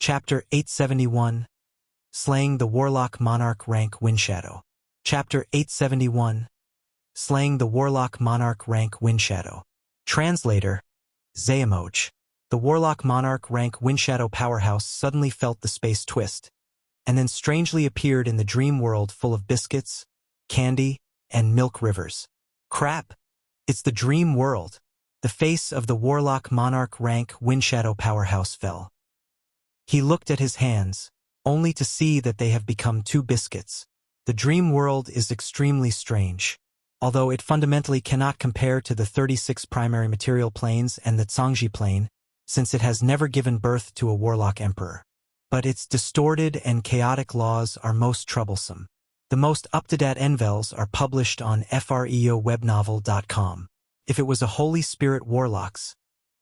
Chapter 871, Slaying the Warlock Monarch Windshadow. Chapter 871, Slaying the Warlock Monarch Windshadow. Translator, Zayamoj. The Warlock Monarch Windshadow powerhouse suddenly felt the space twist, and then strangely appeared in the dream world full of biscuits, candy, and milk rivers. Crap! It's the dream world. The face of the Warlock Monarch Windshadow powerhouse fell. He looked at his hands, only to see that they have become two biscuits. The dream world is extremely strange, although it fundamentally cannot compare to the 36 primary material planes and the Zhangji plane, since it has never given birth to a Warlock Emperor. But its distorted and chaotic laws are most troublesome. The most up-to-date novels are published on freowebnovel.com. If it was a Holy Spirit Warlocks,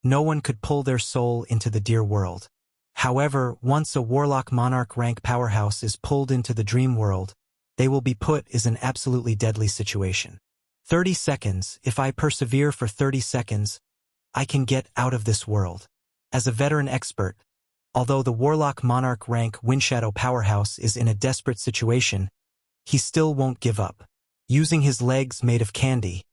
no one could pull their soul into the dear world. However, once a Warlock Monarch powerhouse is pulled into the dream world, they will be put in an absolutely deadly situation. 30 seconds. If I persevere for 30 seconds, I can get out of this world. As a veteran expert, although the Warlock Monarch Windshadow powerhouse is in a desperate situation, he still won't give up. Using his legs made of candy,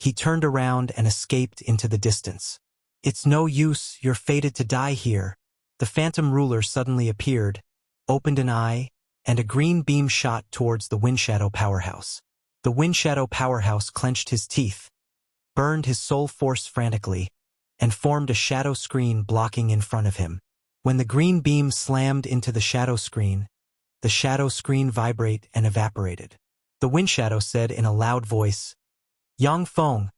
he turned around and escaped into the distance. It's no use, you're fated to die here. The phantom ruler suddenly appeared, opened an eye, and a green beam shot towards the Windshadow powerhouse. The Windshadow powerhouse clenched his teeth, burned his soul force frantically, and formed a shadow screen blocking in front of him. When the green beam slammed into the shadow screen vibrated and evaporated. The Windshadow said in a loud voice, "Yang Feng,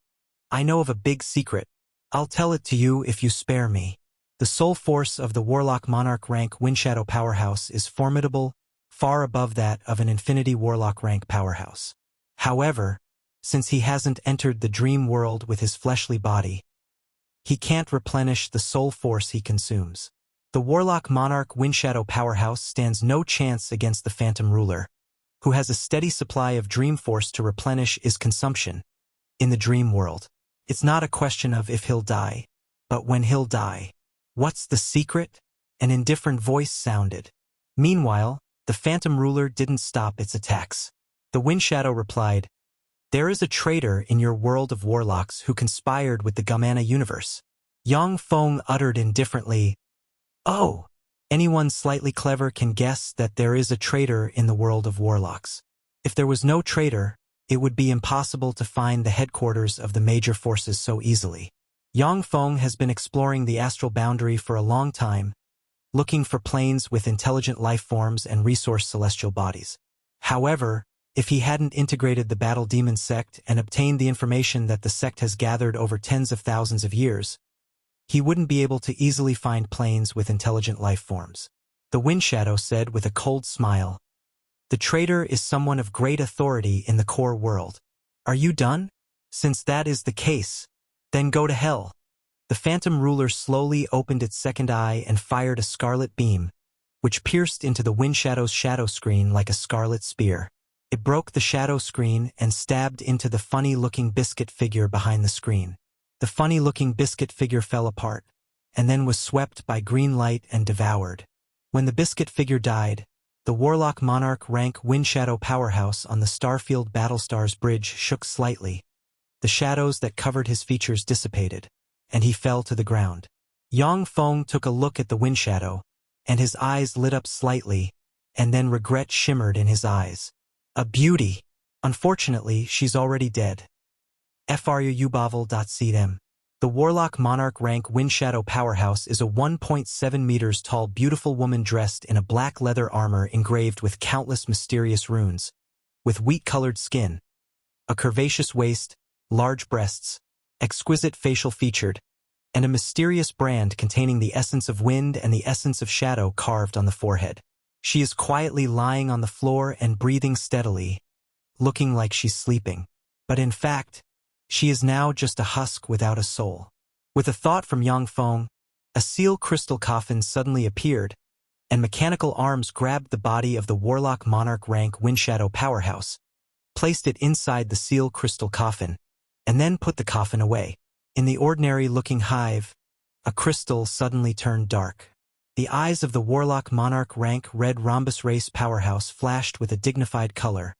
I know of a big secret. I'll tell it to you if you spare me." The soul force of the Warlock Monarch Windshadow powerhouse is formidable, far above that of an Infinity Warlock powerhouse. However, since he hasn't entered the dream world with his fleshly body, he can't replenish the soul force he consumes. The Warlock Monarch Windshadow powerhouse stands no chance against the Phantom Ruler, who has a steady supply of dream force to replenish his consumption. In the dream world, it's not a question of if he'll die, but when he'll die. What's the secret? An indifferent voice sounded. Meanwhile, the Phantom Ruler didn't stop its attacks. The Windshadow replied, "There is a traitor in your world of warlocks who conspired with the Gamana universe." Yang Feng uttered indifferently, "Oh, anyone slightly clever can guess that there is a traitor in the world of warlocks. If there was no traitor, it would be impossible to find the headquarters of the major forces so easily." Yang Feng has been exploring the astral boundary for a long time, looking for planes with intelligent life forms and resource celestial bodies. However, if he hadn't integrated the Battle Demon sect and obtained the information that the sect has gathered over tens of thousands of years, he wouldn't be able to easily find planes with intelligent life forms. The Windshadow said with a cold smile, "The traitor is someone of great authority in the core world. Are you done? Since that is the case, then go to hell." The Phantom Ruler slowly opened its second eye and fired a scarlet beam, which pierced into the Windshadow's shadow screen like a scarlet spear. It broke the shadow screen and stabbed into the funny-looking biscuit figure behind the screen. The funny-looking biscuit figure fell apart, and then was swept by green light and devoured. When the biscuit figure died, the Warlock Monarch Windshadow powerhouse on the Starfield Battlestars bridge shook slightly. The shadows that covered his features dissipated, and he fell to the ground. Yang Feng took a look at the Windshadow, and his eyes lit up slightly, and then regret shimmered in his eyes. "A beauty. Unfortunately, she's already dead." freowebnovel.com. The Warlock Monarch Windshadow powerhouse is a 1.7 meters tall beautiful woman dressed in a black leather armor engraved with countless mysterious runes, with wheat-colored skin, a curvaceous waist, large breasts, exquisite facial featured, and a mysterious brand containing the essence of wind and the essence of shadow carved on the forehead. She is quietly lying on the floor and breathing steadily, looking like she's sleeping. But in fact, she is now just a husk without a soul. With a thought from Yang Feng, a seal crystal coffin suddenly appeared, and mechanical arms grabbed the body of the Warlock Monarch Windshadow powerhouse, placed it inside the seal crystal coffin, and then put the coffin away. In the ordinary-looking hive, a crystal suddenly turned dark. The eyes of the Warlock Monarch rank red rhombus race powerhouse flashed with a dignified color,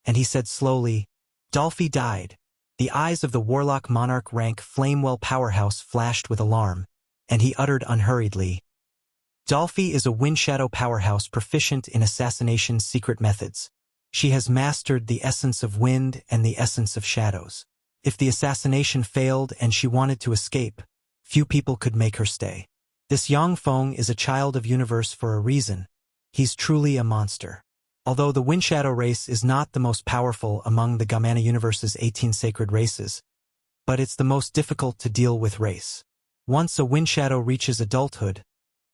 and he said slowly, "Dolphy died." The eyes of the Warlock Monarch rank Flamewell powerhouse flashed with alarm, and he uttered unhurriedly, "Dolphy is a Windshadow powerhouse proficient in assassination secret methods. She has mastered the essence of wind and the essence of shadows. If the assassination failed and she wanted to escape, few people could make her stay. This Yang Feng is a child of universe for a reason. He's truly a monster." Although the Windshadow race is not the most powerful among the Gamana universe's 18 sacred races, but it's the most difficult to deal with race. Once a Windshadow reaches adulthood,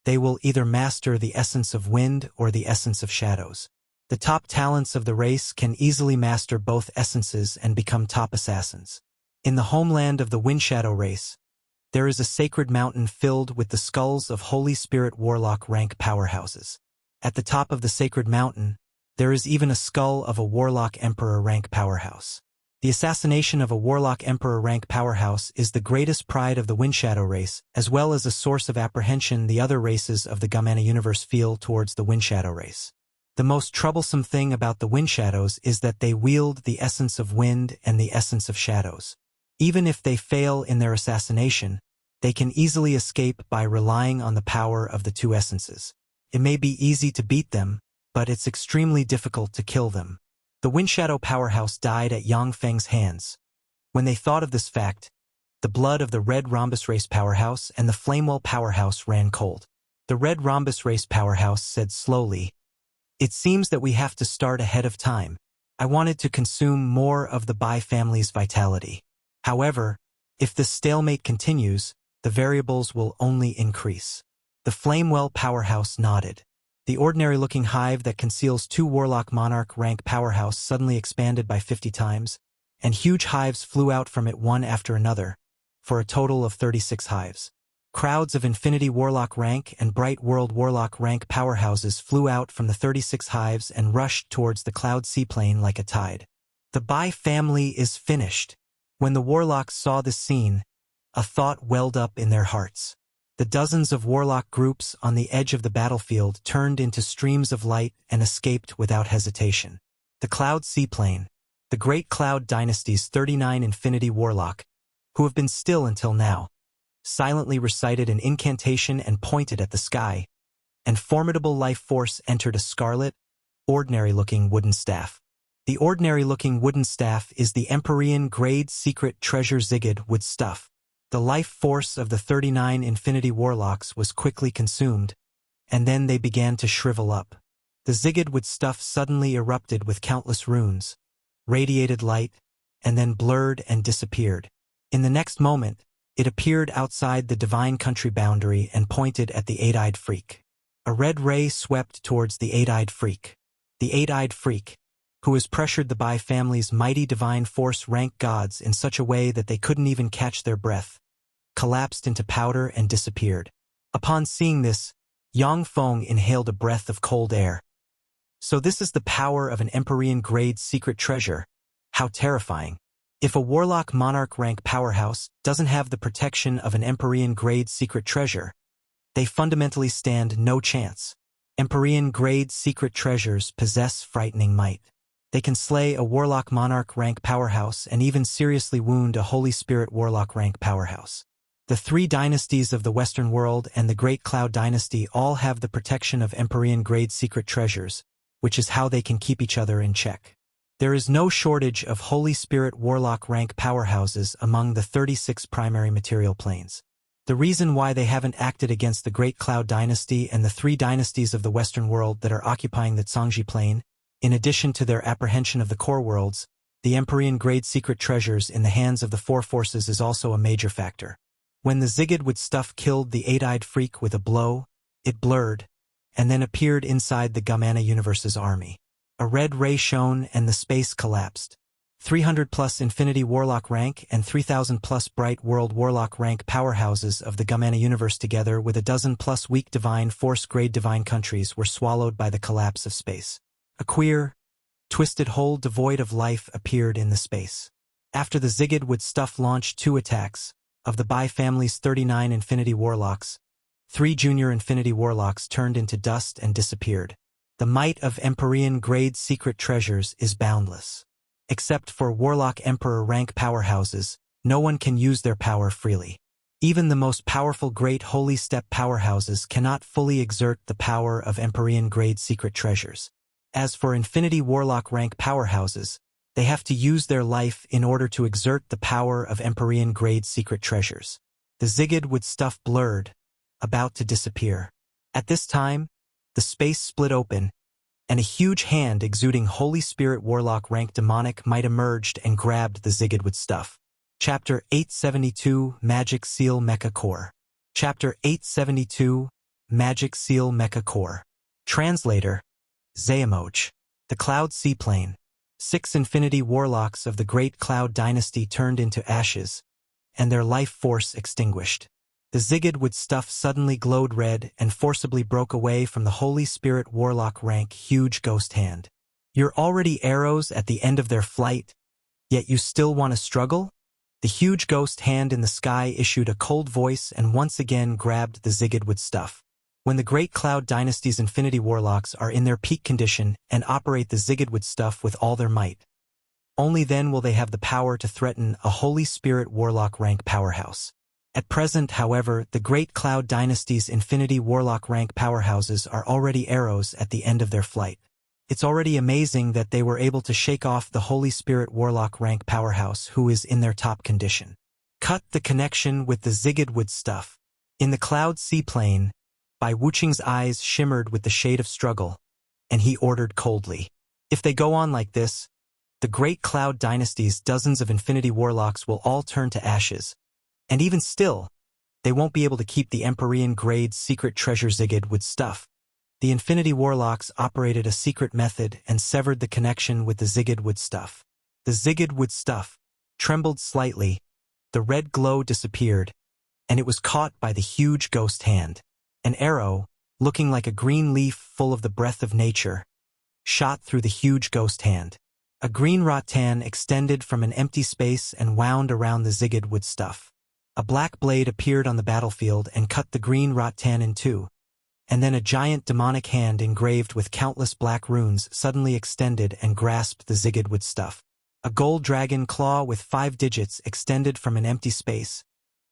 they will either master the essence of wind or the essence of shadows. The top talents of the race can easily master both essences and become top assassins. In the homeland of the Windshadow race, there is a sacred mountain filled with the skulls of Holy Spirit Warlock rank powerhouses. At the top of the sacred mountain, there is even a skull of a Warlock Emperor rank powerhouse. The assassination of a Warlock Emperor rank powerhouse is the greatest pride of the Windshadow race, as well as a source of apprehension the other races of the Gamana universe feel towards the Windshadow race. The most troublesome thing about the Windshadows is that they wield the essence of wind and the essence of shadows. Even if they fail in their assassination, they can easily escape by relying on the power of the two essences. It may be easy to beat them, but it's extremely difficult to kill them. The Windshadow powerhouse died at Yang Feng's hands. When they thought of this fact, the blood of the Red Rhombus Race powerhouse and the Flamewell powerhouse ran cold. The Red Rhombus Race powerhouse said slowly, "It seems that we have to start ahead of time. I wanted to consume more of the Bai family's vitality. However, if this stalemate continues, the variables will only increase." The Flamewell powerhouse nodded. The ordinary-looking hive that conceals two Warlock Monarch rank powerhouse suddenly expanded by 50 times, and huge hives flew out from it one after another, for a total of 36 hives. Crowds of Infinity Warlock rank and Bright World Warlock rank powerhouses flew out from the 36 hives and rushed towards the cloud seaplane like a tide. The Bai family is finished. When the Warlocks saw this scene, a thought welled up in their hearts. The dozens of Warlock groups on the edge of the battlefield turned into streams of light and escaped without hesitation. The Cloud Seaplane, the Great Cloud Dynasty's 39 Infinity Warlock, who have been still until now, silently recited an incantation and pointed at the sky, and formidable life force entered a scarlet, ordinary-looking wooden staff. The ordinary-looking wooden staff is the Empyrean Grade Secret Treasure Ziggurat wood stuff. The life force of the 39 Infinity Warlocks was quickly consumed, and then they began to shrivel up. The Ziggurat wood stuff suddenly erupted with countless runes, radiated light, and then blurred and disappeared. In the next moment, it appeared outside the divine country boundary and pointed at the eight-eyed freak. A red ray swept towards the eight-eyed freak. The eight-eyed freak, who has pressured the Bai family's mighty divine force rank gods in such a way that they couldn't even catch their breath, collapsed into powder and disappeared. Upon seeing this, Yang Feng inhaled a breath of cold air. So this is the power of an Empyrean grade secret treasure. How terrifying. If a Warlock Monarch rank powerhouse doesn't have the protection of an Empyrean grade secret treasure, they fundamentally stand no chance. Empyrean grade secret treasures possess frightening might. They can slay a Warlock Monarch rank powerhouse and even seriously wound a Holy Spirit Warlock rank powerhouse. The three dynasties of the Western world and the Great Cloud Dynasty all have the protection of Empyrean grade secret treasures, which is how they can keep each other in check. There is no shortage of Holy Spirit Warlock rank powerhouses among the 36 primary material planes. The reason why they haven't acted against the Great Cloud Dynasty and the three dynasties of the Western world that are occupying the Zhangji plane, in addition to their apprehension of the core worlds, the Empyrean grade secret treasures in the hands of the four forces is also a major factor. When the Ziggurat wood stuff killed the eight-eyed freak with a blow, it blurred, and then appeared inside the Gamana universe's army. A red ray shone and the space collapsed. 300 plus Infinity Warlock rank and 3,000 plus Bright World Warlock rank powerhouses of the Gamana universe together with a dozen plus weak divine force grade divine countries were swallowed by the collapse of space. A queer, twisted hole devoid of life appeared in the space. After the Ziggurat wood stuff launched two attacks, of the Bai family's 39 Infinity Warlocks, 3 junior Infinity Warlocks turned into dust and disappeared. The might of Empyrean-grade secret treasures is boundless. Except for Warlock Emperor rank powerhouses, no one can use their power freely. Even the most powerful Great Holy Step powerhouses cannot fully exert the power of Empyrean-grade secret treasures. As for Infinity Warlock rank powerhouses, they have to use their life in order to exert the power of Empyrean-grade secret treasures. The Ziggurat with stuff blurred, about to disappear. At this time, the space split open, and a huge hand exuding Holy Spirit Warlock rank demonic might emerged and grabbed the Ziggurat with stuff. Chapter 872 Magic Seal Mecha Core. Chapter 872 Magic Seal Mecha Core. Translator Xayamoj. The Cloud Seaplane. 6 Infinity Warlocks of the Great Cloud Dynasty turned into ashes, and their life force extinguished. The Ziggurat with stuff suddenly glowed red and forcibly broke away from the Holy Spirit Warlock rank huge ghost hand. You're already arrows at the end of their flight, yet you still want to struggle? The huge ghost hand in the sky issued a cold voice and once again grabbed the Ziggurat with stuff. When the Great Cloud Dynasty's Infinity Warlocks are in their peak condition and operate the Ziggurat with stuff with all their might, only then will they have the power to threaten a Holy Spirit Warlock rank powerhouse. At present, however, the Great Cloud Dynasty's Infinity Warlock rank powerhouses are already arrows at the end of their flight. It's already amazing that they were able to shake off the Holy Spirit Warlock rank powerhouse who is in their top condition. Cut the connection with the Ziggurat with stuff. In the Cloud Seaplane, Bai Wuqing's eyes shimmered with the shade of struggle, and he ordered coldly. If they go on like this, the Great Cloud Dynasty's dozens of Infinity Warlocks will all turn to ashes. And even still, they won't be able to keep the Empyrean-grade secret treasure Ziggurat with stuff. The Infinity Warlocks operated a secret method and severed the connection with the Ziggurat with stuff. The Ziggurat with stuff trembled slightly, the red glow disappeared, and it was caught by the huge ghost hand. An arrow, looking like a green leaf full of the breath of nature, shot through the huge ghost hand. A green rattan extended from an empty space and wound around the Ziggurat with stuff. A black blade appeared on the battlefield and cut the green rattan in two, and then a giant demonic hand engraved with countless black runes suddenly extended and grasped the Ziggurat with stuff. A gold dragon claw with 5 digits extended from an empty space,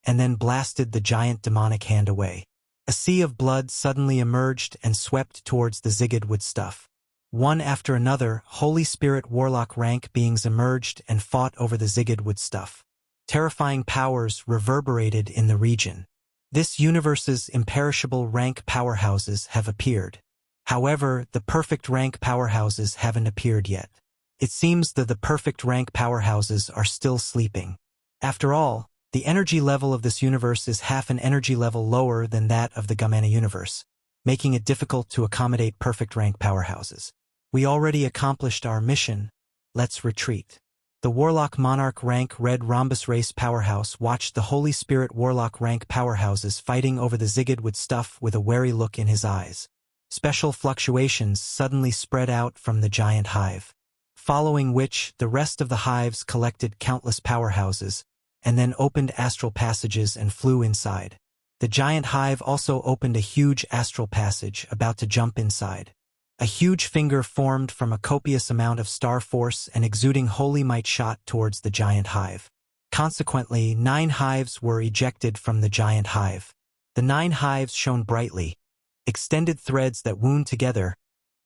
and then blasted the giant demonic hand away. A sea of blood suddenly emerged and swept towards the Ziggurat with stuff. One after another, Holy Spirit Warlock rank beings emerged and fought over the Ziggurat with stuff. Terrifying powers reverberated in the region. This universe's imperishable rank powerhouses have appeared. However, the perfect rank powerhouses haven't appeared yet. It seems that the perfect rank powerhouses are still sleeping. After all, the energy level of this universe is half an energy level lower than that of the Gamana universe, making it difficult to accommodate perfect rank powerhouses. We already accomplished our mission. Let's retreat. The Warlock Monarch rank Red Rhombus Race Powerhouse watched the Holy Spirit Warlock rank powerhouses fighting over the Ziggurat with stuff with a wary look in his eyes. Special fluctuations suddenly spread out from the giant hive, following which the rest of the hives collected countless powerhouses, and then opened astral passages and flew inside. The giant hive also opened a huge astral passage about to jump inside. A huge finger formed from a copious amount of star force and exuding holy might shot towards the giant hive. Consequently, 9 hives were ejected from the giant hive. The 9 hives shone brightly. Extended threads that wound together,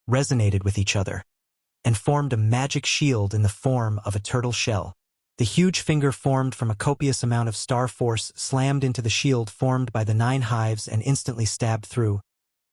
resonated with each other, and formed a magic shield in the form of a turtle shell. The huge finger formed from a copious amount of star force slammed into the shield formed by the 9 hives and instantly stabbed through,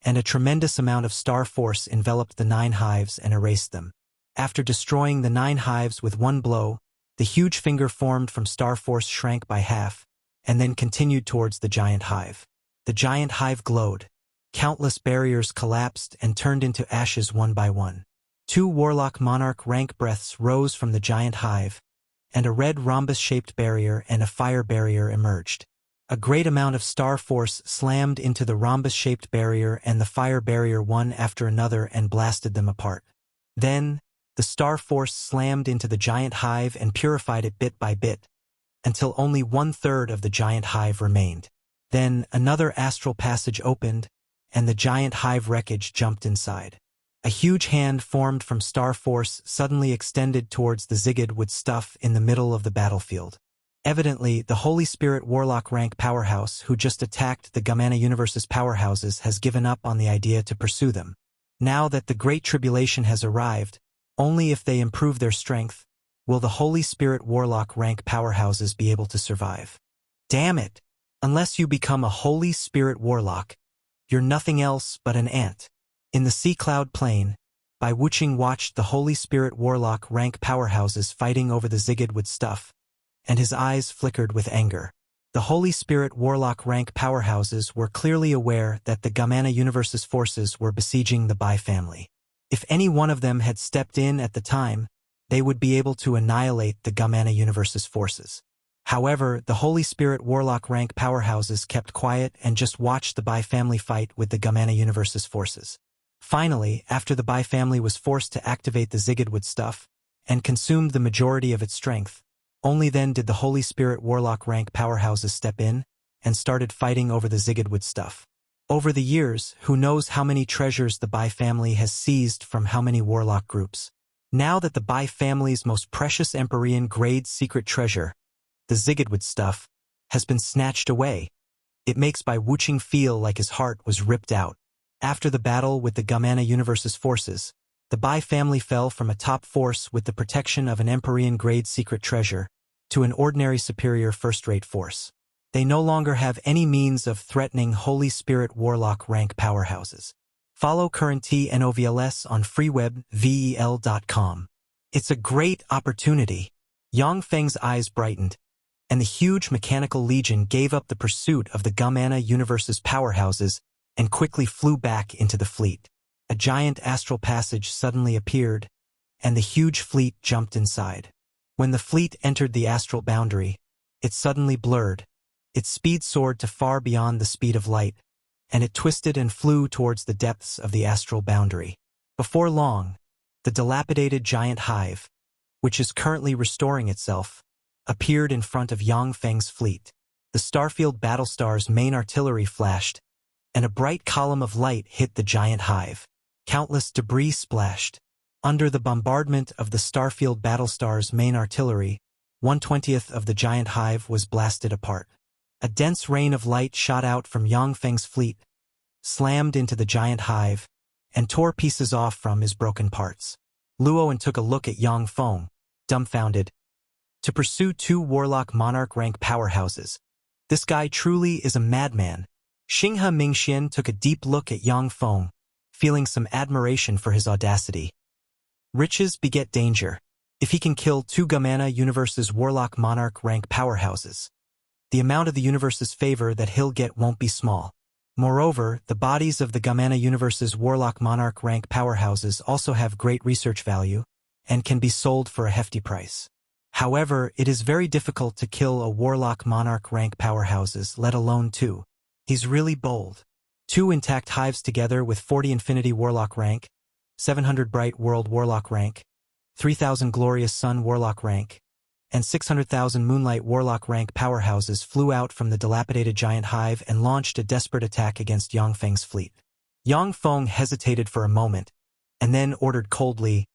and a tremendous amount of star force enveloped the 9 hives and erased them. After destroying the 9 hives with one blow, the huge finger formed from star force shrank by half, and then continued towards the giant hive. The giant hive glowed. Countless barriers collapsed and turned into ashes one by one. 2 Warlock Monarch rank breaths rose from the giant hive, and a red rhombus-shaped barrier and a fire barrier emerged. A great amount of star force slammed into the rhombus-shaped barrier and the fire barrier one after another and blasted them apart. Then, the star force slammed into the giant hive and purified it bit by bit, until only 1/3 of the giant hive remained. Then another astral passage opened, and the giant hive wreckage jumped inside. A huge hand formed from Star Force suddenly extended towards the Ziggurat stuff in the middle of the battlefield. Evidently, the Holy Spirit Warlock rank powerhouse who just attacked the Gamana Universe's powerhouses has given up on the idea to pursue them. Now that the Great Tribulation has arrived, only if they improve their strength will the Holy Spirit Warlock rank powerhouses be able to survive. Damn it! Unless you become a Holy Spirit Warlock, you're nothing else but an ant. In the Sea Cloud Plain, Bai Wuqing watched the Holy Spirit Warlock rank powerhouses fighting over the Ziggurat stuff, and his eyes flickered with anger. The Holy Spirit Warlock rank powerhouses were clearly aware that the Gamana Universe's forces were besieging the Bai family. If any one of them had stepped in at the time, they would be able to annihilate the Gamana Universe's forces. However, the Holy Spirit Warlock rank powerhouses kept quiet and just watched the Bai family fight with the Gamana Universe's forces. Finally, after the Bai family was forced to activate the Ziggurat stuff and consumed the majority of its strength, only then did the Holy Spirit Warlock rank powerhouses step in and started fighting over the Ziggurat stuff. Over the years, who knows how many treasures the Bai family has seized from how many Warlock groups. Now that the Bai family's most precious Empyrean grade secret treasure, the Ziggurat stuff, has been snatched away, it makes Bai Wuqing feel like his heart was ripped out. After the battle with the Gamana Universe's forces, the Bai family fell from a top force with the protection of an Empyrean grade secret treasure to an ordinary superior first-rate force. They no longer have any means of threatening Holy Spirit Warlock rank powerhouses. Follow current TNOVLS on freewebvel.com. It's a great opportunity. Yang Feng's eyes brightened, and the huge mechanical legion gave up the pursuit of the Gamana Universe's powerhouses and quickly flew back into the fleet. A giant astral passage suddenly appeared, and the huge fleet jumped inside. When the fleet entered the astral boundary, it suddenly blurred. Its speed soared to far beyond the speed of light, and it twisted and flew towards the depths of the astral boundary. Before long, the dilapidated giant hive, which is currently restoring itself, appeared in front of Yang Feng's fleet. The Starfield Battlestar's main artillery flashed, and a bright column of light hit the giant hive. Countless debris splashed. Under the bombardment of the Starfield Battlestar's main artillery, 1/20th of the giant hive was blasted apart. A dense rain of light shot out from Yang Feng's fleet, slammed into the giant hive, and tore pieces off from his broken parts. Luoan took a look at Yang Feng, dumbfounded. To pursue 2 Warlock Monarch rank powerhouses. This guy truly is a madman. Xinghe Mingxian took a deep look at Yang Feng, feeling some admiration for his audacity. Riches beget danger. If he can kill 2 Gamana Universe's Warlock Monarch rank powerhouses, the amount of the universe's favor that he'll get won't be small. Moreover, the bodies of the Gamana Universe's Warlock Monarch rank powerhouses also have great research value and can be sold for a hefty price. However, it is very difficult to kill a Warlock Monarch rank powerhouses, let alone 2. He's really bold. 2 intact hives together with 40 Infinity Warlock rank, 700 Bright World Warlock rank, 3,000 Glorious Sun Warlock rank, and 600,000 Moonlight Warlock rank powerhouses flew out from the dilapidated giant hive and launched a desperate attack against Yang Feng's fleet. Yang Feng hesitated for a moment, and then ordered coldly,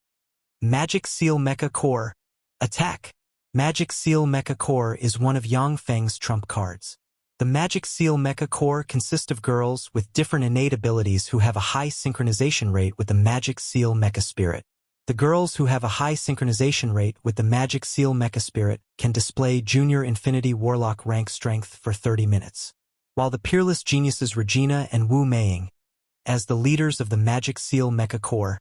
Magic Seal Mecha Core, attack! Magic Seal Mecha Core is one of Yang Feng's trump cards. The Magic Seal Mecha Core consists of girls with different innate abilities who have a high synchronization rate with the Magic Seal Mecha Spirit. The girls who have a high synchronization rate with the Magic Seal Mecha Spirit can display Junior Infinity Warlock rank strength for 30 minutes. While the peerless geniuses Regina and Wu Meiying, as the leaders of the Magic Seal Mecha Core,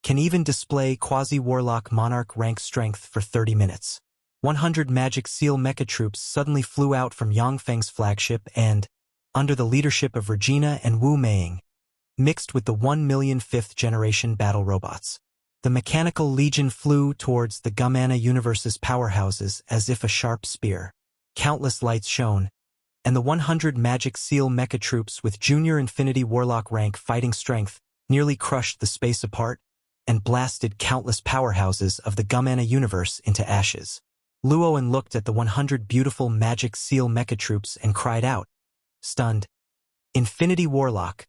can even display Quasi-Warlock Monarch rank strength for 30 minutes. 100 Magic Seal Mecha troops suddenly flew out from Yang Feng's flagship and, under the leadership of Regina and Wu Meiying, mixed with the 1,000,000 5th-generation battle robots. The Mechanical Legion flew towards the Gamana Universe's powerhouses as if a sharp spear. Countless lights shone, and the 100 Magic Seal Mecha troops with Junior Infinity Warlock rank fighting strength nearly crushed the space apart and blasted countless powerhouses of the Gamana Universe into ashes. Luoan looked at the 100 beautiful Magic Seal Mecha troops and cried out, stunned. Infinity Warlock.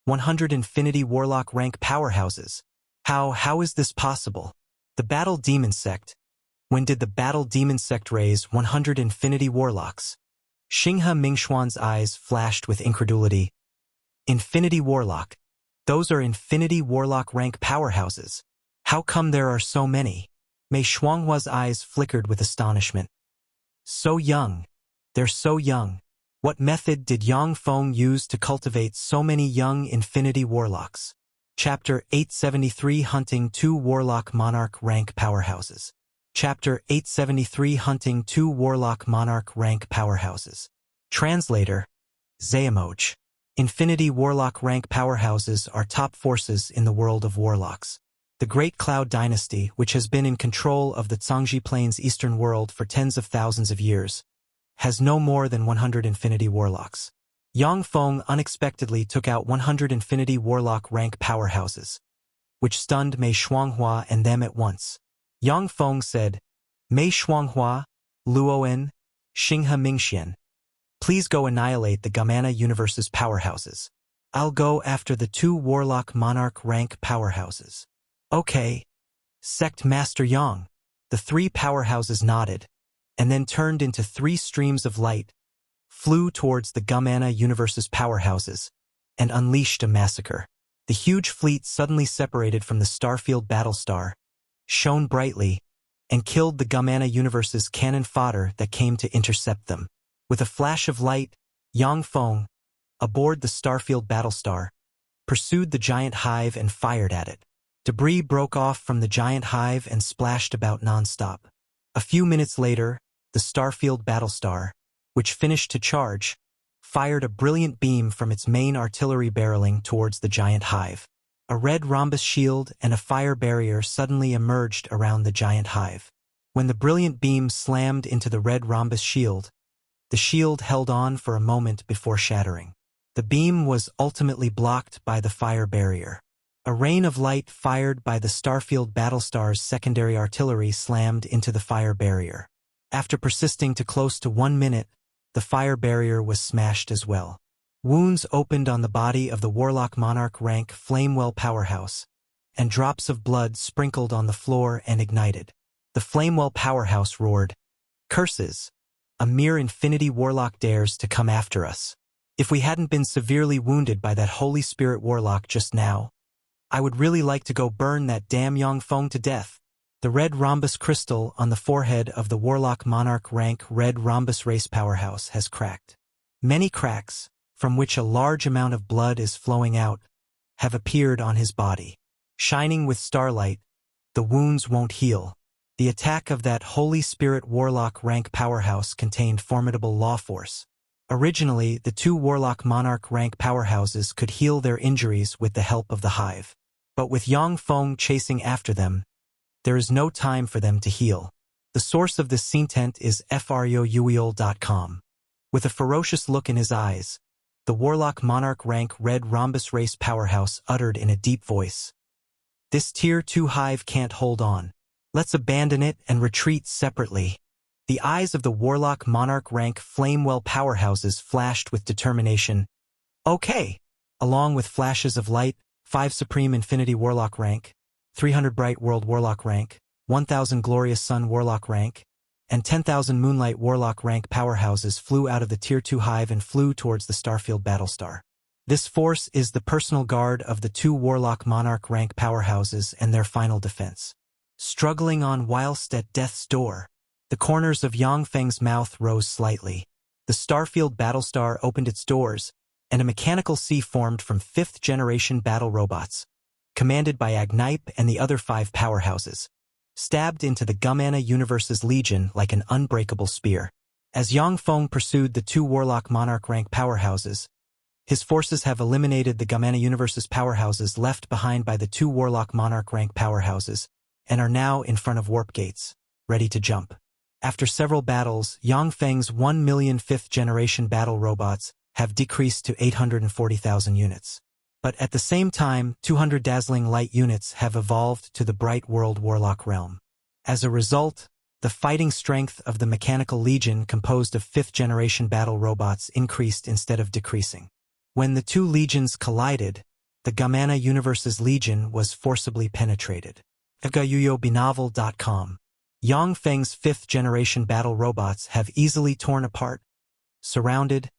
100 Infinity Warlock rank powerhouses. How is this possible? The Battle Demon Sect. When did the Battle Demon Sect raise 100 Infinity Warlocks? Xinghe Mingxuan's eyes flashed with incredulity. Infinity Warlock. Those are Infinity Warlock rank powerhouses. How come there are so many? Mei Xuanhua's eyes flickered with astonishment. So young. They're so young. What method did Yang Feng use to cultivate so many young Infinity Warlocks? Chapter 873 Hunting 2 Warlock Monarch Rank Powerhouses. Chapter 873 Hunting 2 Warlock Monarch Rank Powerhouses. Translator. Zayamoj. Infinity Warlock rank powerhouses are top forces in the world of Warlocks. The Great Cloud Dynasty, which has been in control of the Zhangji Plains eastern world for tens of thousands of years, has no more than 100 Infinity Warlocks. Yang Feng unexpectedly took out 100 Infinity Warlock rank powerhouses, which stunned Mei Xuanhua and them at once. Yang Feng said, Mei Xuanhua, Luoen, Xinghe Mingxian, please go annihilate the Gamana Universe's powerhouses. I'll go after the 2 Warlock Monarch rank powerhouses. Okay. Sect Master Yang. The 3 powerhouses nodded, and then turned into 3 streams of light, flew towards the Gamana Universe's powerhouses, and unleashed a massacre. The huge fleet suddenly separated from the Starfield Battlestar, shone brightly, and killed the Gamana Universe's cannon fodder that came to intercept them. With a flash of light, Yang Feng, aboard the Starfield Battlestar, pursued the giant hive and fired at it. Debris broke off from the giant hive and splashed about non-stop. A few minutes later, the Starfield Battlestar, which finished to charge, fired a brilliant beam from its main artillery barreling towards the giant hive. A red rhombus shield and a fire barrier suddenly emerged around the giant hive. When the brilliant beam slammed into the red rhombus shield, the shield held on for a moment before shattering. The beam was ultimately blocked by the fire barrier. A rain of light fired by the Starfield Battlestar's secondary artillery slammed into the fire barrier. After persisting to close to 1 minute, the fire barrier was smashed as well. Wounds opened on the body of the Warlock Monarch rank Flamewell Powerhouse, and drops of blood sprinkled on the floor and ignited. The Flamewell Powerhouse roared, "Curses! A mere Infinity Warlock dares to come after us. If we hadn't been severely wounded by that Holy Spirit Warlock just now, I would really like to go burn that damn Yang Feng to death." The red rhombus crystal on the forehead of the Warlock Monarch rank Red Rhombus Race Powerhouse has cracked. Many cracks, from which a large amount of blood is flowing out, have appeared on his body. Shining with starlight, the wounds won't heal. The attack of that Holy Spirit Warlock rank powerhouse contained formidable law force. Originally, the 2 Warlock Monarch rank powerhouses could heal their injuries with the help of the hive. But with Yang Feng chasing after them, there is no time for them to heal. The source of this content is fryouyol.com. With a ferocious look in his eyes, the Warlock Monarch rank Red Rhombus Race Powerhouse uttered in a deep voice, "This Tier 2 hive can't hold on. Let's abandon it and retreat separately." The eyes of the Warlock Monarch rank Flamewell Powerhouses flashed with determination. "Okay!" Along with flashes of light, 5 Supreme Infinity Warlock rank, 300 Bright World Warlock rank, 1000 Glorious Sun Warlock rank, and 10,000 Moonlight Warlock rank powerhouses flew out of the Tier 2 hive and flew towards the Starfield Battlestar. This force is the personal guard of the 2 Warlock Monarch rank powerhouses and their final defense. Struggling on whilst at death's door, the corners of Yang Feng's mouth rose slightly. The Starfield Battlestar opened its doors, and a mechanical sea formed from 5th-generation battle robots, commanded by Agnipe and the other 5 powerhouses, stabbed into the Gamana Universe's legion like an unbreakable spear. As Yang Feng pursued the 2 Warlock Monarch rank powerhouses, his forces have eliminated the Gamana Universe's powerhouses left behind by the 2 Warlock Monarch rank powerhouses, and are now in front of warp gates, ready to jump. After several battles, Yang Feng's 1 million 5th-generation battle robots have decreased to 840,000 units. But at the same time, 200 dazzling light units have evolved to the Bright World Warlock realm. As a result, The fighting strength of the Mechanical Legion composed of 5th-generation battle robots increased instead of decreasing. When the two legions collided, the Gamana Universe's legion was forcibly penetrated. Binovel.com. Yang Feng's 5th-generation battle robots have easily torn apart, surrounded,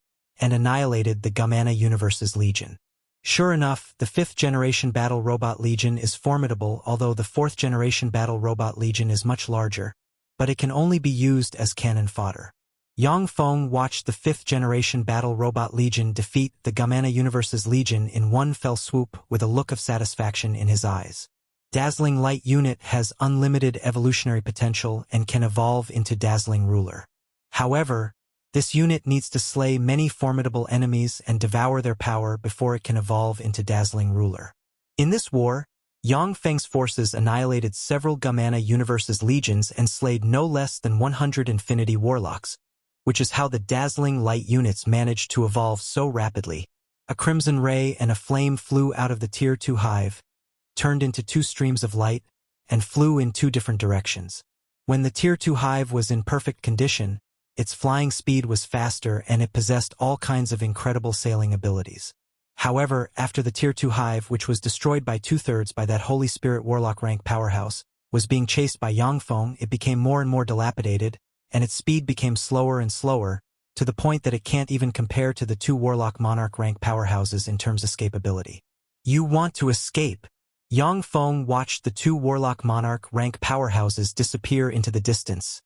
and annihilated the Gamana Universe's legion. Sure enough, the 5th-generation battle robot legion is formidable, although the 4th-generation battle robot legion is much larger, but it can only be used as cannon fodder. Yang Feng watched the 5th-generation battle robot legion defeat the Gamana Universe's legion in one fell swoop with a look of satisfaction in his eyes. Dazzling Light Unit has unlimited evolutionary potential and can evolve into Dazzling Ruler. However, this unit needs to slay many formidable enemies and devour their power before it can evolve into Dazzling Ruler. In this war, Yang Feng's forces annihilated several Gamana Universe's legions and slayed no less than 100 Infinity Warlocks, which is how the Dazzling Light units managed to evolve so rapidly. A crimson ray and a flame flew out of the Tier 2 hive, turned into two streams of light, and flew in two different directions. When the Tier 2 hive was in perfect condition, its flying speed was faster and it possessed all kinds of incredible sailing abilities. However, after the Tier 2 hive, which was destroyed by 2/3 by that Holy Spirit Warlock rank powerhouse, was being chased by Yang Feng, it became more and more dilapidated, and its speed became slower and slower, to the point that it can't even compare to the two Warlock Monarch rank powerhouses in terms of escapability. You want to escape? Yang Feng watched the two Warlock Monarch rank powerhouses disappear into the distance,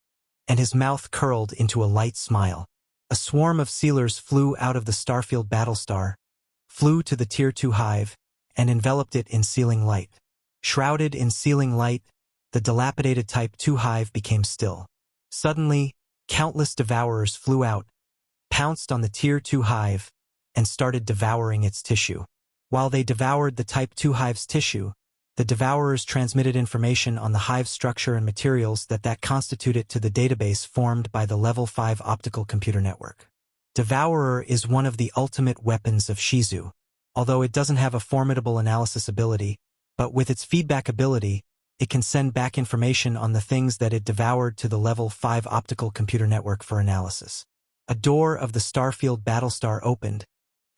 and his mouth curled into a light smile. A swarm of sealers flew out of the Starfield Battlestar, flew to the Tier 2 hive, and enveloped it in sealing light. Shrouded in sealing light, the dilapidated Type 2 hive became still. Suddenly, countless devourers flew out, pounced on the Tier 2 hive, and started devouring its tissue. While they devoured the Type 2 hive's tissue, the devourers transmitted information on the hive's structure and materials that constitute it to the database formed by the Level 5 optical computer network. Devourer is one of the ultimate weapons of Shizu, although it doesn't have a formidable analysis ability, but with its feedback ability, it can send back information on the things that it devoured to the Level 5 optical computer network for analysis. A door of the Starfield Battlestar opened,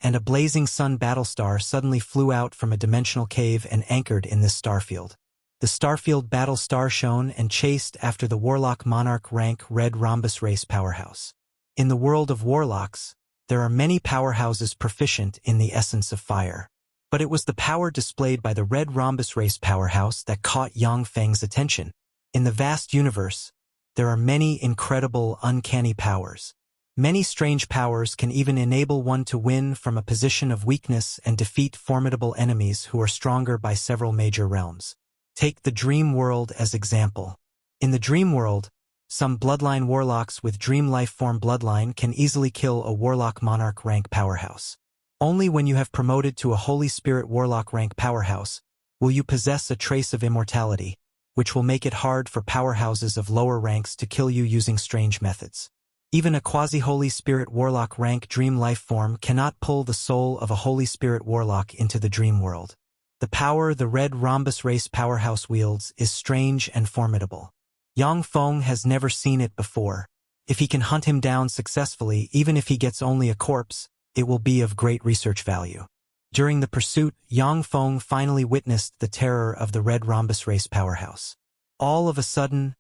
and a blazing sun battlestar suddenly flew out from a dimensional cave and anchored in this starfield. The Starfield Battlestar shone and chased after the Warlock Monarch rank Red Rhombus race powerhouse. In the world of Warlocks, there are many powerhouses proficient in the essence of fire. But it was the power displayed by the Red Rhombus race powerhouse that caught Yang Feng's attention. In the vast universe, there are many incredible, uncanny powers. Many strange powers can even enable one to win from a position of weakness and defeat formidable enemies who are stronger by several major realms. Take the Dream World as example. In the Dream World, some bloodline warlocks with Dream Life Form bloodline can easily kill a Warlock Monarch rank powerhouse. Only when you have promoted to a Holy Spirit Warlock rank powerhouse will you possess a trace of immortality, which will make it hard for powerhouses of lower ranks to kill you using strange methods. Even a quasi-Holy Spirit Warlock rank Dream Life Form cannot pull the soul of a Holy Spirit Warlock into the Dream World. The power the Red Rhombus race powerhouse wields is strange and formidable. Yang Feng has never seen it before. If he can hunt him down successfully, even if he gets only a corpse, it will be of great research value. During the pursuit, Yang Feng finally witnessed the terror of the Red Rhombus race powerhouse. All of a sudden,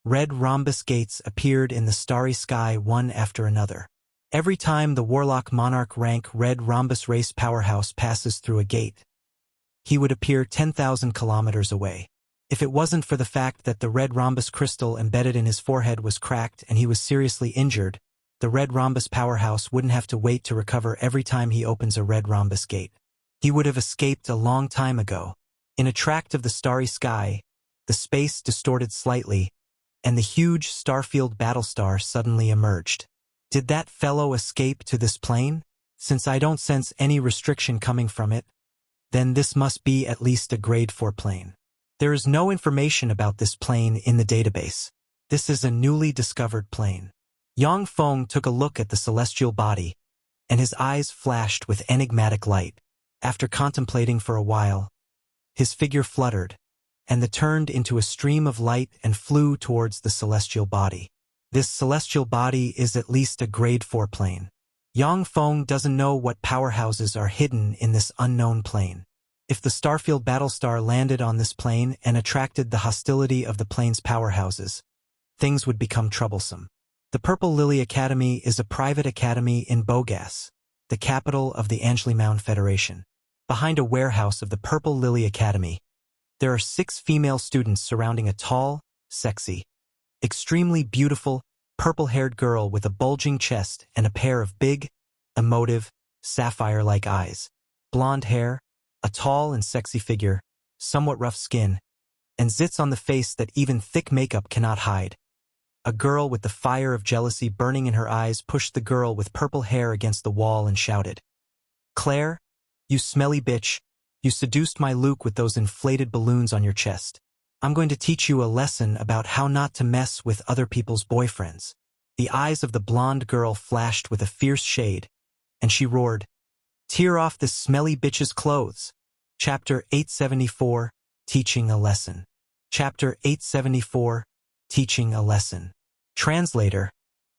red rhombus gates appeared in the starry sky one after another. Every time the Warlock Monarch rank Red Rhombus race powerhouse passes through a gate, he would appear 10,000 kilometers away. If it wasn't for the fact that the red rhombus crystal embedded in his forehead was cracked and he was seriously injured, the Red Rhombus powerhouse wouldn't have to wait to recover every time he opens a red rhombus gate. He would have escaped a long time ago. In a tract of the starry sky, the space distorted slightly, and the huge Starfield Battlestar suddenly emerged. Did that fellow escape to this plane? Since I don't sense any restriction coming from it, then this must be at least a Grade 4 plane. There is no information about this plane in the database. This is a newly discovered plane. Yang Feng took a look at the celestial body, and his eyes flashed with enigmatic light. After contemplating for a while, his figure fluttered, and the turned into a stream of light and flew towards the celestial body. This celestial body is at least a grade 4 plane. Yang Feng doesn't know what powerhouses are hidden in this unknown plane. If the Starfield Battlestar landed on this plane and attracted the hostility of the plane's powerhouses, things would become troublesome. The Purple Lily Academy is a private academy in Bogas, the capital of the Anjli Federation. Behind a warehouse of the Purple Lily Academy, there are 6 female students surrounding a tall, sexy, extremely beautiful, purple-haired girl with a bulging chest and a pair of big, emotive, sapphire-like eyes, blonde hair, a tall and sexy figure, somewhat rough skin, and zits on the face that even thick makeup cannot hide. A girl with the fire of jealousy burning in her eyes pushed the girl with purple hair against the wall and shouted, "Claire, you smelly bitch, you seduced my Luke with those inflated balloons on your chest. I'm going to teach you a lesson about how not to mess with other people's boyfriends." The eyes of the blonde girl flashed with a fierce shade, and she roared, "Tear off this smelly bitch's clothes." Chapter 874, Teaching a Lesson. Chapter 874, Teaching a Lesson. Translator,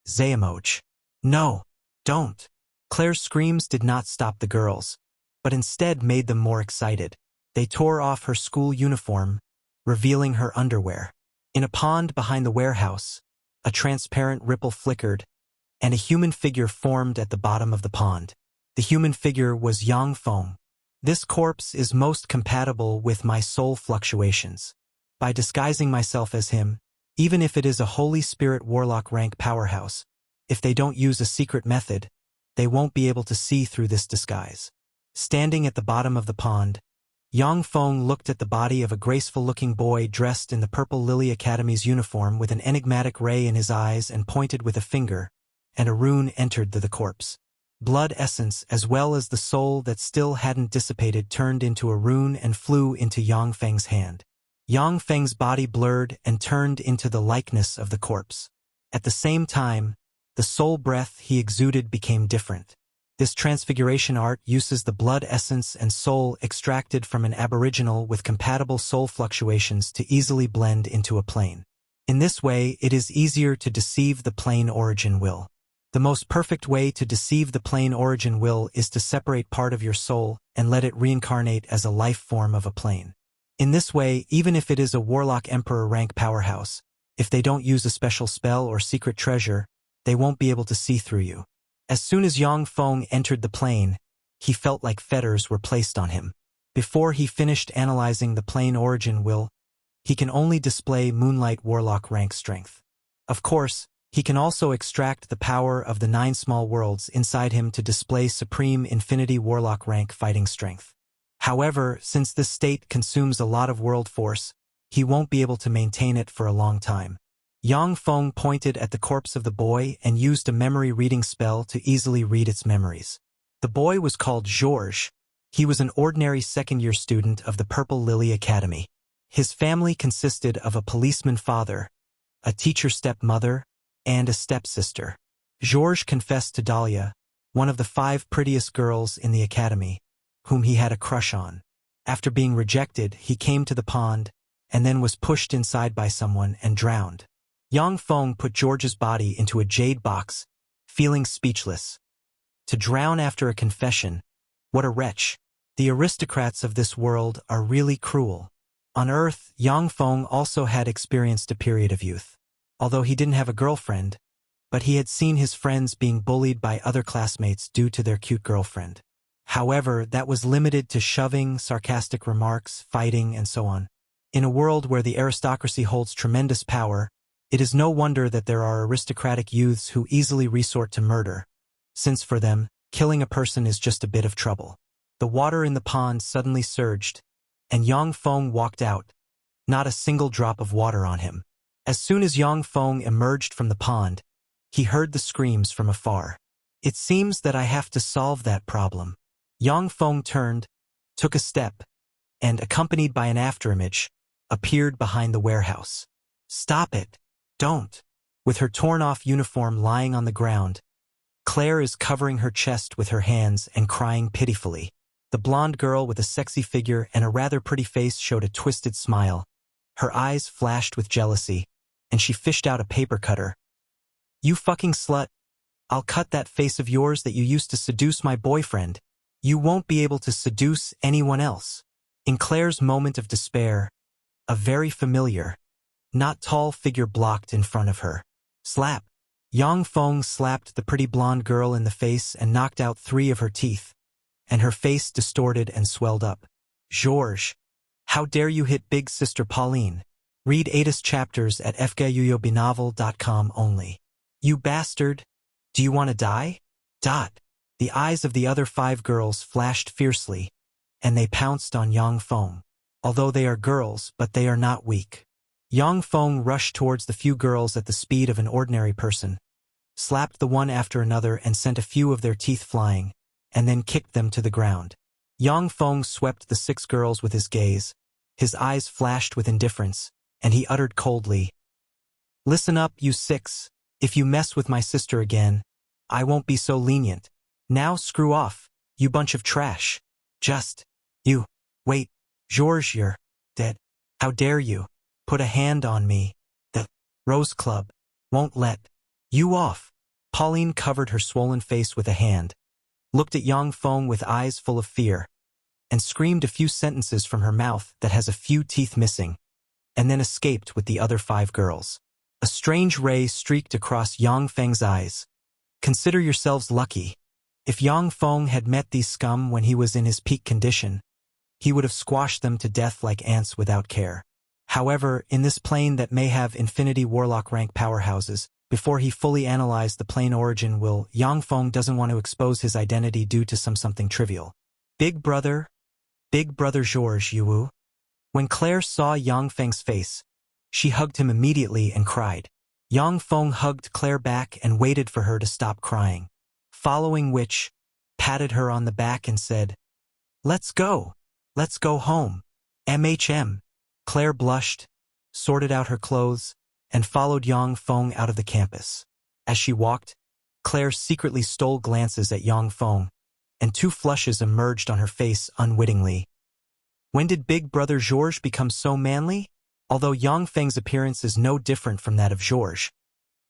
Zayamoj. No, don't. Claire's screams did not stop the girls, but instead made them more excited. They tore off her school uniform, revealing her underwear. In a pond behind the warehouse, a transparent ripple flickered, and a human figure formed at the bottom of the pond. The human figure was Yang Feng. This corpse is most compatible with my soul fluctuations. By disguising myself as him, even if it is a Holy Spirit Warlock rank powerhouse, if they don't use a secret method, they won't be able to see through this disguise. Standing at the bottom of the pond, Yang Feng looked at the body of a graceful-looking boy dressed in the Purple Lily Academy's uniform with an enigmatic ray in his eyes and pointed with a finger, and a rune entered the corpse. Blood essence as well as the soul that still hadn't dissipated turned into a rune and flew into Yang Feng's hand. Yang Feng's body blurred and turned into the likeness of the corpse. At the same time, the soul breath he exuded became different. This transfiguration art uses the blood essence and soul extracted from an aboriginal with compatible soul fluctuations to easily blend into a plane. In this way, it is easier to deceive the plane origin will. The most perfect way to deceive the plane origin will is to separate part of your soul and let it reincarnate as a life form of a plane. In this way, even if it is a Warlock Emperor rank powerhouse, if they don't use a special spell or secret treasure, they won't be able to see through you. As soon as Yang Feng entered the plane, he felt like fetters were placed on him. Before he finished analyzing the plane origin will, he can only display Moonlight Warlock rank strength. Of course, he can also extract the power of the 9 small worlds inside him to display Supreme Infinity Warlock rank fighting strength. However, since this state consumes a lot of world force, he won't be able to maintain it for a long time. Yang Feng pointed at the corpse of the boy and used a memory reading spell to easily read its memories. The boy was called Georges. He was an ordinary second-year student of the Purple Lily Academy. His family consisted of a policeman father, a teacher stepmother, and a stepsister. Georges confessed to Dahlia, one of the 5 prettiest girls in the academy, whom he had a crush on. After being rejected, he came to the pond, and then was pushed inside by someone and drowned. Yang Feng put George's body into a jade box, feeling speechless. To drown after a confession, what a wretch. The aristocrats of this world are really cruel. On Earth, Yang Feng also had experienced a period of youth. Although he didn't have a girlfriend, but he had seen his friends being bullied by other classmates due to their cute girlfriend. However, that was limited to shoving, sarcastic remarks, fighting, and so on. In a world where the aristocracy holds tremendous power, it is no wonder that there are aristocratic youths who easily resort to murder, since for them, killing a person is just a bit of trouble. The water in the pond suddenly surged, and Yang Feng walked out, not a single drop of water on him. As soon as Yang Feng emerged from the pond, he heard the screams from afar. It seems that I have to solve that problem. Yang Feng turned, took a step, and, accompanied by an afterimage, appeared behind the warehouse. Stop it! Don't! With her torn-off uniform lying on the ground, Claire is covering her chest with her hands and crying pitifully. The blonde girl with a sexy figure and a rather pretty face showed a twisted smile, Her eyes flashed with jealousy, and she fished out a paper cutter. "You fucking slut. I'll cut that face of yours that you used to seduce my boyfriend. You won't be able to seduce anyone else." In Claire's moment of despair, a very familiar, not tall figure blocked in front of her. Slap! Yang Feng slapped the pretty blonde girl in the face and knocked out 3 of her teeth, and her face distorted and swelled up. "Georges, how dare you hit big sister Pauline? Read 8 chapters at fguyobinovel.com only. You bastard! Do you want to die?" The eyes of the other 5 girls flashed fiercely, and they pounced on Yang Feng. Although they are girls, but they are not weak. Yang Feng rushed towards the few girls at the speed of an ordinary person, slapped the one after another and sent a few of their teeth flying, and then kicked them to the ground. Yang Feng swept the 6 girls with his gaze. His eyes flashed with indifference, and he uttered coldly, "Listen up, you 6. If you mess with my sister again, I won't be so lenient. Now screw off, you bunch of trash. You. Wait, Georges, you're dead. How dare you? Put a hand on me. The Rose Club won't let you off." Pauline covered her swollen face with a hand, looked at Yang Feng with eyes full of fear, and screamed a few sentences from her mouth that has a few teeth missing, and then escaped with the other 5 girls. A strange ray streaked across Yang Feng's eyes. Consider yourselves lucky. If Yang Feng had met these scum when he was in his peak condition, he would have squashed them to death like ants without care. However, in this plane that may have infinity Warlock rank powerhouses, before he fully analyzed the plane origin Yang Feng doesn't want to expose his identity due to something trivial. Big brother Georges, you. When Claire saw Yang Feng's face, she hugged him immediately and cried. Yang Feng hugged Claire back and waited for her to stop crying, following which, patted her on the back and said, Let's go home. MHM. Claire blushed, sorted out her clothes, and followed Yang Feng out of the campus. As she walked, Claire secretly stole glances at Yang Feng, and 2 flushes emerged on her face unwittingly. When did Big Brother Georges become so manly? Although Yang Feng's appearance is no different from that of Georges,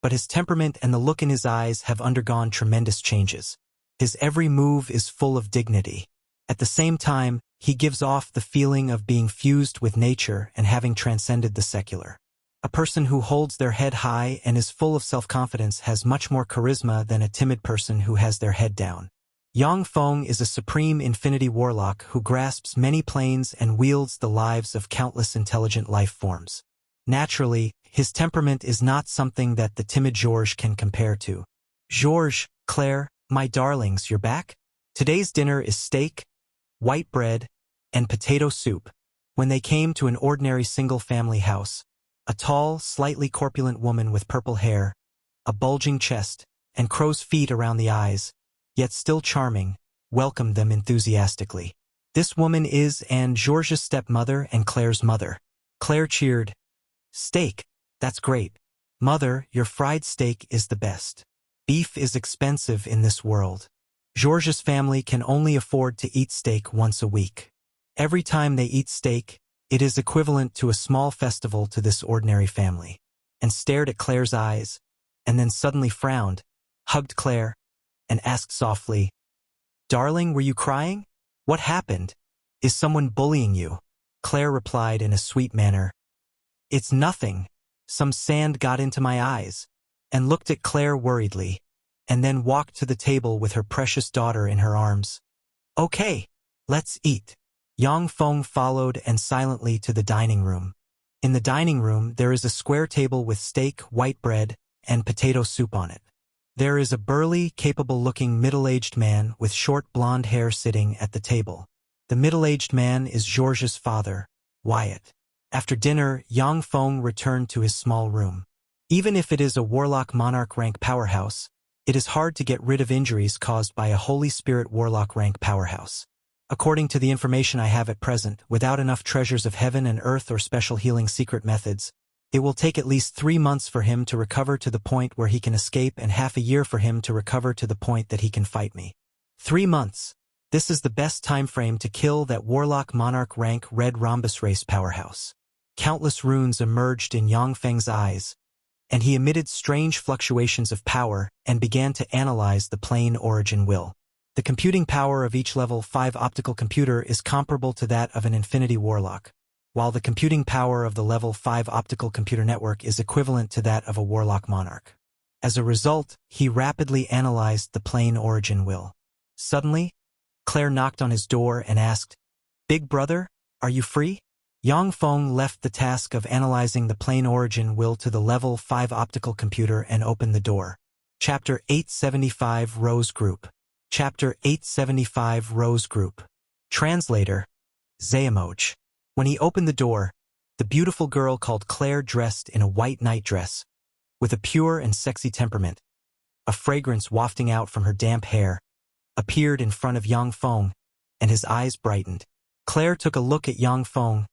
but his temperament and the look in his eyes have undergone tremendous changes. His every move is full of dignity. At the same time, he gives off the feeling of being fused with nature and having transcended the secular. A person who holds their head high and is full of self-confidence has much more charisma than a timid person who has their head down. Yang Feng is a supreme infinity warlock who grasps many planes and wields the lives of countless intelligent life forms. Naturally, his temperament is not something that the timid Georges can compare to. Georges, Claire, my darlings, you're back? Today's dinner is steak, white bread, and potato soup. When they came to an ordinary single-family house, a tall, slightly corpulent woman with purple hair, a bulging chest, and crow's feet around the eyes, yet still charming, welcomed them enthusiastically. This woman is Georges' stepmother and Claire's mother. Claire cheered. Steak, that's great. Mother, your fried steak is the best. Beef is expensive in this world. Georges' family can only afford to eat steak once a week. Every time they eat steak, it is equivalent to a small festival to this ordinary family. And stared at Claire's eyes, and then suddenly frowned, hugged Claire, and asked softly, Darling, were you crying? What happened? Is someone bullying you? Claire replied in a sweet manner, It's nothing. Some sand got into my eyes, and looked at Claire worriedly, and then walked to the table with her precious daughter in her arms. Okay, let's eat. Yang Feng followed and silently to the dining room. In the dining room, there is a square table with steak, white bread, and potato soup on it. There is a burly, capable-looking middle-aged man with short blonde hair sitting at the table. The middle-aged man is Georges' father, Wyatt. After dinner, Yang Feng returned to his small room. Even if it is a Warlock Monarch rank powerhouse, it is hard to get rid of injuries caused by a Holy Spirit Warlock rank powerhouse. According to the information I have at present, without enough treasures of heaven and earth or special healing secret methods, it will take at least 3 months for him to recover to the point where he can escape and half a year for him to recover to the point that he can fight me. 3 months. This is the best time frame to kill that Warlock Monarch rank Red Rhombus race powerhouse. Countless runes emerged in Yang Feng's eyes, and he emitted strange fluctuations of power and began to analyze the plane origin will. The computing power of each level 5 optical computer is comparable to that of an infinity warlock, while the computing power of the level 5 optical computer network is equivalent to that of a Warlock Monarch. As a result, he rapidly analyzed the plane origin will. Suddenly, Claire knocked on his door and asked, "Big brother, are you free?" Yang Feng left the task of analyzing the plane origin will to the level 5 optical computer and opened the door. Chapter 875 Rose Group. Chapter 875 Rose Group. Translator, Zayamoj. When he opened the door, the beautiful girl called Claire, dressed in a white nightdress, with a pure and sexy temperament, a fragrance wafting out from her damp hair, appeared in front of Yang Feng, and his eyes brightened. Claire took a look at Yang Feng,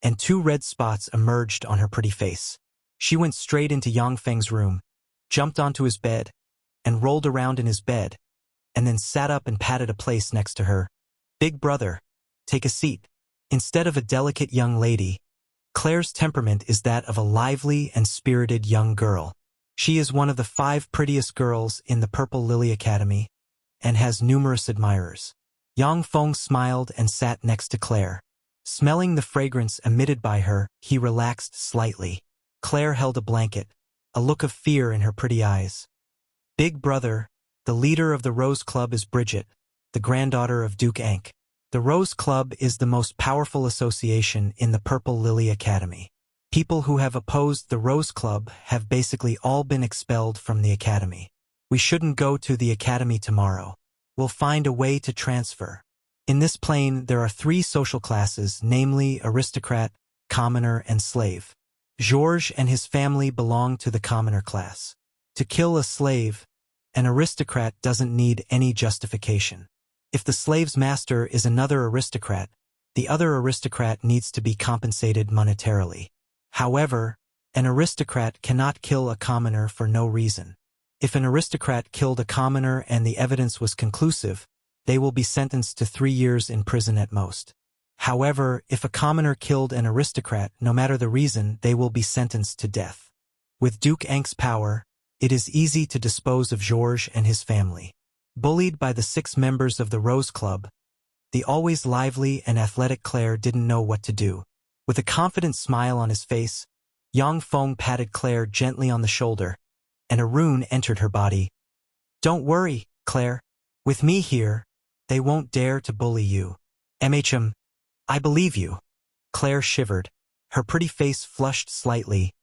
and 2 red spots emerged on her pretty face. She went straight into Yang Feng's room, jumped onto his bed, and rolled around in his bed, and then sat up and patted a place next to her. "Big brother, take a seat." Instead of a delicate young lady, Claire's temperament is that of a lively and spirited young girl. She is one of the 5 prettiest girls in the Purple Lily Academy, and has numerous admirers. Yang Feng smiled and sat next to Claire. Smelling the fragrance emitted by her, he relaxed slightly. Claire held a blanket, a look of fear in her pretty eyes. "Big brother, the leader of the Rose Club is Bridget, the granddaughter of Duke Ankh. The Rose Club is the most powerful association in the Purple Lily Academy. People who have opposed the Rose Club have basically all been expelled from the Academy. We shouldn't go to the Academy tomorrow. We'll find a way to transfer. In this plane, there are 3 social classes, namely aristocrat, commoner, and slave. Georges and his family belong to the commoner class. To kill a slave, an aristocrat doesn't need any justification. If the slave's master is another aristocrat, the other aristocrat needs to be compensated monetarily. However, an aristocrat cannot kill a commoner for no reason. If an aristocrat killed a commoner and the evidence was conclusive, they will be sentenced to 3 years in prison at most. However, if a commoner killed an aristocrat, no matter the reason, they will be sentenced to death. With Duke Ankh's power, it is easy to dispose of Georges and his family. Bullied by the 6 members of the Rose Club, the always lively and athletic Claire didn't know what to do. With a confident smile on his face, Yang Feng patted Claire gently on the shoulder, and a rune entered her body. "Don't worry, Claire. With me here, they won't dare to bully you. I believe you." Claire shivered. Her pretty face flushed slightly,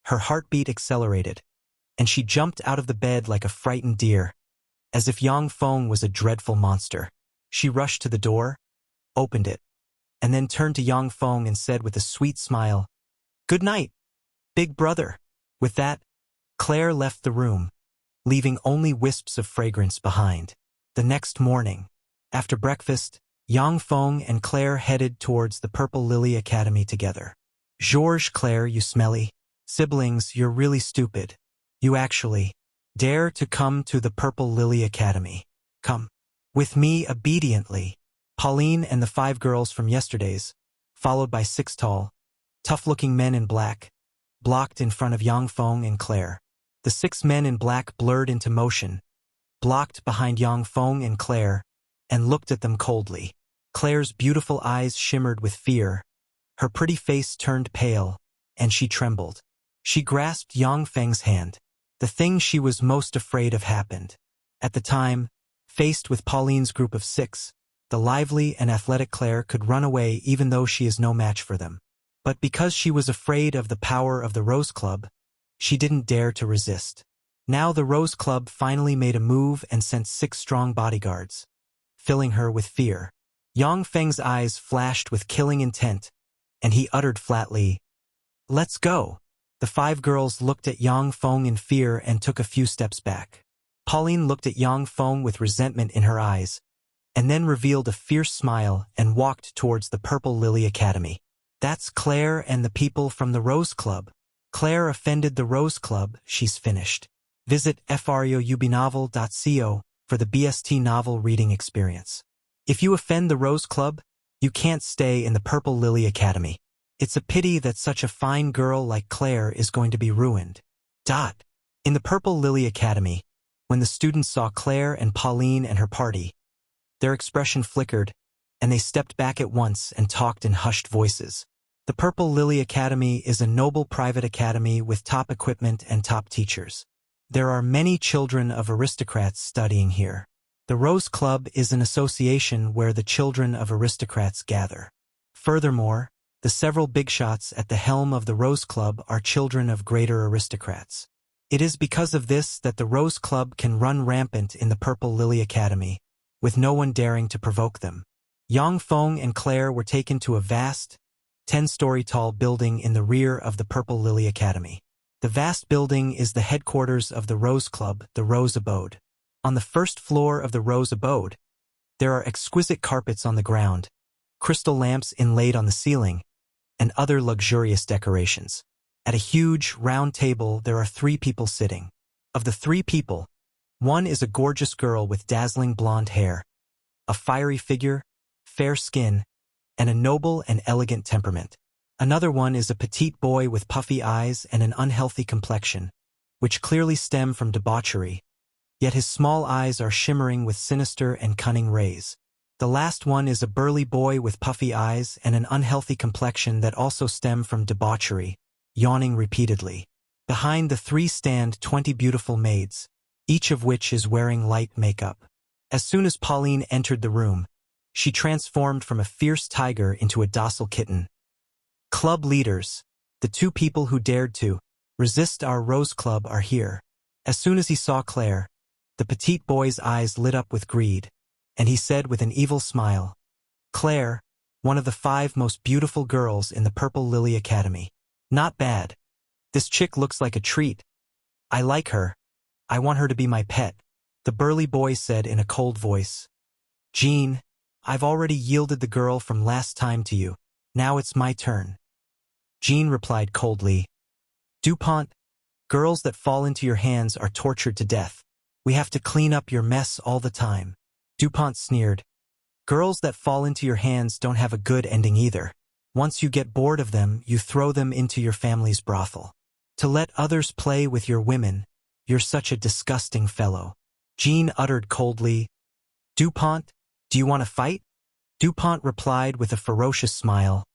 her heartbeat accelerated, and she jumped out of the bed like a frightened deer, as if Yang Feng was a dreadful monster. She rushed to the door, opened it, and then turned to Yang Feng and said with a sweet smile, "Good night, big brother." With that, Claire left the room, leaving only wisps of fragrance behind. The next morning, after breakfast, Yang Feng and Claire headed towards the Purple Lily Academy together. "Georges, Claire, you smelly siblings, you're really stupid. You actually dare to come to the Purple Lily Academy. Come with me obediently." Pauline and the 5 girls from yesterday's, followed by 6 tall, tough-looking men in black, blocked in front of Yang Feng and Claire. The 6 men in black blurred into motion, blocked behind Yang Feng and Claire, and looked at them coldly. Claire's beautiful eyes shimmered with fear. Her pretty face turned pale, and she trembled. She grasped Yang Feng's hand. The thing she was most afraid of happened. At the time, faced with Pauline's group of 6, the lively and athletic Claire could run away even though she is no match for them. But because she was afraid of the power of the Rose Club, she didn't dare to resist. Now the Rose Club finally made a move and sent 6 strong bodyguards, filling her with fear. Yang Feng's eyes flashed with killing intent, and he uttered flatly, "Let's go." The 5 girls looked at Yang Feng in fear and took a few steps back. Pauline looked at Yang Feng with resentment in her eyes, and then revealed a fierce smile and walked towards the Purple Lily Academy. "That's Claire and the people from the Rose Club. Claire offended the Rose Club, she's finished." Visit frioubnovel.co for the BST novel reading experience. If you offend the Rose Club, you can't stay in the Purple Lily Academy. It's a pity that such a fine girl like Claire is going to be ruined. In the Purple Lily Academy, when the students saw Claire and Pauline and her party, their expression flickered, and they stepped back at once and talked in hushed voices. The Purple Lily Academy is a noble private academy with top equipment and top teachers. There are many children of aristocrats studying here. The Rose Club is an association where the children of aristocrats gather. Furthermore, the several big shots at the helm of the Rose Club are children of greater aristocrats. It is because of this that the Rose Club can run rampant in the Purple Lily Academy, with no one daring to provoke them. Yang Feng and Claire were taken to a vast, 10-story tall building in the rear of the Purple Lily Academy. The vast building is the headquarters of the Rose Club, the Rose Abode. On the first floor of the Rose Abode, there are exquisite carpets on the ground, crystal lamps inlaid on the ceiling, and other luxurious decorations. At a huge, round table, there are 3 people sitting. Of the 3 people, one is a gorgeous girl with dazzling blonde hair, a fiery figure, fair skin, and a noble and elegant temperament. Another one is a petite boy with puffy eyes and an unhealthy complexion, which clearly stem from debauchery, yet his small eyes are shimmering with sinister and cunning rays. The last one is a burly boy with puffy eyes and an unhealthy complexion that also stem from debauchery, yawning repeatedly. Behind the 3 stand 20 beautiful maids, each of which is wearing light makeup. As soon as Pauline entered the room, she transformed from a fierce tiger into a docile kitten. Club leaders, the 2 people who dared to resist our Rose Club are here. As soon as he saw Claire, the petite boy's eyes lit up with greed, and he said with an evil smile, "Claire, one of the 5 most beautiful girls in the Purple Lily Academy. Not bad. This chick looks like a treat. I like her. I want her to be my pet," the burly boy said in a cold voice. "Jean, I've already yielded the girl from last time to you. Now it's my turn." Jean replied coldly, "DuPont, girls that fall into your hands are tortured to death. We have to clean up your mess all the time." DuPont sneered, "Girls that fall into your hands don't have a good ending either. Once you get bored of them, you throw them into your family's brothel. To let others play with your women, you're such a disgusting fellow." Jean uttered coldly, "DuPont, do you want to fight?" DuPont replied with a ferocious smile,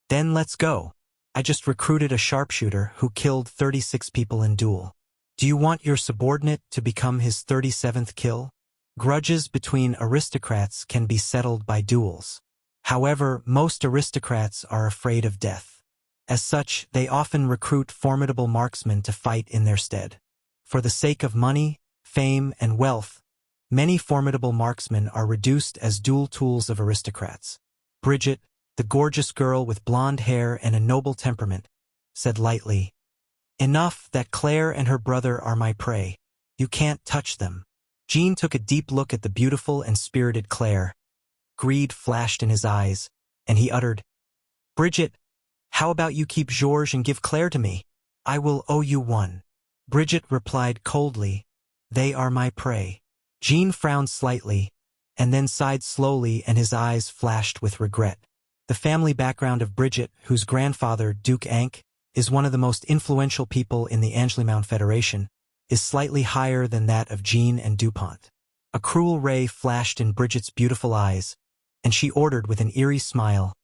"Then let's go. I just recruited a sharpshooter who killed 36 people in duel. Do you want your subordinate to become his 37th kill?" Grudges between aristocrats can be settled by duels. However, most aristocrats are afraid of death. As such, they often recruit formidable marksmen to fight in their stead. For the sake of money, fame, and wealth, many formidable marksmen are reduced as duel tools of aristocrats. Bridget, the gorgeous girl with blonde hair and a noble temperament, said lightly, "Enough that Claire and her brother are my prey. You can't touch them." Jean took a deep look at the beautiful and spirited Claire. Greed flashed in his eyes, and he uttered, "Bridget, how about you keep Georges and give Claire to me? I will owe you one." Bridget replied coldly, "They are my prey." Jean frowned slightly, and then sighed slowly, and his eyes flashed with regret. The family background of Bridget, whose grandfather, Duke Ankh, is one of the most influential people in the Anjlimount Federation, is slightly higher than that of Jean and DuPont. A cruel ray flashed in Bridget's beautiful eyes, and she ordered with an eerie smile,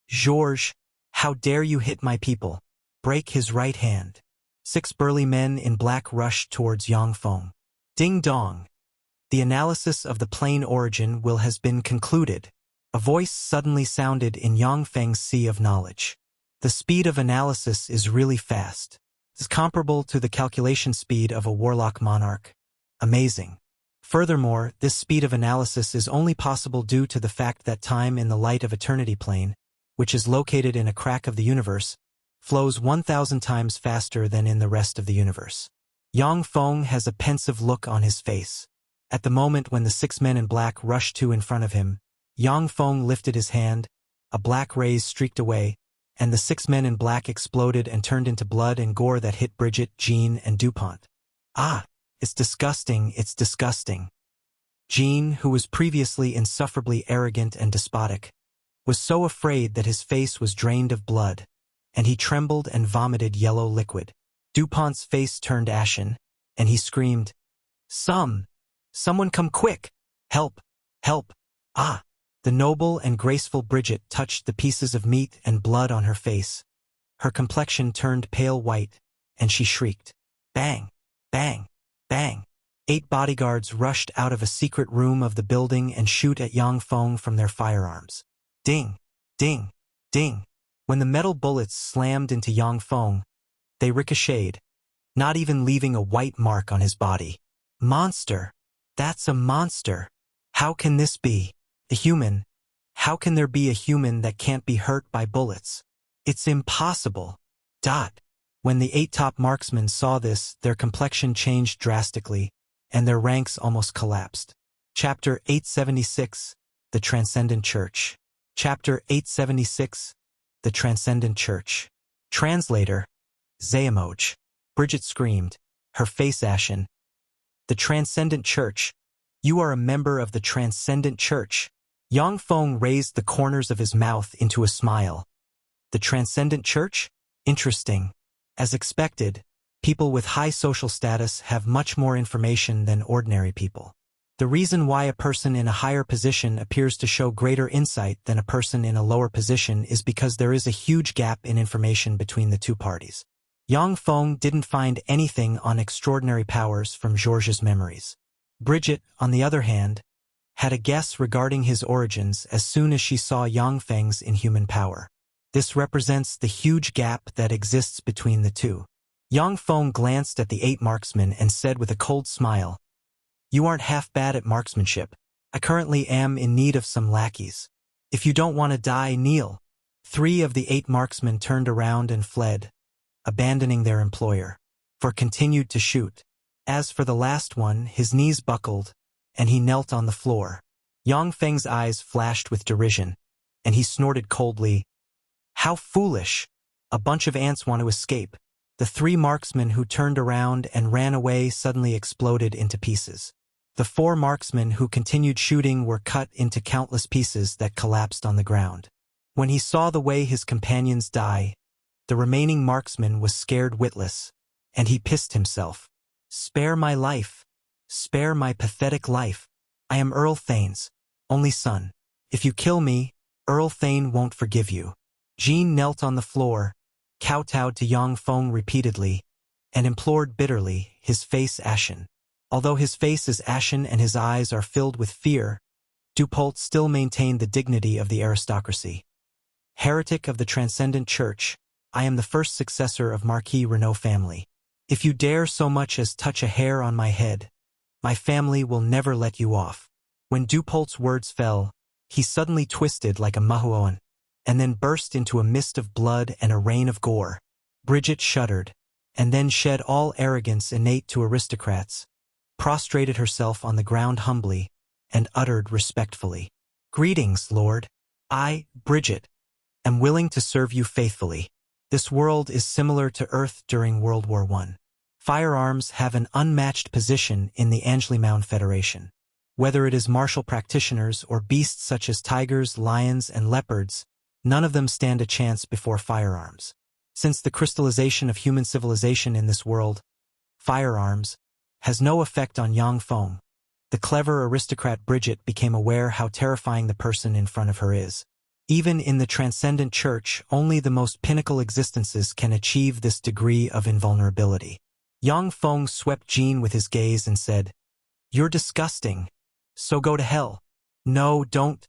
"Georges, how dare you hit my people? Break his right hand." 6 burly men in black rushed towards Yang Feng. Ding dong. The analysis of the plane origin will has been concluded. A voice suddenly sounded in Yang Feng's sea of knowledge. The speed of analysis is really fast. It's comparable to the calculation speed of a Warlock Monarch. Amazing. Furthermore, this speed of analysis is only possible due to the fact that time in the light of eternity plane, which is located in a crack of the universe, flows 1,000 times faster than in the rest of the universe. Yang Feng has a pensive look on his face. At the moment when the 6 men in black rushed to in front of him, Yang Feng lifted his hand, a black rays streaked away, and the 6 men in black exploded and turned into blood and gore that hit Bridget, Jean, and DuPont. "Ah, it's disgusting, it's disgusting." Jean, who was previously insufferably arrogant and despotic, was so afraid that his face was drained of blood, and he trembled and vomited yellow liquid. DuPont's face turned ashen, and he screamed, Someone come quick! Help! Help! Ah! The noble and graceful Bridget touched the pieces of meat and blood on her face. Her complexion turned pale white, and she shrieked. Bang! Bang! Bang! 8 bodyguards rushed out of a secret room of the building and shoot at Yang Feng from their firearms. Ding! Ding! Ding! When the metal bullets slammed into Yang Feng, they ricocheted, not even leaving a white mark on his body. Monster! That's a monster! How can this be? A human? How can there be a human that can't be hurt by bullets? It's impossible. When the 8 top marksmen saw this, their complexion changed drastically, and their ranks almost collapsed. Chapter 876, The Transcendent Church. Chapter 876, The Transcendent Church. Translator, Zayamoj. Bridget screamed, her face ashen. The Transcendent Church. You are a member of the Transcendent Church. Yang Feng raised the corners of his mouth into a smile. The Transcendent Church? Interesting. As expected, people with high social status have much more information than ordinary people. The reason why a person in a higher position appears to show greater insight than a person in a lower position is because there is a huge gap in information between the two parties. Yang Feng didn't find anything on extraordinary powers from Georges' memories. Bridget, on the other hand, had a guess regarding his origins as soon as she saw Yang Feng's inhuman power. This represents the huge gap that exists between the two. Yang Feng glanced at the 8 marksmen and said with a cold smile, You aren't half bad at marksmanship. I currently am in need of some lackeys. If you don't want to die, kneel. 3 of the 8 marksmen turned around and fled, abandoning their employer, for continued to shoot. As for the last one, his knees buckled, and he knelt on the floor. Yang Feng's eyes flashed with derision, and he snorted coldly, How foolish! A bunch of ants want to escape. The 3 marksmen who turned around and ran away suddenly exploded into pieces. The 4 marksmen who continued shooting were cut into countless pieces that collapsed on the ground. When he saw the way his companions die, the remaining marksman was scared witless, and he pissed himself. Spare my life. Spare my pathetic life. I am Earl Thane's only son. If you kill me, Earl Thane won't forgive you. Jean knelt on the floor, kowtowed to Yang Feng repeatedly, and implored bitterly, his face ashen. Although his face is ashen and his eyes are filled with fear, DuPont still maintained the dignity of the aristocracy. Heretic of the Transcendent Church, I am the first successor of Marquis Renault family. If you dare so much as touch a hair on my head, my family will never let you off. When DuPont's words fell, he suddenly twisted like a mahuoan, and then burst into a mist of blood and a rain of gore. Bridget shuddered, and then shed all arrogance innate to aristocrats, prostrated herself on the ground humbly, and uttered respectfully, Greetings, Lord. I, Bridget, am willing to serve you faithfully. This world is similar to Earth during World War I. Firearms have an unmatched position in the Anjlimaun Federation. Whether it is martial practitioners or beasts such as tigers, lions, and leopards, none of them stand a chance before firearms. Since the crystallization of human civilization in this world, firearms has no effect on Yang Feng. The clever aristocrat Bridget became aware how terrifying the person in front of her is. Even in the Transcendent Church, only the most pinnacle existences can achieve this degree of invulnerability. Yang Feng swept Jean with his gaze and said, You're disgusting. So go to hell. No, don't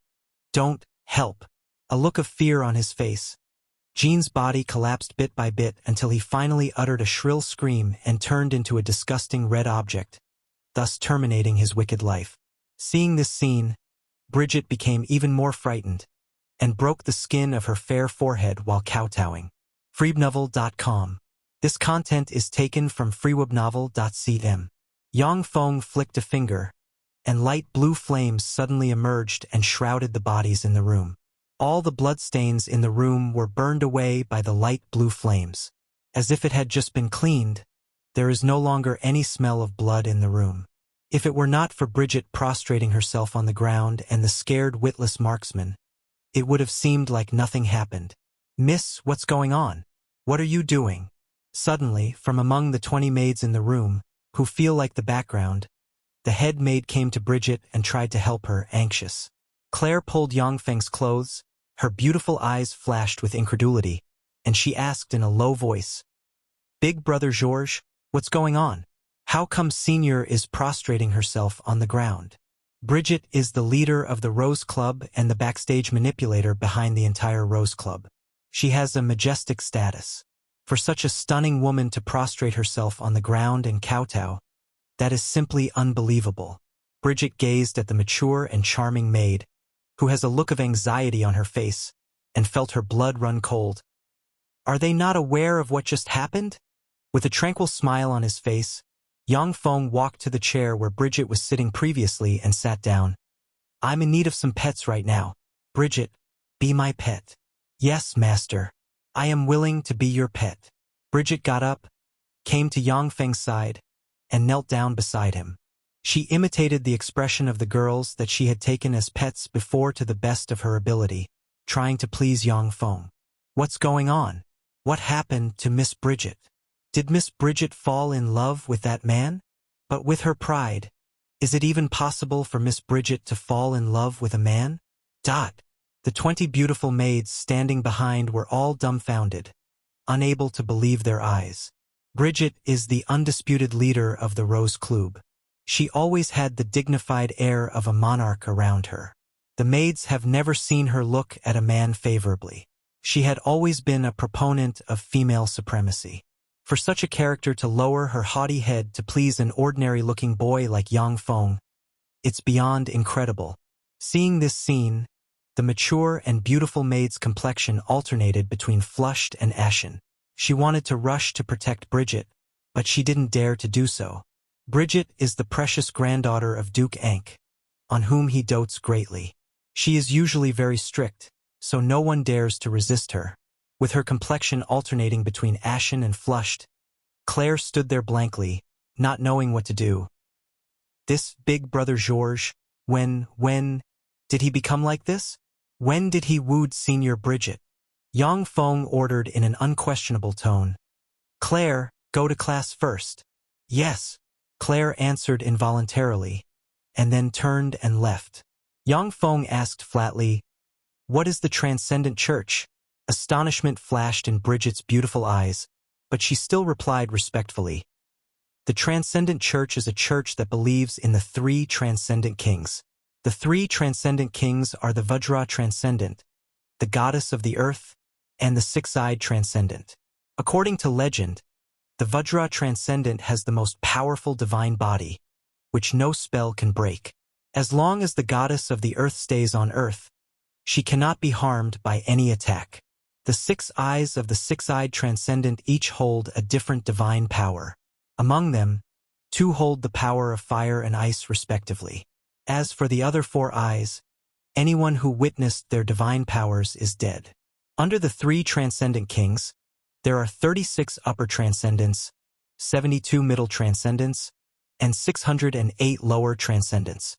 help. A look of fear on his face. Jean's body collapsed bit by bit until he finally uttered a shrill scream and turned into a disgusting red object, thus terminating his wicked life. Seeing this scene, Bridget became even more frightened and broke the skin of her fair forehead while kowtowing. Freebnovel.com. This content is taken from freewebnovel.cm. Yang Feng flicked a finger, and light blue flames suddenly emerged and shrouded the bodies in the room. All the bloodstains in the room were burned away by the light blue flames. As if it had just been cleaned, there is no longer any smell of blood in the room. If it were not for Bridget prostrating herself on the ground and the scared witless marksman, it would have seemed like nothing happened. "Miss, what's going on? What are you doing?" Suddenly, from among the 20 maids in the room, who feel like the background, the head maid came to Bridget and tried to help her, anxious. Claire pulled Yang Feng's clothes, her beautiful eyes flashed with incredulity, and she asked in a low voice, "Big brother Georges, what's going on? How come Senior is prostrating herself on the ground?" Bridget is the leader of the Rose Club and the backstage manipulator behind the entire Rose Club. She has a majestic status. For such a stunning woman to prostrate herself on the ground and kowtow, that is simply unbelievable. Bridget gazed at the mature and charming maid, who has a look of anxiety on her face, and felt her blood run cold. Are they not aware of what just happened? With a tranquil smile on his face, Yang Feng walked to the chair where Bridget was sitting previously and sat down. "I'm in need of some pets right now. Bridget, be my pet." "Yes, master. I am willing to be your pet." Bridget got up, came to Yang Feng's side, and knelt down beside him. She imitated the expression of the girls that she had taken as pets before to the best of her ability, trying to please Yang Feng. "What's going on? What happened to Miss Bridget? Did Miss Bridget fall in love with that man? But with her pride, is it even possible for Miss Bridget to fall in love with a man?" The 20 beautiful maids standing behind were all dumbfounded, unable to believe their eyes. Bridget is the undisputed leader of the Rose Club. She always had the dignified air of a monarch around her. The maids have never seen her look at a man favorably. She had always been a proponent of female supremacy. For such a character to lower her haughty head to please an ordinary-looking boy like Yang Feng, it's beyond incredible. Seeing this scene, the mature and beautiful maid's complexion alternated between flushed and ashen. She wanted to rush to protect Bridget, but she didn't dare to do so. Bridget is the precious granddaughter of Duke Ankh, on whom he dotes greatly. She is usually very strict, so no one dares to resist her. With her complexion alternating between ashen and flushed, Claire stood there blankly, not knowing what to do. This big brother Georges, when did he become like this? When did he woo Senior Bridget? Yang Feng ordered in an unquestionable tone. "Claire, go to class first." "Yes," Claire answered involuntarily, and then turned and left. Yang Feng asked flatly, "What is the Transcendent Church?" Astonishment flashed in Bridget's beautiful eyes, but she still replied respectfully. "The Transcendent Church is a church that believes in the 3 Transcendent Kings. The 3 Transcendent Kings are the Vajra Transcendent, the Goddess of the Earth, and the Six-Eyed Transcendent. According to legend, the Vajra Transcendent has the most powerful divine body, which no spell can break. As long as the Goddess of the Earth stays on Earth, she cannot be harmed by any attack. The 6 eyes of the Six-Eyed Transcendent each hold a different divine power. Among them, 2 hold the power of fire and ice respectively. As for the other 4 eyes, anyone who witnessed their divine powers is dead. Under the 3 Transcendent Kings, there are 36 upper transcendents, 72 middle transcendents, and 608 lower transcendents.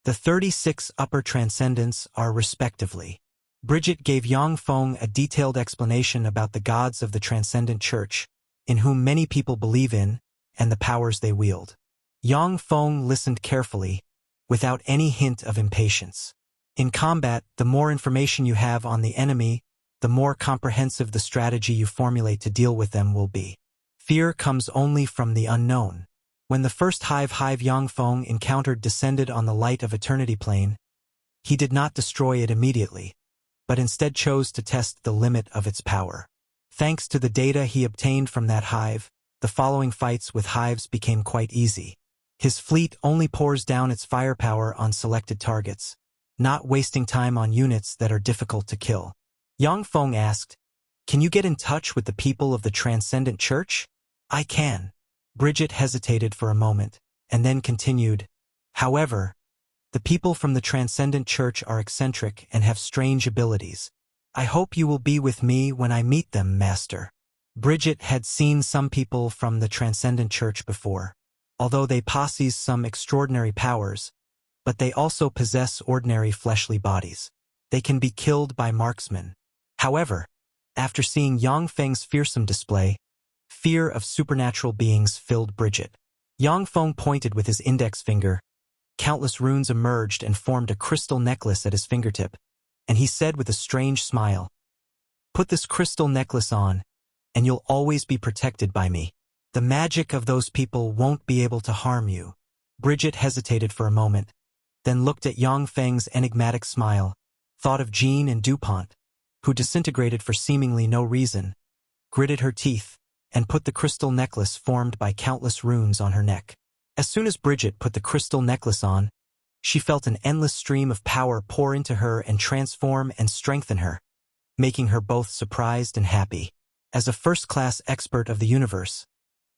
The 36 upper transcendents are respectively. Bridget gave Yang Feng a detailed explanation about the gods of the Transcendent Church, in whom many people believe in, and the powers they wield. Yang Feng listened carefully, without any hint of impatience. In combat, the more information you have on the enemy, the more comprehensive the strategy you formulate to deal with them will be. Fear comes only from the unknown. When the first hive Yang Feng encountered descended on the light of Eternity Plane, he did not destroy it immediately, but instead chose to test the limit of its power. Thanks to the data he obtained from that hive, the following fights with hives became quite easy. His fleet only pours down its firepower on selected targets, not wasting time on units that are difficult to kill. Yang Feng asked, "Can you get in touch with the people of the Transcendent Church?" "I can." Bridget hesitated for a moment, and then continued, "However, the people from the Transcendent Church are eccentric and have strange abilities. I hope you will be with me when I meet them, Master." Bridget had seen some people from the Transcendent Church before, although they possess some extraordinary powers, but they also possess ordinary fleshly bodies. They can be killed by marksmen. However, after seeing Yang Feng's fearsome display, fear of supernatural beings filled Bridget. Yang Feng pointed with his index finger. Countless runes emerged and formed a crystal necklace at his fingertip, and he said with a strange smile, "Put this crystal necklace on, and you'll always be protected by me. The magic of those people won't be able to harm you." Bridget hesitated for a moment, then looked at Yang Feng's enigmatic smile, thought of Jean and DuPont, who disintegrated for seemingly no reason, gritted her teeth, and put the crystal necklace formed by countless runes on her neck. As soon as Bridget put the crystal necklace on, she felt an endless stream of power pour into her and transform and strengthen her, making her both surprised and happy. As a first-class expert of the universe,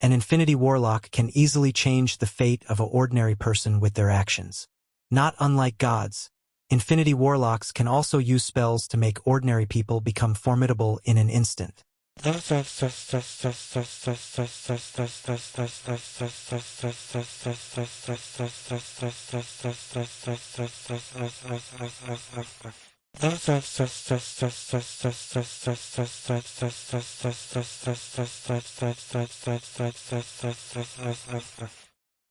an Infinity Warlock can easily change the fate of an ordinary person with their actions. Not unlike gods, Infinity Warlocks can also use spells to make ordinary people become formidable in an instant.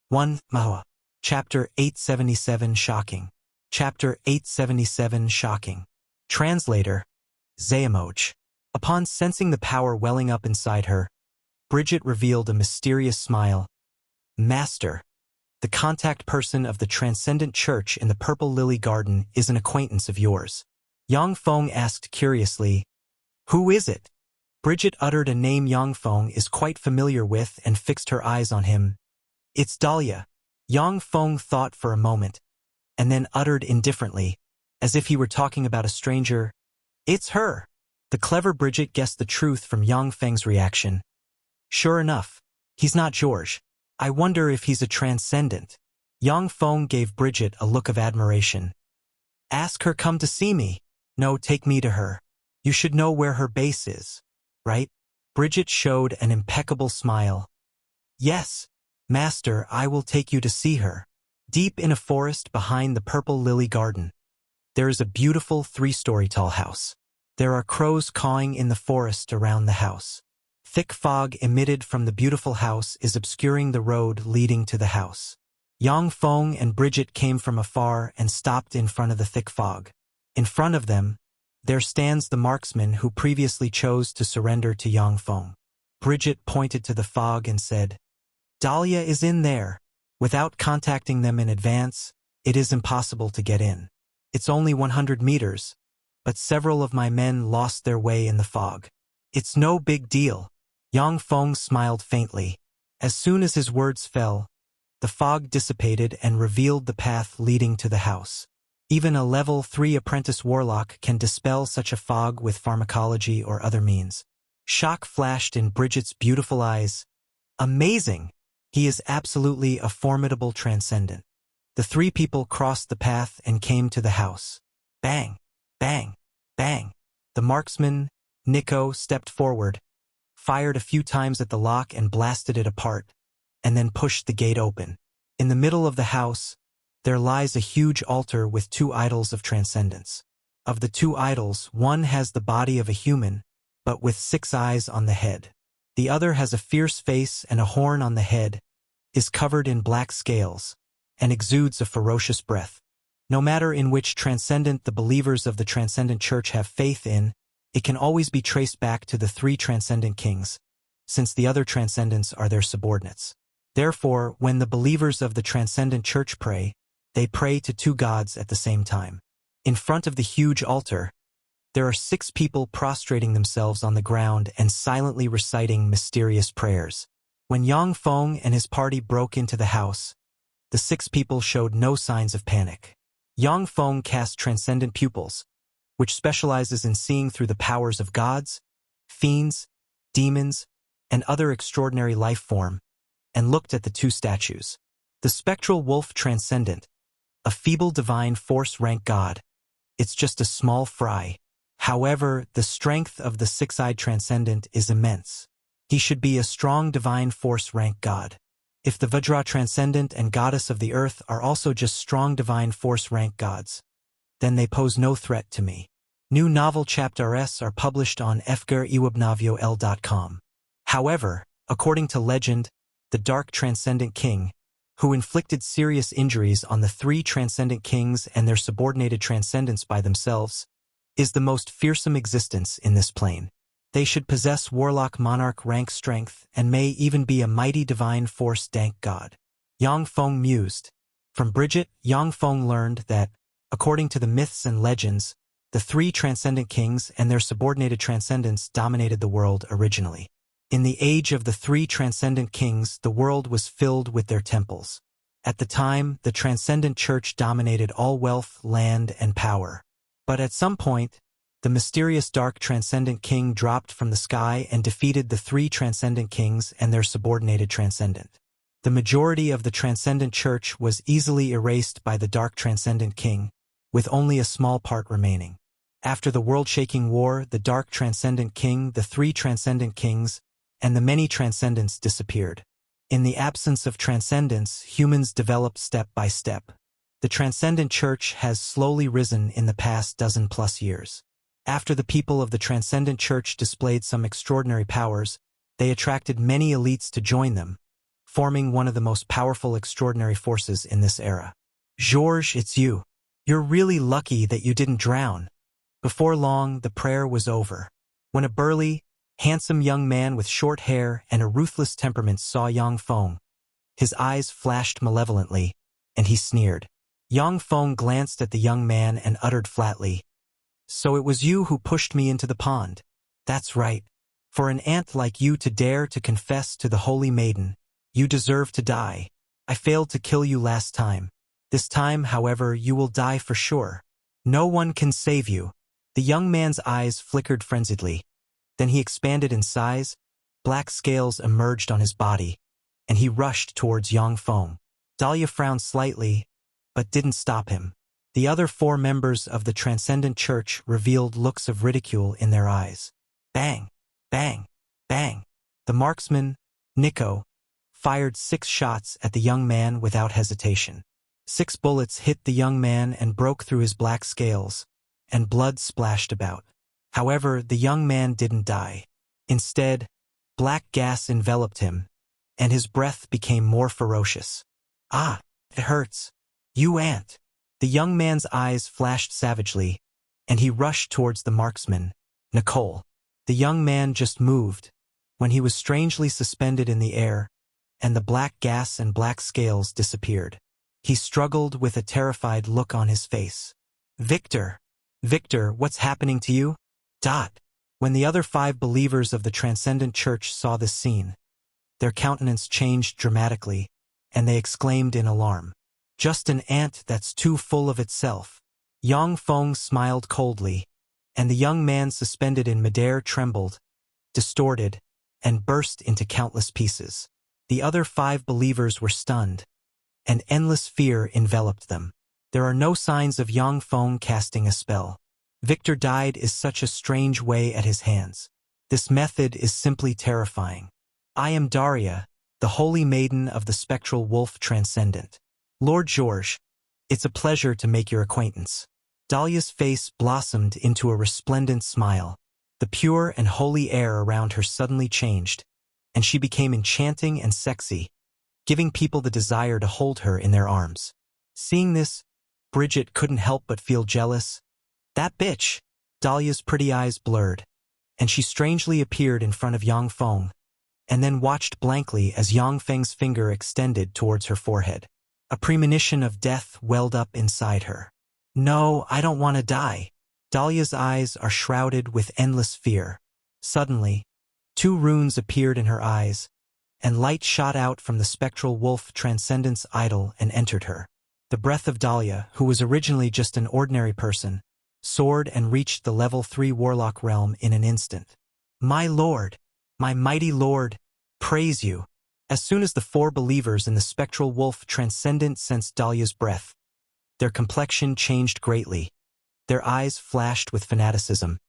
1. Mahua. Chapter 877 Shocking. Chapter 877 Shocking. Translator, Zayamoj. Upon sensing the power welling up inside her, Bridget revealed a mysterious smile. "Master, the contact person of the Transcendent Church in the Purple Lily Garden is an acquaintance of yours." Yang Feng asked curiously, "Who is it?" Bridget uttered a name Yang Feng is quite familiar with and fixed her eyes on him. "It's Dahlia." Yang Feng thought for a moment, and then uttered indifferently, as if he were talking about a stranger, "It's her." The clever Bridget guessed the truth from Yang Feng's reaction. "Sure enough, he's not George. I wonder if he's a transcendent." Yang Feng gave Bridget a look of admiration. "Ask her come to see me. No, take me to her. You should know where her base is, right?" Bridget showed an impeccable smile. "Yes, Master, I will take you to see her. Deep in a forest behind the Purple Lily Garden, there is a beautiful 3-story tall house. There are crows cawing in the forest around the house. Thick fog emitted from the beautiful house is obscuring the road leading to the house." Yang Feng and Bridget came from afar and stopped in front of the thick fog. In front of them, there stands the marksman who previously chose to surrender to Yang Feng. Bridget pointed to the fog and said, "Dahlia is in there. Without contacting them in advance, it is impossible to get in. It's only 100 meters, but several of my men lost their way in the fog. It's no big deal." Yang Feng smiled faintly. As soon as his words fell, the fog dissipated and revealed the path leading to the house. Even a level 3 apprentice warlock can dispel such a fog with pharmacology or other means. Shock flashed in Bridget's beautiful eyes. "Amazing! He is absolutely a formidable transcendent." The 3 people crossed the path and came to the house. Bang! Bang! Bang! The marksman, Nico, stepped forward, fired a few times at the lock and blasted it apart, and then pushed the gate open. In the middle of the house, there lies a huge altar with 2 idols of transcendence. Of the 2 idols, one has the body of a human, but with 6 eyes on the head. The other has a fierce face and a horn on the head, is covered in black scales, and exudes a ferocious breath. No matter in which transcendent the believers of the Transcendent Church have faith in, it can always be traced back to the 3 transcendent kings, since the other transcendents are their subordinates. Therefore, when the believers of the Transcendent Church pray, they pray to 2 gods at the same time. In front of the huge altar, there are 6 people prostrating themselves on the ground and silently reciting mysterious prayers. When Yang Feng and his party broke into the house, the 6 people showed no signs of panic. Yang Feng cast transcendent pupils, which specializes in seeing through the powers of gods, fiends, demons, and other extraordinary life form, and looked at the 2 statues. The spectral wolf transcendent, a feeble divine force rank god. It's just a small fry. However, the strength of the 6-eyed transcendent is immense. He should be a strong divine force rank god. If the Vajra transcendent and goddess of the earth are also just strong divine force rank gods, then they pose no threat to me. New novel chapters are published on fgeriwebnovel.com. However, according to legend, the Dark Transcendent King, who inflicted serious injuries on the three Transcendent Kings and their subordinated transcendents by themselves, is the most fearsome existence in this plane. They should possess Warlock Monarch rank strength and may even be a mighty divine force dank god. Yang Feng mused. From Bridget, Yang Feng learned that, according to the myths and legends, the three Transcendent Kings and their subordinated transcendents dominated the world originally. In the age of the three Transcendent Kings, the world was filled with their temples. At the time, the Transcendent Church dominated all wealth, land, and power. But at some point, the mysterious Dark Transcendent King dropped from the sky and defeated the three Transcendent Kings and their subordinated transcendent. The majority of the Transcendent Church was easily erased by the Dark Transcendent King, with only a small part remaining. After the world-shaking war, the Dark Transcendent King, the three Transcendent Kings, and the many transcendents disappeared. In the absence of transcendence, humans developed step by step. The Transcendent Church has slowly risen in the past dozen-plus years. After the people of the Transcendent Church displayed some extraordinary powers, they attracted many elites to join them, forming one of the most powerful extraordinary forces in this era. Georges, it's you. You're really lucky that you didn't drown. Before long, the prayer was over. When a burly, handsome young man with short hair and a ruthless temperament saw Yang Feng, his eyes flashed malevolently, and he sneered. Yang Feng glanced at the young man and uttered flatly, "So it was you who pushed me into the pond." "That's right. For an ant like you to dare to confess to the Holy Maiden, you deserve to die. I failed to kill you last time. This time, however, you will die for sure. No one can save you." The young man's eyes flickered frenziedly. Then he expanded in size, black scales emerged on his body, and he rushed towards Yang Feng. Dahlia frowned slightly, but didn't stop him. The other four members of the Transcendent Church revealed looks of ridicule in their eyes. Bang! Bang! Bang! The marksman, Nico, fired 6 shots at the young man without hesitation. 6 bullets hit the young man and broke through his black scales, and blood splashed about. However, the young man didn't die. Instead, black gas enveloped him, and his breath became more ferocious. "Ah, it hurts. You ant." The young man's eyes flashed savagely, and he rushed towards the marksman, Nicole. The young man just moved, when he was strangely suspended in the air, and the black gas and black scales disappeared. He struggled with a terrified look on his face. "Victor! Victor, what's happening to you?" When the other 5 believers of the Transcendent Church saw this scene, their countenance changed dramatically, and they exclaimed in alarm, "Just an ant that's too full of itself." Yang Feng smiled coldly, and the young man suspended in midair trembled, distorted, and burst into countless pieces. The other 5 believers were stunned, and endless fear enveloped them. There are no signs of Yang Feng casting a spell. Victor died is such a strange way at his hands. This method is simply terrifying. "I am Daria, the Holy Maiden of the Spectral Wolf Transcendent. Lord Georges, it's a pleasure to make your acquaintance." Dahlia's face blossomed into a resplendent smile. The pure and holy air around her suddenly changed, and she became enchanting and sexy, giving people the desire to hold her in their arms. Seeing this, Bridget couldn't help but feel jealous. "That bitch!" Dahlia's pretty eyes blurred, and she strangely appeared in front of Yang Feng, and then watched blankly as Yang Feng's finger extended towards her forehead. A premonition of death welled up inside her. "No, I don't want to die." Dahlia's eyes are shrouded with endless fear. Suddenly, 2 runes appeared in her eyes, and light shot out from the spectral wolf Transcendence idol and entered her. The breath of Dahlia, who was originally just an ordinary person, soared and reached the level 3 Warlock realm in an instant. "My lord, my mighty lord, praise you." As soon as the 4 believers in the spectral wolf Transcendent sensed Dahlia's breath, their complexion changed greatly. Their eyes flashed with fanaticism,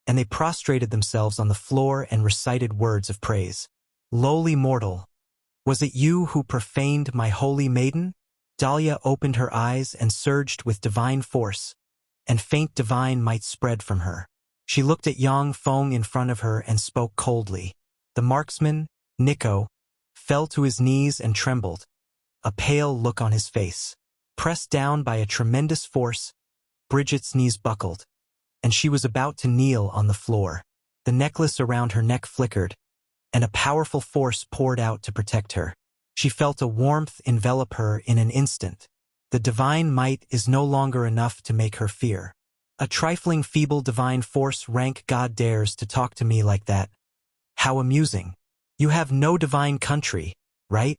and they prostrated themselves on the floor and recited words of praise. "Lowly mortal, was it you who profaned my holy maiden?" Dahlia opened her eyes and surged with divine force, and faint divine might spread from her. She looked at Yang Feng in front of her and spoke coldly. The marksman, Nico, fell to his knees and trembled, a pale look on his face. Pressed down by a tremendous force, Bridget's knees buckled, and she was about to kneel on the floor. The necklace around her neck flickered, and a powerful force poured out to protect her. She felt a warmth envelop her in an instant. The divine might is no longer enough to make her fear. A trifling feeble divine force rank God dares to talk to me like that. How amusing. You have no divine country, right?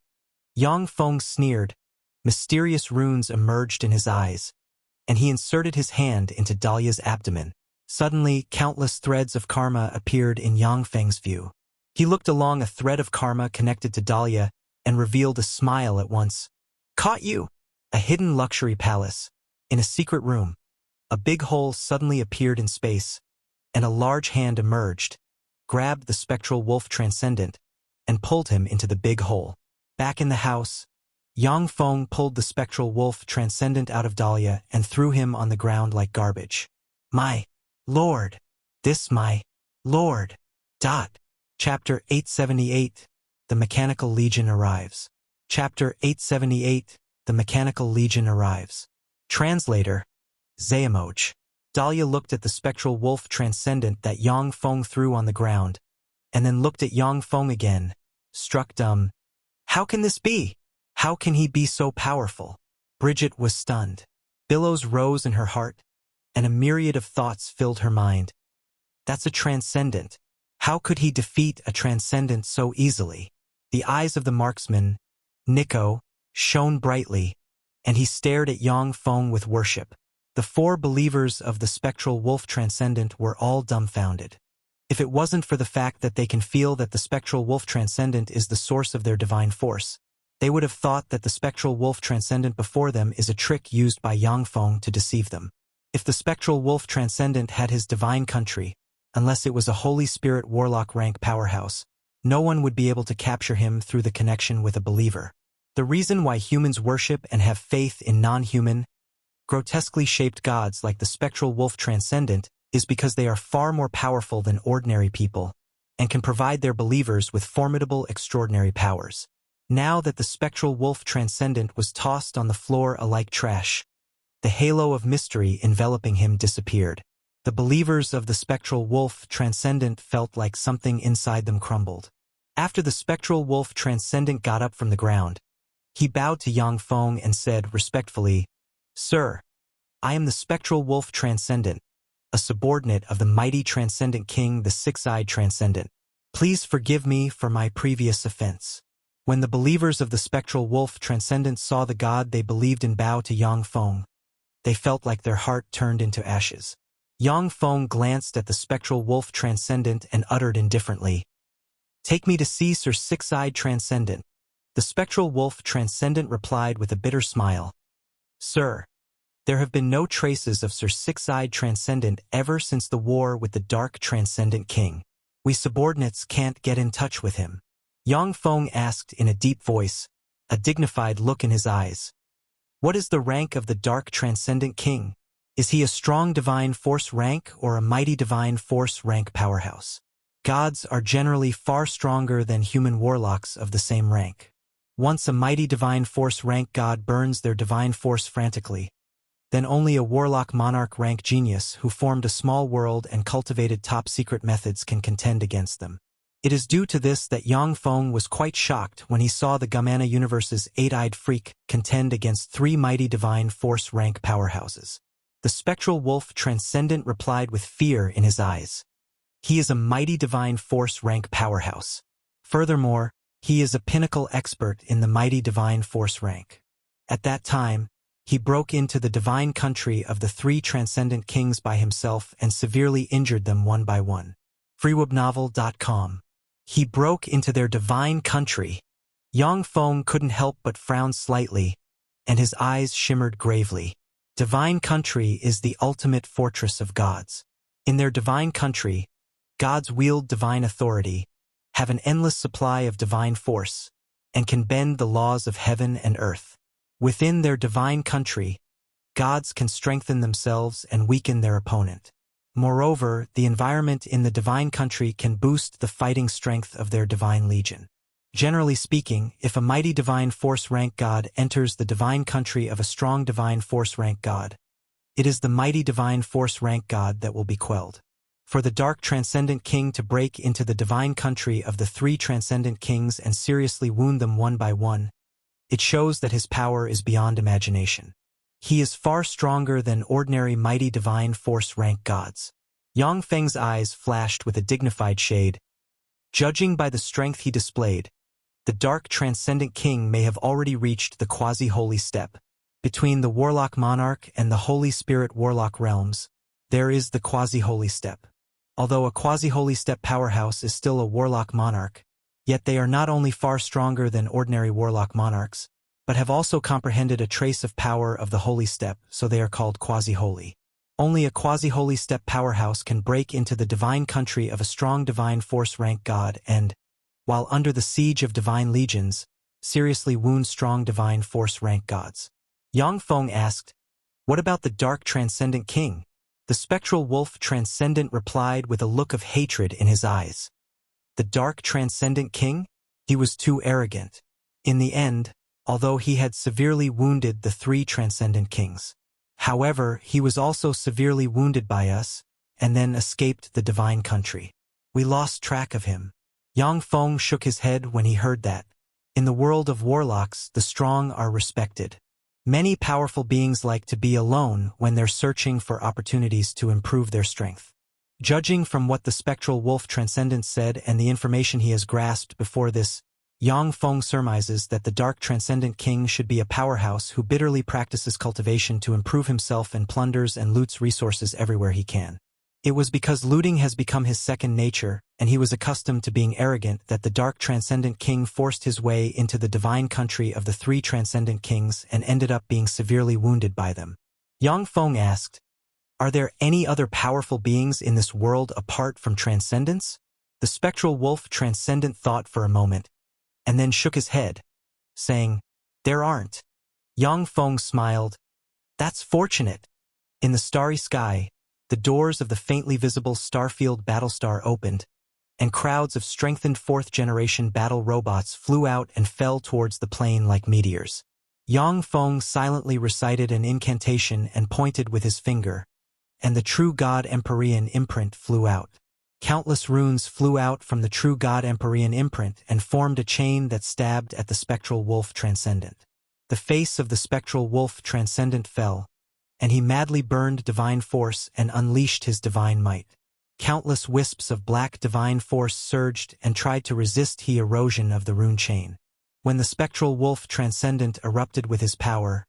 Yang Feng sneered. Mysterious runes emerged in his eyes, and he inserted his hand into Dahlia's abdomen. Suddenly, countless threads of karma appeared in Yang Feng's view. He looked along a thread of karma connected to Dahlia and revealed a smile at once. Caught you! A hidden luxury palace. In a secret room, a big hole suddenly appeared in space, and a large hand emerged, grabbed the spectral wolf transcendent, and pulled him into the big hole. Back in the house, Yang Feng pulled the spectral wolf transcendent out of Dahlia and threw him on the ground like garbage. My lord! This my lord! Chapter 878, The Mechanical Legion Arrives. Chapter 878, The Mechanical Legion Arrives. Translator, Zayamoj. Dahlia looked at the spectral wolf transcendent that Yang Feng threw on the ground, and then looked at Yang Feng again, struck dumb. How can this be? How can he be so powerful? Bridget was stunned. Billows rose in her heart, and a myriad of thoughts filled her mind. That's a transcendent. How could he defeat a transcendent so easily? The eyes of the marksman, Nico, shone brightly, and he stared at Yang Feng with worship. The four believers of the spectral wolf transcendent were all dumbfounded. If it wasn't for the fact that they can feel that the spectral wolf transcendent is the source of their divine force, they would have thought that the spectral wolf transcendent before them is a trick used by Yang Feng to deceive them. If the spectral wolf transcendent had his divine country, unless it was a Holy Spirit Warlock rank powerhouse, no one would be able to capture him through the connection with a believer. The reason why humans worship and have faith in non-human, grotesquely shaped gods like the spectral wolf transcendent is because they are far more powerful than ordinary people and can provide their believers with formidable, extraordinary powers. Now that the spectral wolf transcendent was tossed on the floor like trash, the halo of mystery enveloping him disappeared. The believers of the spectral wolf transcendent felt like something inside them crumbled. After the spectral wolf transcendent got up from the ground, he bowed to Yang Feng and said respectfully, Sir, I am the spectral wolf transcendent, a subordinate of the mighty transcendent king, the six-eyed transcendent. Please forgive me for my previous offense. When the believers of the spectral wolf transcendent saw the god they believed in bow to Yang Feng, they felt like their heart turned into ashes. Yang Feng glanced at the spectral wolf transcendent and uttered indifferently, Take me to see Sir Six-Eyed Transcendent. The spectral wolf transcendent replied with a bitter smile, Sir, there have been no traces of Sir Six-Eyed Transcendent ever since the war with the Dark Transcendent King. We subordinates can't get in touch with him. Yang Feng asked in a deep voice, a dignified look in his eyes. What is the rank of the Dark Transcendent King? Is he a strong divine force rank or a mighty divine force rank powerhouse? Gods are generally far stronger than human warlocks of the same rank. Once a mighty divine force rank god burns their divine force frantically, then only a Warlock Monarch rank genius who formed a small world and cultivated top-secret methods can contend against them. It is due to this that Yang Feng was quite shocked when he saw the Gamana universe's eight-eyed freak contend against three mighty divine force rank powerhouses. The spectral wolf transcendent replied with fear in his eyes. He is a mighty divine force rank powerhouse. Furthermore, he is a pinnacle expert in the mighty divine force rank. At that time, he broke into the divine country of the three transcendent kings by himself and severely injured them one by one. freewebnovel.com. He broke into their divine country. Yang Feng couldn't help but frown slightly, and his eyes shimmered gravely. Divine country is the ultimate fortress of gods. In their divine country, gods wield divine authority, have an endless supply of divine force, and can bend the laws of heaven and earth. Within their divine country, gods can strengthen themselves and weaken their opponent. Moreover, the environment in the divine country can boost the fighting strength of their divine legion. Generally speaking, if a mighty divine force rank god enters the divine country of a strong divine force rank god, it is the mighty divine force rank god that will be quelled. For the dark transcendent king to break into the divine country of the three transcendent kings and seriously wound them one by one, it shows that his power is beyond imagination. He is far stronger than ordinary mighty divine force rank gods. Yang Feng's eyes flashed with a dignified shade. Judging by the strength he displayed, the dark transcendent king may have already reached the quasi-holy step. Between the Warlock Monarch and the Holy Spirit Warlock realms, there is the quasi-holy step. Although a quasi-holy step powerhouse is still a Warlock Monarch, yet they are not only far stronger than ordinary Warlock Monarchs, but have also comprehended a trace of power of the holy step, so they are called quasi-holy. Only a quasi-holy step powerhouse can break into the divine country of a strong divine force rank god and, while under the siege of divine legions, seriously wound strong divine force rank gods. Yang Feng asked, "What about the dark transcendent king?" The spectral wolf transcendent replied with a look of hatred in his eyes. The dark transcendent king? He was too arrogant. In the end, although he had severely wounded the three transcendent kings. However, he was also severely wounded by us, and then escaped the divine country. We lost track of him. Yang Feng shook his head when he heard that. In the world of warlocks, the strong are respected. Many powerful beings like to be alone when they're searching for opportunities to improve their strength. Judging from what the spectral wolf transcendent said and the information he has grasped before this, Yang Feng surmises that the dark transcendent king should be a powerhouse who bitterly practices cultivation to improve himself and plunders and loots resources everywhere he can. It was because looting has become his second nature, and he was accustomed to being arrogant, that the dark transcendent king forced his way into the divine country of the three transcendent kings and ended up being severely wounded by them. Yang Feng asked, "Are there any other powerful beings in this world apart from transcendence?" The spectral wolf transcendent thought for a moment, and then shook his head, saying, "There aren't." Yang Feng smiled. "That's fortunate." In the starry sky, the doors of the faintly visible Starfield Battlestar opened, and crowds of strengthened fourth-generation battle robots flew out and fell towards the plane like meteors. Yang Feng silently recited an incantation and pointed with his finger, and the true God Emperorian imprint flew out. Countless runes flew out from the true God Emperorian imprint and formed a chain that stabbed at the spectral wolf transcendent. The face of the spectral wolf transcendent fell, and he madly burned divine force and unleashed his divine might. Countless wisps of black divine force surged and tried to resist the erosion of the rune chain. When the spectral wolf transcendent erupted with his power,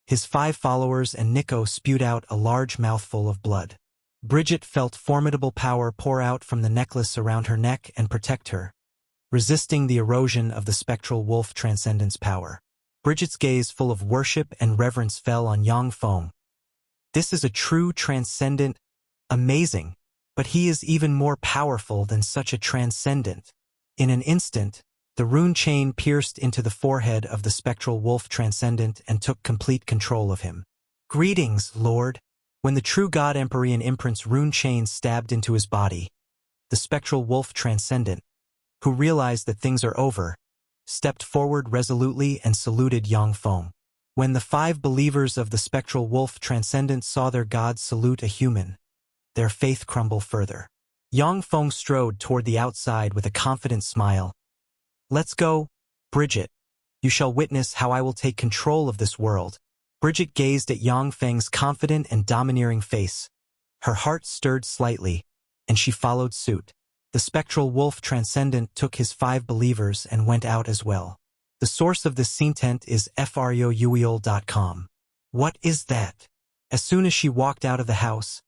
his 5 followers and Nico spewed out a large mouthful of blood. Bridget felt formidable power pour out from the necklace around her neck and protect her, resisting the erosion of the spectral wolf transcendent's power. Bridget's gaze full of worship and reverence fell on Yang Feng. This is a true transcendent. Amazing, but he is even more powerful than such a transcendent. In an instant, the rune chain pierced into the forehead of the spectral wolf transcendent and took complete control of him. "Greetings, Lord." When the true God Emperorian imprint's rune chain stabbed into his body, the spectral wolf transcendent, who realized that things are over, stepped forward resolutely and saluted Yang Feng. When the 5 believers of the spectral wolf transcendent saw their god salute a human, their faith crumbled further. Yang Feng strode toward the outside with a confident smile. "Let's go, Bridget. You shall witness how I will take control of this world." Bridget gazed at Yang Feng's confident and domineering face. Her heart stirred slightly, and she followed suit. The spectral wolf transcendent took his 5 believers and went out as well. The source of this scentent is froueol.com. What is that? As soon as she walked out of the house,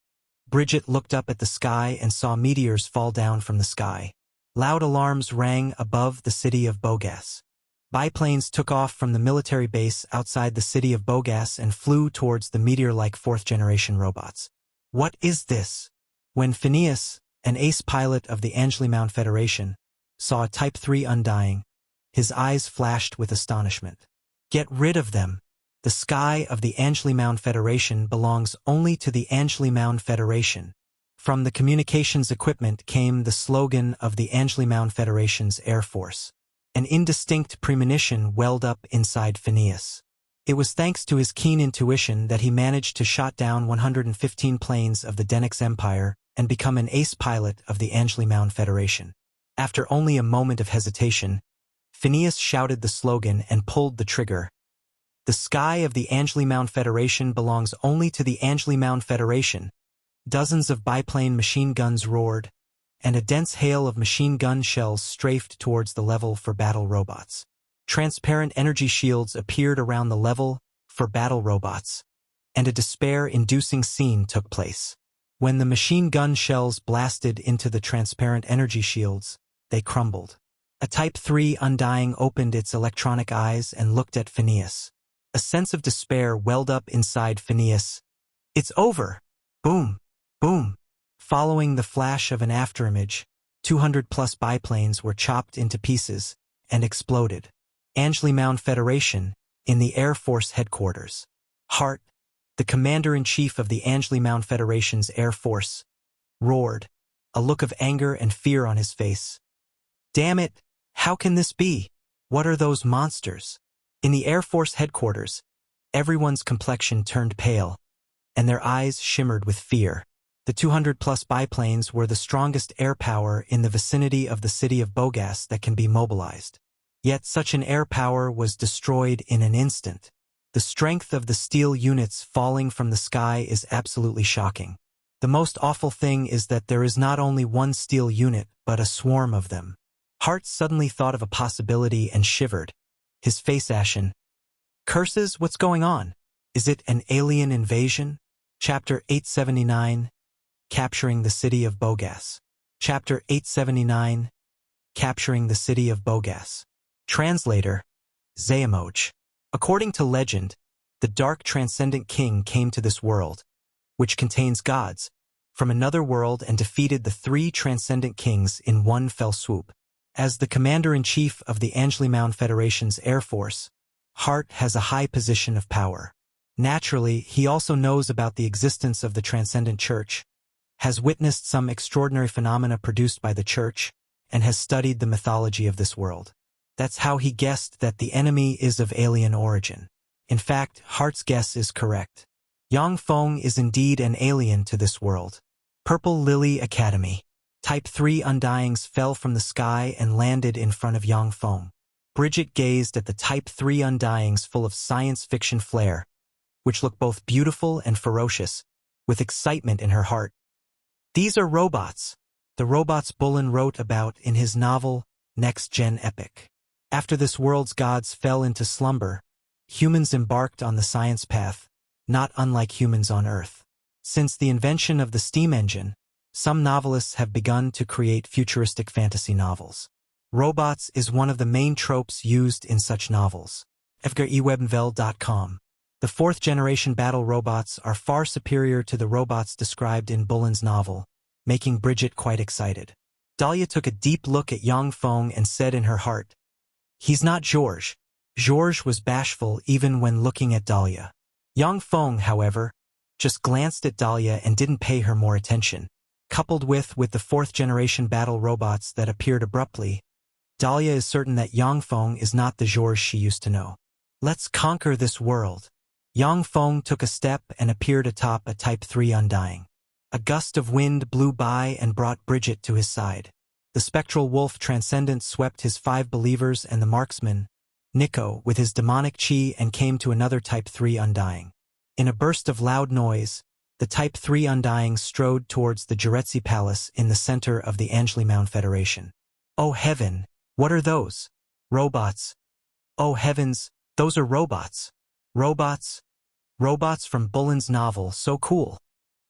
Bridget looked up at the sky and saw meteors fall down from the sky. Loud alarms rang above the city of Bogas. Biplanes took off from the military base outside the city of Bogas and flew towards the meteor-like 4th-generation robots. What is this? When Phineas, an ace pilot of the Angelimound Federation, saw a Type 3 undying, his eyes flashed with astonishment. "Get rid of them." The sky of the Mound Federation belongs only to the Mound Federation. From the communications equipment came the slogan of the Mound Federation's Air Force. An indistinct premonition welled up inside Phineas. It was thanks to his keen intuition that he managed to shot down 115 planes of the Denix Empire and become an ace pilot of the Mound Federation. After only a moment of hesitation, Phineas shouted the slogan and pulled the trigger. The sky of the Mound Federation belongs only to the Mound Federation. Dozens of biplane machine guns roared, and a dense hail of machine gun shells strafed towards the level for battle robots. Transparent energy shields appeared around the level for battle robots, and a despair-inducing scene took place. When the machine gun shells blasted into the transparent energy shields, they crumbled. A Type 3 Undying opened its electronic eyes and looked at Phineas. A sense of despair welled up inside Phineas. "It's over!" Boom! Boom! Following the flash of an afterimage, 200-plus biplanes were chopped into pieces and exploded. Mound Federation, in the Air Force headquarters. Hart, the commander-in-chief of the Mound Federation's Air Force, roared, a look of anger and fear on his face. "Damn it! How can this be? What are those monsters?" In the Air Force headquarters, everyone's complexion turned pale, and their eyes shimmered with fear. The 200-plus biplanes were the strongest air power in the vicinity of the city of Bogas that can be mobilized. Yet such an air power was destroyed in an instant. The strength of the steel units falling from the sky is absolutely shocking. The most awful thing is that there is not only one steel unit, but a swarm of them. Hart suddenly thought of a possibility and shivered, his face ashen. "Curses, what's going on? Is it an alien invasion?" Chapter 879, Capturing the City of Bogas. Chapter 879, Capturing the City of Bogas. Translator, Zayamoj. According to legend, the dark transcendent king came to this world, which contains gods, from another world and defeated the 3 transcendent kings in one fell swoop. As the commander-in-chief of the Mound Federation's Air Force, Hart has a high position of power. Naturally, he also knows about the existence of the Transcendent Church, has witnessed some extraordinary phenomena produced by the Church, and has studied the mythology of this world. That's how he guessed that the enemy is of alien origin. In fact, Hart's guess is correct. Yang Feng is indeed an alien to this world. Purple Lily Academy. Type 3 Undyings fell from the sky and landed in front of Yang Feng. Bridget gazed at the Type 3 Undyings full of science fiction flair, which looked both beautiful and ferocious, with excitement in her heart. "These are robots," the robots Bullen wrote about in his novel, Next Gen Epic. After this world's gods fell into slumber, humans embarked on the science path, not unlike humans on Earth. Since the invention of the steam engine, some novelists have begun to create futuristic fantasy novels. Robots is one of the main tropes used in such novels. EdgarEwenvel.com. The 4th-generation battle robots are far superior to the robots described in Bullen's novel, making Bridget quite excited. Dahlia took a deep look at Yang Feng and said in her heart, "He's not Georges." Georges was bashful even when looking at Dahlia. Yang Feng, however, just glanced at Dahlia and didn't pay her more attention. Coupled with the 4th-generation battle robots that appeared abruptly, Dahlia is certain that Yang Feng is not the Georges she used to know. "Let's conquer this world." Yang Feng took a step and appeared atop a Type 3 Undying. A gust of wind blew by and brought Bridget to his side. The spectral wolf transcendent swept his 5 believers and the marksman, Nico, with his demonic chi and came to another Type 3 Undying. In a burst of loud noise, the Type 3 Undying strode towards the Juretsi Palace in the center of the Mound Federation. "Oh heaven, what are those? Robots. Oh heavens, those are robots. Robots. Robots from Bullen's novel, so cool."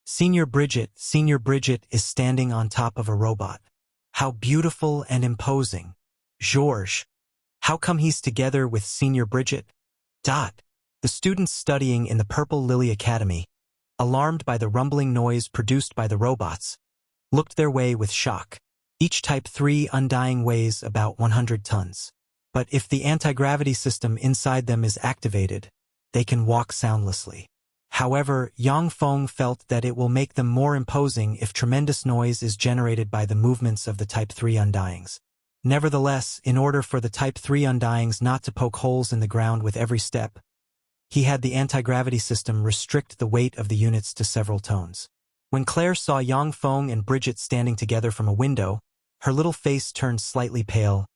Senior Bridget is standing on top of a robot. How beautiful and imposing. Georges. How come he's together with Senior Bridget? The students studying in the Purple Lily Academy, alarmed by the rumbling noise produced by the robots, looked their way with shock. Each Type 3 Undying weighs about 100 tons. But if the anti-gravity system inside them is activated, they can walk soundlessly. However, Yang Feng felt that it will make them more imposing if tremendous noise is generated by the movements of the Type 3 Undyings. Nevertheless, in order for the Type 3 Undyings not to poke holes in the ground with every step, he had the anti-gravity system restrict the weight of the units to several tones. When Claire saw Yang Feng and Bridget standing together from a window, her little face turned slightly pale.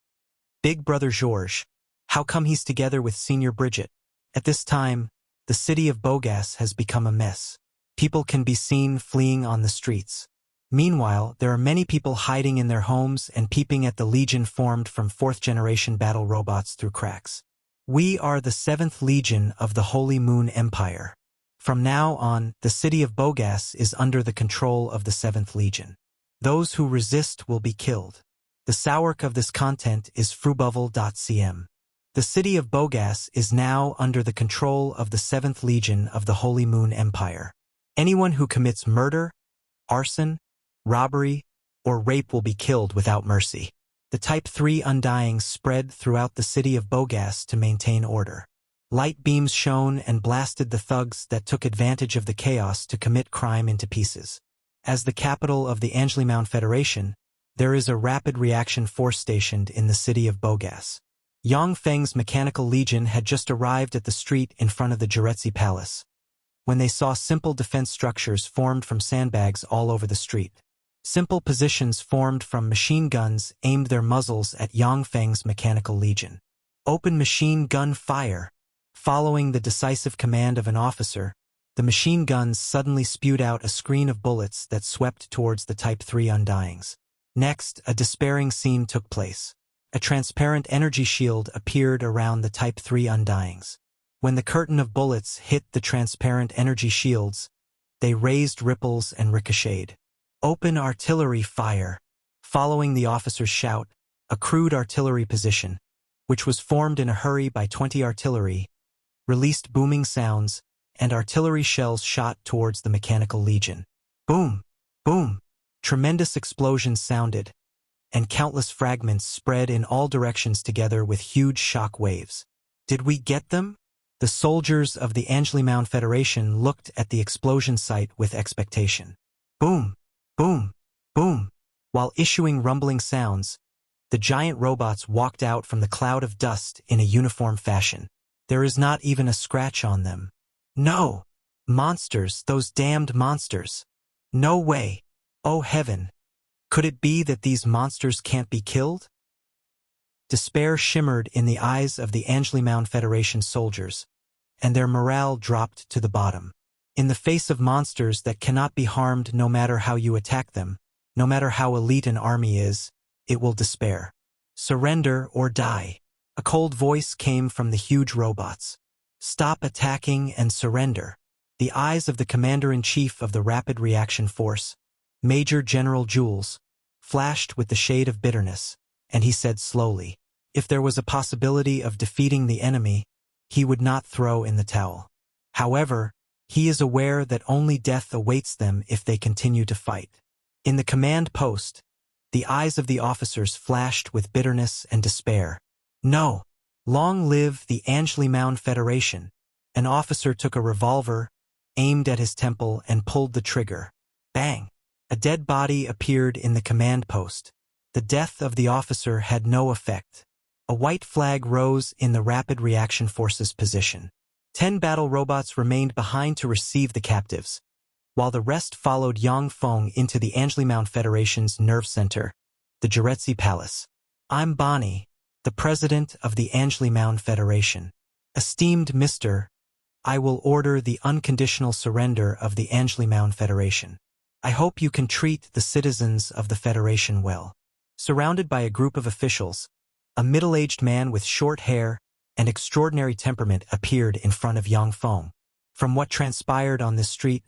Big brother Georges, how come he's together with Senior Bridget? At this time, the city of Bogas has become a mess. People can be seen fleeing on the streets. Meanwhile, there are many people hiding in their homes and peeping at the Legion formed from 4th-generation battle robots through cracks. We are the 7th Legion of the Holy Moon Empire. From now on, the city of Bogas is under the control of the 7th Legion. Those who resist will be killed. The source of this content is frubuvel.cm. The city of Bogas is now under the control of the 7th Legion of the Holy Moon Empire. Anyone who commits murder, arson, robbery, or rape will be killed without mercy. The Type 3 Undyings spread throughout the city of Bogas to maintain order. Light beams shone and blasted the thugs that took advantage of the chaos to commit crime into pieces. As the capital of the Angelimount Federation, there is a rapid reaction force stationed in the city of Bogas. Yang Feng's mechanical legion had just arrived at the street in front of the Juretsi Palace, when they saw simple defense structures formed from sandbags all over the street. Simple positions formed from machine guns aimed their muzzles at Yang Feng's mechanical legion. Open machine gun fire. Following the decisive command of an officer, the machine guns suddenly spewed out a screen of bullets that swept towards the Type 3 Undyings. Next, a despairing scene took place. A transparent energy shield appeared around the Type 3 Undyings. When the curtain of bullets hit the transparent energy shields, they raised ripples and ricocheted. Open artillery fire. Following the officer's shout, a crude artillery position, which was formed in a hurry by 20 artillery, released booming sounds, and artillery shells shot towards the mechanical legion. Boom! Boom! Tremendous explosions sounded, and countless fragments spread in all directions together with huge shock waves. Did we get them? The soldiers of the Angelimount Federation looked at the explosion site with expectation. Boom! Boom! Boom! While issuing rumbling sounds, the giant robots walked out from the cloud of dust in a uniform fashion. There is not even a scratch on them. No! Monsters, those damned monsters! No way! Oh heaven! Could it be that these monsters can't be killed? Despair shimmered in the eyes of the Angelimount Federation soldiers, and their morale dropped to the bottom. In the face of monsters that cannot be harmed no matter how you attack them, no matter how elite an army is, it will despair. Surrender or die. A cold voice came from the huge robots. Stop attacking and surrender. The eyes of the commander-in-chief of the Rapid Reaction Force, Major General Jules, flashed with the shade of bitterness, and he said slowly, if there was a possibility of defeating the enemy, he would not throw in the towel. However, he is aware that only death awaits them if they continue to fight. In the command post, the eyes of the officers flashed with bitterness and despair. No! Long live the Angelimount Federation! An officer took a revolver, aimed at his temple, and pulled the trigger. Bang! A dead body appeared in the command post. The death of the officer had no effect. A white flag rose in the Rapid Reaction Force's position. 10 battle robots remained behind to receive the captives, while the rest followed Yang Feng into the Angelimount Federation's nerve center, the Juretsi Palace. I'm Bonnie, the president of the Angelimount Federation. Esteemed Mr., I will order the unconditional surrender of the Angelimount Federation. I hope you can treat the citizens of the Federation well. Surrounded by a group of officials, a middle-aged man with short hair and extraordinary temperament appeared in front of Yang Feng. From what transpired on this street,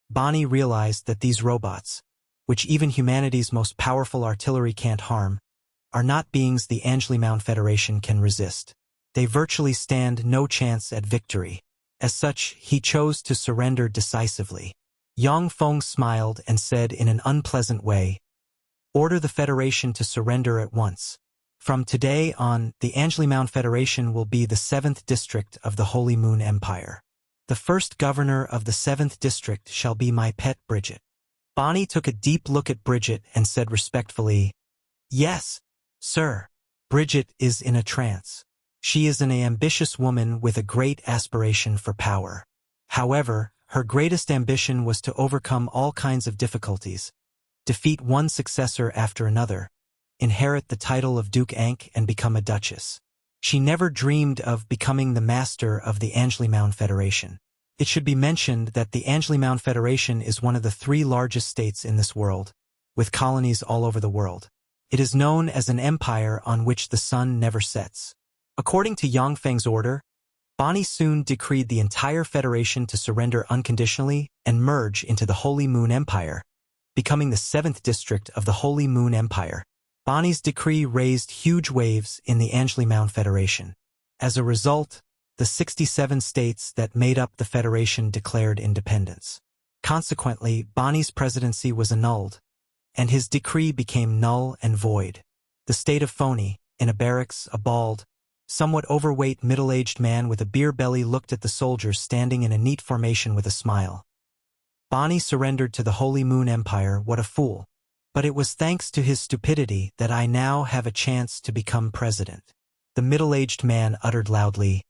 Bonnie realized that these robots, which even humanity's most powerful artillery can't harm, are not beings the Angelimount Federation can resist. They virtually stand no chance at victory. As such, he chose to surrender decisively. Yang Feng smiled and said in an unpleasant way, order the Federation to surrender at once. From today on, the Anjli Federation will be the 7th district of the Holy Moon Empire. The first governor of the 7th district shall be my pet Bridget. Bonnie took a deep look at Bridget and said respectfully, "Yes, sir." Bridget is in a trance. She is an ambitious woman with a great aspiration for power. However, her greatest ambition was to overcome all kinds of difficulties, defeat one successor after another, inherit the title of Duke Ankh and become a duchess. She never dreamed of becoming the master of the Anjli Federation. It should be mentioned that the Anjli Federation is one of the 3 largest states in this world, with colonies all over the world. It is known as an empire on which the sun never sets. According to Yang Feng's order, Bonnie soon decreed the entire federation to surrender unconditionally and merge into the Holy Moon Empire, becoming the 7th district of the Holy Moon Empire. Bonnie's decree raised huge waves in the Anjli Federation. As a result, the 67 states that made up the federation declared independence. Consequently, Bonnie's presidency was annulled, and his decree became null and void. The state of Phony, in a barracks, a bald, somewhat overweight middle-aged man with a beer belly looked at the soldiers standing in a neat formation with a smile. Bonnie surrendered to the Holy Moon Empire. What a fool. But it was thanks to his stupidity that I now have a chance to become president. The middle-aged man uttered loudly,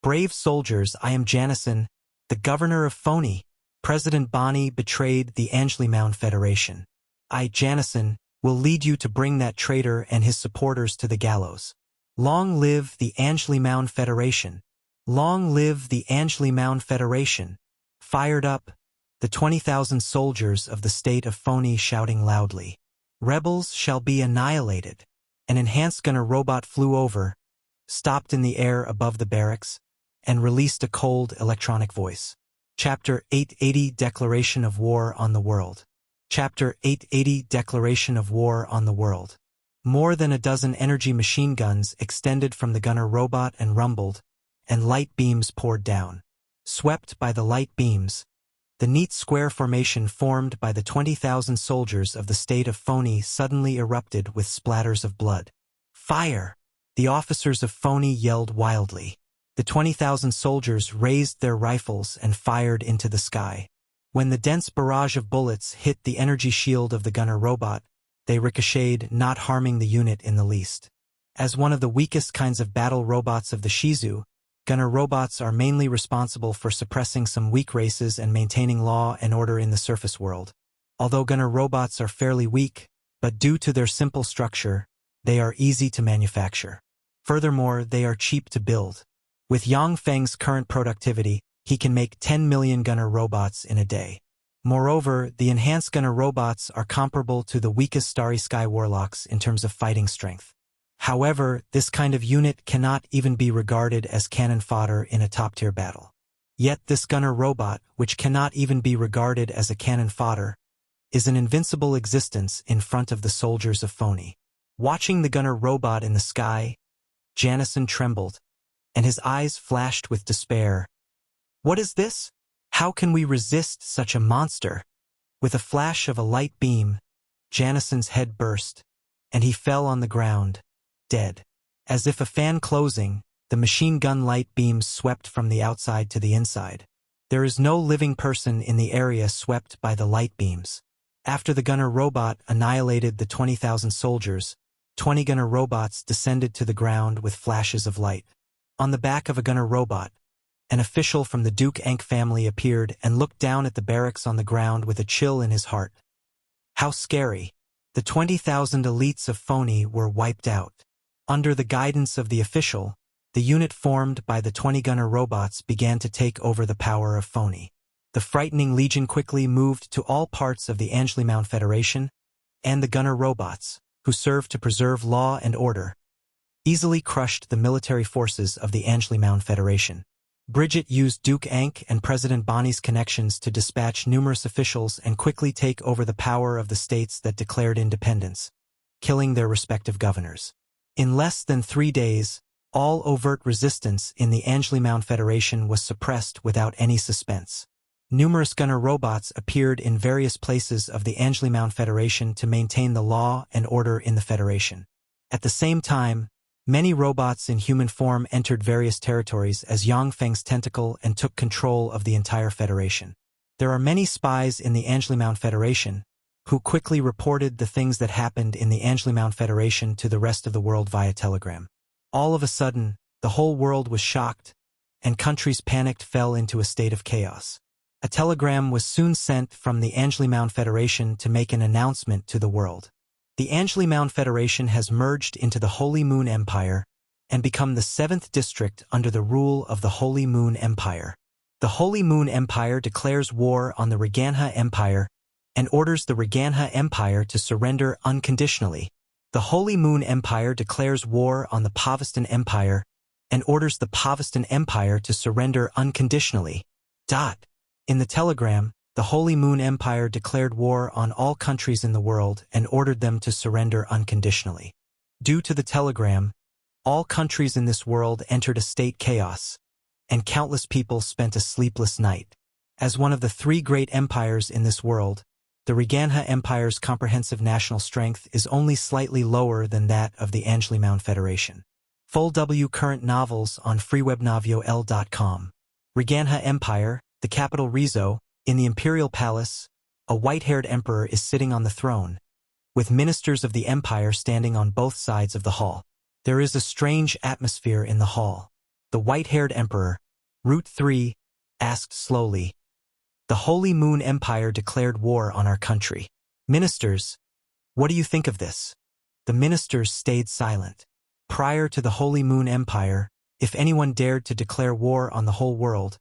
"Brave soldiers, I am Janison, the governor of Phony. President Bonnie betrayed the Anjli Federation. I, Janison, will lead you to bring that traitor and his supporters to the gallows. Long live the Anjli Federation! Long live the Anjli Federation!" Fired up, the 20,000 soldiers of the state of Phony shouting loudly, "Rebels shall be annihilated." An enhanced gunner robot flew over, stopped in the air above the barracks, and released a cold electronic voice. Chapter 880 Declaration of War on the World. Chapter 880 Declaration of War on the World. More than a dozen energy machine guns extended from the gunner robot and rumbled, and light beams poured down. Swept by the light beams, the neat square formation formed by the 20,000 soldiers of the state of Phony suddenly erupted with splatters of blood. "Fire!" The officers of Phony yelled wildly. The 20,000 soldiers raised their rifles and fired into the sky. When the dense barrage of bullets hit the energy shield of the gunner robot, they ricocheted, not harming the unit in the least. As one of the weakest kinds of battle robots of the Shizu, gunner robots are mainly responsible for suppressing some weak races and maintaining law and order in the surface world. Although gunner robots are fairly weak, but due to their simple structure, they are easy to manufacture. Furthermore, they are cheap to build. With Yang Feng's current productivity, he can make 10 million gunner robots in a day. Moreover, the enhanced gunner robots are comparable to the weakest Starry Sky Warlocks in terms of fighting strength. However, this kind of unit cannot even be regarded as cannon fodder in a top-tier battle. Yet this gunner robot, which cannot even be regarded as a cannon fodder, is an invincible existence in front of the soldiers of Phony. Watching the gunner robot in the sky, Janison trembled, and his eyes flashed with despair. "What is this? How can we resist such a monster?" With a flash of a light beam, Janison's head burst, and he fell on the ground, dead. As if a fan closing, the machine gun light beams swept from the outside to the inside. There is no living person in the area swept by the light beams. After the gunner robot annihilated the 20,000 soldiers, 20 gunner robots descended to the ground with flashes of light. On the back of a gunner robot, an official from the Duke Ankh family appeared and looked down at the barracks on the ground with a chill in his heart. How scary! The 20,000 elites of Phony were wiped out. Under the guidance of the official, the unit formed by the 20 gunner robots began to take over the power of Phony. The frightening legion quickly moved to all parts of the Anjli Federation, and the gunner robots, who served to preserve law and order, easily crushed the military forces of the Anjli Federation. Bridget used Duke Ankh and President Bonnie's connections to dispatch numerous officials and quickly take over the power of the states that declared independence, killing their respective governors. In less than 3 days, all overt resistance in the Anjli Federation was suppressed without any suspense. Numerous gunner robots appeared in various places of the Anjli Federation to maintain the law and order in the Federation. At the same time, many robots in human form entered various territories as Yang Feng's tentacle and took control of the entire Federation. There are many spies in the Angelimount Federation, who quickly reported the things that happened in the Angelimount Federation to the rest of the world via telegram. All of a sudden, the whole world was shocked, and countries panicked fell into a state of chaos. A telegram was soon sent from the Angelimount Federation to make an announcement to the world. The Angelimount Federation has merged into the Holy Moon Empire and become the 7th district under the rule of the Holy Moon Empire. The Holy Moon Empire declares war on the Reganha Empire and orders the Reganha Empire to surrender unconditionally. The Holy Moon Empire declares war on the Pavestan Empire and orders the Pavestan Empire to surrender unconditionally. In the telegram, the Holy Moon Empire declared war on all countries in the world and ordered them to surrender unconditionally. Due to the telegram, all countries in this world entered a state chaos, and countless people spent a sleepless night. As one of the 3 great empires in this world, the Reganha Empire's comprehensive national strength is only slightly lower than that of the Angelimount Federation. Full W current novels on freewebnovel.com. Reganha Empire, the capital Rizzo, in the Imperial Palace, a white-haired emperor is sitting on the throne, with ministers of the empire standing on both sides of the hall. There is a strange atmosphere in the hall. The white-haired emperor, Route 3, asked slowly, "The Holy Moon Empire declared war on our country. Ministers, what do you think of this?" The ministers stayed silent. Prior to the Holy Moon Empire, if anyone dared to declare war on the whole world,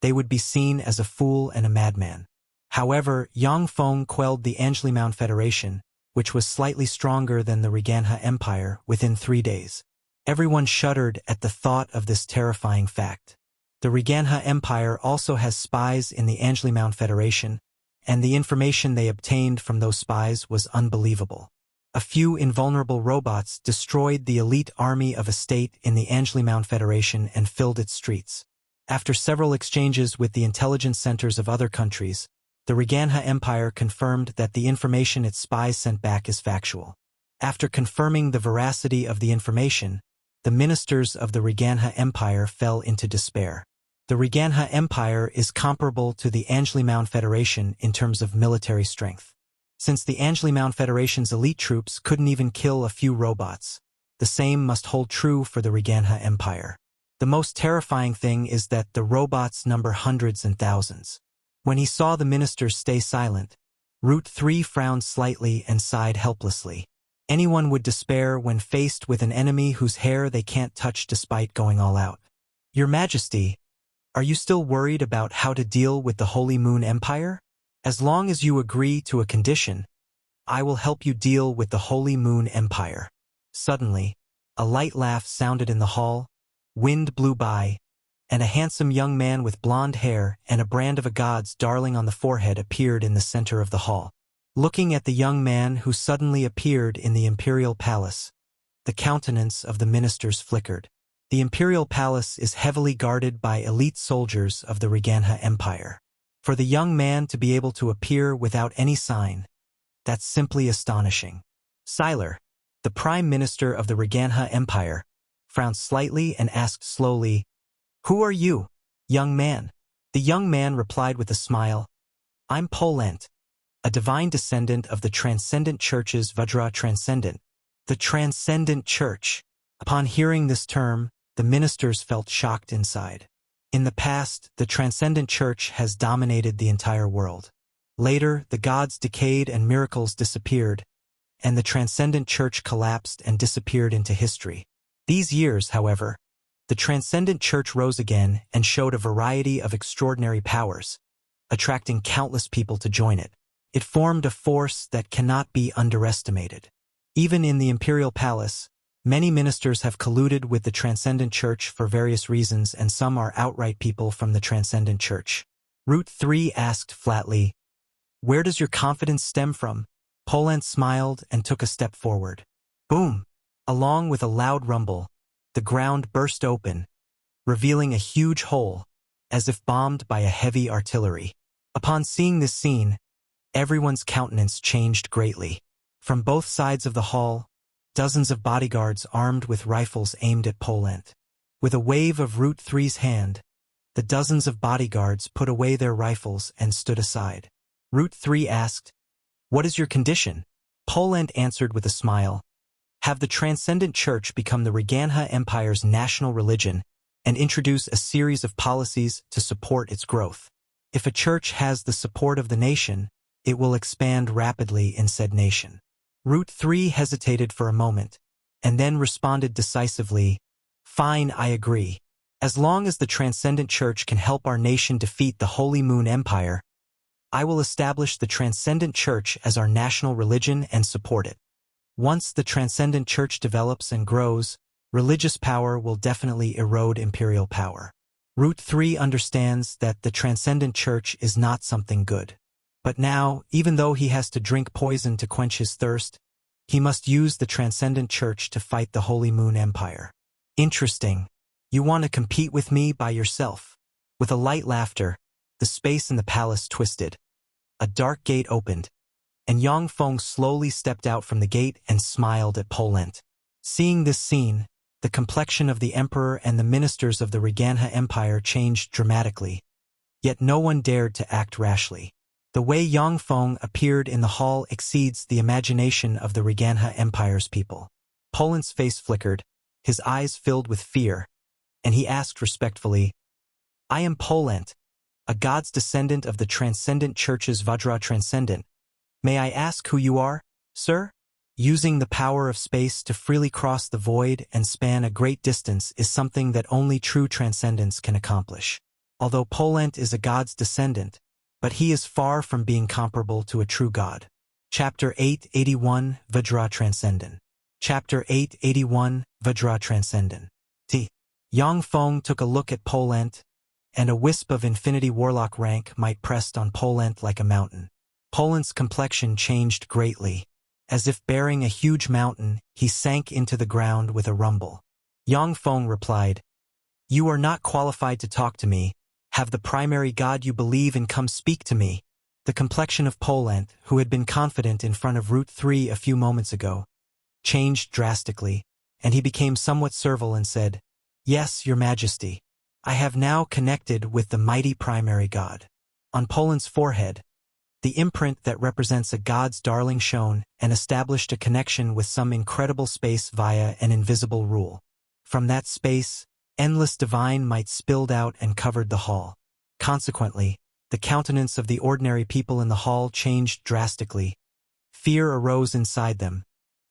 they would be seen as a fool and a madman. However, Yang Feng quelled the Angelimount Federation, which was slightly stronger than the Reganha Empire, within 3 days. Everyone shuddered at the thought of this terrifying fact. The Reganha Empire also has spies in the Angelimount Federation, and the information they obtained from those spies was unbelievable. A few invulnerable robots destroyed the elite army of a state in the Angelimount Federation and filled its streets. After several exchanges with the intelligence centers of other countries, the Reganha Empire confirmed that the information its spies sent back is factual. After confirming the veracity of the information, the ministers of the Reganha Empire fell into despair. The Reganha Empire is comparable to the Angelimount Federation in terms of military strength. Since the Angelimount Federation's elite troops couldn't even kill a few robots, the same must hold true for the Reganha Empire. The most terrifying thing is that the robots number hundreds and thousands. When he saw the ministers stay silent, Route 3 frowned slightly and sighed helplessly. Anyone would despair when faced with an enemy whose hair they can't touch despite going all out. "Your Majesty, are you still worried about how to deal with the Holy Moon Empire? As long as you agree to a condition, I will help you deal with the Holy Moon Empire." Suddenly, a light laugh sounded in the hall, wind blew by, and a handsome young man with blonde hair and a brand of a god's darling on the forehead appeared in the center of the hall. Looking at the young man who suddenly appeared in the Imperial Palace, the countenance of the ministers flickered. The Imperial Palace is heavily guarded by elite soldiers of the Reganha Empire. For the young man to be able to appear without any sign, that's simply astonishing. Siler, the Prime Minister of the Reganha Empire, frowned slightly and asked slowly, "Who are you, young man?" The young man replied with a smile, "I'm Polent, a divine descendant of the Transcendent Church's Vajra Transcendent." The Transcendent Church. Upon hearing this term, the ministers felt shocked inside. In the past, the Transcendent Church has dominated the entire world. Later, the gods decayed and miracles disappeared, and the Transcendent Church collapsed and disappeared into history. These years, however, the Transcendent Church rose again and showed a variety of extraordinary powers, attracting countless people to join it. It formed a force that cannot be underestimated. Even in the Imperial Palace, many ministers have colluded with the Transcendent Church for various reasons, and some are outright people from the Transcendent Church. Route 3 asked flatly, "Where does your confidence stem from?" Polent smiled and took a step forward. Boom! Along with a loud rumble, the ground burst open, revealing a huge hole, as if bombed by a heavy artillery. Upon seeing this scene, everyone's countenance changed greatly. From both sides of the hall, Dozens of bodyguards armed with rifles aimed at Polent. With a wave of Route 3's hand, the dozens of bodyguards put away their rifles and stood aside. Route 3 asked, "What is your condition?" Polent answered with a smile, "Have the Transcendent Church become the Reganha Empire's national religion and introduce a series of policies to support its growth. If a church has the support of the nation, it will expand rapidly in said nation." Route 3 hesitated for a moment, and then responded decisively, "Fine, I agree. As long as the Transcendent Church can help our nation defeat the Holy Moon Empire, I will establish the Transcendent Church as our national religion and support it. Once the Transcendent Church develops and grows, religious power will definitely erode imperial power." Route 3 understands that the Transcendent Church is not something good. But now, even though he has to drink poison to quench his thirst, he must use the Transcendent Church to fight the Holy Moon Empire. "Interesting. You want to compete with me by yourself?" With a light laughter, the space in the palace twisted. A dark gate opened, and Yang Feng slowly stepped out from the gate and smiled at Polent. Seeing this scene, the complexion of the emperor and the ministers of the Reganha Empire changed dramatically, yet no one dared to act rashly. The way Yang Feng appeared in the hall exceeds the imagination of the Reganha Empire's people. Polent's face flickered, his eyes filled with fear, and he asked respectfully, "I am Polent, a god's descendant of the Transcendent Church's Vajra Transcendent. May I ask who you are, sir?" Using the power of space to freely cross the void and span a great distance is something that only true transcendence can accomplish. Although Polent is a god's descendant, but he is far from being comparable to a true god. Chapter 881, Vajra Transcendent. Chapter 881, Vajra Transcendent. Yang Feng took a look at Polent, and a wisp of infinity warlock rank might pressed on Polent like a mountain. Polent's complexion changed greatly. As if bearing a huge mountain, he sank into the ground with a rumble. Yang Feng replied, "You are not qualified to talk to me. Have the primary god you believe in come speak to me." The complexion of Polent, who had been confident in front of Route 3 a few moments ago, changed drastically, and he became somewhat servile and said, "Yes, your majesty. I have now connected with the mighty primary god." On Polent's forehead, the imprint that represents a god's darling shone and established a connection with some incredible space via an invisible rule. From that space, endless divine might spilled out and covered the hall. Consequently, the countenance of the ordinary people in the hall changed drastically. Fear arose inside them,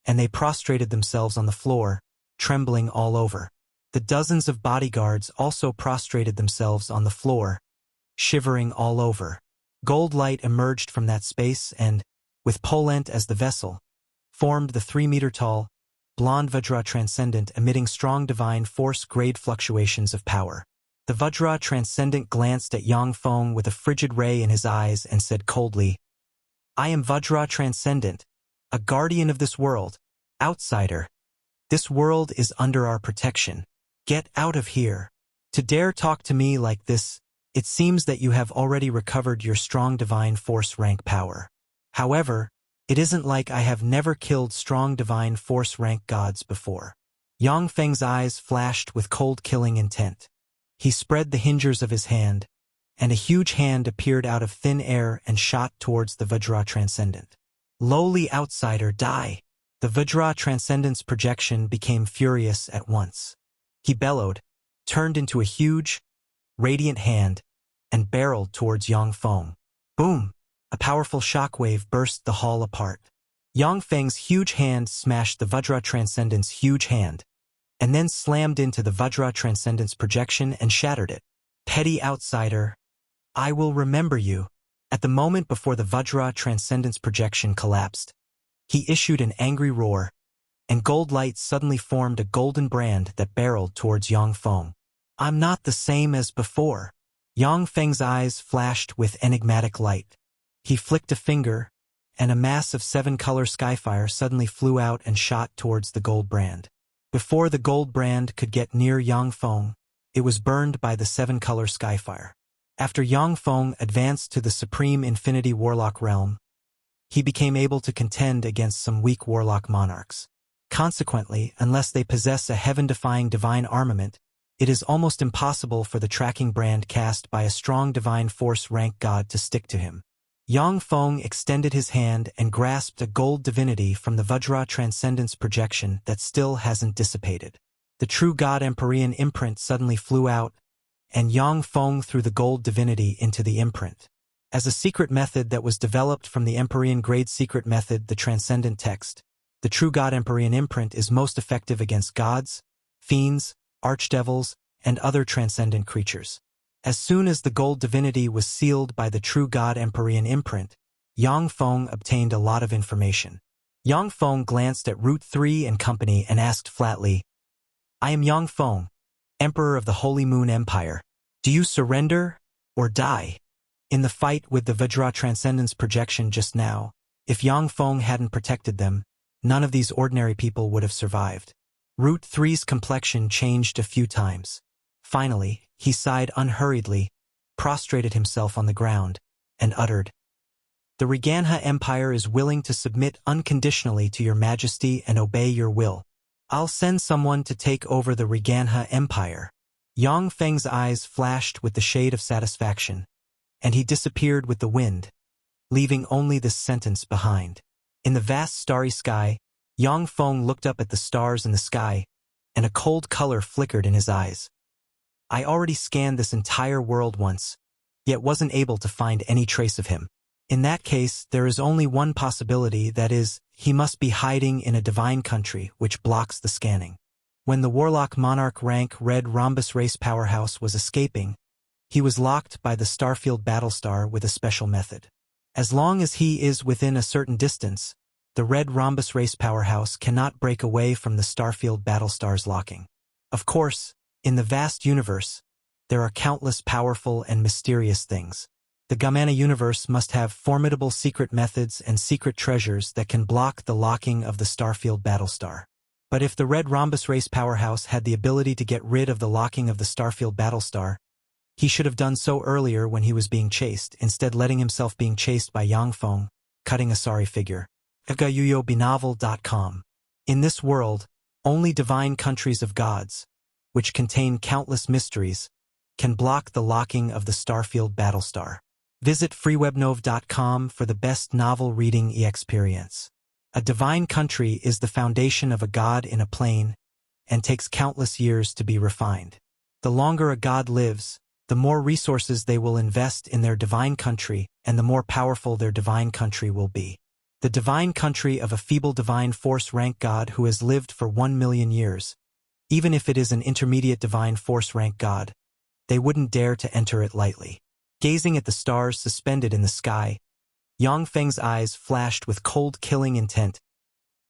and they prostrated themselves on the floor, trembling all over. The dozens of bodyguards also prostrated themselves on the floor, shivering all over. Gold light emerged from that space and, with Polent as the vessel, formed the 3-meter-tall, blonde Vajra Transcendent emitting strong divine force grade fluctuations of power. The Vajra Transcendent glanced at Yang Feng with a frigid ray in his eyes and said coldly, "I am Vajra Transcendent, a guardian of this world, outsider. This world is under our protection. Get out of here. To dare talk to me like this, it seems that you have already recovered your strong divine force rank power. However, it isn't like I have never killed strong divine force rank gods before." Yang Feng's eyes flashed with cold killing intent. He spread the hingers of his hand, and a huge hand appeared out of thin air and shot towards the Vajra Transcendent. "Lowly outsider, die!" The Vajra Transcendent's projection became furious at once. He bellowed, turned into a huge, radiant hand, and barreled towards Yang Feng. Boom! A powerful shockwave burst the hall apart. Yang Feng's huge hand smashed the Vajra Transcendent's huge hand, and then slammed into the Vajra Transcendent's projection and shattered it. "Petty outsider, I will remember you." At the moment before the Vajra Transcendent's projection collapsed, he issued an angry roar, and gold light suddenly formed a golden brand that barreled towards Yang Feng. "I'm not the same as before." Yang Feng's eyes flashed with enigmatic light. He flicked a finger, and a mass of 7-color skyfire suddenly flew out and shot towards the gold brand. Before the gold brand could get near Yang Feng, it was burned by the 7-color skyfire. After Yang Feng advanced to the supreme infinity warlock realm, he became able to contend against some weak warlock monarchs. Consequently, unless they possess a heaven-defying divine armament, it is almost impossible for the tracking brand cast by a strong divine force rank god to stick to him. Yang Feng extended his hand and grasped a gold divinity from the Vajra Transcendence projection that still hasn't dissipated. The true god Emperorian imprint suddenly flew out, and Yang Feng threw the gold divinity into the imprint. As a secret method that was developed from the Emperorian grade secret method, the Transcendent Text, the true god Emperorian imprint is most effective against gods, fiends, archdevils, and other transcendent creatures. As soon as the gold divinity was sealed by the true god Emperorian imprint, Yang Feng obtained a lot of information. Yang Feng glanced at Route 3 and company and asked flatly, "I am Yang Feng, Emperor of the Holy Moon Empire. Do you surrender or die?" In the fight with the Vajra Transcendence projection just now, if Yang Feng hadn't protected them, none of these ordinary people would have survived. Route 3's complexion changed a few times. Finally, he sighed unhurriedly, prostrated himself on the ground, and uttered, "The Reganha Empire is willing to submit unconditionally to your majesty and obey your will. I'll send someone to take over the Reganha Empire." Yang Feng's eyes flashed with the shade of satisfaction, and he disappeared with the wind, leaving only this sentence behind. In the vast starry sky, Yang Feng looked up at the stars in the sky, and a cold color flickered in his eyes. "I already scanned this entire world once, yet wasn't able to find any trace of him. In that case, there is only one possibility, that is, he must be hiding in a divine country which blocks the scanning. When the Warlock Monarch rank Red Rhombus race powerhouse was escaping, he was locked by the Starfield Battlestar with a special method. As long as he is within a certain distance, the Red Rhombus race powerhouse cannot break away from the Starfield Battlestar's locking. Of course, in the vast universe, there are countless powerful and mysterious things. The Gamana universe must have formidable secret methods and secret treasures that can block the locking of the Starfield Battlestar. But if the Red Rhombus race powerhouse had the ability to get rid of the locking of the Starfield Battlestar, he should have done so earlier when he was being chased, instead letting himself being chased by Yang Feng, cutting a sorry figure. agayuyobinovel.com. In this world, only divine countries of gods, which contain countless mysteries, can block the locking of the Starfield Battlestar. Visit freewebnov.com for the best novel reading experience. A divine country is the foundation of a god in a plane, and takes countless years to be refined. The longer a god lives, the more resources they will invest in their divine country, and the more powerful their divine country will be. The divine country of a feeble divine force rank god who has lived for 1 million years, even if it is an intermediate divine force rank god, they wouldn't dare to enter it lightly. Gazing at the stars suspended in the sky, Yang Feng's eyes flashed with cold killing intent.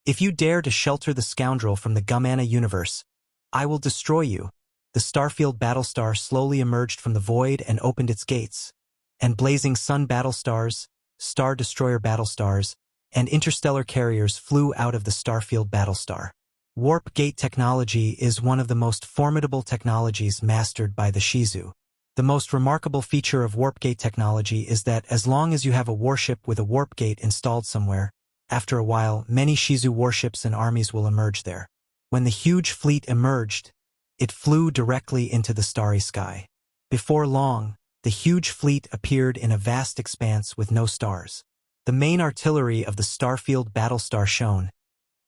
"If you dare to shelter the scoundrel from the Gamana universe, I will destroy you." The Starfield Battlestar slowly emerged from the void and opened its gates, and blazing sun battlestars, star destroyer battlestars, and interstellar carriers flew out of the Starfield Battlestar. Warp gate technology is one of the most formidable technologies mastered by the Shizu. The most remarkable feature of warp gate technology is that as long as you have a warship with a warp gate installed somewhere, after a while many Shizu warships and armies will emerge there. When the huge fleet emerged, it flew directly into the starry sky. Before long, the huge fleet appeared in a vast expanse with no stars. The main artillery of the Starfield Battlestar shone,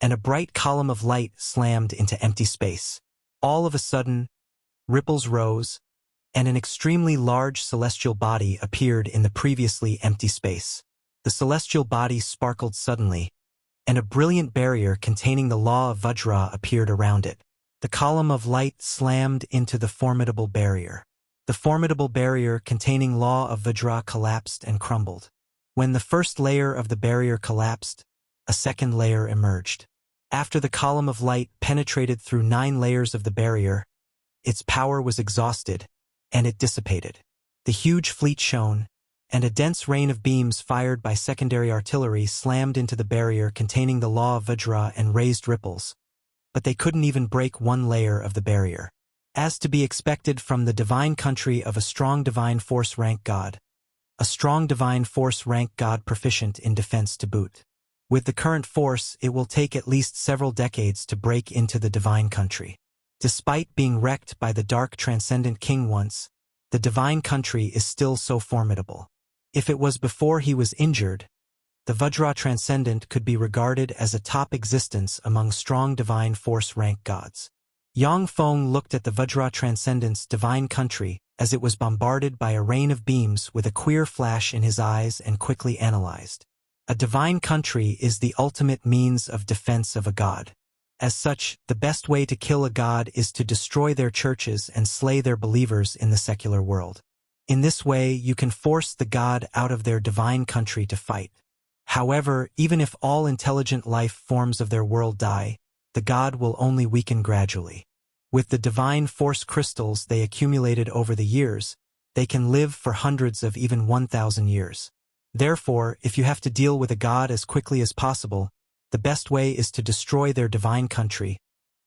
and a bright column of light slammed into empty space. All of a sudden, ripples rose, and an extremely large celestial body appeared in the previously empty space. The celestial body sparkled suddenly, and a brilliant barrier containing the law of Vajra appeared around it. The column of light slammed into the formidable barrier. The formidable barrier containing law of Vajra collapsed and crumbled. When the first layer of the barrier collapsed, a second layer emerged. After the column of light penetrated through 9 layers of the barrier, its power was exhausted, and it dissipated. The huge fleet shone, and a dense rain of beams fired by secondary artillery slammed into the barrier containing the law of Vajra and raised ripples, but they couldn't even break 1 layer of the barrier. As to be expected from the divine country of a strong divine force rank god, a strong divine force rank god proficient in defense to boot. With the current force, it will take at least several decades to break into the Divine Country. Despite being wrecked by the Dark Transcendent King once, the Divine Country is still so formidable. If it was before he was injured, the Vajra Transcendent could be regarded as a top existence among strong Divine Force rank gods. Yang Feng looked at the Vajra Transcendent's Divine Country as it was bombarded by a rain of beams with a queer flash in his eyes and quickly analyzed. A Divine Country is the ultimate means of defense of a god. As such, the best way to kill a god is to destroy their churches and slay their believers in the secular world. In this way, you can force the god out of their Divine Country to fight. However, even if all intelligent life forms of their world die, the god will only weaken gradually. With the divine force crystals they accumulated over the years, they can live for hundreds of even 1,000 years. Therefore, if you have to deal with a god as quickly as possible, the best way is to destroy their Divine Country,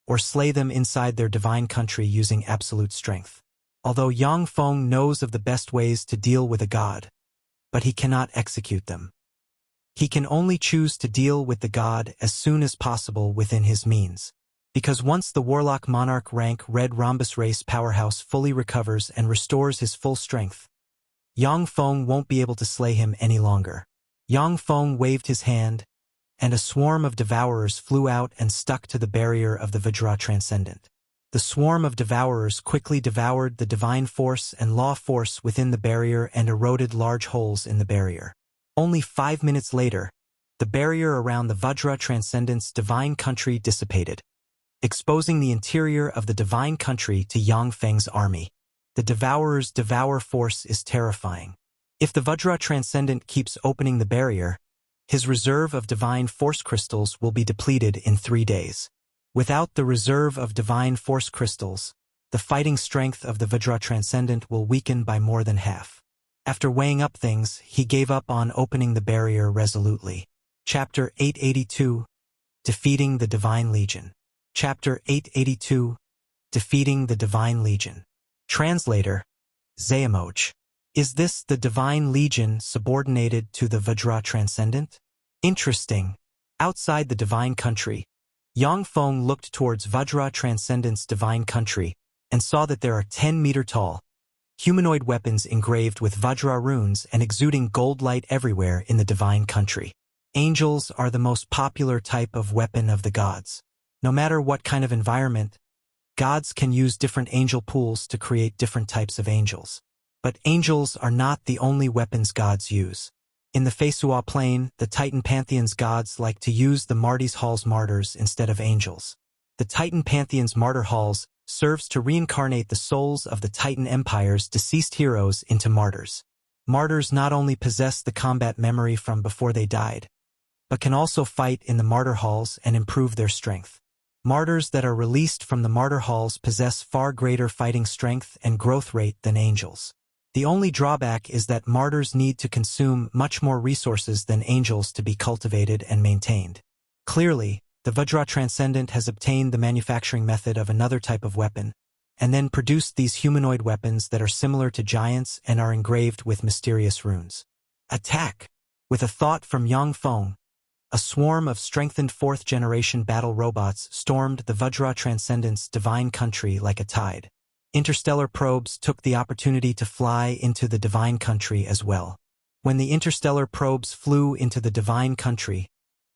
or slay them inside their Divine Country using absolute strength. Although Yang Feng knows of the best ways to deal with a god, but he cannot execute them. He can only choose to deal with the god as soon as possible within his means. Because once the Warlock Monarch rank Red Rhombus race powerhouse fully recovers and restores his full strength, Yang Feng won't be able to slay him any longer. Yang Feng waved his hand, and a swarm of devourers flew out and stuck to the barrier of the Vajra Transcendent. The swarm of devourers quickly devoured the divine force and law force within the barrier and eroded large holes in the barrier. Only 5 minutes later, the barrier around the Vajra Transcendent's Divine Country dissipated, exposing the interior of the Divine Country to Yang Feng's army. The Devourer's devour force is terrifying. If the Vajra Transcendent keeps opening the barrier, his reserve of Divine Force Crystals will be depleted in 3 days. Without the reserve of Divine Force Crystals, the fighting strength of the Vajra Transcendent will weaken by more than half. After weighing up things, he gave up on opening the barrier resolutely. Chapter 882, Defeating the Divine Legion. Chapter 882, Defeating the Divine Legion. Translator, Zayamoj. Is this the Divine Legion subordinated to the Vajra Transcendent? Interesting. Outside the Divine Country, Yang Feng looked towards Vajra Transcendent's Divine Country and saw that there are 10-meter-tall, humanoid weapons engraved with Vajra runes and exuding gold light everywhere in the Divine Country. Angels are the most popular type of weapon of the gods. No matter what kind of environment, gods can use different angel pools to create different types of angels. But angels are not the only weapons gods use. In the Feisua plane, the Titan Pantheon's gods like to use the Marty's Hall's martyrs instead of angels. The Titan Pantheon's martyr halls serves to reincarnate the souls of the Titan Empire's deceased heroes into martyrs. Martyrs not only possess the combat memory from before they died, but can also fight in the martyr halls and improve their strength. Martyrs that are released from the martyr halls possess far greater fighting strength and growth rate than angels. The only drawback is that martyrs need to consume much more resources than angels to be cultivated and maintained. Clearly, the Vajra Transcendent has obtained the manufacturing method of another type of weapon, and then produced these humanoid weapons that are similar to giants and are engraved with mysterious runes. Attack! With a thought from Yang Feng, a swarm of strengthened fourth-generation battle robots stormed the Vajra Transcendent's Divine Country like a tide. Interstellar probes took the opportunity to fly into the Divine Country as well. When the interstellar probes flew into the Divine Country,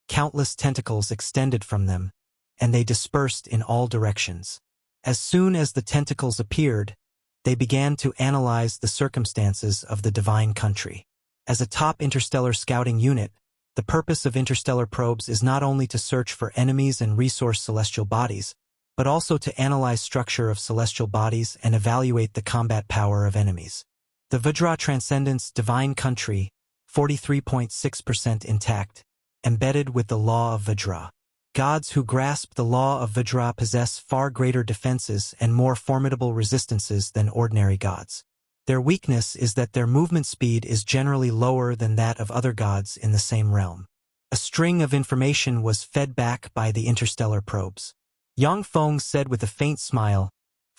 countless tentacles extended from them, and they dispersed in all directions. As soon as the tentacles appeared, they began to analyze the circumstances of the Divine Country. As a top interstellar scouting unit, the purpose of interstellar probes is not only to search for enemies and resource celestial bodies, but also to analyze structure of celestial bodies and evaluate the combat power of enemies. The Vajra Transcendent's Divine Country, 43.6% intact, embedded with the law of Vajra. Gods who grasp the law of Vajra possess far greater defenses and more formidable resistances than ordinary gods. Their weakness is that their movement speed is generally lower than that of other gods in the same realm. A string of information was fed back by the interstellar probes. Yang Feng said with a faint smile,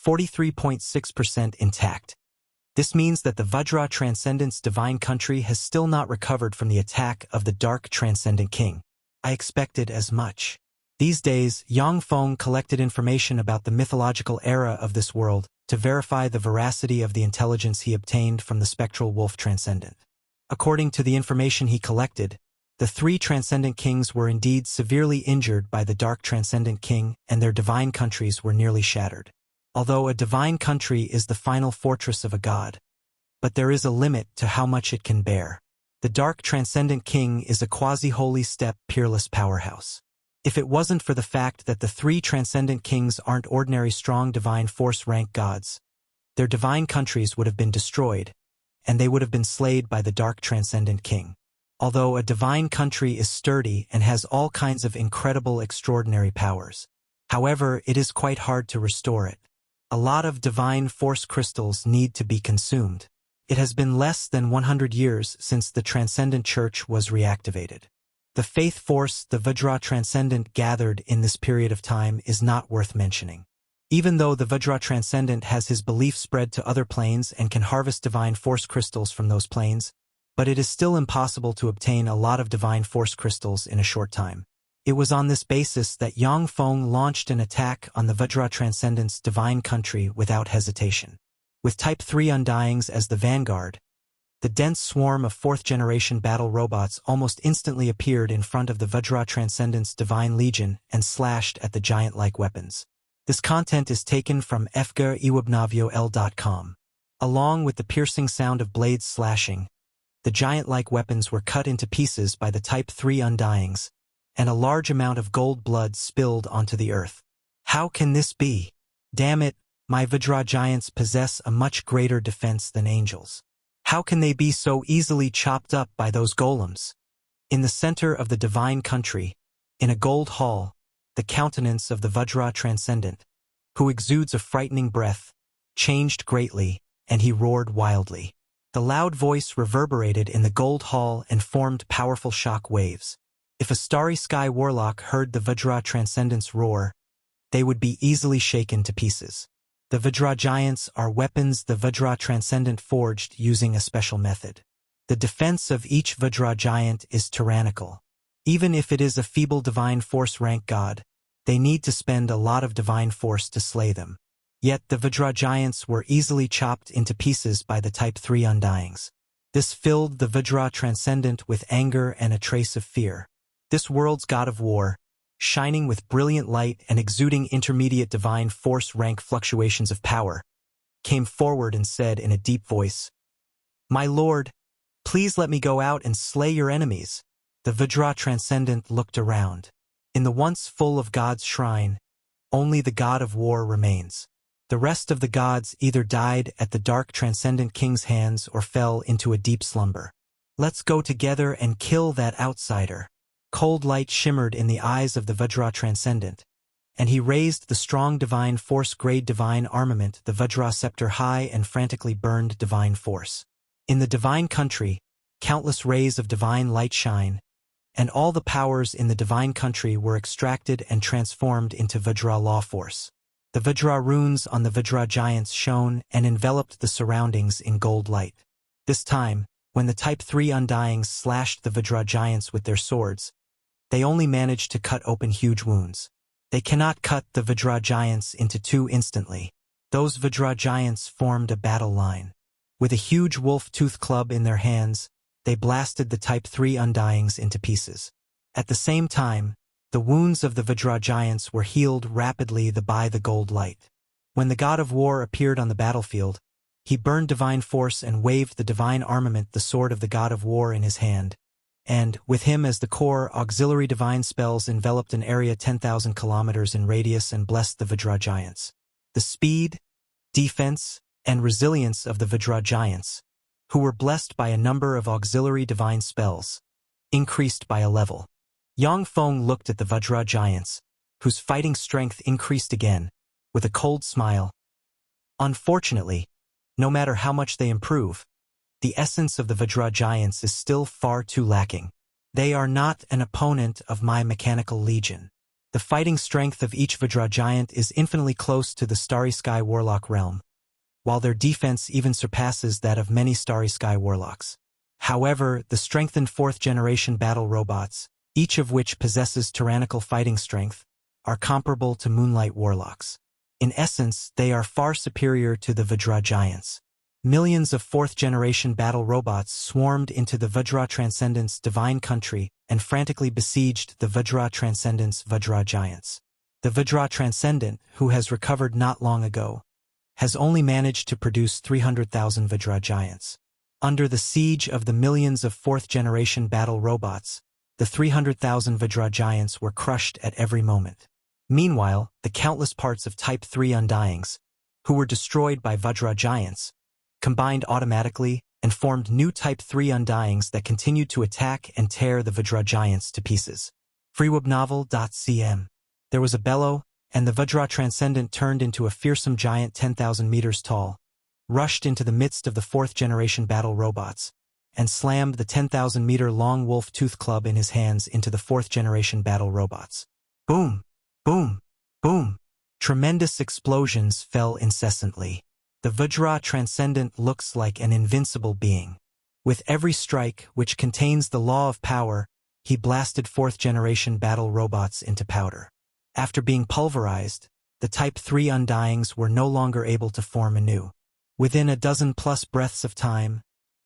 43.6% intact. This means that the Vajra Transcendent's Divine Country has still not recovered from the attack of the Dark Transcendent King. I expected as much. These days, Yang Feng collected information about the mythological era of this world to verify the veracity of the intelligence he obtained from the spectral wolf transcendent. According to the information he collected, the three transcendent kings were indeed severely injured by the dark transcendent king, and their divine countries were nearly shattered. Although a divine country is the final fortress of a god, but there is a limit to how much it can bear. The dark transcendent king is a quasi-holy step peerless powerhouse. If it wasn't for the fact that the three transcendent kings aren't ordinary strong divine force rank gods, their divine countries would have been destroyed, and they would have been slayed by the dark transcendent king. Although a divine country is sturdy and has all kinds of incredible extraordinary powers, however, it is quite hard to restore it. A lot of divine force crystals need to be consumed. It has been less than 100 years since the Transcendent Church was reactivated. The faith force the Vajra Transcendent gathered in this period of time is not worth mentioning. Even though the Vajra Transcendent has his belief spread to other planes and can harvest divine force crystals from those planes, but it is still impossible to obtain a lot of divine force crystals in a short time. It was on this basis that Yang Feng launched an attack on the Vajra Transcendent's divine country without hesitation. With Type 3 Undyings as the vanguard, the dense swarm of fourth-generation battle robots almost instantly appeared in front of the Vajra Transcendent's divine legion and slashed at the giant-like weapons. This content is taken from fgariwebnavio.com. Along with the piercing sound of blades slashing, the giant-like weapons were cut into pieces by the Type 3 Undyings, and a large amount of gold blood spilled onto the earth. How can this be? Damn it, my Vajra giants possess a much greater defense than angels. How can they be so easily chopped up by those golems? In the center of the divine country, in a gold hall, the countenance of the Vajra Transcendent, who exudes a frightening breath, changed greatly, and he roared wildly. The loud voice reverberated in the gold hall and formed powerful shock waves. If a starry sky warlock heard the Vajra Transcendent's roar, they would be easily shaken to pieces. The Vajra giants are weapons the Vajra Transcendent forged using a special method. The defense of each Vajra giant is tyrannical. Even if it is a feeble divine force rank god, they need to spend a lot of divine force to slay them. Yet the Vajra giants were easily chopped into pieces by the Type 3 Undyings. This filled the Vajra Transcendent with anger and a trace of fear. This world's god of war, shining with brilliant light and exuding intermediate divine force rank fluctuations of power, came forward and said in a deep voice, "My lord, please let me go out and slay your enemies." The Vajra Transcendent looked around. In the once full of gods shrine, only the god of war remains. The rest of the gods either died at the dark Transcendent King's hands or fell into a deep slumber. Let's go together and kill that outsider. Cold light shimmered in the eyes of the Vajra Transcendent, and he raised the strong divine force-grade divine armament, the Vajra scepter, high and frantically burned divine force. In the divine country, countless rays of divine light shine, and all the powers in the divine country were extracted and transformed into Vajra law force. The Vajra runes on the Vajra giants shone and enveloped the surroundings in gold light. This time, when the Type 3 Undyings slashed the Vajra giants with their swords, they only managed to cut open huge wounds. They cannot cut the Vajra giants into two instantly. Those Vajra giants formed a battle line. With a huge wolf-tooth club in their hands, they blasted the Type 3 Undyings into pieces. At the same time, the wounds of the Vajra giants were healed rapidly by the gold light. When the god of war appeared on the battlefield, he burned divine force and waved the divine armament, the sword of the god of war, in his hand. And, with him as the core, auxiliary divine spells enveloped an area 10,000 kilometers in radius and blessed the Vajra giants. The speed, defense, and resilience of the Vajra giants, who were blessed by a number of auxiliary divine spells, increased by a level. Yang Feng looked at the Vajra giants, whose fighting strength increased again, with a cold smile. Unfortunately, no matter how much they improve, the essence of the Vajra giants is still far too lacking. They are not an opponent of my mechanical legion. The fighting strength of each Vajra giant is infinitely close to the Starry Sky Warlock realm, while their defense even surpasses that of many Starry Sky Warlocks. However, the strengthened fourth-generation battle robots, each of which possesses tyrannical fighting strength, are comparable to Moonlight Warlocks. In essence, they are far superior to the Vajra giants. Millions of fourth-generation battle robots swarmed into the Vajra Transcendent's divine country and frantically besieged the Vajra Transcendent's Vajra giants. The Vajra Transcendent, who has recovered not long ago, has only managed to produce 300,000 Vajra giants. Under the siege of the millions of fourth-generation battle robots, the 300,000 Vajra giants were crushed at every moment. Meanwhile, the countless parts of Type 3 Undyings, who were destroyed by Vajra giants, combined automatically and formed new Type 3 Undyings that continued to attack and tear the Vajra giants to pieces. freewebnovel.cm. There was a bellow, and the Vajra Transcendent turned into a fearsome giant 10,000 meters tall, rushed into the midst of the fourth-generation battle robots, and slammed the 10,000-meter-long wolf tooth club in his hands into the fourth-generation battle robots. Boom! Boom! Boom! Tremendous explosions fell incessantly. The Vajra Transcendent looks like an invincible being. With every strike, which contains the law of power, he blasted fourth-generation battle robots into powder. After being pulverized, the Type 3 Undyings were no longer able to form anew. Within a dozen-plus breaths of time,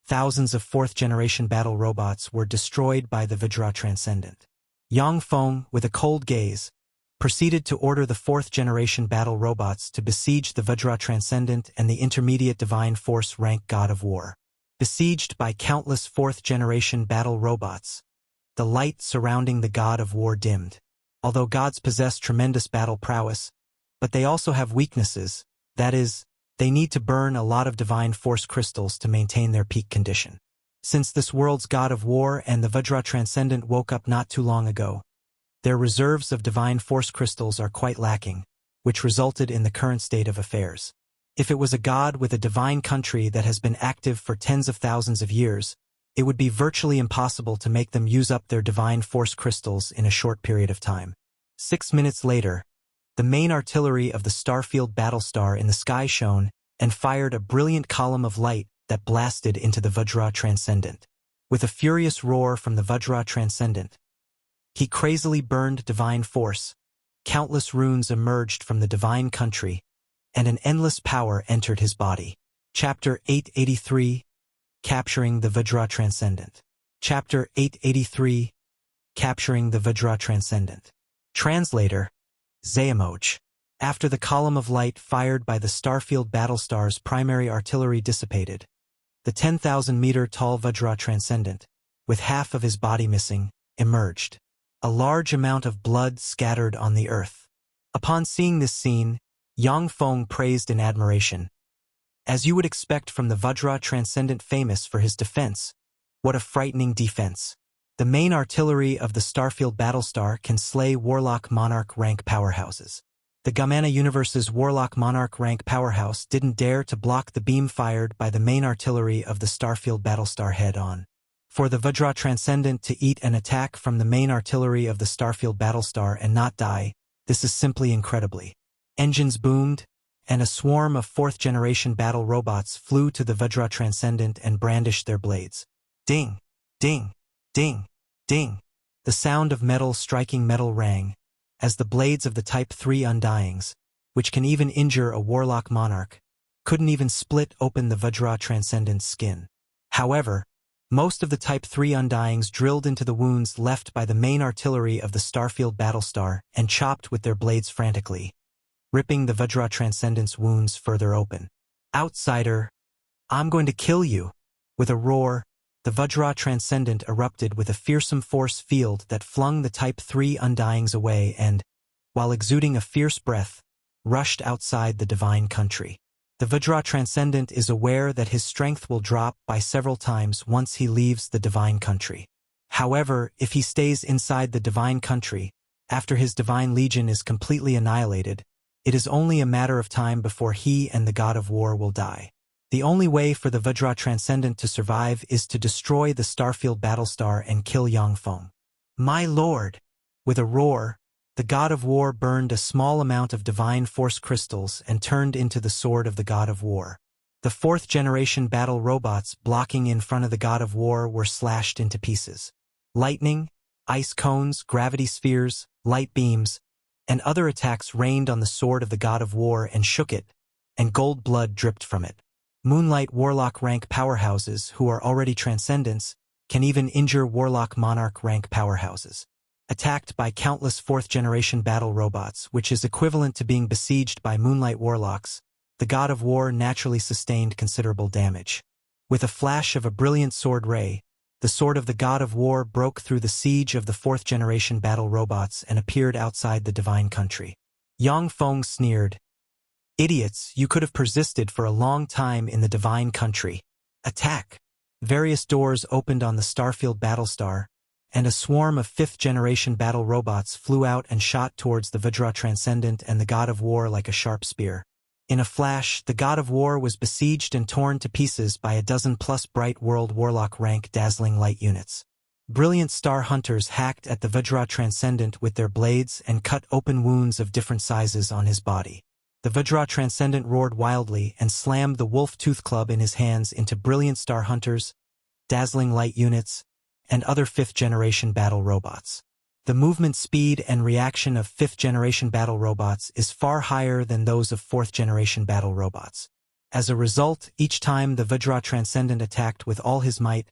thousands of fourth-generation battle robots were destroyed by the Vajra Transcendent. Yang Feng, with a cold gaze, proceeded to order the fourth-generation battle robots to besiege the Vajra Transcendent and the intermediate divine force rank God of War. Besieged by countless fourth-generation battle robots, the light surrounding the God of War dimmed. Although gods possess tremendous battle prowess, but they also have weaknesses, that is, they need to burn a lot of divine force crystals to maintain their peak condition. Since this world's God of War and the Vajra Transcendent woke up not too long ago, their reserves of divine force crystals are quite lacking, which resulted in the current state of affairs. If it was a god with a divine country that has been active for tens of thousands of years, it would be virtually impossible to make them use up their divine force crystals in a short period of time. 6 minutes later, the main artillery of the Starfield Battlestar in the sky shone and fired a brilliant column of light that blasted into the Vajra Transcendent. With a furious roar from the Vajra Transcendent, he crazily burned divine force, countless runes emerged from the divine country, and an endless power entered his body. Chapter 883, Capturing the Vajra Transcendent. Chapter 883, Capturing the Vajra Transcendent. Translator, Zayamoj. After the column of light fired by the Starfield Battlestar's primary artillery dissipated, the 10,000-meter-tall Vajra Transcendent, with half of his body missing, emerged. A large amount of blood scattered on the earth. Upon seeing this scene, Yang Feng praised in admiration. As you would expect from the Vajra Transcendent famous for his defense, what a frightening defense. The main artillery of the Starfield Battlestar can slay Warlock Monarch rank powerhouses. The Gamana Universe's Warlock Monarch rank powerhouse didn't dare to block the beam fired by the main artillery of the Starfield Battlestar head-on. For the Vajra Transcendent to eat an attack from the main artillery of the Starfield Battlestar and not die, this is simply incredibly. Engines boomed, and a swarm of fourth-generation battle robots flew to the Vajra Transcendent and brandished their blades. Ding! Ding! Ding! Ding! The sound of metal striking metal rang, as the blades of the Type 3 Undyings, which can even injure a Warlock Monarch, couldn't even split open the Vajra Transcendent's skin. However, most of the Type 3 Undyings drilled into the wounds left by the main artillery of the Starfield Battlestar and chopped with their blades frantically, ripping the Vajra Transcendent's wounds further open. Outsider, I'm going to kill you! With a roar, the Vajra Transcendent erupted with a fearsome force field that flung the Type 3 Undyings away and, while exuding a fierce breath, rushed outside the divine country. The Vajra Transcendent is aware that his strength will drop by several times once he leaves the divine country. However, if he stays inside the divine country, after his divine legion is completely annihilated, it is only a matter of time before he and the God of War will die. The only way for the Vajra Transcendent to survive is to destroy the Starfield Battlestar and kill Yang Feng. My lord! With a roar, the God of War burned a small amount of divine force crystals and turned into the sword of the God of War. The fourth-generation battle robots blocking in front of the God of War were slashed into pieces. Lightning, Ice cones, gravity spheres, light beams, and other attacks rained on the sword of the god of war and shook it, and gold blood dripped from it. Moonlight Warlock rank powerhouses, who are already transcendents, can even injure Warlock Monarch rank powerhouses. Attacked by countless 4th-generation battle robots, which is equivalent to being besieged by Moonlight Warlocks, the god of war naturally sustained considerable damage. With a flash of a brilliant sword ray, the sword of the god of war broke through the siege of the 4th-generation battle robots and appeared outside the divine country. Yang Feng sneered, "Idiots, you could have persisted for a long time in the divine country. Attack!" Various doors opened on the Starfield Battlestar, and a swarm of 5th-generation battle robots flew out and shot towards the Vajra Transcendent and the god of war like a sharp spear. In a flash, the god of war was besieged and torn to pieces by a dozen-plus Bright World Warlock rank dazzling light units. Brilliant star hunters hacked at the Vajra Transcendent with their blades and cut open wounds of different sizes on his body. The Vajra Transcendent roared wildly and slammed the Wolf Tooth Club in his hands into brilliant star hunters, dazzling light units, and other 5th-generation battle robots. The movement speed and reaction of 5th-generation battle robots is far higher than those of 4th-generation battle robots. As a result, each time the Vajra Transcendent attacked with all his might,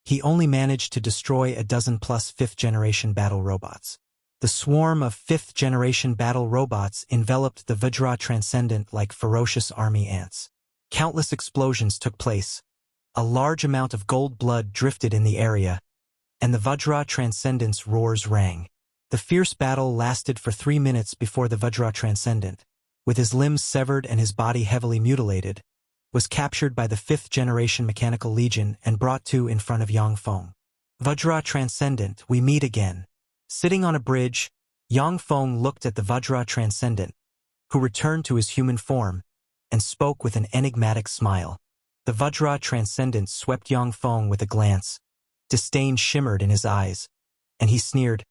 he only managed to destroy a dozen-plus 5th-generation battle robots. The swarm of 5th-generation battle robots enveloped the Vajra Transcendent like ferocious army ants. Countless explosions took place. A large amount of gold blood drifted in the area, and the Vajra Transcendent's roars rang. The fierce battle lasted for 3 minutes before the Vajra Transcendent, with his limbs severed and his body heavily mutilated, was captured by the 5th-generation Mechanical Legion and brought to in front of Yang Feng. "Vajra Transcendent, we meet again." Sitting on a bridge, Yang Feng looked at the Vajra Transcendent, who returned to his human form, and spoke with an enigmatic smile. The Vajra Transcendent swept Yang Feng with a glance. Disdain shimmered in his eyes, and he sneered,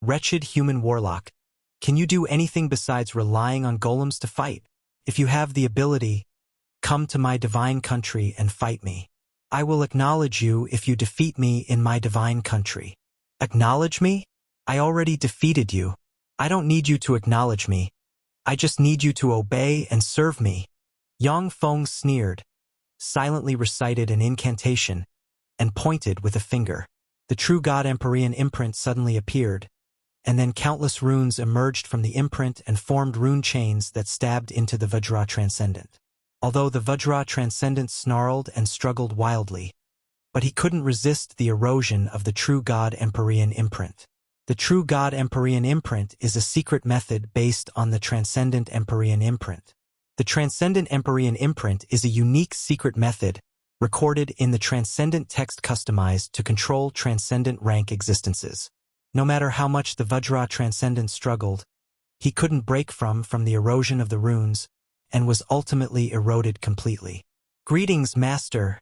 "Wretched human warlock, can you do anything besides relying on golems to fight? If you have the ability, come to my divine country and fight me. I will acknowledge you if you defeat me in my divine country." "Acknowledge me? I already defeated you. I don't need you to acknowledge me. I just need you to obey and serve me." Yang Feng sneered, silently recited an incantation, and pointed with a finger. The true God Emperorian imprint suddenly appeared, and then countless runes emerged from the imprint and formed rune chains that stabbed into the Vajra Transcendent. Although the Vajra Transcendent snarled and struggled wildly, but he couldn't resist the erosion of the true God Emperorian imprint. The true God Emperorian imprint is a secret method based on the Transcendent Emperorian imprint. The Transcendent Emperorian imprint is a unique secret method recorded in the Transcendent text customized to control Transcendent rank existences. No matter how much the Vajra Transcendent struggled, he couldn't break from the erosion of the runes, and was ultimately eroded completely. "Greetings, Master."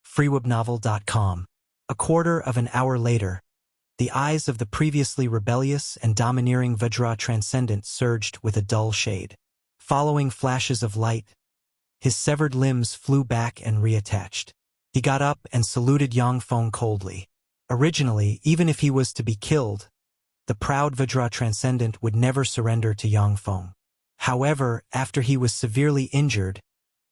freewebnovel.com. A quarter of an hour later, the eyes of the previously rebellious and domineering Vajra Transcendent surged with a dull shade. Following flashes of light, his severed limbs flew back and reattached. He got up and saluted Yang Feng coldly. Originally, even if he was to be killed, the proud Vajra Transcendent would never surrender to Yang Feng. However, after he was severely injured,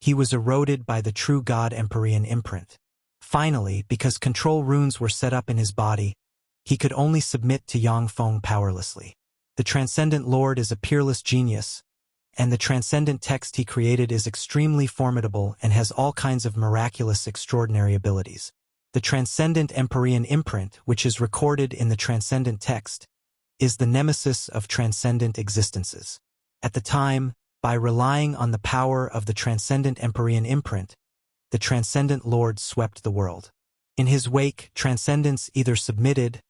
he was eroded by the true God Emperorian imprint. Finally, because control runes were set up in his body, he could only submit to Yang Feng powerlessly. The Transcendent Lord is a peerless genius, and the Transcendent text he created is extremely formidable and has all kinds of miraculous extraordinary abilities. The Transcendent Emperorian imprint, which is recorded in the Transcendent text, is the nemesis of transcendent existences. At the time, by relying on the power of the Transcendent Emperorian imprint, the Transcendent Lord swept the world. In his wake, transcendents either submitted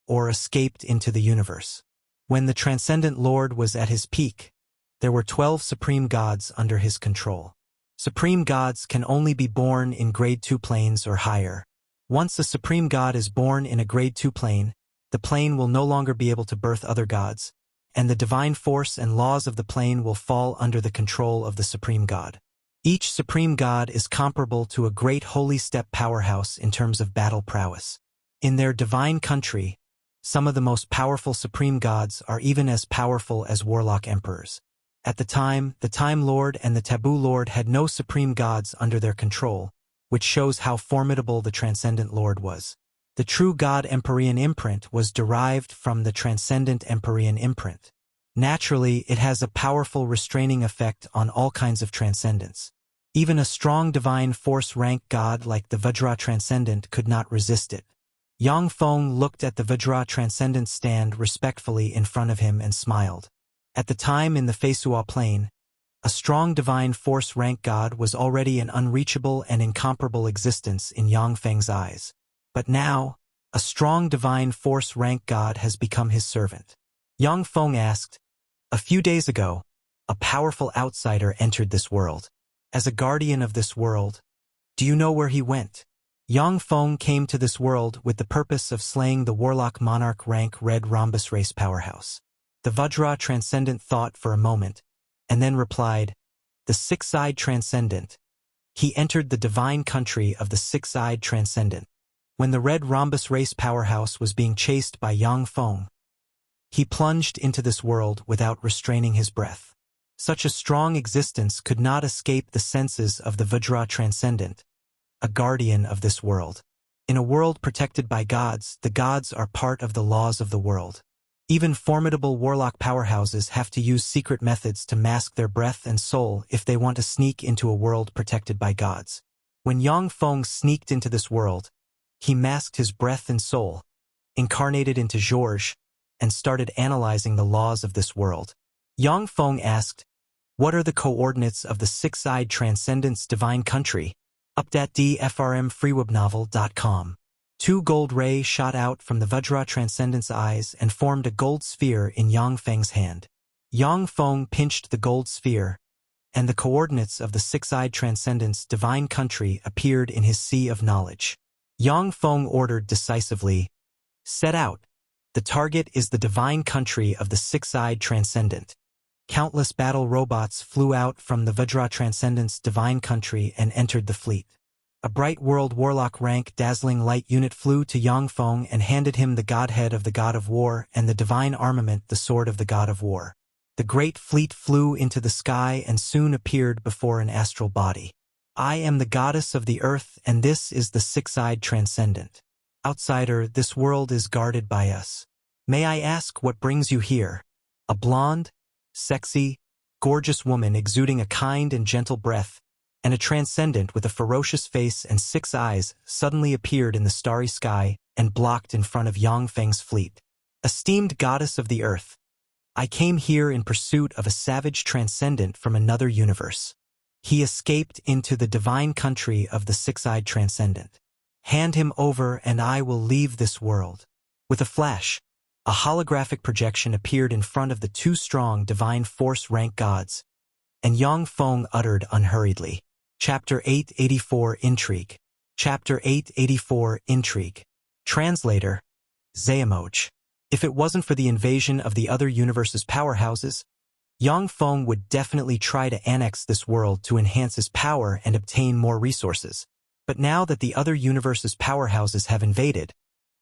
or escaped into the universe. When the Transcendent Lord was at his peak, there were 12 supreme gods under his control. Supreme gods can only be born in grade 2 planes or higher. Once a supreme god is born in a grade 2 plane, the plane will no longer be able to birth other gods, and the divine force and laws of the plane will fall under the control of the supreme god. Each supreme god is comparable to a great holy step powerhouse in terms of battle prowess. In their divine country, Some of the most powerful supreme gods are even as powerful as Warlock Emperors. At the Time Lord and the Taboo Lord had no supreme gods under their control, which shows how formidable the Transcendent Lord was. The true God Empyrean imprint was derived from the Transcendent Empyrean imprint. Naturally, it has a powerful restraining effect on all kinds of transcendence. Even a strong divine force rank god like the Vajra Transcendent could not resist it. Yang Feng looked at the Vajra Transcendent stand respectfully in front of him and smiled. At the time in the Feisua Plain, a strong divine force rank god was already an unreachable and incomparable existence in Yang Feng's eyes. But now, a strong divine force rank god has become his servant. Yang Feng asked, "A few days ago, a powerful outsider entered this world. As a guardian of this world, do you know where he went?" Yang Feng came to this world with the purpose of slaying the Warlock Monarch rank Red Rhombus race powerhouse. The Vajra Transcendent thought for a moment, and then replied, "The Six-Eyed Transcendent." He entered the divine country of the Six-Eyed Transcendent. When the Red Rhombus race powerhouse was being chased by Yang Feng, he plunged into this world without restraining his breath. Such a strong existence could not escape the senses of the Vajra Transcendent, a guardian of this world. In a world protected by gods, the gods are part of the laws of the world. Even formidable warlock powerhouses have to use secret methods to mask their breath and soul if they want to sneak into a world protected by gods. When Yang Feng sneaked into this world, he masked his breath and soul, incarnated into Georges, and started analyzing the laws of this world. Yang Feng asked, "What are the coordinates of the Six-Eyed Transcendent's divine country?" Update.frmfreewebnovel.com. 2 gold rays shot out from the Vajra Transcendent's eyes and formed a gold sphere in Yang Feng's hand. Yang Feng pinched the gold sphere, and the coordinates of the Six-Eyed Transcendent's divine country appeared in his sea of knowledge. Yang Feng ordered decisively, "Set out. The target is the divine country of the Six-Eyed Transcendent." Countless battle robots flew out from the Vajra Transcendent's divine country and entered the fleet. A bright world warlock rank dazzling light unit flew to Yang Feng and handed him the godhead of the god of war and the divine armament, the sword of the god of war. The great fleet flew into the sky and soon appeared before an astral body. "I am the goddess of the earth, and this is the Six-Eyed Transcendent. Outsider, this world is guarded by us. May I ask what brings you here?" A blonde, sexy, gorgeous woman exuding a kind and gentle breath, and a transcendent with a ferocious face and 6 eyes suddenly appeared in the starry sky and blocked in front of Yang Feng's fleet. "Esteemed goddess of the earth, I came here in pursuit of a savage transcendent from another universe. He escaped into the divine country of the Six-Eyed Transcendent. Hand him over and I will leave this world." With a flash, a holographic projection appeared in front of the 2 strong divine force rank gods, and Yang Feng uttered unhurriedly, Chapter 884 Intrigue. Chapter 884 Intrigue. Translator, Zayamoj. If it wasn't for the invasion of the other universe's powerhouses, Yang Feng would definitely try to annex this world to enhance his power and obtain more resources. But now that the other universe's powerhouses have invaded,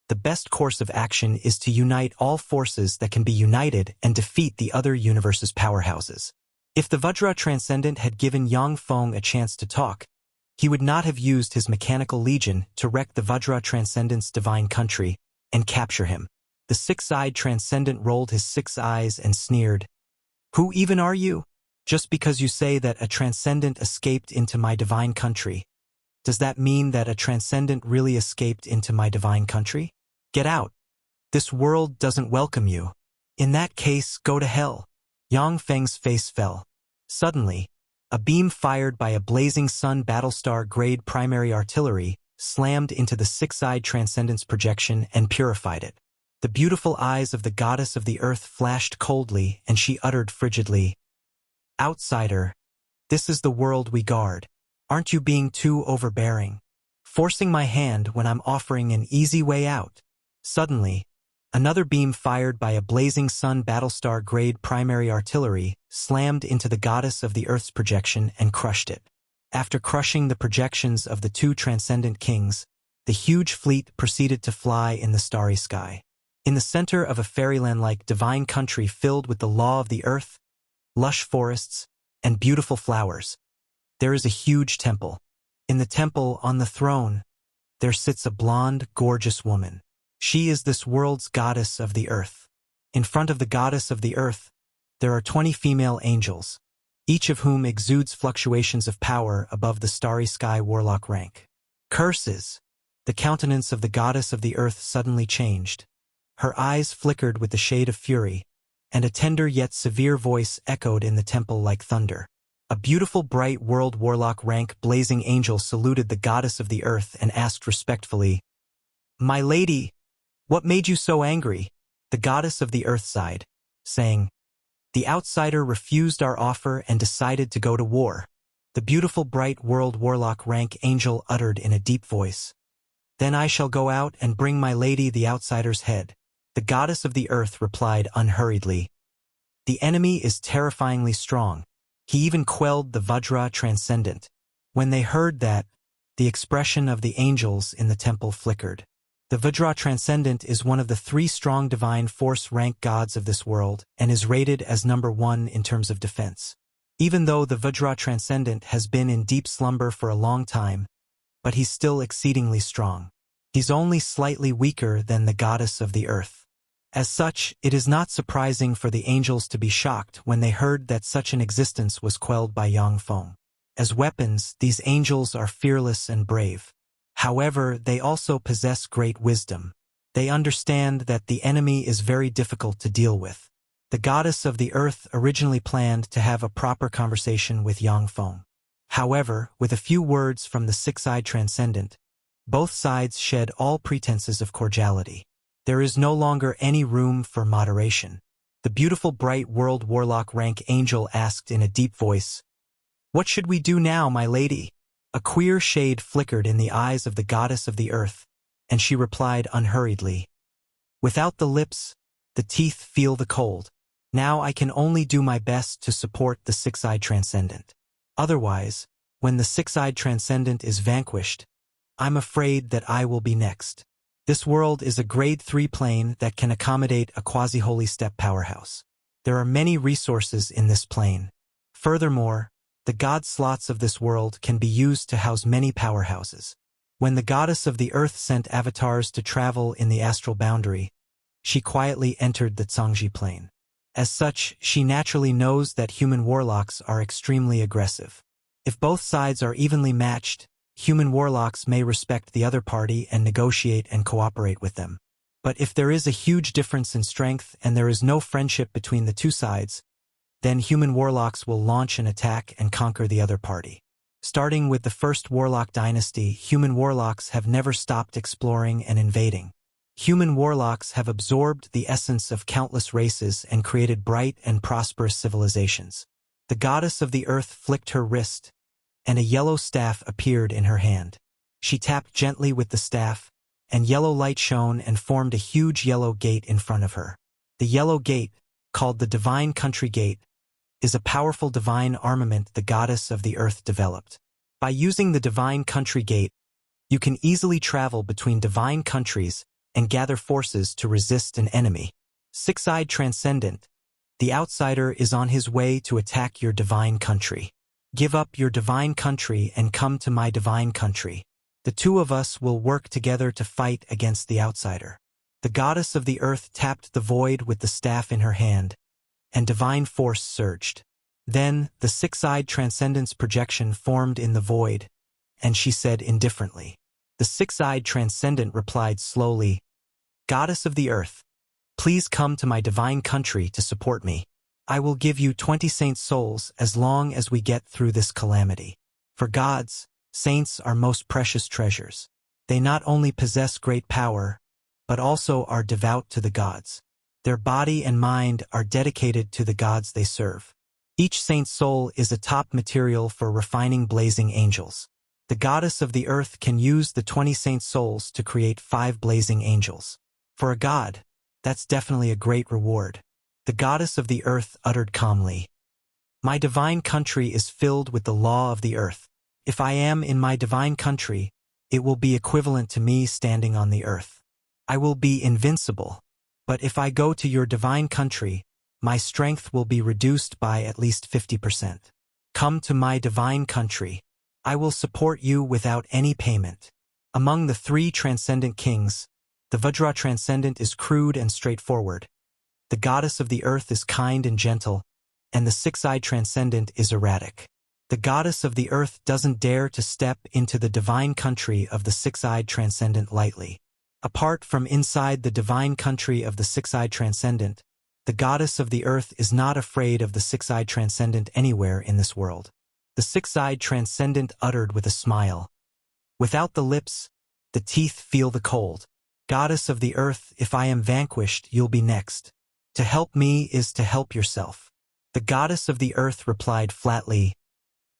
the best course of action is to unite all forces that can be united and defeat the other universe's powerhouses. If the Vajra Transcendent had given Yang Feng a chance to talk, he would not have used his mechanical legion to wreck the Vajra Transcendent's divine country and capture him. The Six-Eyed Transcendent rolled his 6 eyes and sneered, "Who even are you? Just because you say that a Transcendent escaped into my divine country, does that mean that a Transcendent really escaped into my divine country? Get out. This world doesn't welcome you. In that case, go to hell." Yang Feng's face fell. Suddenly, a beam fired by a blazing sun battlestar-grade primary artillery slammed into the Six-Eyed Transcendent's projection and purified it. The beautiful eyes of the goddess of the earth flashed coldly, and she uttered frigidly, "Outsider, this is the world we guard. Aren't you being too overbearing? Forcing my hand when I'm offering an easy way out?" Suddenly, another beam fired by a blazing sun battlestar-grade primary artillery slammed into the goddess of the earth's projection and crushed it. After crushing the projections of the 2 transcendent kings, the huge fleet proceeded to fly in the starry sky. In the center of a fairyland-like divine country filled with the law of the earth, lush forests, and beautiful flowers, there is a huge temple. In the temple, on the throne, there sits a blonde, gorgeous woman. She is this world's goddess of the earth. In front of the goddess of the earth, there are 20 female angels, each of whom exudes fluctuations of power above the starry sky warlock rank. Curses! The countenance of the goddess of the earth suddenly changed. Her eyes flickered with the shade of fury, and a tender yet severe voice echoed in the temple like thunder. A beautiful bright world warlock rank blazing angel saluted the goddess of the earth and asked respectfully, "My lady, what made you so angry?" The goddess of the earth sighed, saying, "The outsider refused our offer and decided to go to war." The beautiful bright world warlock rank angel uttered in a deep voice, "Then I shall go out and bring my lady the outsider's head." The goddess of the earth replied unhurriedly, "The enemy is terrifyingly strong. He even quelled the Vajra transcendent." When they heard that, the expression of the angels in the temple flickered. The Vajra transcendent is one of the 3 strong divine force rank gods of this world and is rated as number 1 in terms of defense. Even though the Vajra transcendent has been in deep slumber for a long time, but he's still exceedingly strong. He's only slightly weaker than the goddess of the earth. As such, it is not surprising for the angels to be shocked when they heard that such an existence was quelled by Yang Feng. As weapons, these angels are fearless and brave. However, they also possess great wisdom. They understand that the enemy is very difficult to deal with. The goddess of the earth originally planned to have a proper conversation with Yang Feng. However, with a few words from the six-eyed transcendent, both sides shed all pretenses of cordiality. There is no longer any room for moderation. The beautiful bright world warlock rank angel asked in a deep voice, "What should we do now, my lady?" A queer shade flickered in the eyes of the goddess of the earth, and she replied unhurriedly, "Without the lips, the teeth feel the cold. Now I can only do my best to support the six-eyed transcendent. Otherwise, when the six-eyed transcendent is vanquished, I'm afraid that I will be next." This world is a grade 3 plane that can accommodate a quasi-holy step powerhouse. There are many resources in this plane. Furthermore, the god slots of this world can be used to house many powerhouses. When the goddess of the earth sent avatars to travel in the astral boundary, she quietly entered the Zhangji plane. As such, she naturally knows that human warlocks are extremely aggressive. If both sides are evenly matched, human warlocks may respect the other party and negotiate and cooperate with them. But if there is a huge difference in strength and there is no friendship between the two sides, then human warlocks will launch an attack and conquer the other party. Starting with the first Warlock dynasty, human warlocks have never stopped exploring and invading. Human warlocks have absorbed the essence of countless races and created bright and prosperous civilizations. The goddess of the earth flicked her wrist, and a yellow staff appeared in her hand. She tapped gently with the staff, and yellow light shone and formed a huge yellow gate in front of her. The yellow gate, called the Divine Country Gate, is a powerful divine armament the goddess of the earth developed. By using the Divine Country Gate, you can easily travel between divine countries and gather forces to resist an enemy. Six-eyed transcendent, the outsider is on his way to attack your divine country. Give up your divine country and come to my divine country. The two of us will work together to fight against the outsider. The goddess of the earth tapped the void with the staff in her hand, and divine force surged. Then, the six-eyed transcendent's projection formed in the void, and she said indifferently. The six-eyed transcendent replied slowly, "Goddess of the earth, please come to my divine country to support me. I will give you 20 saint souls as long as we get through this calamity." For gods, saints are most precious treasures. They not only possess great power, but also are devout to the gods. Their body and mind are dedicated to the gods they serve. Each saint's soul is a top material for refining blazing angels. The goddess of the earth can use the 20 saint souls to create 5 blazing angels. For a god, that's definitely a great reward. The goddess of the earth uttered calmly, "My divine country is filled with the law of the earth. If I am in my divine country, it will be equivalent to me standing on the earth. I will be invincible. But if I go to your divine country, my strength will be reduced by at least 50%. Come to my divine country. I will support you without any payment. Among the three transcendent kings, the Vajra transcendent is crude and straightforward. The goddess of the earth is kind and gentle, and the six-eyed transcendent is erratic. The goddess of the earth doesn't dare to step into the divine country of the six-eyed transcendent lightly. Apart from inside the divine country of the six-eyed transcendent, the goddess of the earth is not afraid of the six-eyed transcendent anywhere in this world. The six-eyed transcendent uttered with a smile. Without the lips, the teeth feel the cold. Goddess of the earth, if I am vanquished, you'll be next. To help me is to help yourself. The goddess of the earth replied flatly,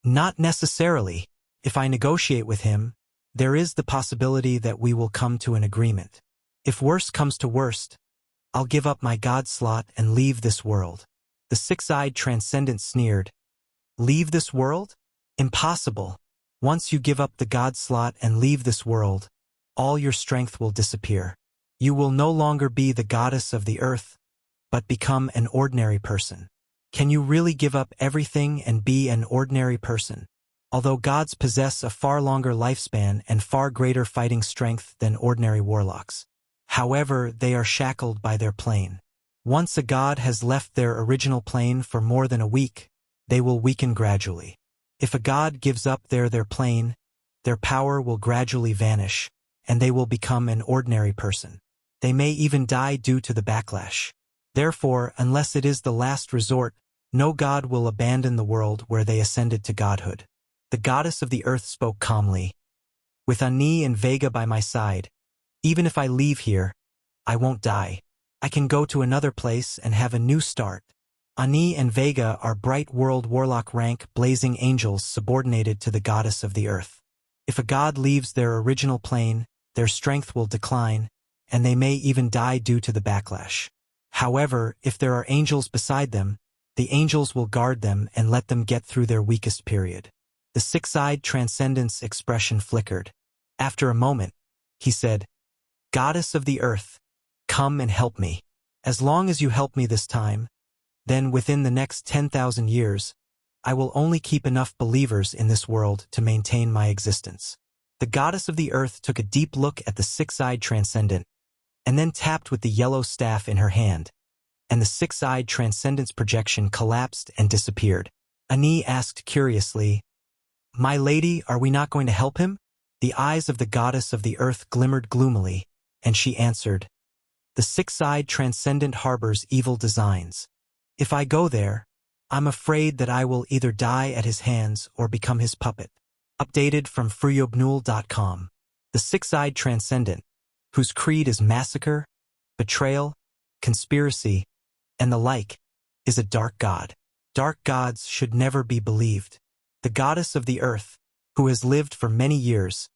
not necessarily. If I negotiate with him, there is the possibility that we will come to an agreement. If worst comes to worst, I'll give up my god slot and leave this world. The six-eyed transcendent sneered. Leave this world? Impossible. Once you give up the god slot and leave this world, all your strength will disappear. You will no longer be the goddess of the earth, but become an ordinary person. Can you really give up everything and be an ordinary person? Although gods possess a far longer lifespan and far greater fighting strength than ordinary warlocks. However, they are shackled by their plane. Once a god has left their original plane for more than a week, they will weaken gradually. If a god gives up their plane, their power will gradually vanish, and they will become an ordinary person. They may even die due to the backlash. Therefore, unless it is the last resort, no god will abandon the world where they ascended to godhood. The goddess of the earth spoke calmly. With Ani and Vega by my side, even if I leave here, I won't die. I can go to another place and have a new start. Ani and Vega are bright world warlock rank blazing angels subordinated to the goddess of the earth. If a god leaves their original plane, their strength will decline, and they may even die due to the backlash. However, if there are angels beside them, the angels will guard them and let them get through their weakest period. The six-eyed transcendent's expression flickered. After a moment, he said, Goddess of the earth, come and help me. As long as you help me this time, then within the next 10,000 years, I will only keep enough believers in this world to maintain my existence. The goddess of the earth took a deep look at the six-eyed transcendent, and then tapped with the yellow staff in her hand, and the six-eyed transcendent's projection collapsed and disappeared. Ani asked curiously, My lady, are we not going to help him? The eyes of the goddess of the earth glimmered gloomily, and she answered, The six-eyed transcendent harbors evil designs. If I go there, I'm afraid that I will either die at his hands or become his puppet. Updated from freeobnul.com. The six-eyed transcendent, whose creed is massacre, betrayal, conspiracy, and the like, is a dark god. Dark gods should never be believed. The goddess of the earth, who has lived for many years,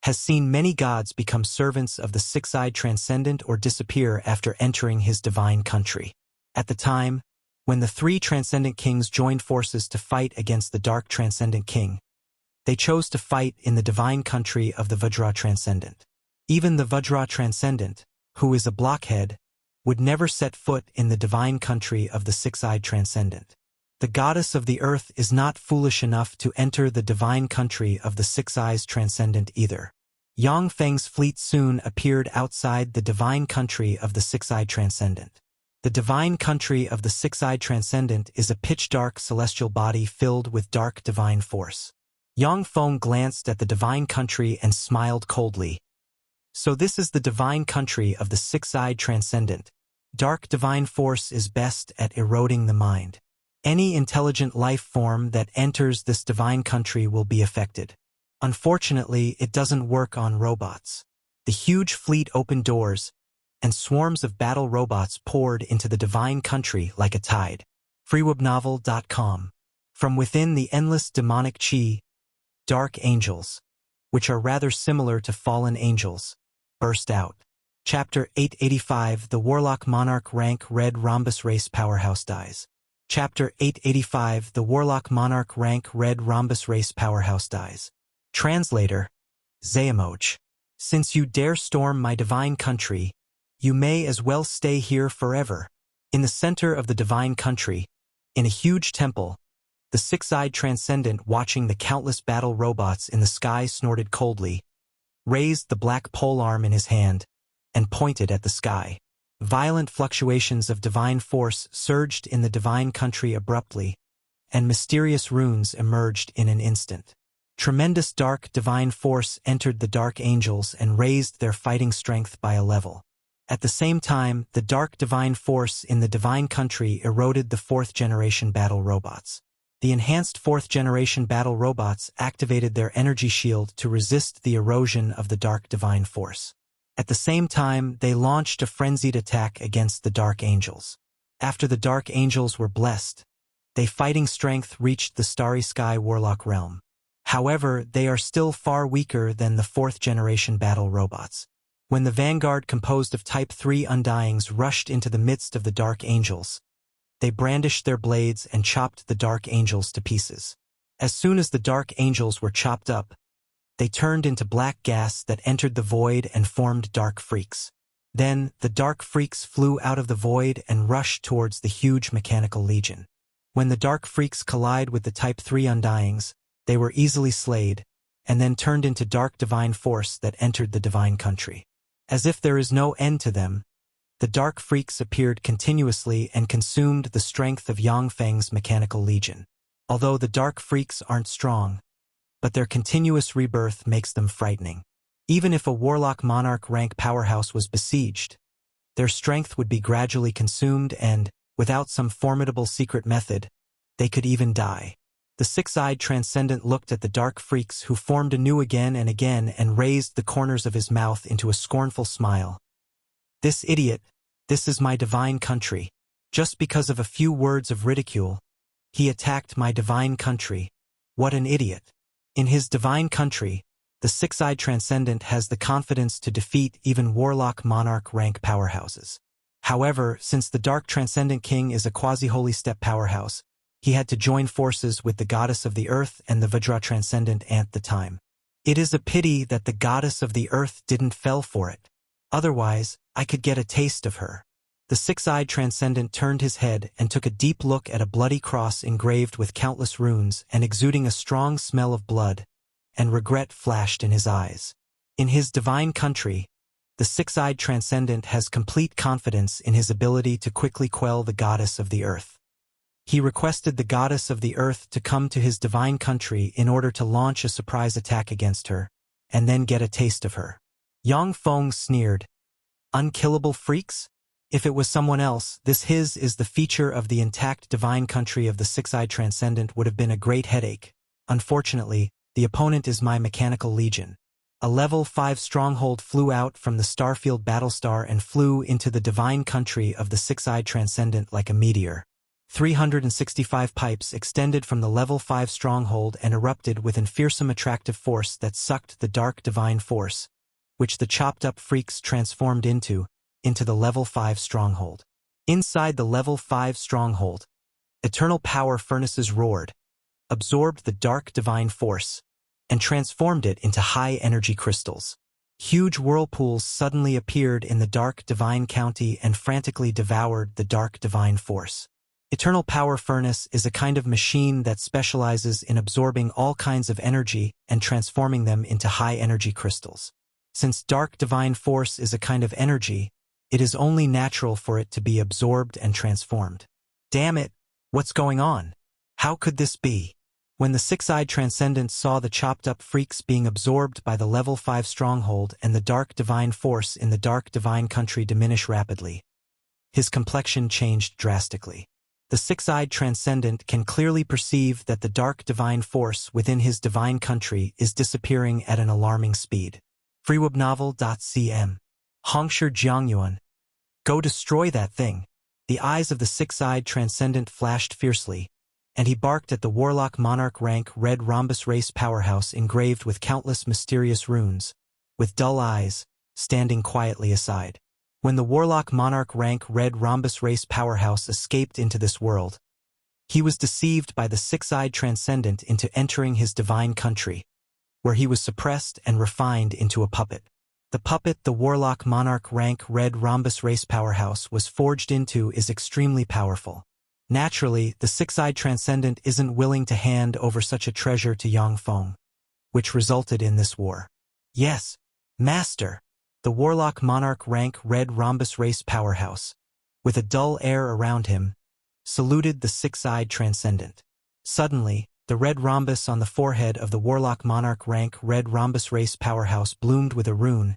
has seen many gods become servants of the six-eyed transcendent or disappear after entering his divine country. At the time, when the three transcendent kings joined forces to fight against the dark transcendent king, they chose to fight in the divine country of the Vajra transcendent. Even the Vajra transcendent, who is a blockhead, would never set foot in the divine country of the six-eyed transcendent. The goddess of the earth is not foolish enough to enter the divine country of the six-eyed transcendent either. Yang Feng's fleet soon appeared outside the divine country of the six-eyed transcendent. The divine country of the six-eyed transcendent is a pitch-dark celestial body filled with dark divine force. Yang Feng glanced at the divine country and smiled coldly. So this is the divine country of the six-eyed transcendent. Dark divine force is best at eroding the mind. Any intelligent life form that enters this divine country will be affected. Unfortunately, it doesn't work on robots. The huge fleet opened doors, and swarms of battle robots poured into the divine country like a tide. freewebnovel.com. From within the endless demonic chi, dark angels, which are rather similar to fallen angels, burst out. Chapter 885 The Warlock Monarch Rank Red Rhombus Race Powerhouse Dies. Chapter 885 The Warlock Monarch Rank Red Rhombus Race Powerhouse Dies. Translator, Zayamoj. Since you dare storm my divine country, You may as well stay here forever. In the center of the divine country, in a huge temple, the six-eyed transcendent, watching the countless battle robots in the sky, snorted coldly, raised the black polearm in his hand, and pointed at the sky. Violent fluctuations of divine force surged in the divine country abruptly, and mysterious runes emerged in an instant. Tremendous dark divine force entered the dark angels and raised their fighting strength by a level. At the same time, the dark divine force in the divine country eroded the fourth-generation battle robots. The enhanced fourth-generation battle robots activated their energy shield to resist the erosion of the dark divine force. At the same time, they launched a frenzied attack against the dark angels. After the dark angels were blessed, their fighting strength reached the starry sky warlock realm. However, they are still far weaker than the fourth-generation battle robots. When the vanguard composed of Type 3 Undyings rushed into the midst of the dark angels, they brandished their blades and chopped the dark angels to pieces. As soon as the dark angels were chopped up, they turned into black gas that entered the void and formed dark freaks. Then, the dark freaks flew out of the void and rushed towards the huge mechanical legion. When the dark freaks collide with the Type 3 Undyings, they were easily slayed, and then turned into dark divine force that entered the divine country. As if there is no end to them, the dark freaks appeared continuously and consumed the strength of Yang Feng's mechanical legion. Although the dark freaks aren't strong, but their continuous rebirth makes them frightening. Even if a Warlock Monarch rank powerhouse was besieged, their strength would be gradually consumed and, without some formidable secret method, they could even die. The six-eyed transcendent looked at the dark freaks, who formed anew again and raised the corners of his mouth into a scornful smile. This idiot, this is my divine country. Just because of a few words of ridicule, he attacked my divine country. What an idiot. In his divine country, the six-eyed transcendent has the confidence to defeat even Warlock Monarch rank powerhouses. However, since the Dark Transcendent King is a quasi-holy step powerhouse, he had to join forces with the goddess of the earth and the Vajra Transcendent at the time. It is a pity that the goddess of the earth didn't fell for it. Otherwise, I could get a taste of her. The six-eyed transcendent turned his head and took a deep look at a bloody cross engraved with countless runes and exuding a strong smell of blood, and regret flashed in his eyes. In his divine country, the six-eyed transcendent has complete confidence in his ability to quickly quell the goddess of the earth. He requested the goddess of the earth to come to his divine country in order to launch a surprise attack against her, and then get a taste of her. Yang Feng sneered. Unkillable freaks? If it was someone else, this is the feature of the intact divine country of the six-eyed transcendent would have been a great headache. Unfortunately, the opponent is my mechanical legion. A level 5 stronghold flew out from the Starfield Battlestar and flew into the divine country of the six-eyed transcendent like a meteor. 365 pipes extended from the level 5 stronghold and erupted with an fearsome attractive force that sucked the dark divine force, which the chopped-up freaks transformed into the level 5 stronghold. Inside the level 5 stronghold, eternal power furnaces roared, absorbed the dark divine force, and transformed it into high-energy crystals. Huge whirlpools suddenly appeared in the dark divine county and frantically devoured the dark divine force. Eternal Power Furnace is a kind of machine that specializes in absorbing all kinds of energy and transforming them into high-energy crystals. Since Dark Divine Force is a kind of energy, it is only natural for it to be absorbed and transformed. Damn it, what's going on? How could this be? When the six-eyed transcendent saw the chopped-up freaks being absorbed by the level 5 stronghold and the Dark Divine Force in the Dark Divine Country diminish rapidly, his complexion changed drastically. The six-eyed transcendent can clearly perceive that the dark divine force within his divine country is disappearing at an alarming speed. freewebnovel.cm. Hongsher Xuanhuan. Go destroy that thing. The eyes of the six-eyed transcendent flashed fiercely, and he barked at the Warlock Monarch rank red rhombus race powerhouse engraved with countless mysterious runes, with dull eyes, standing quietly aside. When the Warlock Monarch rank red rhombus race powerhouse escaped into this world, he was deceived by the six-eyed transcendent into entering his divine country, where he was suppressed and refined into a puppet. The puppet the Warlock Monarch rank red rhombus race powerhouse was forged into is extremely powerful. Naturally, the six-eyed transcendent isn't willing to hand over such a treasure to Yang Feng, which resulted in this war. Yes, Master, the Warlock Monarch rank red rhombus race powerhouse, with a dull air around him, saluted the six-eyed transcendent. Suddenly, the red rhombus on the forehead of the Warlock Monarch rank red rhombus race powerhouse bloomed with a rune,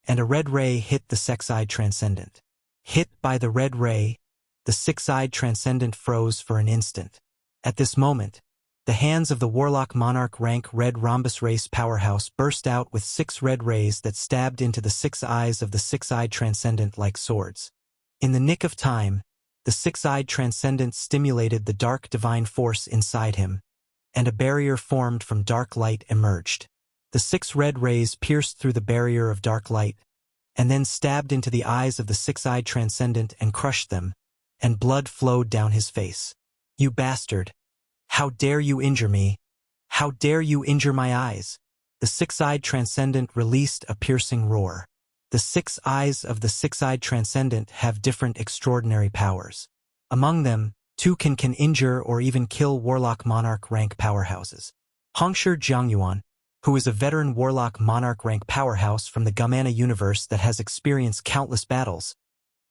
and a red ray hit the six-eyed transcendent. Hit by the red ray, the six-eyed transcendent froze for an instant. At this moment, the hands of the Warlock Monarch rank red rhombus race powerhouse burst out with 6 red rays that stabbed into the 6 eyes of the six-eyed transcendent like swords. In the nick of time, the six-eyed transcendent stimulated the dark divine force inside him, and a barrier formed from dark light emerged. The 6 red rays pierced through the barrier of dark light, and then stabbed into the eyes of the six-eyed transcendent and crushed them, and blood flowed down his face. "You bastard! How dare you injure me? How dare you injure my eyes?" The six-eyed transcendent released a piercing roar. The 6 eyes of the six-eyed transcendent have different extraordinary powers. Among them, 2 can injure or even kill Warlock Monarch rank powerhouses. Xuanhuan, who is a veteran Warlock Monarch rank powerhouse from the Gamana universe that has experienced countless battles,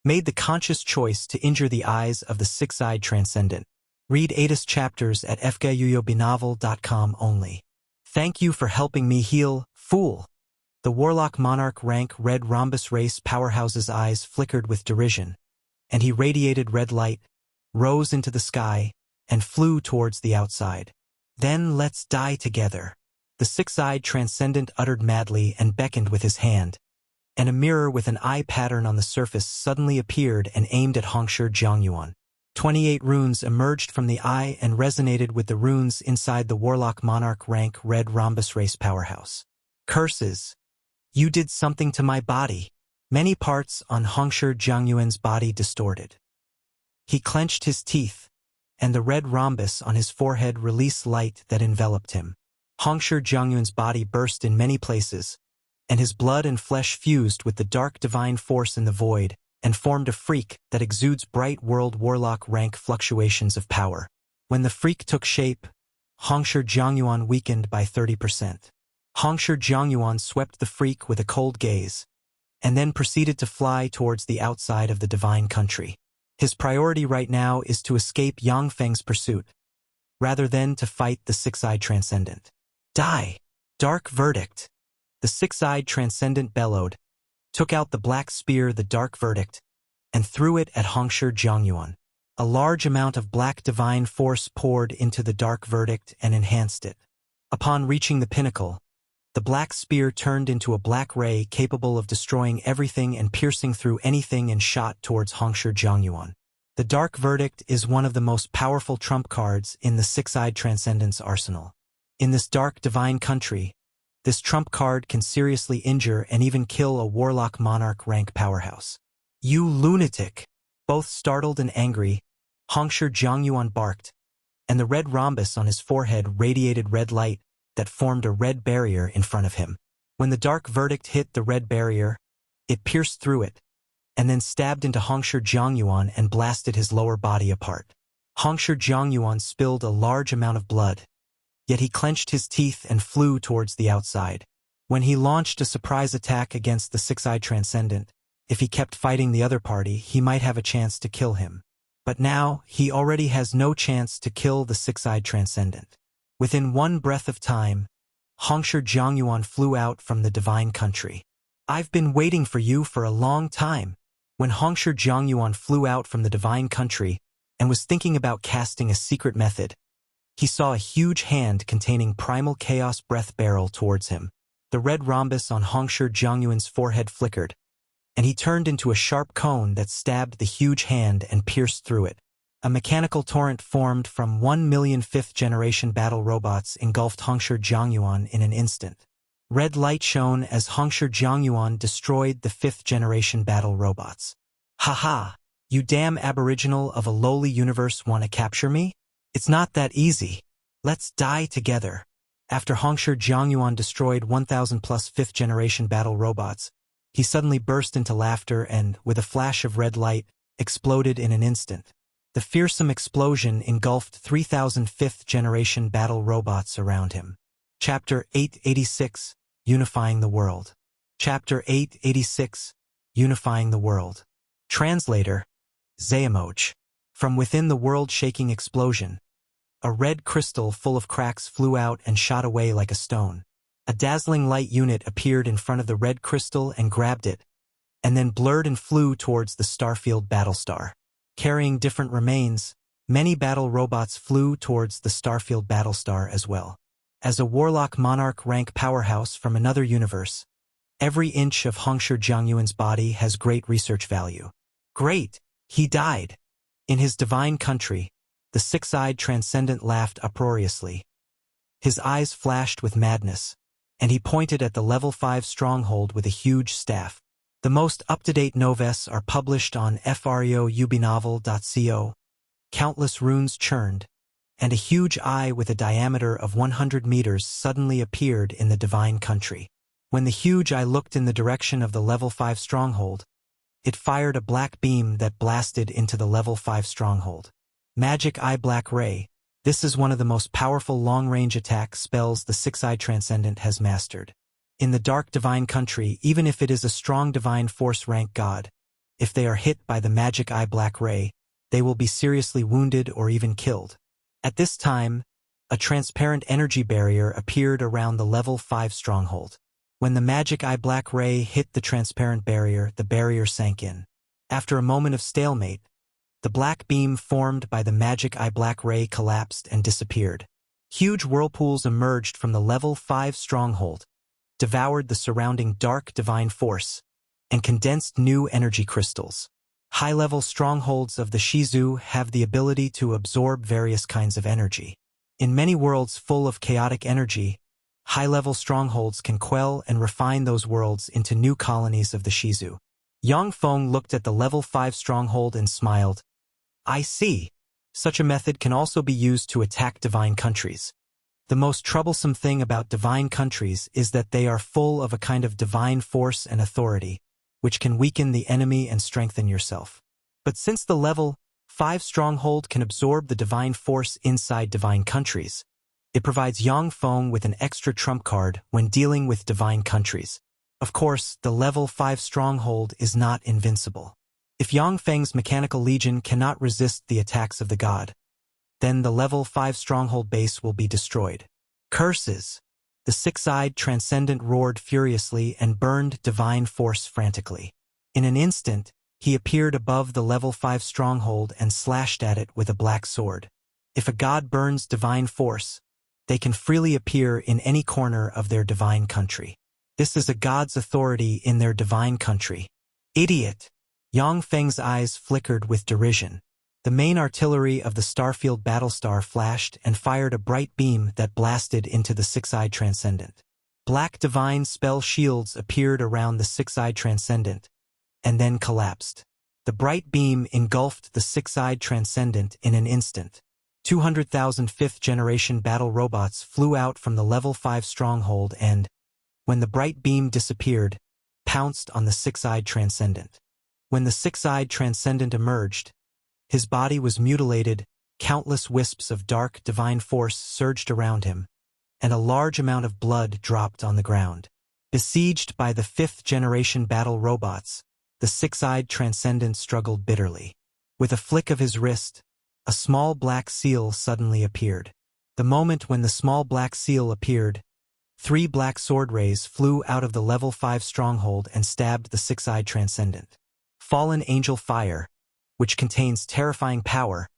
made the conscious choice to injure the eyes of the six-eyed transcendent. Read 8 chapters at fguyuyobinovel.com only. Thank you for helping me heal, fool. The Warlock Monarch rank red rhombus race powerhouse's eyes flickered with derision, and he radiated red light, rose into the sky, and flew towards the outside. "Then let's die together," the six-eyed transcendent uttered madly and beckoned with his hand, and a mirror with an eye pattern on the surface suddenly appeared and aimed at Xuanhuan. 28 runes emerged from the eye and resonated with the runes inside the Warlock Monarch rank red rhombus race powerhouse. "Curses! You did something to my body." Many parts on Xuanhuan's body distorted. He clenched his teeth, and the red rhombus on his forehead released light that enveloped him. Xuanhuan's body burst in many places, and his blood and flesh fused with the dark divine force in the void, and formed a freak that exudes bright world warlock rank fluctuations of power. When the freak took shape, Xuanhuan weakened by 30%. Xuanhuan swept the freak with a cold gaze, and then proceeded to fly towards the outside of the divine country. His priority right now is to escape Yang Feng's pursuit, rather than to fight the six-eyed transcendent. "Die! Dark verdict!" The six-eyed transcendent bellowed, took out the black spear the dark verdict, and threw it at Xuanhuan. A large amount of black divine force poured into the dark verdict and enhanced it. Upon reaching the pinnacle, the black spear turned into a black ray capable of destroying everything and piercing through anything and shot towards Xuanhuan. The dark verdict is one of the most powerful trump cards in the six-eyed transcendent's arsenal. In this dark divine country, this trump card can seriously injure and even kill a Warlock Monarch rank powerhouse. "You lunatic!" Both startled and angry, Xuanhuan barked, and the red rhombus on his forehead radiated red light that formed a red barrier in front of him. When the dark verdict hit the red barrier, it pierced through it, and then stabbed into Xuanhuan and blasted his lower body apart. Xuanhuan spilled a large amount of blood, yet he clenched his teeth and flew towards the outside. When he launched a surprise attack against the six-eyed transcendent, if he kept fighting the other party, he might have a chance to kill him. But now, he already has no chance to kill the six-eyed transcendent. Within one breath of time, Xuanhuan flew out from the divine country. "I've been waiting for you for a long time." When Xuanhuan flew out from the divine country and was thinking about casting a secret method, he saw a huge hand containing primal chaos breath barrel towards him. The red rhombus on Xuanhuan's forehead flickered, and he turned into a sharp cone that stabbed the huge hand and pierced through it. A mechanical torrent formed from 1,000,000 fifth-generation battle robots engulfed Xuanhuan in an instant. Red light shone as Xuanhuan destroyed the fifth-generation battle robots. "Haha! You damn aboriginal of a lowly universe want to capture me? It's not that easy. Let's die together." After Xuanhuan destroyed 1,000+ fifth-generation battle robots, He suddenly burst into laughter and, with a flash of red light, exploded in an instant. The fearsome explosion engulfed 3,000 fifth-generation battle robots around him. Chapter 886, Unifying the World. Chapter 886, Unifying the World. Translator, Zayamoj. From within the world-shaking explosion, a red crystal full of cracks flew out and shot away like a stone. A dazzling light unit appeared in front of the red crystal and grabbed it, and then blurred and flew towards the Starfield Battlestar. Carrying different remains, many battle robots flew towards the Starfield Battlestar as well. As a Warlock Monarch rank powerhouse from another universe, every inch of Hongsher Jiangyuan's body has great research value. Great! He died! In his divine country, the six-eyed transcendent laughed uproariously. His eyes flashed with madness, and he pointed at the level 5 stronghold with a huge staff. The most up-to-date noves are published on freoubinovel.co. Countless runes churned, and a huge eye with a diameter of 100 meters suddenly appeared in the divine country. When the huge eye looked in the direction of the level 5 stronghold, it fired a black beam that blasted into the level 5 stronghold. Magic Eye Black Ray. This is one of the most powerful long-range attack spells the Six-Eyed Transcendent has mastered. In the Dark Divine Country, even if it is a strong divine force rank god, if they are hit by the Magic Eye Black Ray, they will be seriously wounded or even killed. At this time, a transparent energy barrier appeared around the level 5 stronghold. When the Magic Eye Black Ray hit the transparent barrier, the barrier sank in. After a moment of stalemate, the black beam formed by the Magic Eye Black Ray collapsed and disappeared. Huge whirlpools emerged from the level 5 stronghold, devoured the surrounding dark divine force, and condensed new energy crystals. High-level strongholds of the Shizu have the ability to absorb various kinds of energy. In many worlds full of chaotic energy, high-level strongholds can quell and refine those worlds into new colonies of the Shizu. Yang Feng looked at the level 5 stronghold and smiled. I see. Such a method can also be used to attack divine countries. The most troublesome thing about divine countries is that they are full of a kind of divine force and authority, which can weaken the enemy and strengthen yourself. But since the level 5 stronghold can absorb the divine force inside divine countries, it provides Yang Feng with an extra trump card when dealing with divine countries. Of course, the level 5 stronghold is not invincible. If Yang Feng's mechanical legion cannot resist the attacks of the god, then the level 5 stronghold base will be destroyed. Curses! The six-eyed transcendent roared furiously and burned divine force frantically. In an instant, he appeared above the level 5 stronghold and slashed at it with a black sword. If a god burns divine force, they can freely appear in any corner of their divine country. This is a god's authority in their divine country. Idiot! Yang Feng's eyes flickered with derision. The main artillery of the Starfield Battlestar flashed and fired a bright beam that blasted into the Six-Eyed Transcendent. Black divine spell shields appeared around the Six-Eyed Transcendent, and then collapsed. The bright beam engulfed the Six-Eyed Transcendent in an instant. 200,000 fifth-generation battle robots flew out from the level 5 stronghold and, when the bright beam disappeared, pounced on the Six-Eyed Transcendent. When the Six-Eyed Transcendent emerged, his body was mutilated, countless wisps of dark divine force surged around him, and a large amount of blood dropped on the ground. Besieged by the fifth-generation battle robots, the Six-Eyed Transcendent struggled bitterly. With a flick of his wrist, a small black seal suddenly appeared. The moment when the small black seal appeared, 3 black sword rays flew out of the level 5 stronghold and stabbed the Six-Eyed Transcendent. Fallen Angel Fire, which contains terrifying power,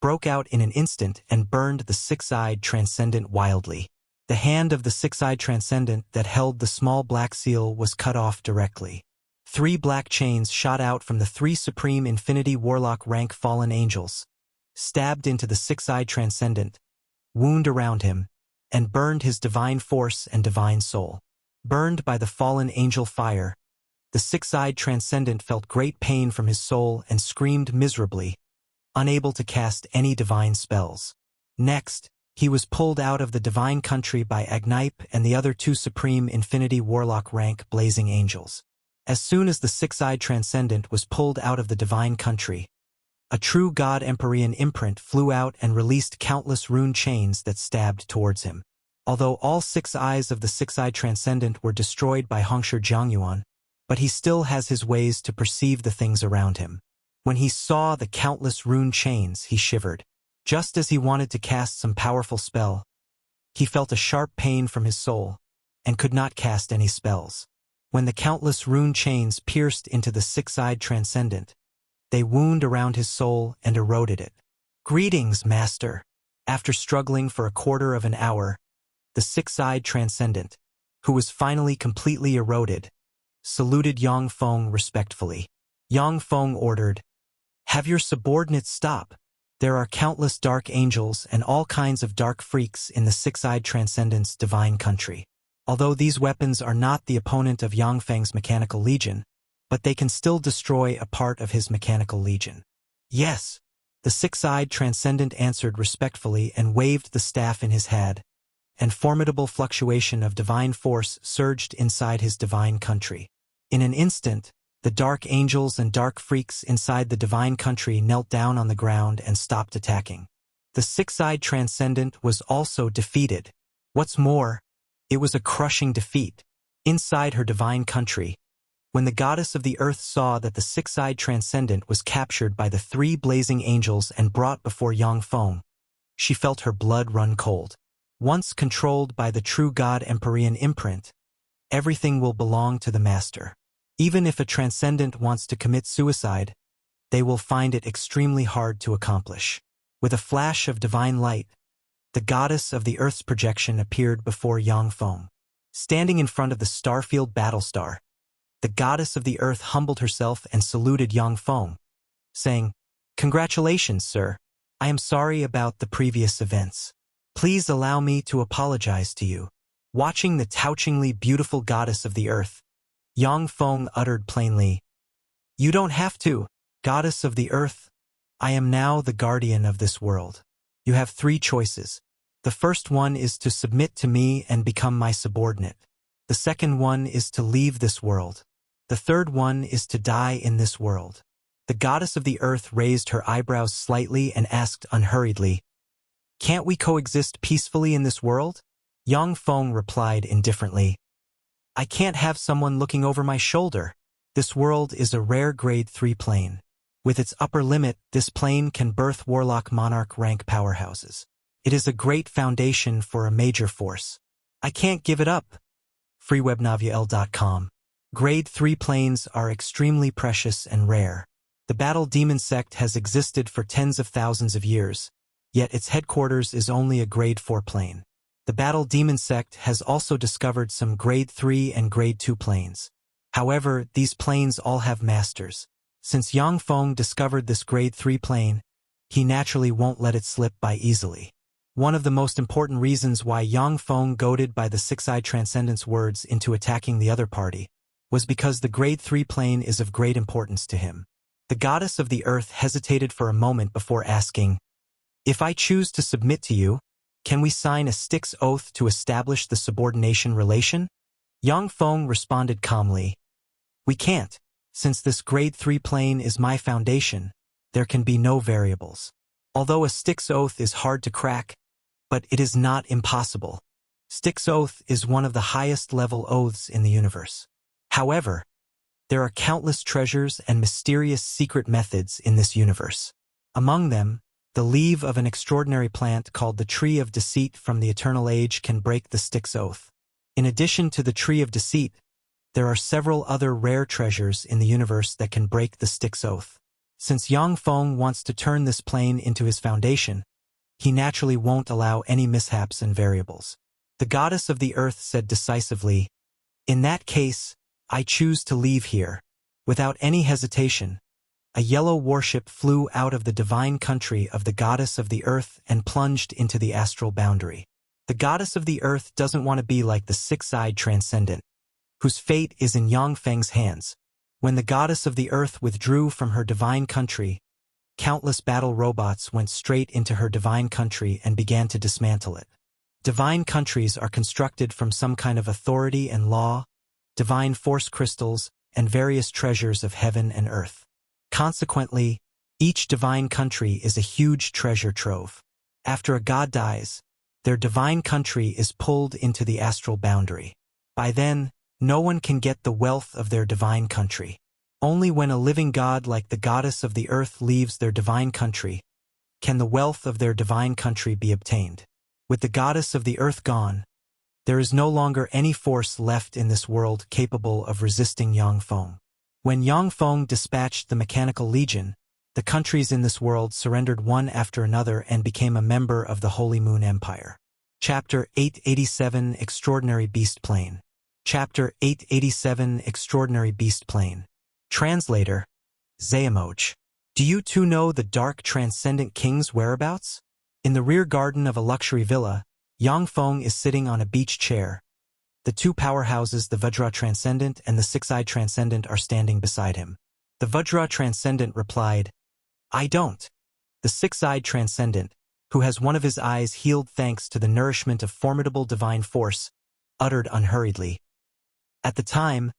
broke out in an instant and burned the Six-Eyed Transcendent wildly. The hand of the Six-Eyed Transcendent that held the small black seal was cut off directly. 3 black chains shot out from the 3 Supreme Infinity Warlock rank Fallen Angels, stabbed into the Six-Eyed Transcendent, wound around him, and burned his divine force and divine soul. Burned by the Fallen Angel Fire, the Six-Eyed Transcendent felt great pain from his soul and screamed miserably, unable to cast any divine spells. Next, he was pulled out of the divine country by Agnipe and the other 2 Supreme Infinity Warlock rank Blazing Angels. As soon as the six-eyed transcendent was pulled out of the divine country, a true god Emperorian imprint flew out and released countless rune chains that stabbed towards him. Although all 6 eyes of the six-eyed transcendent were destroyed by Hongsher Xuanhuan, but he still has his ways to perceive the things around him. When he saw the countless rune chains, he shivered. Just as he wanted to cast some powerful spell, he felt a sharp pain from his soul, and could not cast any spells. When the countless rune chains pierced into the six-eyed transcendent, they wound around his soul and eroded it. "Greetings, Master." After struggling for a quarter of an hour, the six-eyed transcendent, who was finally completely eroded, saluted Yang Feng respectfully. Yang Feng ordered, "Have your subordinates stop. There are countless dark angels and all kinds of dark freaks in the six-eyed transcendent's divine country. Although these weapons are not the opponent of Yang Feng's mechanical legion, but they can still destroy a part of his mechanical legion." "Yes," the six-eyed transcendent answered respectfully and waved the staff in his hand, and formidable fluctuation of divine force surged inside his divine country. In an instant, the dark angels and dark freaks inside the divine country knelt down on the ground and stopped attacking. The six-eyed transcendent was also defeated. What's more, it was a crushing defeat. Inside her divine country, when the goddess of the earth saw that the six-eyed transcendent was captured by the 3 blazing angels and brought before Yang Feng, she felt her blood run cold. Once controlled by the true god Emperorian imprint, everything will belong to the master. Even if a transcendent wants to commit suicide, they will find it extremely hard to accomplish. With a flash of divine light, the goddess of the earth's projection appeared before Yang Feng. Standing in front of the Starfield Battlestar, the goddess of the earth humbled herself and saluted Yang Feng, saying, "Congratulations, sir. I am sorry about the previous events. Please allow me to apologize to you." Watching the touchingly beautiful goddess of the earth, Yang Feng uttered plainly, "You don't have to, goddess of the earth. I am now the guardian of this world. You have 3 choices. The first one is to submit to me and become my subordinate. The second one is to leave this world. The third one is to die in this world." The goddess of the earth raised her eyebrows slightly and asked unhurriedly, "Can't we coexist peacefully in this world?" Yang Feng replied indifferently, "I can't have someone looking over my shoulder. This world is a rare grade 3 plane. With its upper limit, this plane can birth Warlock Monarch rank powerhouses. It is a great foundation for a major force. I can't give it up." freewebnovel.com. Grade 3 planes are extremely precious and rare. The Battle Demon sect has existed for tens of thousands of years, yet its headquarters is only a grade 4 plane. The Battle Demon sect has also discovered some grade 3 and grade 2 planes. However, these planes all have masters. Since Yang Feng discovered this grade 3 plane, he naturally won't let it slip by easily. One of the most important reasons why Yang Feng, goaded by the six-eyed transcendent's words into attacking the other party, was because the grade 3 plane is of great importance to him. The goddess of the earth hesitated for a moment before asking, "If I choose to submit to you, can we sign a Styx oath to establish the subordination relation?" Yang Feng responded calmly, "We can't. Since this grade 3 plane is my foundation, there can be no variables. Although a Styx oath is hard to crack, but it is not impossible. Styx oath is one of the highest level oaths in the universe. However, there are countless treasures and mysterious secret methods in this universe. Among them, the leaf of an extraordinary plant called the Tree of Deceit from the Eternal Age can break the Styx oath. In addition to the Tree of Deceit, there are several other rare treasures in the universe that can break the Styx oath. Since Yang Feng wants to turn this plane into his foundation, he naturally won't allow any mishaps and variables." The goddess of the earth said decisively, "In that case, I choose to leave here." Without any hesitation, a yellow warship flew out of the divine country of the goddess of the earth and plunged into the astral boundary. The goddess of the earth doesn't want to be like the six-eyed transcendent, whose fate is in Yang Feng's hands. When the goddess of the earth withdrew from her divine country, countless battle robots went straight into her divine country and began to dismantle it. Divine countries are constructed from some kind of authority and law, divine force crystals, and various treasures of heaven and earth. Consequently, each divine country is a huge treasure trove. After a god dies, their divine country is pulled into the astral boundary. By then, no one can get the wealth of their divine country. Only when a living god like the goddess of the earth leaves their divine country can the wealth of their divine country be obtained. With the goddess of the earth gone, there is no longer any force left in this world capable of resisting Yang Feng. When Yang Feng dispatched the Mechanical Legion, the countries in this world surrendered one after another and became a member of the Holy Moon Empire. Chapter 887 Extraordinary Beast Plane. Chapter 887 Extraordinary Beast Plane. Translator, Zayamoj. Do you two know the Dark Transcendent King's whereabouts? In the rear garden of a luxury villa, Yang Feng is sitting on a beach chair. The two powerhouses, the Vajra Transcendent and the Six-Eyed Transcendent, are standing beside him. The Vajra Transcendent replied, "I don't." The Six-Eyed Transcendent, who has one of his eyes healed thanks to the nourishment of formidable divine force, uttered unhurriedly, "At the time,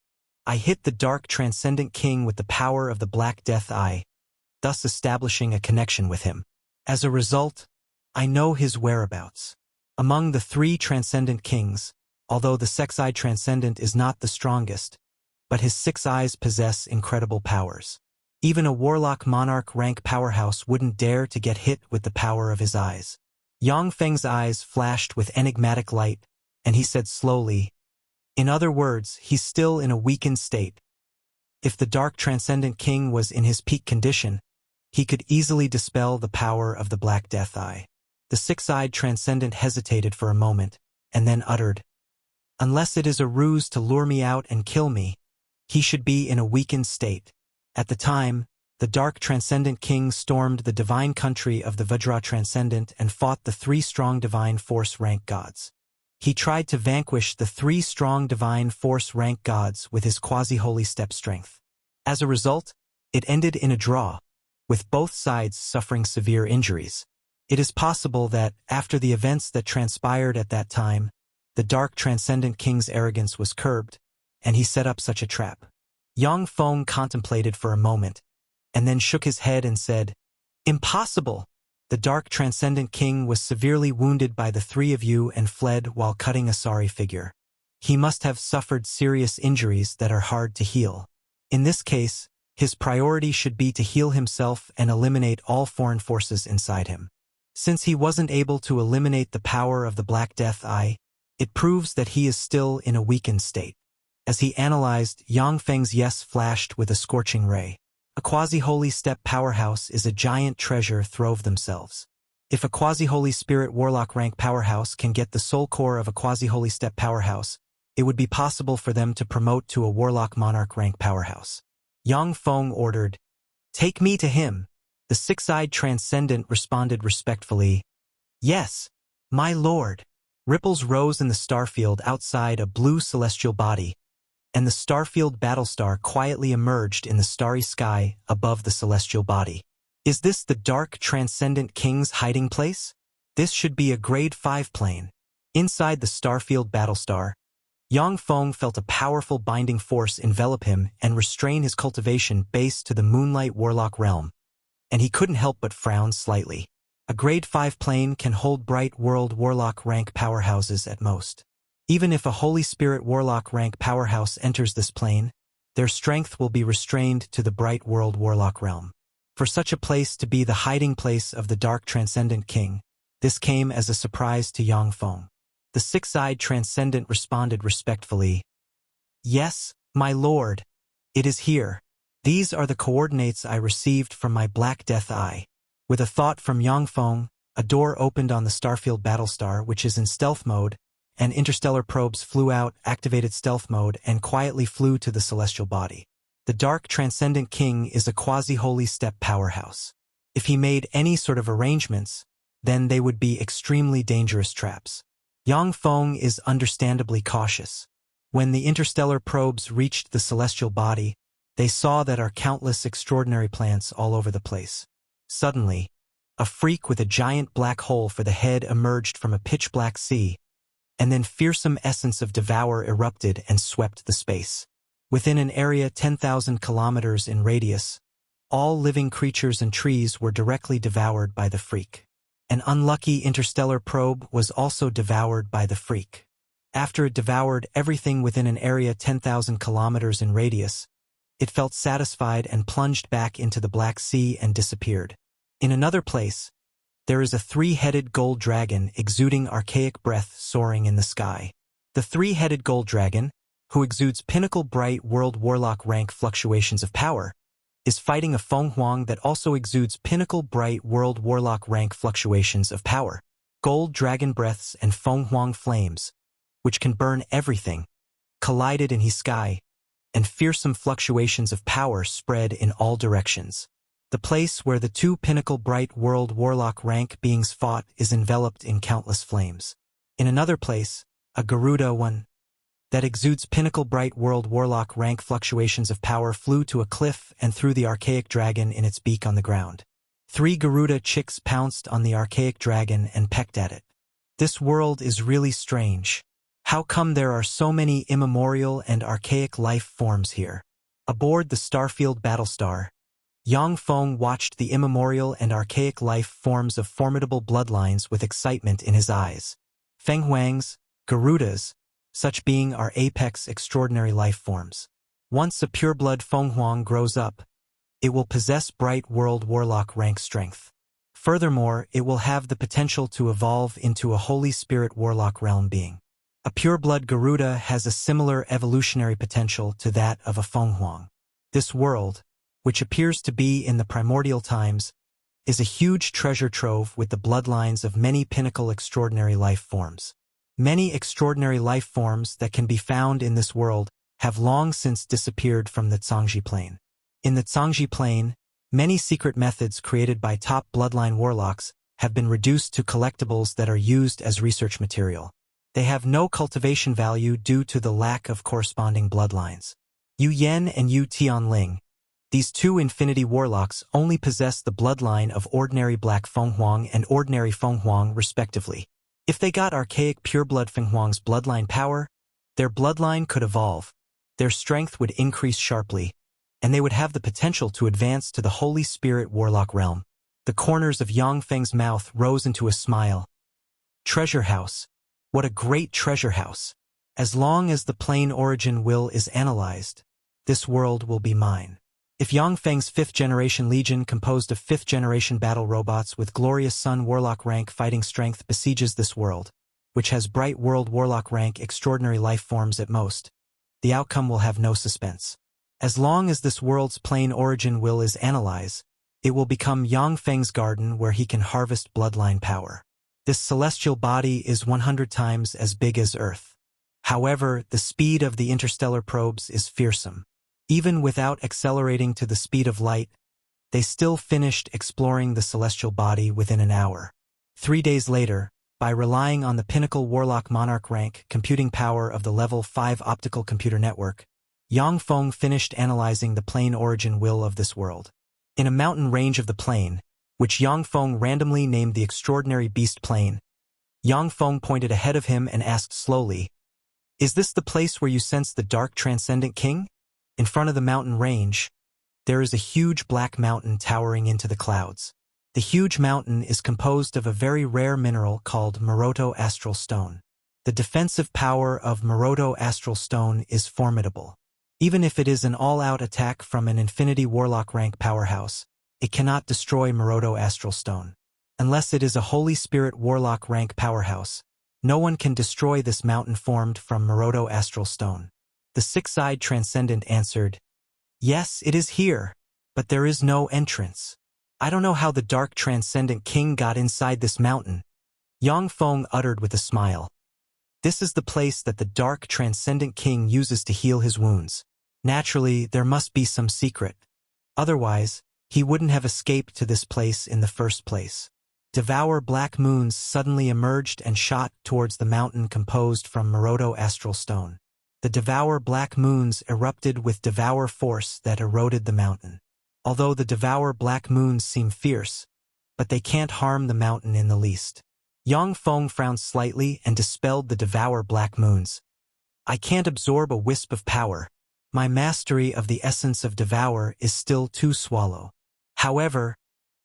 I hit the Dark Transcendent King with the power of the Black Death Eye, thus establishing a connection with him. As a result, I know his whereabouts. Among the three Transcendent Kings, although the Six-Eyed Transcendent is not the strongest, but his 6 eyes possess incredible powers. Even a Warlock Monarch rank powerhouse wouldn't dare to get hit with the power of his eyes." Yang Feng's eyes flashed with enigmatic light, and he said slowly, "In other words, he's still in a weakened state. If the Dark Transcendent King was in his peak condition, he could easily dispel the power of the Black Death Eye." The Six-Eyed Transcendent hesitated for a moment, and then uttered, "Unless it is a ruse to lure me out and kill me, he should be in a weakened state." At the time, the Dark Transcendent King stormed the divine country of the Vajra Transcendent and fought the 3 strong divine force rank gods. He tried to vanquish the 3 strong divine force rank gods with his quasi-holy step strength. As a result, it ended in a draw, with both sides suffering severe injuries. It is possible that, after the events that transpired at that time, the Dark Transcendent King's arrogance was curbed, and he set up such a trap. Yang Feng contemplated for a moment, and then shook his head and said, "Impossible! The Dark Transcendent King was severely wounded by the 3 of you and fled while cutting a sorry figure. He must have suffered serious injuries that are hard to heal. In this case, his priority should be to heal himself and eliminate all foreign forces inside him. Since he wasn't able to eliminate the power of the Black Death Eye, it proves that he is still in a weakened state." As he analyzed, Yang Feng's yes flashed with a scorching ray. A quasi-holy step powerhouse is a giant treasure trove themselves. If a quasi-holy spirit warlock rank powerhouse can get the soul core of a quasi-holy step powerhouse, it would be possible for them to promote to a Warlock Monarch rank powerhouse. Yang Feng ordered, "Take me to him." The Six-Eyed Transcendent responded respectfully, "Yes, my lord." Ripples rose in the starfield outside a blue celestial body, and the starfield battlestar quietly emerged in the starry sky above the celestial body. Is this the Dark Transcendent King's hiding place? This should be a grade 5 plane. Inside the starfield battlestar, Yang Feng felt a powerful binding force envelop him and restrain his cultivation base to the Moonlight Warlock realm, and he couldn't help but frown slightly. A grade 5 plane can hold Bright World Warlock rank powerhouses at most. Even if a Holy Spirit Warlock rank powerhouse enters this plane, their strength will be restrained to the Bright World Warlock realm. For such a place to be the hiding place of the Dark Transcendent King, this came as a surprise to Yang Feng. The Six-Eyed Transcendent responded respectfully, "Yes, my lord. It is here. These are the coordinates I received from my Black Death Eye." With a thought from Yang Feng, a door opened on the Starfield Battlestar, which is in stealth mode, and interstellar probes flew out, activated stealth mode, and quietly flew to the celestial body. The Dark Transcendent King is a quasi-holy step powerhouse. If he made any sort of arrangements, then they would be extremely dangerous traps. Yang Feng is understandably cautious. When the interstellar probes reached the celestial body, they saw that are countless extraordinary plants all over the place. Suddenly, a freak with a giant black hole for the head emerged from a pitch-black sea, and then fearsome essence of devour erupted and swept the space. Within an area 10,000 kilometers in radius, all living creatures and trees were directly devoured by the freak. An unlucky interstellar probe was also devoured by the freak. After it devoured everything within an area 10,000 kilometers in radius, it felt satisfied and plunged back into the Black Sea and disappeared. In another place, there is a three-headed gold dragon exuding archaic breath soaring in the sky. The three-headed gold dragon, who exudes pinnacle bright world warlock rank fluctuations of power, is fighting a Xuanhuan that also exudes pinnacle bright world warlock rank fluctuations of power. Gold dragon breaths and Xuanhuan flames, which can burn everything, collided in his sky, and fearsome fluctuations of power spread in all directions. The place where the two pinnacle bright world warlock rank beings fought is enveloped in countless flames. In another place, a Garuda one that exudes pinnacle bright world warlock rank fluctuations of power flew to a cliff and threw the archaic dragon in its beak on the ground. 3 Garuda chicks pounced on the archaic dragon and pecked at it. This world is really strange. How come there are so many immemorial and archaic life forms here? Aboard the Starfield Battlestar, Yang Feng watched the immemorial and archaic life forms of formidable bloodlines with excitement in his eyes. Fenghuangs, Garudas, such being are apex extraordinary life forms. Once a pureblood Xuanhuan grows up, it will possess bright world warlock rank strength. Furthermore, it will have the potential to evolve into a holy spirit warlock realm being. A pureblood Garuda has a similar evolutionary potential to that of a Xuanhuan. This world, which appears to be in the primordial times, is a huge treasure trove with the bloodlines of many pinnacle extraordinary life forms. Many extraordinary life forms that can be found in this world have long since disappeared from the Zhangji Plain. In the Zhangji Plain, many secret methods created by top bloodline warlocks have been reduced to collectibles that are used as research material. They have no cultivation value due to the lack of corresponding bloodlines. Yu Yen and Yu Tianling, these two infinity warlocks only possess the bloodline of ordinary black Xuanhuan and ordinary Xuanhuan respectively. If they got archaic pureblood Fenghuang's bloodline power, their bloodline could evolve, their strength would increase sharply, and they would have the potential to advance to the Holy Spirit Warlock realm. The corners of Yang Feng's mouth rose into a smile. Treasure house. What a great treasure house. As long as the plane origin will is analyzed, this world will be mine. If Yang Feng's 5th-generation legion composed of 5th-generation battle robots with glorious sun warlock rank fighting strength besieges this world, which has bright world warlock rank extraordinary life forms at most, the outcome will have no suspense. As long as this world's plane origin will is analyzed, it will become Yang Feng's garden where he can harvest bloodline power. This celestial body is 100 times as big as Earth. However, the speed of the interstellar probes is fearsome. Even without accelerating to the speed of light, they still finished exploring the celestial body within an hour. 3 days later, by relying on the pinnacle Warlock Monarch rank computing power of the Level 5 optical computer network, Yang Feng finished analyzing the plane origin will of this world. In a mountain range of the plane, which Yang Feng randomly named the Extraordinary Beast Plane, Yang Feng pointed ahead of him and asked slowly, "Is this the place where you sense the dark transcendent king?" In front of the mountain range, there is a huge black mountain towering into the clouds. The huge mountain is composed of a very rare mineral called Maroto Astral Stone. The defensive power of Maroto Astral Stone is formidable. Even if it is an all-out attack from an Infinity Warlock rank powerhouse, it cannot destroy Maroto Astral Stone. Unless it is a Holy Spirit Warlock rank powerhouse, no one can destroy this mountain formed from Maroto Astral Stone. The six-eyed Transcendent answered, "Yes, it is here, but there is no entrance. I don't know how the Dark Transcendent King got inside this mountain." Yang Feng uttered with a smile. "This is the place that the Dark Transcendent King uses to heal his wounds. Naturally, there must be some secret. Otherwise, he wouldn't have escaped to this place in the first place." Devour black moons suddenly emerged and shot towards the mountain composed from Maroto Astral Stone. The Devour Black Moons erupted with Devour force that eroded the mountain. Although the Devour Black Moons seem fierce, but they can't harm the mountain in the least. Yang Feng frowned slightly and dispelled the Devour Black Moons. "I can't absorb a wisp of power. My mastery of the essence of devour is still too swallow. However,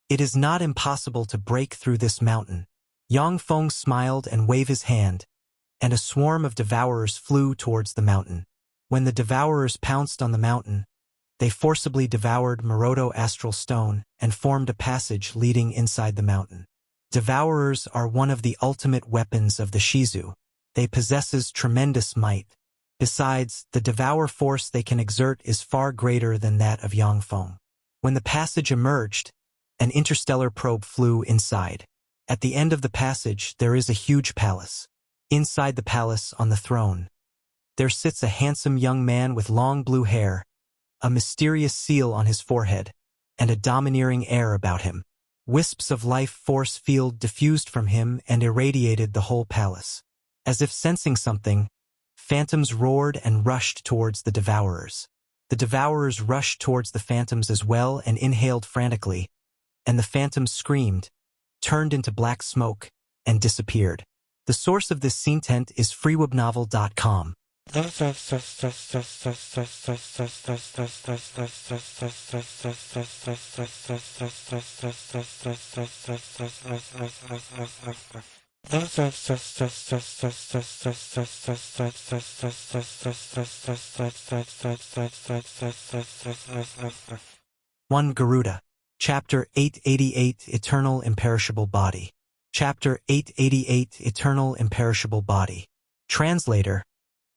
it is not impossible to break through this mountain. Yang Feng smiled and waved his hand, and a swarm of devourers flew towards the mountain. When the devourers pounced on the mountain, they forcibly devoured Maroto Astral Stone and formed a passage leading inside the mountain. Devourers are one of the ultimate weapons of the Shizu. They possesses tremendous might. Besides, the devour force they can exert is far greater than that of Yang Feng. When the passage emerged, an interstellar probe flew inside. At the end of the passage, there is a huge palace. Inside the palace, on the throne, there sits a handsome young man with long blue hair, a mysterious seal on his forehead, and a domineering air about him. Wisps of life force field diffused from him and irradiated the whole palace. As if sensing something, phantoms roared and rushed towards the devourers. The devourers rushed towards the phantoms as well and inhaled frantically, and the phantoms screamed, turned into black smoke, and disappeared. The source of this scene tent is freewebnovel.com. One Garuda. Chapter 888 Eternal Imperishable Body. Chapter 888 Eternal Imperishable Body. Translator,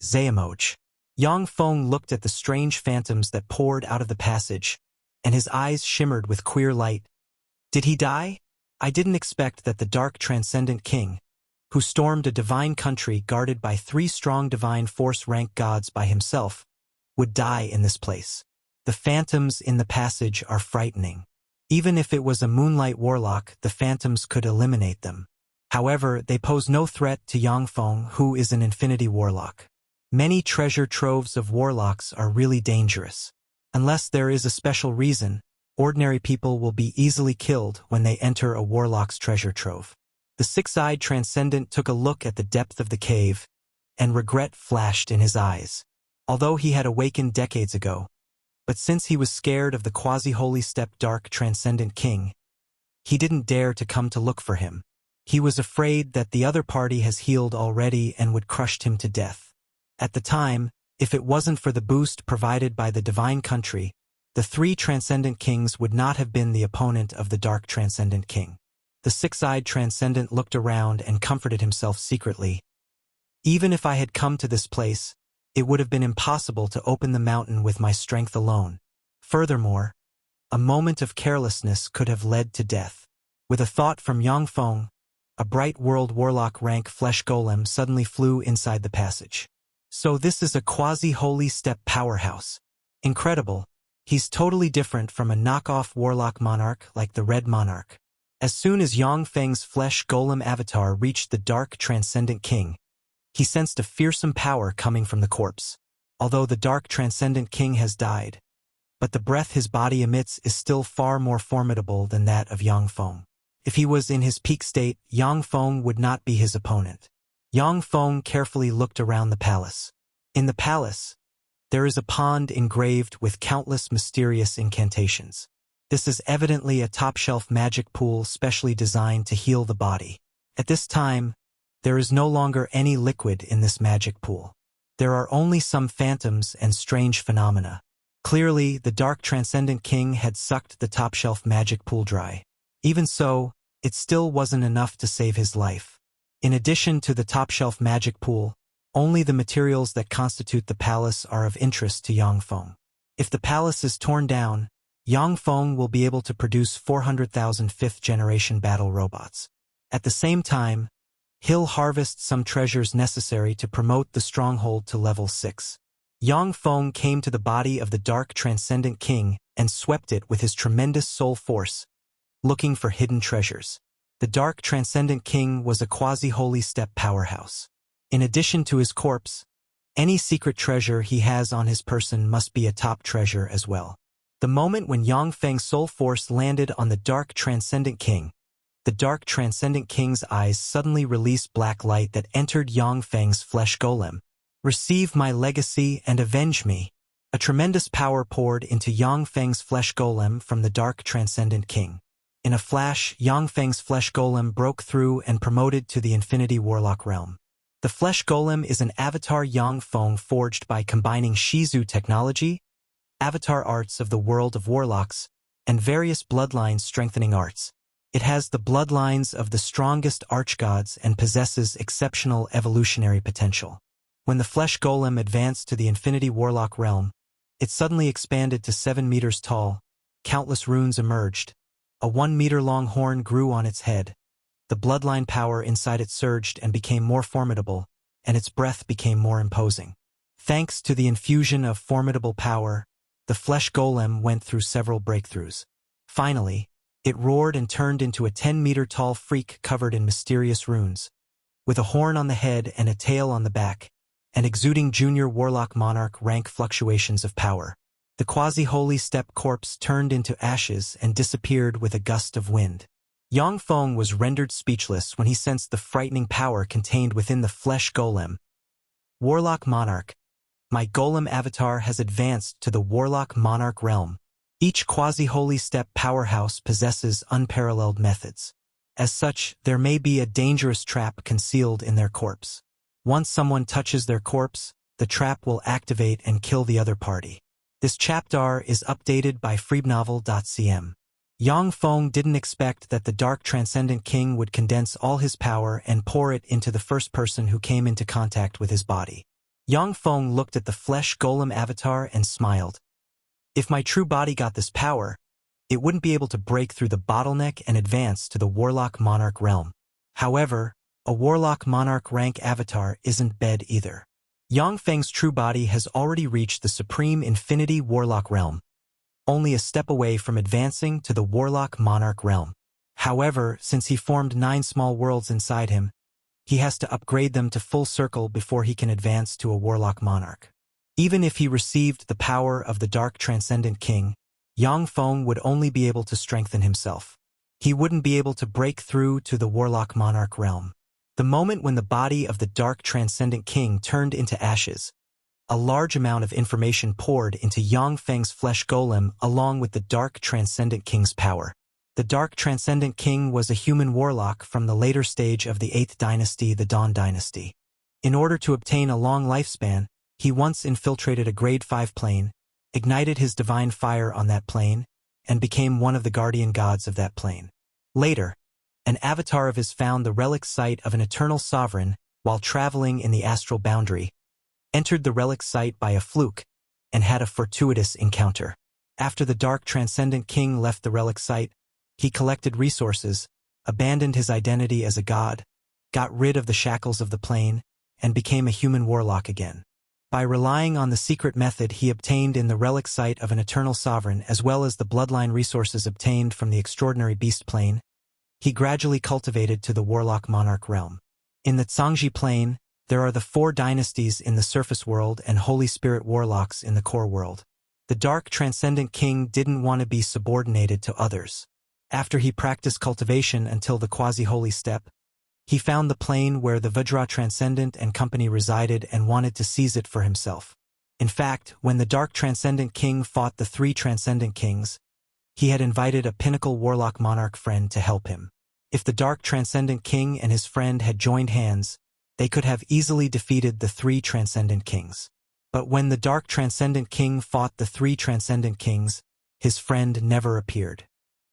Zayamoj. Yang Feng looked at the strange phantoms that poured out of the passage, and his eyes shimmered with queer light. Did he die? I didn't expect that the dark transcendent king, who stormed a divine country guarded by 3 strong divine force rank gods by himself, would die in this place. The phantoms in the passage are frightening. Even if it was a moonlight warlock, the phantoms could eliminate them. However, they pose no threat to Yang Feng, who is an infinity warlock. Many treasure troves of warlocks are really dangerous. Unless there is a special reason, ordinary people will be easily killed when they enter a warlock's treasure trove. The six-eyed transcendent took a look at the depth of the cave, and regret flashed in his eyes. Although he had awakened decades ago, but since he was scared of the quasi-holy step dark transcendent king, he didn't dare to come to look for him. He was afraid that the other party has healed already and would crush him to death. At the time, if it wasn't for the boost provided by the divine country, the 3 transcendent kings would not have been the opponent of the dark transcendent king. The six-eyed transcendent looked around and comforted himself secretly. Even if I had come to this place, it would have been impossible to open the mountain with my strength alone. Furthermore, a moment of carelessness could have led to death. With a thought from Yang Feng, a bright world warlock rank flesh golem suddenly flew inside the passage. So this is a quasi-holy step powerhouse. Incredible. He's totally different from a knockoff Warlock Monarch like the Red Monarch. As soon as Yang Feng's flesh golem avatar reached the dark transcendent king, he sensed a fearsome power coming from the corpse. Although the dark transcendent king has died, but the breath his body emits is still far more formidable than that of Yang Feng. If he was in his peak state, Yang Feng would not be his opponent. Yang Feng carefully looked around the palace. In the palace, there is a pond engraved with countless mysterious incantations. This is evidently a top-shelf magic pool specially designed to heal the body. At this time, there is no longer any liquid in this magic pool. There are only some phantoms and strange phenomena. Clearly, the dark transcendent king had sucked the top-shelf magic pool dry. Even so, it still wasn't enough to save his life. In addition to the top-shelf magic pool, only the materials that constitute the palace are of interest to Yang Feng. If the palace is torn down, Yang Feng will be able to produce 400,000 fifth-generation battle robots. At the same time, he'll harvest some treasures necessary to promote the stronghold to level 6. Yang Feng came to the body of the dark transcendent king and swept it with his tremendous soul force, looking for hidden treasures. The dark transcendent king was a quasi-holy step powerhouse. In addition to his corpse, any secret treasure he has on his person must be a top treasure as well. The moment when Yang Feng's soul force landed on the dark transcendent king, the dark transcendent king's eyes suddenly released black light that entered Yang Feng's flesh golem. Receive my legacy and avenge me. A tremendous power poured into Yang Feng's flesh golem from the Dark Transcendent King. In a flash, Yang Feng's flesh golem broke through and promoted to the Infinity Warlock realm. The flesh golem is an avatar Yang Feng forged by combining Shizu technology, avatar arts of the world of Warlocks, and various bloodline strengthening arts. It has the bloodlines of the strongest archgods and possesses exceptional evolutionary potential. When the flesh golem advanced to the Infinity Warlock realm, it suddenly expanded to 7 meters tall. Countless runes emerged. A 1-meter-long horn grew on its head. The bloodline power inside it surged and became more formidable, and its breath became more imposing. Thanks to the infusion of formidable power, the flesh golem went through several breakthroughs. Finally, it roared and turned into a 10-meter-tall freak covered in mysterious runes, with a horn on the head and a tail on the back, and exuding junior Warlock Monarch rank fluctuations of power. The quasi-holy step corpse turned into ashes and disappeared with a gust of wind. Yang Feng was rendered speechless when he sensed the frightening power contained within the flesh golem. Warlock Monarch. My golem avatar has advanced to the Warlock Monarch realm. Each quasi-holy step powerhouse possesses unparalleled methods. As such, there may be a dangerous trap concealed in their corpse. Once someone touches their corpse, the trap will activate and kill the other party. This chapter is updated by freebnovel.cm. Yang Feng didn't expect that the Dark Transcendent King would condense all his power and pour it into the first person who came into contact with his body. Yang Feng looked at the flesh golem avatar and smiled. If my true body got this power, it wouldn't be able to break through the bottleneck and advance to the Warlock Monarch realm. However, a Warlock Monarch rank avatar isn't bad either. Yang Feng's true body has already reached the supreme Infinity Warlock realm, only a step away from advancing to the Warlock Monarch realm. However, since he formed 9 small worlds inside him, he has to upgrade them to full circle before he can advance to a Warlock Monarch. Even if he received the power of the Dark Transcendent King, Yang Feng would only be able to strengthen himself. He wouldn't be able to break through to the Warlock Monarch realm. The moment when the body of the Dark Transcendent King turned into ashes, a large amount of information poured into Yang Feng's flesh golem along with the Dark Transcendent King's power. The Dark Transcendent King was a human warlock from the later stage of the 8th dynasty, the Dawn dynasty. In order to obtain a long lifespan, he once infiltrated a grade 5 plane, ignited his divine fire on that plane, and became one of the guardian gods of that plane. Later, an avatar of his found the relic site of an eternal sovereign while traveling in the astral boundary, entered the relic site by a fluke, and had a fortuitous encounter. After the Dark Transcendent King left the relic site, he collected resources, abandoned his identity as a god, got rid of the shackles of the plane, and became a human warlock again. By relying on the secret method he obtained in the relic site of an eternal sovereign as well as the bloodline resources obtained from the extraordinary beast plane, he gradually cultivated to the Warlock Monarch realm. In the Zhangji plane, there are the 4 dynasties in the surface world and Holy Spirit warlocks in the core world. The Dark Transcendent King didn't want to be subordinated to others. After he practiced cultivation until the quasi-holy step, he found the plane where the Vajra Transcendent and company resided and wanted to seize it for himself. In fact, when the Dark Transcendent King fought the 3 Transcendent Kings, he had invited a pinnacle Warlock Monarch friend to help him. If the Dark Transcendent King and his friend had joined hands, they could have easily defeated the 3 Transcendent Kings. But when the Dark Transcendent King fought the 3 Transcendent Kings, his friend never appeared.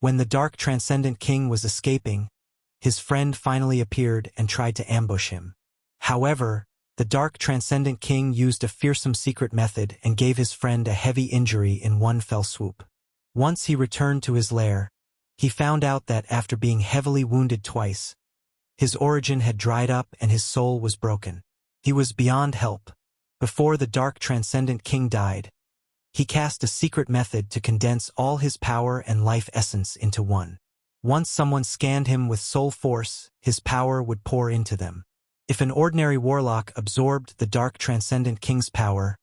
When the Dark Transcendent King was escaping, his friend finally appeared and tried to ambush him. However, the Dark Transcendent King used a fearsome secret method and gave his friend a heavy injury in one fell swoop. Once he returned to his lair, he found out that after being heavily wounded twice, his origin had dried up and his soul was broken. He was beyond help. Before the Dark Transcendent King died, he cast a secret method to condense all his power and life essence into one. Once someone scanned him with soul force, his power would pour into them. If an ordinary warlock absorbed the Dark Transcendent King's power,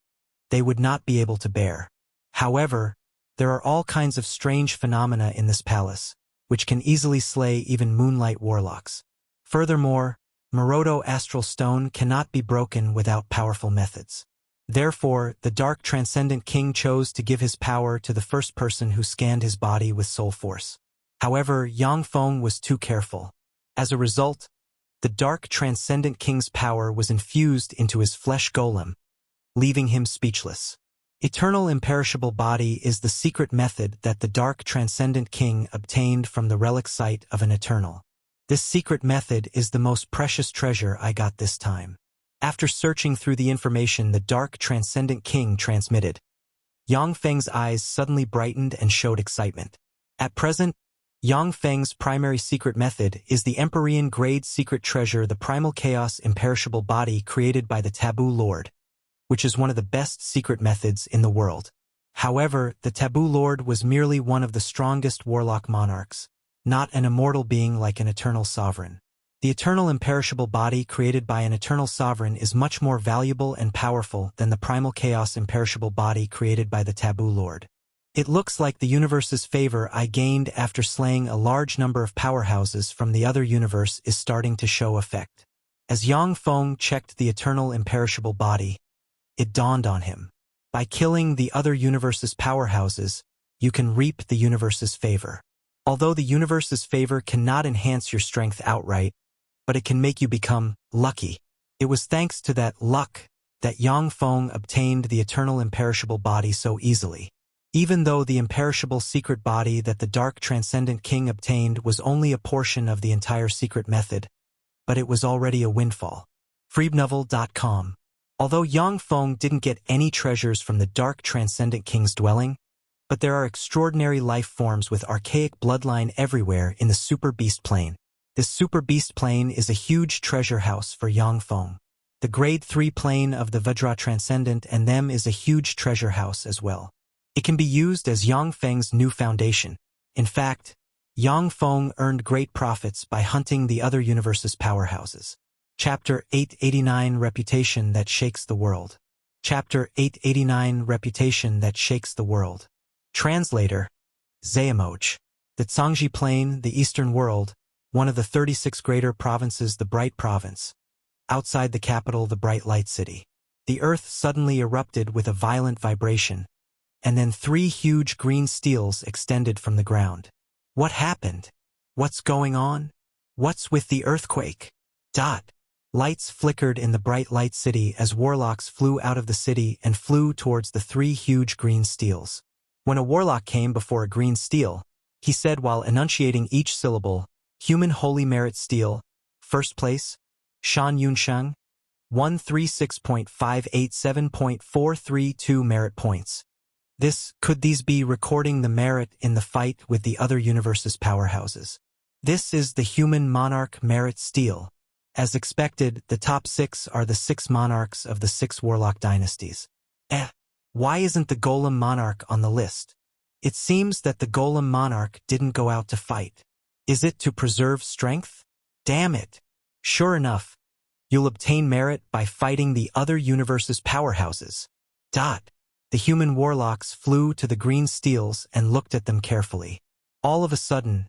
they would not be able to bear. However, there are all kinds of strange phenomena in this palace, which can easily slay even moonlight warlocks. Furthermore, Maroto Astral Stone cannot be broken without powerful methods. Therefore, the Dark Transcendent King chose to give his power to the first person who scanned his body with soul force. However, Yang Feng was too careful. As a result, the Dark Transcendent King's power was infused into his flesh golem, leaving him speechless. Eternal imperishable body is the secret method that the Dark Transcendent King obtained from the relic site of an eternal. This secret method is the most precious treasure I got this time. After searching through the information the Dark Transcendent King transmitted, Yang Feng's eyes suddenly brightened and showed excitement. At present, Yang Feng's primary secret method is the Emperorian grade secret treasure, the primal chaos imperishable body created by the Taboo Lord, which is one of the best secret methods in the world. However, the Taboo Lord was merely one of the strongest Warlock monarchs, not an immortal being like an eternal sovereign. The eternal imperishable body created by an eternal sovereign is much more valuable and powerful than the primal chaos imperishable body created by the Taboo Lord. It looks like the universe's favor I gained after slaying a large number of powerhouses from the other universe is starting to show effect. As Yang Feng checked the eternal imperishable body, it dawned on him. By killing the other universe's powerhouses, you can reap the universe's favor. Although the universe's favor cannot enhance your strength outright, but it can make you become lucky. It was thanks to that luck that Yang Feng obtained the eternal imperishable body so easily. Even though the imperishable secret body that the Dark Transcendent King obtained was only a portion of the entire secret method, but it was already a windfall. Freebnovel.com. Although Yang Feng didn't get any treasures from the Dark Transcendent King's dwelling, but there are extraordinary life forms with archaic bloodline everywhere in the Super Beast Plane. This Super Beast Plane is a huge treasure house for Yang Feng. The Grade 3 plane of the Vajra Transcendent and them is a huge treasure house as well. It can be used as Yang Feng's new foundation. In fact, Yang Feng earned great profits by hunting the other universe's powerhouses. Chapter 889 Reputation that Shakes the World. Chapter 889 Reputation that Shakes the World. Translator, Zayamoj. The Zhangji Plain, the Eastern World, one of the 36 greater provinces, the Bright Province. Outside the capital, the Bright Light City. The earth suddenly erupted with a violent vibration, and then 3 huge green steels extended from the ground. What happened? What's going on? What's with the earthquake? Lights flickered in the Bright Light City as warlocks flew out of the city and flew towards the 3 huge green steels. When a warlock came before a green steel, he said while enunciating each syllable, Human Holy Merit Steel, first place, Shan Yunsheng, 136.587.432 merit points. Could these be recording the merit in the fight with the other universe's powerhouses? This is the Human Monarch Merit Steel. As expected, the top 6 are the 6 monarchs of the 6 Warlock dynasties. Why isn't the Golem Monarch on the list? It seems that the Golem Monarch didn't go out to fight. Is it to preserve strength? Damn it. Sure enough, you'll obtain merit by fighting the other universe's powerhouses. The human warlocks flew to the green steels and looked at them carefully. All of a sudden,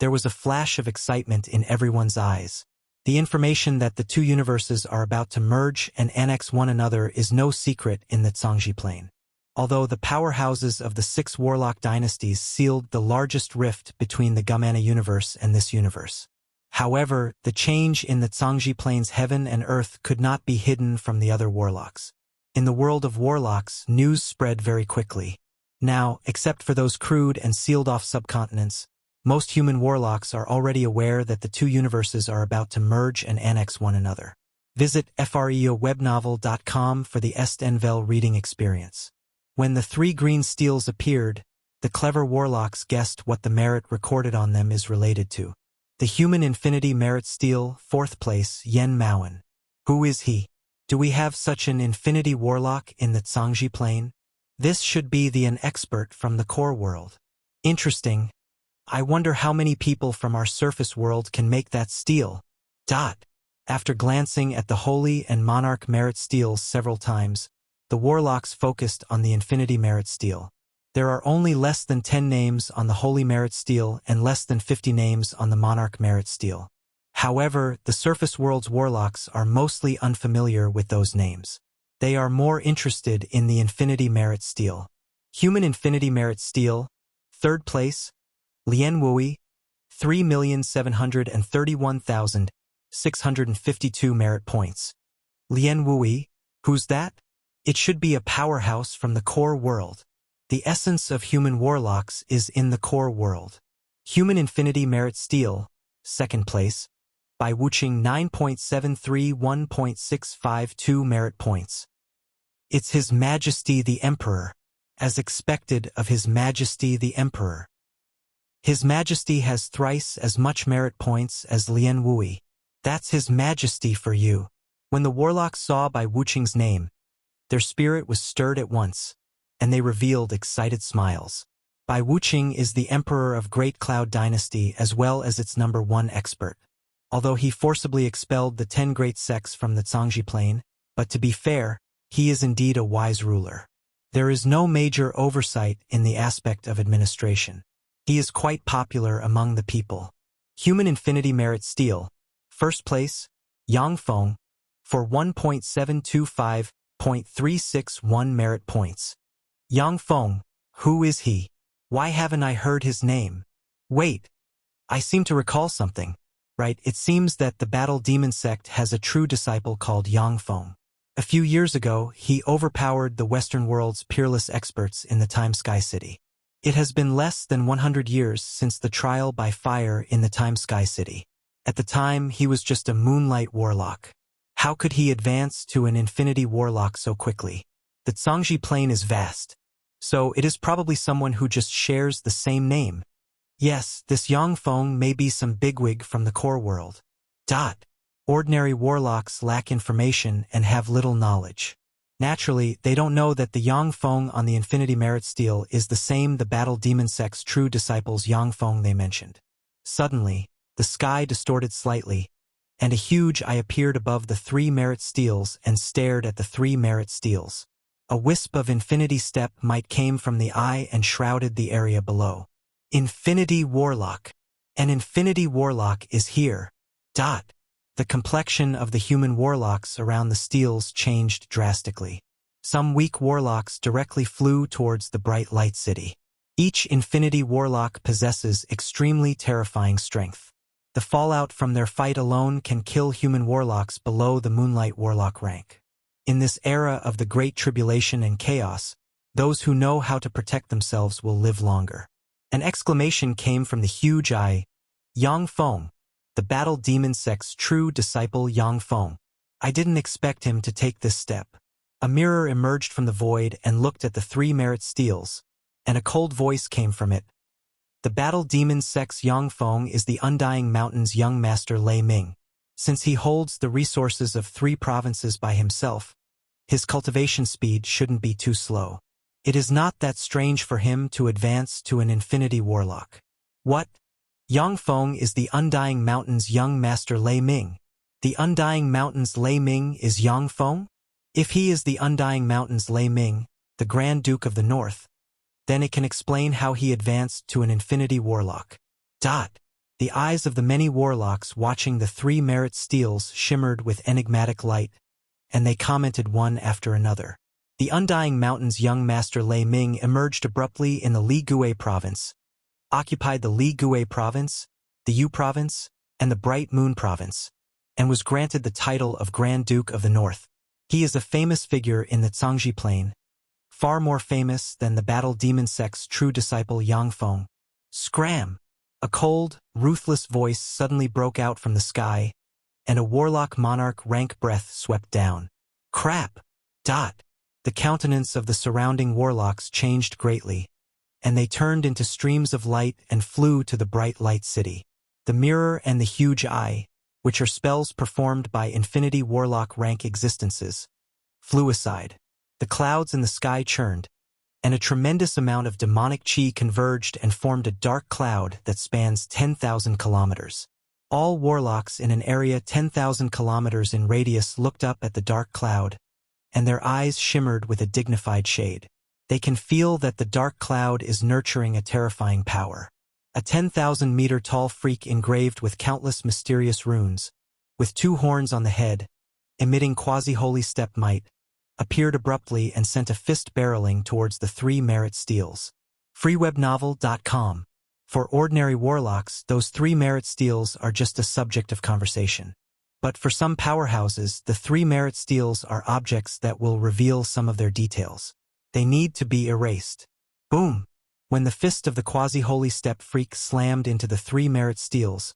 there was a flash of excitement in everyone's eyes. The information that the 2 universes are about to merge and annex one another is no secret in the Zhangji Plain. Although the powerhouses of the 6 Warlock dynasties sealed the largest rift between the Gumana universe and this universe. However, the change in the Zhangji Plain's heaven and earth could not be hidden from the other warlocks. In the world of warlocks, news spread very quickly. Now, except for those crude and sealed-off subcontinents, most human warlocks are already aware that the 2 universes are about to merge and annex one another. Visit freowebnovel.com for the Est-Envel reading experience. When the 3 green steels appeared, the clever warlocks guessed what the merit recorded on them is related to. The Human Infinity Merit Steel, 4th place, Yen Maoan. Who is he? Do we have such an infinity warlock in the Zhangji Plain? This should be an expert from the core world. Interesting. I wonder how many people from our surface world can make that steel. After glancing at the Holy and Monarch Merit Steels several times, the warlocks focused on the Infinity Merit Steel. There are only less than 10 names on the Holy Merit Steel and less than 50 names on the Monarch Merit Steel. However, the surface world's warlocks are mostly unfamiliar with those names. They are more interested in the Infinity Merit Steel. Human Infinity Merit Steel, 3rd place, Lian Wui, 3,731,652 merit points. Lian Wui, who's that? It should be a powerhouse from the core world. The essence of human warlocks is in the core world. Human Infinity Merit Steel, 2nd place, by Wuching 9.731.652 merit points. It's His Majesty the Emperor, as expected of His Majesty the Emperor. His Majesty has thrice as much merit points as Lian Wui. That's His Majesty for you. When the warlocks saw Bai Wuqing's name, their spirit was stirred at once, and they revealed excited smiles. Bai Wuqing is the Emperor of Great Cloud Dynasty as well as its #1 expert. Although he forcibly expelled the 10 great sects from the Zhangji Plain, but to be fair, he is indeed a wise ruler. There is no major oversight in the aspect of administration. He is quite popular among the people. Human Infinity Merit Steel, 1st place, Yang Feng, for 1.725.361 merit points. Yang Feng, who is he? Why haven't I heard his name? Wait, I seem to recall something. Right, it seems that the Battle Demon sect has a true disciple called Yang Feng. A few years ago, he overpowered the Western world's peerless experts in the Time Sky City. It has been less than 100 years since the trial by fire in the Time Sky City. At the time, he was just a moonlight warlock. How could he advance to an infinity warlock so quickly? The Zhangji Plain is vast, so it is probably someone who just shares the same name. Yes, this Yang Feng may be some bigwig from the core world. Ordinary warlocks lack information and have little knowledge. Naturally, they don't know that the Yang Feng on the Infinity Merit Steel is the same the Battle Demon sect's true disciples Yang Feng they mentioned. Suddenly, the sky distorted slightly, and a huge eye appeared above the 3 merit steels and stared at the 3 merit steels. A wisp of infinity step might came from the eye and shrouded the area below. Infinity Warlock. An Infinity Warlock is here. The complexion of the human warlocks around the steels changed drastically. Some weak warlocks directly flew towards the bright light city. Each Infinity Warlock possesses extremely terrifying strength. The fallout from their fight alone can kill human warlocks below the Moonlight Warlock rank. In this era of the Great Tribulation and chaos, those who know how to protect themselves will live longer. An exclamation came from the huge eye, Yang Feng, the Battle Demon sect's true disciple Yang Feng. I didn't expect him to take this step. A mirror emerged from the void and looked at the 3 merit steels, and a cold voice came from it. The Battle Demon sect's Yang Feng is the Undying Mountain's young master Lei Ming. Since he holds the resources of 3 provinces by himself, his cultivation speed shouldn't be too slow. It is not that strange for him to advance to an Infinity Warlock. What? Yang Feng is the Undying Mountain's young master Lei Ming. The Undying Mountain's Lei Ming is Yang Feng? If he is the Undying Mountain's Lei Ming, the Grand Duke of the North, then it can explain how he advanced to an Infinity Warlock. The eyes of the many warlocks watching the 3 merit steels shimmered with enigmatic light, and they commented one after another. The Undying Mountain's young master Lei Ming emerged abruptly in the Li Gui province, occupied the Li Gui province, the Yu province, and the Bright Moon province, and was granted the title of Grand Duke of the North. He is a famous figure in the Zhangji Plain, far more famous than the Battle Demon sect's true disciple Yang Feng. Scram! A cold, ruthless voice suddenly broke out from the sky, and a Warlock Monarch rank breath swept down. Crap! The countenance of the surrounding warlocks changed greatly, and they turned into streams of light and flew to the bright light city. The mirror and the huge eye, which are spells performed by Infinity Warlock rank existences, flew aside. The clouds in the sky churned, and a tremendous amount of demonic chi converged and formed a dark cloud that spans 10,000 kilometers. All warlocks in an area 10,000 kilometers in radius looked up at the dark cloud, and their eyes shimmered with a dignified shade. They can feel that the dark cloud is nurturing a terrifying power. A 10,000-meter tall freak engraved with countless mysterious runes, with 2 horns on the head, emitting quasi-holy step might, appeared abruptly and sent a fist barreling towards the three merit steals. freewebnovel.com. For ordinary warlocks, those three merit steals are just a subject of conversation. But for some powerhouses, the three merit steals are objects that will reveal some of their details. They need to be erased. Boom! When the fist of the quasi-holy step freak slammed into the three merit steals,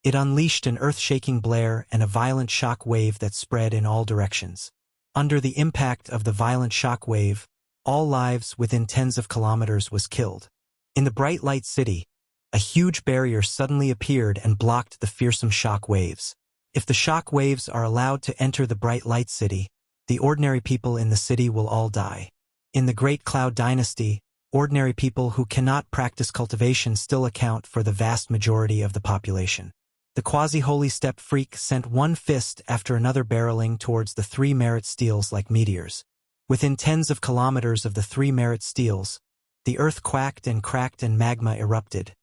it unleashed an earth-shaking blare and a violent shock wave that spread in all directions. Under the impact of the violent shock wave, all lives within tens of kilometers was killed. In the bright light city, a huge barrier suddenly appeared and blocked the fearsome shock waves. If the shock waves are allowed to enter the bright light city, the ordinary people in the city will all die. In the Great Cloud Dynasty, ordinary people who cannot practice cultivation still account for the vast majority of the population. The quasi-holy step freak sent one fist after another barreling towards the three merit steals like meteors. Within tens of kilometers of the three merit steals, the earth quacked and cracked and magma erupted.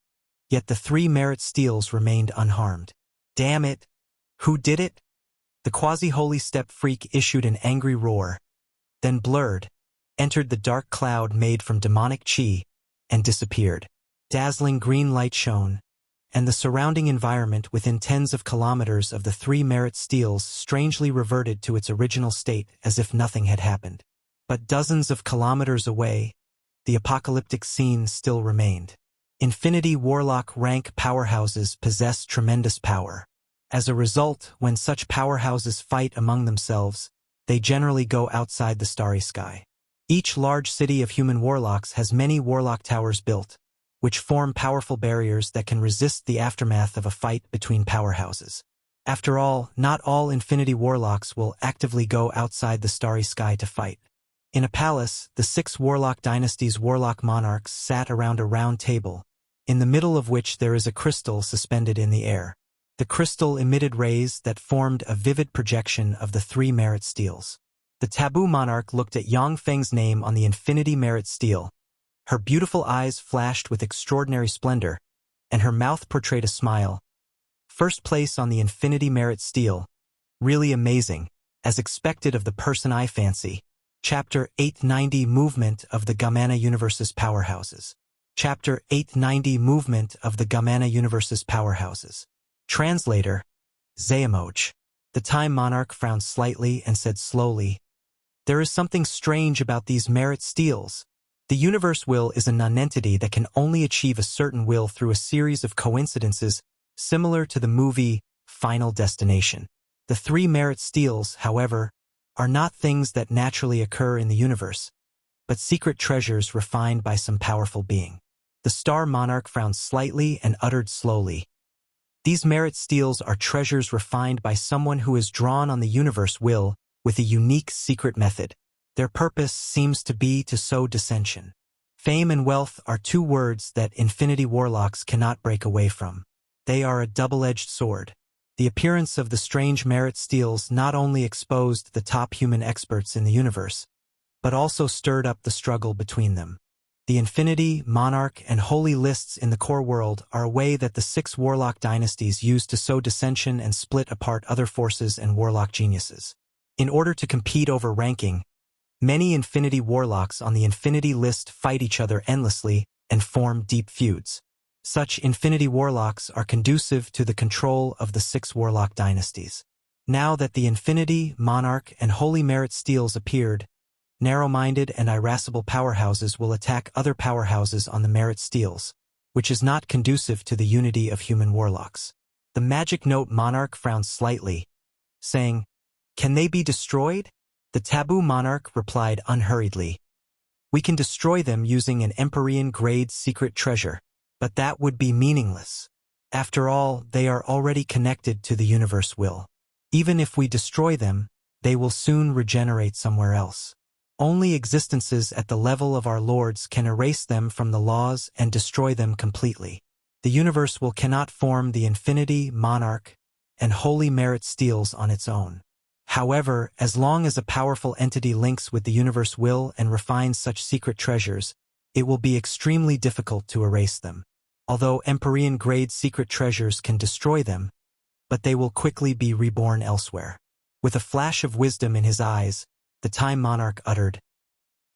Yet the three merit steals remained unharmed. Damn it! Who did it? The quasi-holy step freak issued an angry roar, then blurred, entered the dark cloud made from demonic chi, and disappeared. Dazzling green light shone, and the surrounding environment within tens of kilometers of the three merit steals strangely reverted to its original state as if nothing had happened. But dozens of kilometers away, the apocalyptic scene still remained. Infinity Warlock rank powerhouses possess tremendous power. As a result, when such powerhouses fight among themselves, they generally go outside the starry sky. Each large city of human warlocks has many warlock towers built, which form powerful barriers that can resist the aftermath of a fight between powerhouses. After all, not all Infinity Warlocks will actively go outside the starry sky to fight. In a palace, the 6 Warlock Dynasty's Warlock Monarchs sat around a round table, in the middle of which there is a crystal suspended in the air. The crystal emitted rays that formed a vivid projection of the three merit steals. The Taboo Monarch looked at Yang Feng's name on the Infinity Merit Steel. Her beautiful eyes flashed with extraordinary splendor, and her mouth portrayed a smile. First place on the Infinity Merit Steel. Really amazing, as expected of the person I fancy. Chapter 890 Movement of the Gamana Universe's Powerhouses. Chapter 890 Movement of the Gamana Universe's Powerhouses. Translator, Zayamoj. The Time Monarch frowned slightly and said slowly, "There is something strange about these merit steals. The universe will is a nonentity that can only achieve a certain will through a series of coincidences similar to the movie Final Destination. The three merit steals, however, are not things that naturally occur in the universe, but secret treasures refined by some powerful being." The Star Monarch frowned slightly and uttered slowly, "These merit steals are treasures refined by someone who is drawn on the universe will with a unique secret method. Their purpose seems to be to sow dissension. Fame and wealth are two words that Infinity Warlocks cannot break away from. They are a double-edged sword." The appearance of the strange merit steals not only exposed the top human experts in the universe, but also stirred up the struggle between them. The Infinity, Monarch, and Holy lists in the core world are a way that the 6 Warlock dynasties use to sow dissension and split apart other forces and Warlock geniuses. In order to compete over ranking, many Infinity Warlocks on the Infinity list fight each other endlessly and form deep feuds. Such Infinity Warlocks are conducive to the control of the 6 Warlock dynasties. Now that the Infinity, Monarch, and Holy merit steals appeared, narrow-minded and irascible powerhouses will attack other powerhouses on the merit steals, which is not conducive to the unity of human warlocks. The Magic Note Monarch frowned slightly, saying, "Can they be destroyed?" The Taboo Monarch replied unhurriedly, "We can destroy them using an Empyrean-grade secret treasure, but that would be meaningless. After all, they are already connected to the universe will. Even if we destroy them, they will soon regenerate somewhere else. Only existences at the level of our lords can erase them from the laws and destroy them completely. The universe will cannot form the Infinity, Monarch, and Holy merit steals on its own. However, as long as a powerful entity links with the universe will and refines such secret treasures, it will be extremely difficult to erase them. Although Empyrean-grade secret treasures can destroy them, but they will quickly be reborn elsewhere." With a flash of wisdom in his eyes, The Time Monarch uttered.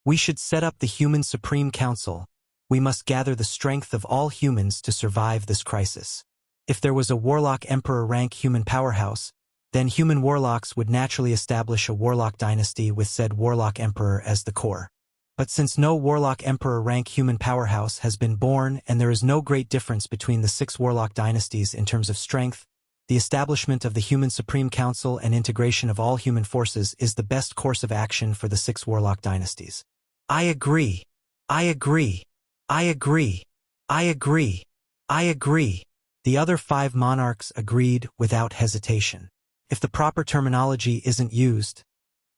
We should set up the Human Supreme Council. We must gather the strength of all humans to survive this crisis. If there was a Warlock Emperor rank human powerhouse, then human warlocks would naturally establish a Warlock dynasty with said Warlock Emperor as the core. But since no Warlock Emperor rank human powerhouse has been born and there is no great difference between the 6 Warlock dynasties in terms of strength, the establishment of the Human Supreme Council and integration of all human forces is the best course of action for the 6 Warlock dynasties. I agree. I agree. I agree. I agree. I agree. The other 5 monarchs agreed without hesitation. If the proper terminology isn't used,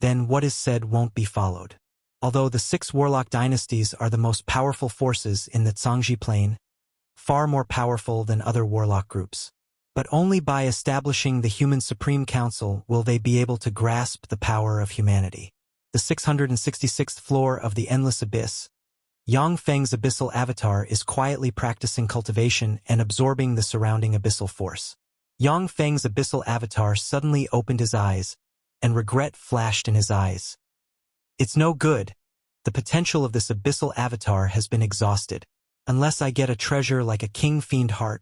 then what is said won't be followed. Although the 6 Warlock dynasties are the most powerful forces in the Zhangji Plain, far more powerful than other Warlock groups. But only by establishing the Human Supreme Council will they be able to grasp the power of humanity. The 666th floor of the Endless Abyss. Yang Feng's abyssal avatar is quietly practicing cultivation and absorbing the surrounding abyssal force. Yang Feng's abyssal avatar suddenly opened his eyes, and regret flashed in his eyes. It's no good. The potential of this abyssal avatar has been exhausted. Unless I get a treasure like a king fiend heart,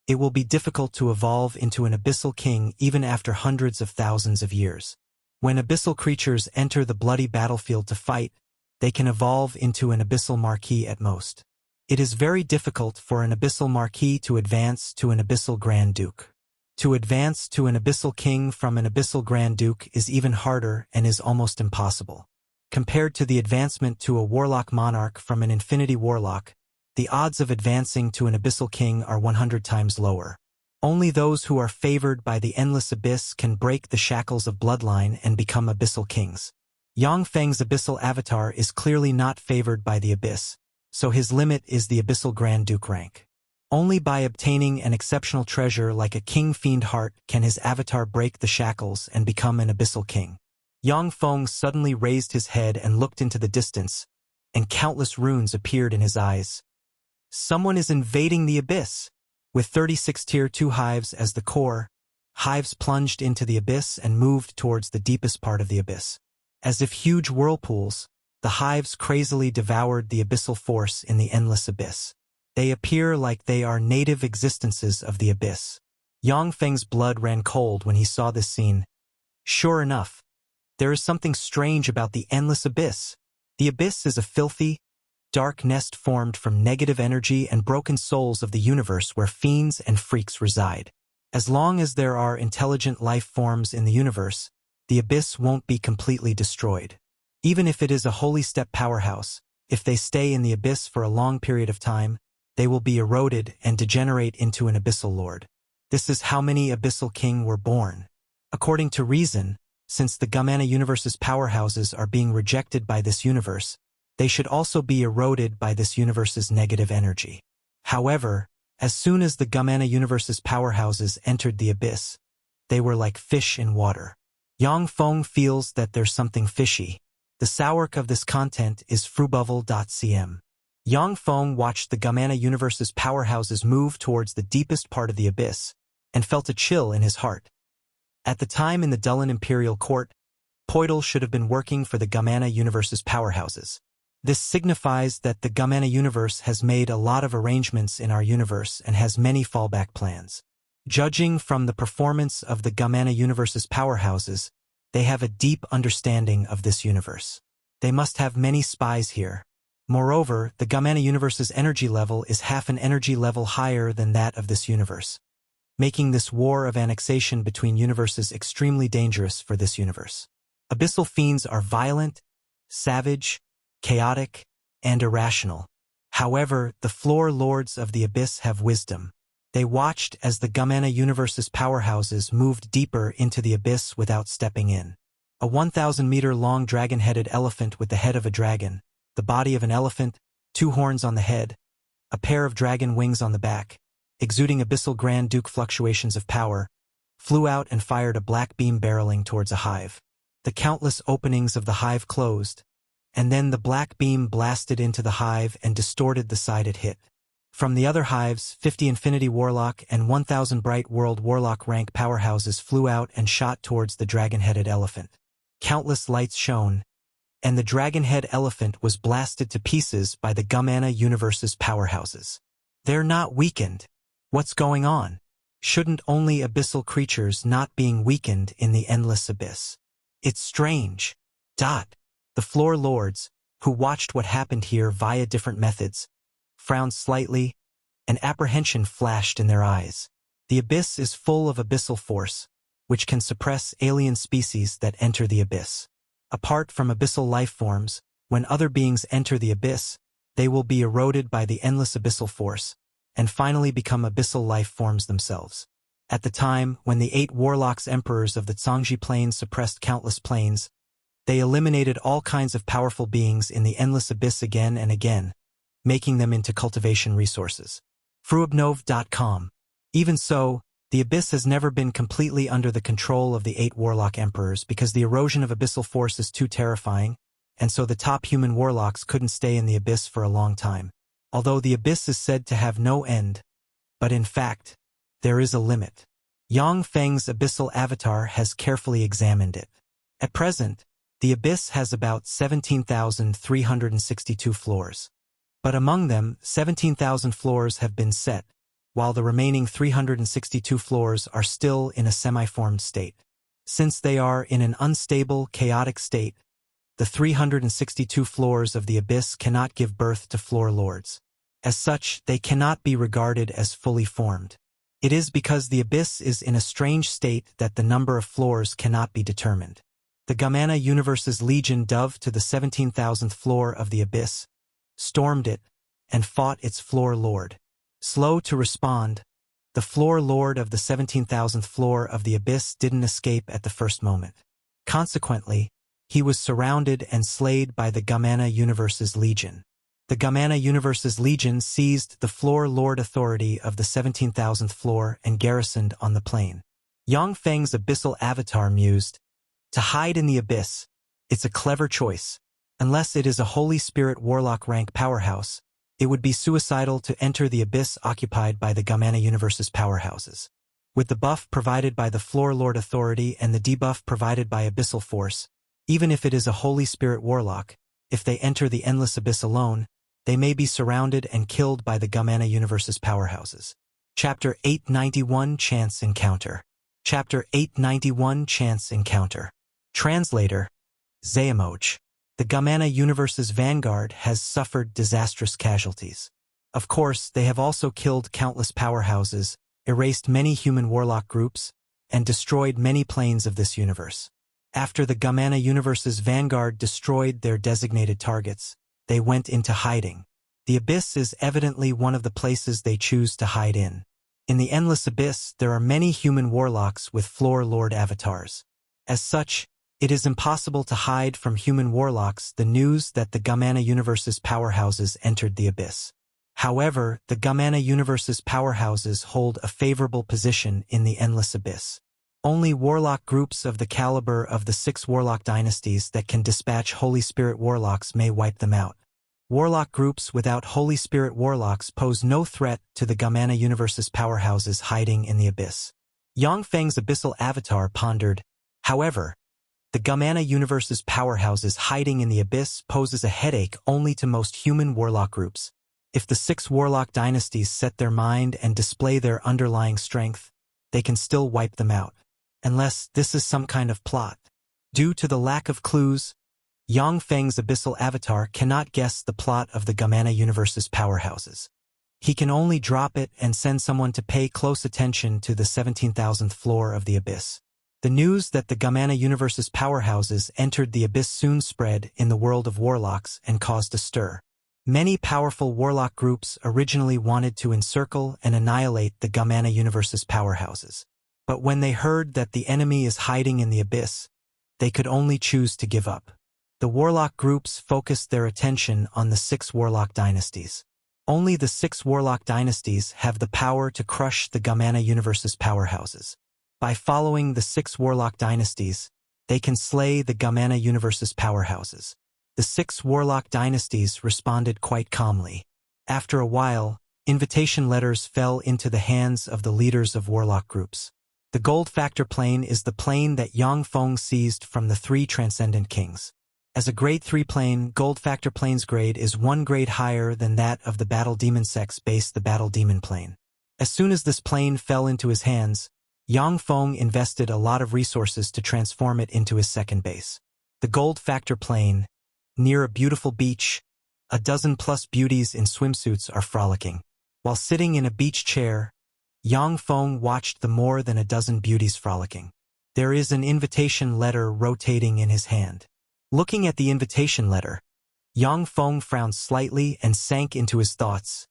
it will be difficult to evolve into an abyssal king even after hundreds of thousands of years. When abyssal creatures enter the bloody battlefield to fight, they can evolve into an abyssal marquis at most. It is very difficult for an abyssal marquis to advance to an abyssal grand duke. To advance to an abyssal king from an abyssal grand duke is even harder and is almost impossible. Compared to the advancement to a Warlock Monarch from an infinity Warlock, the odds of advancing to an abyssal king are 100 times lower. Only those who are favored by the Endless Abyss can break the shackles of bloodline and become abyssal kings. Yang Feng's abyssal avatar is clearly not favored by the abyss, so his limit is the abyssal Grand Duke rank. Only by obtaining an exceptional treasure like a king fiend heart can his avatar break the shackles and become an abyssal king. Yang Feng suddenly raised his head and looked into the distance, and countless runes appeared in his eyes. Someone is invading the abyss. With 36 Tier 2 hives as the core, hives plunged into the abyss and moved towards the deepest part of the abyss. As if huge whirlpools, the hives crazily devoured the abyssal force in the endless abyss. They appear like they are native existences of the abyss. Yang Feng's blood ran cold when he saw this scene. Sure enough, there is something strange about the endless abyss. The abyss is a filthy, dark nest formed from negative energy and broken souls of the universe where fiends and freaks reside. As long as there are intelligent life forms in the universe, the abyss won't be completely destroyed. Even if it is a holy step powerhouse, if they stay in the abyss for a long period of time, they will be eroded and degenerate into an abyssal lord. This is how many abyssal king were born. According to reason, since the Gamana universe's powerhouses are being rejected by this universe, they should also be eroded by this universe's negative energy. However, as soon as the Gamana universe's powerhouses entered the abyss, they were like fish in water. Yang Feng feels that there's something fishy. The source of this content is formidable.cm. Yang Feng watched the Gamana universe's powerhouses move towards the deepest part of the abyss, and felt a chill in his heart. At the time in the Dulin Imperial Court, Poidal should have been working for the Gamana universe's powerhouses. This signifies that the Gamana universe has made a lot of arrangements in our universe and has many fallback plans. Judging from the performance of the Gamana universe's powerhouses, they have a deep understanding of this universe. They must have many spies here. Moreover, the Gamana universe's energy level is half an energy level higher than that of this universe, making this war of annexation between universes extremely dangerous for this universe. Abyssal fiends are violent, savage, chaotic, and irrational. However, the floor lords of the abyss have wisdom. They watched as the Gamana universe's powerhouses moved deeper into the abyss without stepping in. A 1,000-meter-long dragon-headed elephant with the head of a dragon, the body of an elephant, 2 horns on the head, a pair of dragon wings on the back, exuding abyssal Grand Duke fluctuations of power, flew out and fired a black beam barreling towards a hive. The countless openings of the hive closed, and then the black beam blasted into the hive and distorted the side it hit. From the other hives, 50 Infinity Warlock and 1,000 Bright World Warlock rank powerhouses flew out and shot towards the dragon-headed elephant. countless lights shone, and the dragon-head elephant was blasted to pieces by the Gumana universe's powerhouses. They're not weakened. What's going on? Shouldn't only abyssal creatures not being weakened in the endless abyss? It's strange. The floor lords, who watched what happened here via different methods, frowned slightly, and apprehension flashed in their eyes. The abyss is full of abyssal force, which can suppress alien species that enter the abyss. Apart from abyssal life forms, when other beings enter the abyss, they will be eroded by the endless abyssal force, and finally become abyssal life forms themselves. At the time when the 8 Warlocks Emperors of the Zhangji Plains suppressed countless planes, they eliminated all kinds of powerful beings in the endless abyss again and again, making them into cultivation resources. Fruobnov.com. Even so, the abyss has never been completely under the control of the 8 Warlock Emperors because the erosion of abyssal force is too terrifying, and so the top human warlocks couldn't stay in the abyss for a long time. Although the abyss is said to have no end, but in fact, there is a limit. Yang Feng's abyssal avatar has carefully examined it. At present, the abyss has about 17,362 floors. But among them, 17,000 floors have been set, while the remaining 362 floors are still in a semi-formed state. Since they are in an unstable, chaotic state, the 362 floors of the abyss cannot give birth to floor lords. As such, they cannot be regarded as fully formed. It is because the abyss is in a strange state that the number of floors cannot be determined. The Gumana universe's legion dove to the 17,000th floor of the abyss, stormed it, and fought its floor lord. Slow to respond, the floor lord of the 17,000th floor of the abyss didn't escape at the first moment. Consequently, he was surrounded and slayed by the Gumana universe's legion. The Gumana universe's legion seized the floor lord authority of the 17,000th floor and garrisoned on the plain. Yang Feng's abyssal avatar mused, "To hide in the abyss, it's a clever choice. Unless it is a Holy Spirit Warlock rank powerhouse, it would be suicidal to enter the abyss occupied by the Gumana universe's powerhouses. With the buff provided by the floor lord authority and the debuff provided by abyssal force, even if it is a Holy Spirit Warlock, if they enter the endless abyss alone, they may be surrounded and killed by the Gumana universe's powerhouses." Chapter 891 Chance Encounter. Chapter 891 Chance Encounter. Translator, Zayamoj. The Gumana universe's vanguard has suffered disastrous casualties. Of course, they have also killed countless powerhouses, erased many human warlock groups, and destroyed many planes of this universe. After the Gumana universe's vanguard destroyed their designated targets, they went into hiding. The abyss is evidently one of the places they choose to hide in. In the endless abyss, there are many human warlocks with floor lord avatars. As such, it is impossible to hide from human warlocks the news that the Gumana universe's powerhouses entered the abyss. However, the Gumana universe's powerhouses hold a favorable position in the endless abyss. Only warlock groups of the caliber of the 6 warlock dynasties that can dispatch Holy Spirit warlocks may wipe them out. Warlock groups without Holy Spirit warlocks pose no threat to the Gumana universe's powerhouses hiding in the abyss. Yang Feng's abyssal avatar pondered, "However, the Gumana universe's powerhouses hiding in the abyss poses a headache only to most human warlock groups. If the 6 warlock dynasties set their mind and display their underlying strength, they can still wipe them out. Unless this is some kind of plot." Due to the lack of clues, Yang Feng's abyssal avatar cannot guess the plot of the Gumana universe's powerhouses. He can only drop it and send someone to pay close attention to the 17,000th floor of the abyss. The news that the Gumana universe's powerhouses entered the abyss soon spread in the world of warlocks and caused a stir. Many powerful warlock groups originally wanted to encircle and annihilate the Gumana universe's powerhouses. But when they heard that the enemy is hiding in the abyss, they could only choose to give up. The warlock groups focused their attention on the 6 warlock dynasties. Only the 6 warlock dynasties have the power to crush the Gumana universe's powerhouses. By following the 6 warlock dynasties, they can slay the Gumana universe's powerhouses. The 6 warlock dynasties responded quite calmly. After a while, invitation letters fell into the hands of the leaders of warlock groups. The gold factor plane is the plane that Yang Feng seized from the three transcendent kings. As a grade 3 plane, gold factor plane's grade is 1 grade higher than that of the battle demon sex base, the battle demon plane. As soon as this plane fell into his hands, Yang Feng invested a lot of resources to transform it into his second base. The gold factor plane, near a beautiful beach, a dozen plus beauties in swimsuits are frolicking. While sitting in a beach chair, Yang Feng watched the more than a dozen beauties frolicking. There is an invitation letter rotating in his hand. Looking at the invitation letter, Yang Feng frowned slightly and sank into his thoughts.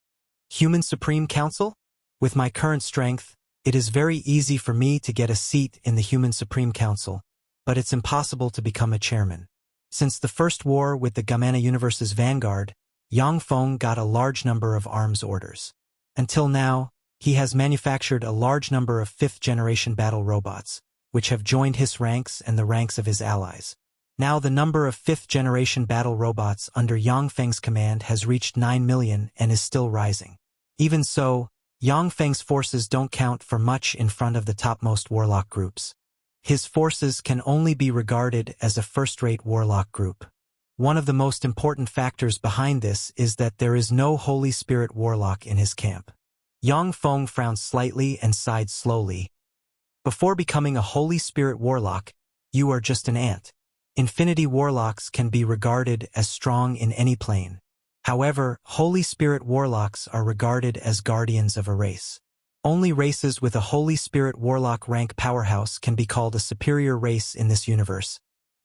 Human Supreme Council? With my current strength, it is very easy for me to get a seat in the Human Supreme Council, but it's impossible to become a chairman. Since the first war with the Gamana Universe's vanguard, Yang Feng got a large number of arms orders. Until now, he has manufactured a large number of 5th-generation battle robots, which have joined his ranks and the ranks of his allies. Now the number of 5th-generation battle robots under Yang Feng's command has reached 9 million and is still rising. Even so, Yang Feng's forces don't count for much in front of the topmost warlock groups. His forces can only be regarded as a first-rate warlock group. One of the most important factors behind this is that there is no Holy Spirit warlock in his camp. Yang Feng frowned slightly and sighed slowly. Before becoming a Holy Spirit warlock, you are just an ant. Infinity warlocks can be regarded as strong in any plane. However, Holy Spirit warlocks are regarded as guardians of a race. Only races with a Holy Spirit warlock rank powerhouse can be called a superior race in this universe,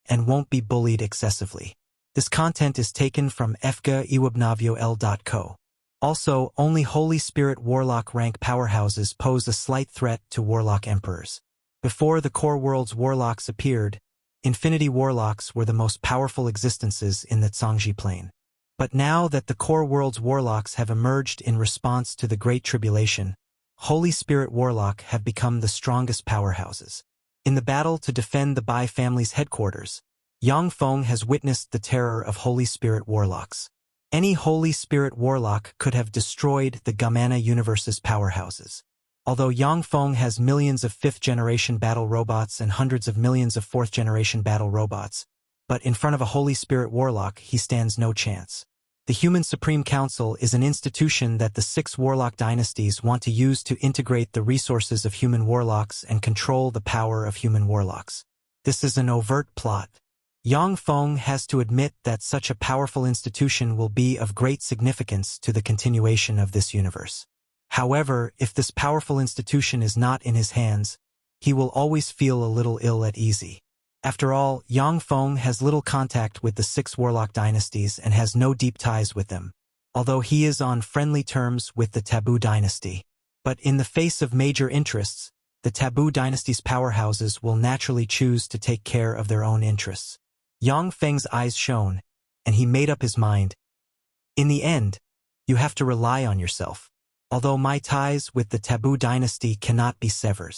and won't be bullied excessively. This content is taken from fga-iwabnavio.l.co. Also, only Holy Spirit warlock rank powerhouses pose a slight threat to Warlock Emperors. Before the Core World's warlocks appeared, Infinity warlocks were the most powerful existences in the Zhangji plane. But now that the Core World's warlocks have emerged in response to the Great Tribulation, Holy Spirit warlock have become the strongest powerhouses. In the battle to defend the Bai family's headquarters, Yang Feng has witnessed the terror of Holy Spirit warlocks. Any Holy Spirit warlock could have destroyed the Gamana Universe's powerhouses. Although Yang Feng has millions of 5th-generation battle robots and hundreds of millions of 4th-generation battle robots, but in front of a Holy Spirit warlock he stands no chance. The Human Supreme Council is an institution that the 6 warlock dynasties want to use to integrate the resources of human warlocks and control the power of human warlocks. This is an overt plot. Yang Feng has to admit that such a powerful institution will be of great significance to the continuation of this universe. However, if this powerful institution is not in his hands, he will always feel a little ill at ease. After all, Yang Feng has little contact with the 6 warlock dynasties and has no deep ties with them, although he is on friendly terms with the Taboo dynasty. But in the face of major interests, the Taboo dynasty's powerhouses will naturally choose to take care of their own interests. Yang Feng's eyes shone, and he made up his mind. In the end, you have to rely on yourself. Although my ties with the Taboo dynasty cannot be severed.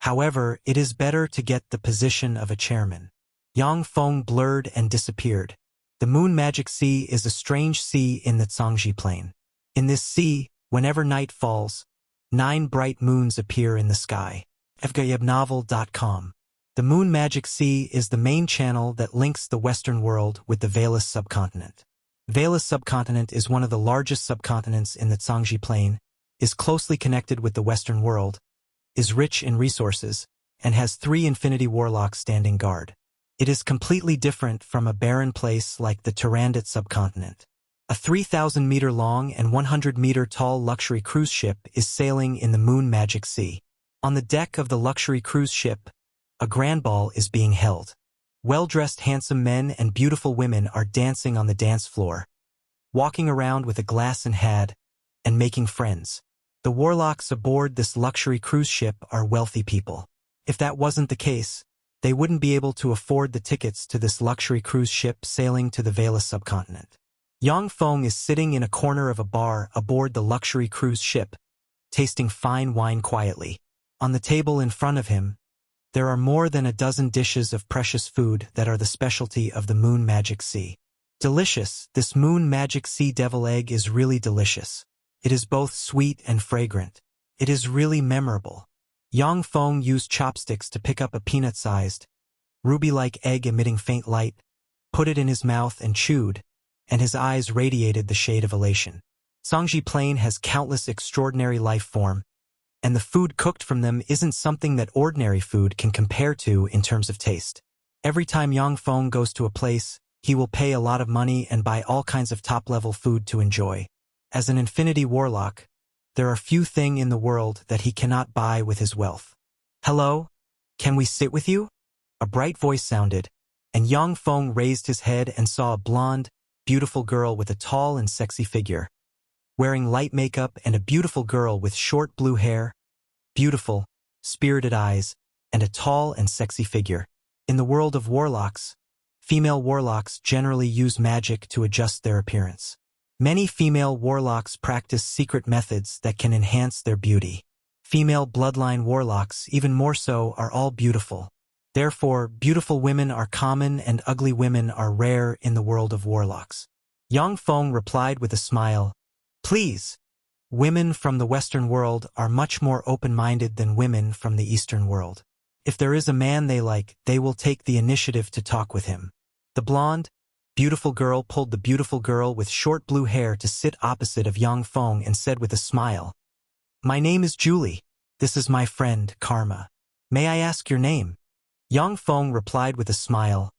However, it is better to get the position of a chairman. Yang Feng blurred and disappeared. The Moon Magic Sea is a strange sea in the Zhangji Plain. In this sea, whenever night falls, 9 bright moons appear in the sky. fgayebnovel.com. The Moon Magic Sea is the main channel that links the Western world with the Veilous subcontinent. Veilous subcontinent is one of the largest subcontinents in the Zhangji Plain, is closely connected with the Western world, is rich in resources, and has 3 infinity warlocks standing guard. It is completely different from a barren place like the Tyrandot subcontinent. A 3,000-meter-long and 100-meter-tall luxury cruise ship is sailing in the Moon Magic Sea. On the deck of the luxury cruise ship, a grand ball is being held. Well-dressed handsome men and beautiful women are dancing on the dance floor, walking around with a glass in hand, and making friends. The warlocks aboard this luxury cruise ship are wealthy people. If that wasn't the case, they wouldn't be able to afford the tickets to this luxury cruise ship sailing to the Veilous subcontinent. Yang Feng is sitting in a corner of a bar aboard the luxury cruise ship, tasting fine wine quietly. On the table in front of him, there are more than a dozen dishes of precious food that are the specialty of the Moon Magic Sea. Delicious, this Moon Magic Sea devil egg is really delicious. It is both sweet and fragrant. It is really memorable. Yang Feng used chopsticks to pick up a peanut-sized, ruby-like egg emitting faint light, put it in his mouth and chewed, and his eyes radiated the shade of elation. Zhangji Plain has countless extraordinary life form, and the food cooked from them isn't something that ordinary food can compare to in terms of taste. Every time Yang Feng goes to a place, he will pay a lot of money and buy all kinds of top-level food to enjoy. As an Infinity Warlock, there are few things in the world that he cannot buy with his wealth. "Hello? Can we sit with you?" A bright voice sounded, and Yang Feng raised his head and saw a blonde, beautiful girl with a tall and sexy figure, wearing light makeup, and a beautiful girl with short blue hair, beautiful, spirited eyes, and a tall and sexy figure. In the world of warlocks, female warlocks generally use magic to adjust their appearance. Many female warlocks practice secret methods that can enhance their beauty. Female bloodline warlocks, even more so, are all beautiful. Therefore, beautiful women are common and ugly women are rare in the world of warlocks. Yang Feng replied with a smile, "Please, women from the Western world are much more open-minded than women from the Eastern world. If there is a man they like, they will take the initiative to talk with him." The blonde, beautiful girl pulled the beautiful girl with short blue hair to sit opposite of Yang Feng and said with a smile, "My name is Julie. This is my friend, Karma. May I ask your name?" Yang Feng replied with a smile,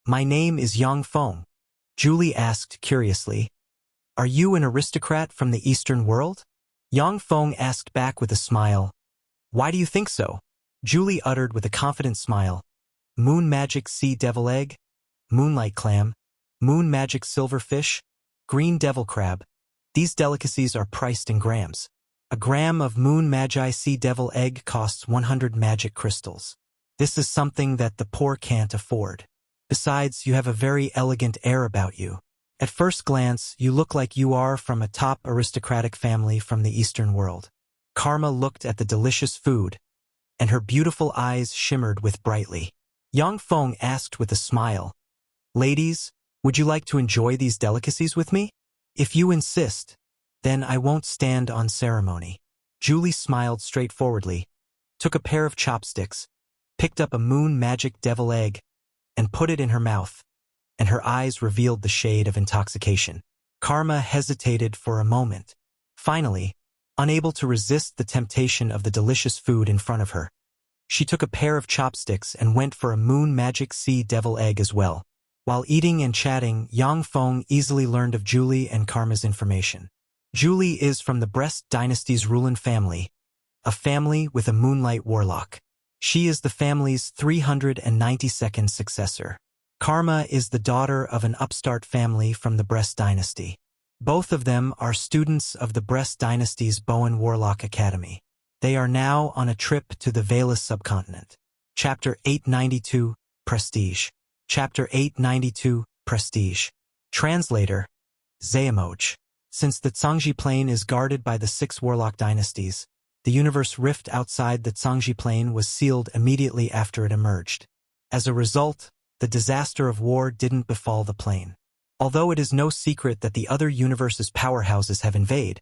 "My name is Yang Feng." Julie asked curiously, "Are you an aristocrat from the Eastern world?" Yang Feng asked back with a smile, "Why do you think so?" Julie uttered with a confident smile, "Moon magic sea devil egg, moonlight clam, moon magic silverfish, green devil crab. These delicacies are priced in grams. A gram of moon magi sea devil egg costs 100 magic crystals. This is something that the poor can't afford. Besides, you have a very elegant air about you. At first glance, you look like you are from a top aristocratic family from the Eastern world." Karma looked at the delicious food, and her beautiful eyes shimmered with brightly. Yang Feng asked with a smile, "Ladies, would you like to enjoy these delicacies with me? If you insist, then I won't stand on ceremony." Julie smiled straightforwardly, took a pair of chopsticks, picked up a moon magic devil egg, and put it in her mouth, and her eyes revealed the shade of intoxication. Karma hesitated for a moment. Finally, unable to resist the temptation of the delicious food in front of her, she took a pair of chopsticks and went for a moon magic sea devil egg as well. While eating and chatting, Yang Feng easily learned of Julie and Karma's information. Julie is from the Brest dynasty's ruling family, a family with a moonlight warlock. She is the family's 392nd successor. Karma is the daughter of an upstart family from the Brest dynasty. Both of them are students of the Brest dynasty's Bowen Warlock Academy. They are now on a trip to the Veilous subcontinent. Chapter 892, Prestige. Chapter 892, Prestige. Translator, Zayamoj. Since the Zhangji Plain is guarded by the 6 Warlock dynasties, the universe rift outside the Zhangji Plain was sealed immediately after it emerged. As a result, the disaster of war didn't befall the plane. Although it is no secret that the other universe's powerhouses have invaded,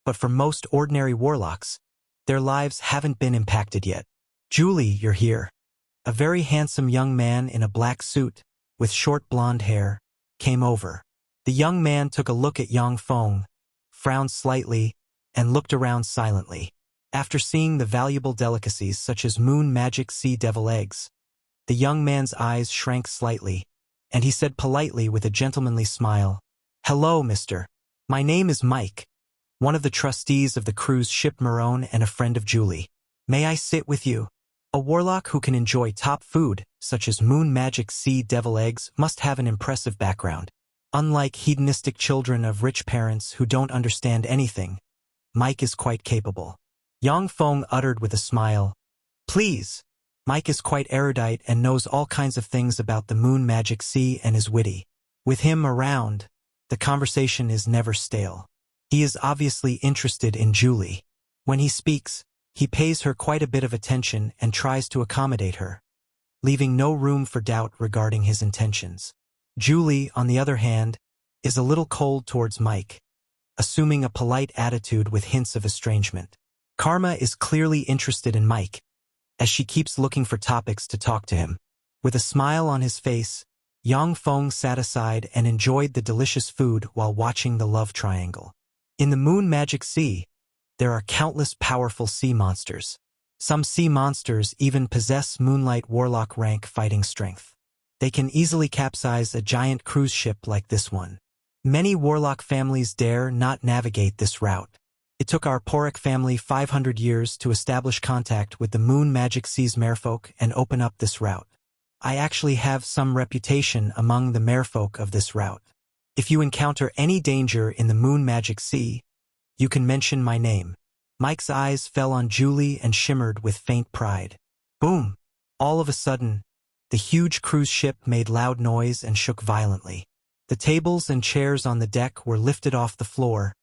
but for most ordinary warlocks, their lives haven't been impacted yet. "Julie, you're here." A very handsome young man in a black suit, with short blonde hair, came over. The young man took a look at Yang Feng, frowned slightly, and looked around silently. After seeing the valuable delicacies such as moon magic sea devil eggs, the young man's eyes shrank slightly, and he said politely with a gentlemanly smile, "Hello, mister. My name is Mike, one of the trustees of the cruise ship Marone and a friend of Julie. May I sit with you?" A warlock who can enjoy top food, such as moon magic sea devil eggs, must have an impressive background. Unlike hedonistic children of rich parents who don't understand anything, Mike is quite capable. Yang Feng uttered with a smile, "Please." Mike is quite erudite and knows all kinds of things about the moon magic sea and is witty. With him around, the conversation is never stale. He is obviously interested in Julie. When he speaks, he pays her quite a bit of attention and tries to accommodate her, leaving no room for doubt regarding his intentions. Julie, on the other hand, is a little cold towards Mike, assuming a polite attitude with hints of estrangement. Karma is clearly interested in Mike, as she keeps looking for topics to talk to him. With a smile on his face, Yang Feng sat aside and enjoyed the delicious food while watching the love triangle. In the Moon Magic Sea, there are countless powerful sea monsters. Some sea monsters even possess Moonlight Warlock rank fighting strength. They can easily capsize a giant cruise ship like this one. Many Warlock families dare not navigate this route. It took our Porok family 500 years to establish contact with the Moon Magic Sea's merfolk and open up this route. I actually have some reputation among the merfolk of this route. If you encounter any danger in the Moon Magic Sea, you can mention my name. Mike's eyes fell on Julie and shimmered with faint pride. Boom! All of a sudden, the huge cruise ship made loud noise and shook violently. The tables and chairs on the deck were lifted off the floor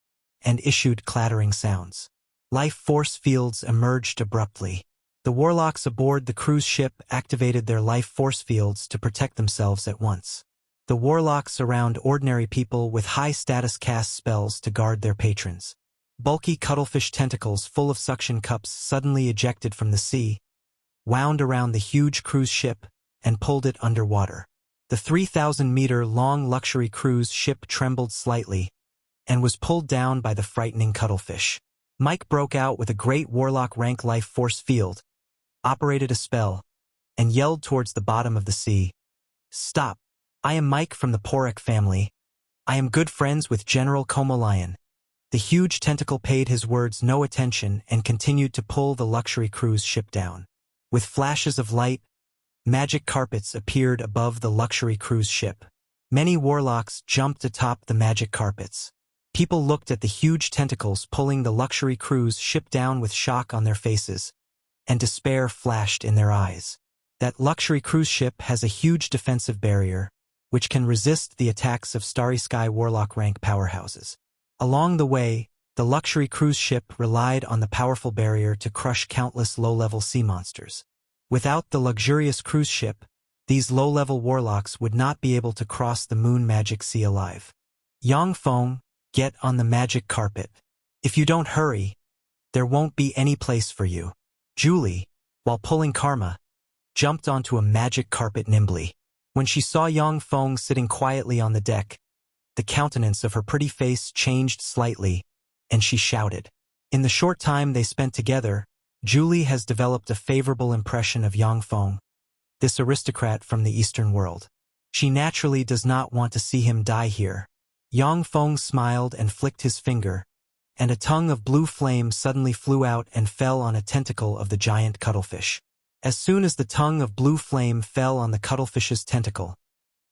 and issued clattering sounds. Life force fields emerged abruptly. The Warlocks aboard the cruise ship activated their life force fields to protect themselves at once. The Warlocks surround ordinary people with high-status cast spells to guard their patrons. Bulky cuttlefish tentacles full of suction cups suddenly ejected from the sea, wound around the huge cruise ship, and pulled it underwater. The 3,000-meter-long luxury cruise ship trembled slightly and was pulled down by the frightening cuttlefish. Mike broke out with a great Warlock rank life force field, operated a spell, and yelled towards the bottom of the sea. Stop! I am Mike from the Porok family. I am good friends with General Komolion. The huge tentacle paid his words no attention and continued to pull the luxury cruise ship down. With flashes of light, magic carpets appeared above the luxury cruise ship. Many Warlocks jumped atop the magic carpets. People looked at the huge tentacles pulling the luxury cruise ship down with shock on their faces, and despair flashed in their eyes. That luxury cruise ship has a huge defensive barrier, which can resist the attacks of Starry Sky Warlock rank powerhouses. Along the way, the luxury cruise ship relied on the powerful barrier to crush countless low-level sea monsters. Without the luxurious cruise ship, these low-level Warlocks would not be able to cross the Moon Magic Sea alive. Yang Feng, get on the magic carpet. If you don't hurry, there won't be any place for you. Julie, while pulling Karma, jumped onto a magic carpet nimbly. When she saw Yang Feng sitting quietly on the deck, the countenance of her pretty face changed slightly, and she shouted. In the short time they spent together, Julie has developed a favorable impression of Yang Feng, this aristocrat from the Eastern world. She naturally does not want to see him die here. Yang Feng smiled and flicked his finger, and a tongue of blue flame suddenly flew out and fell on a tentacle of the giant cuttlefish. As soon as the tongue of blue flame fell on the cuttlefish's tentacle,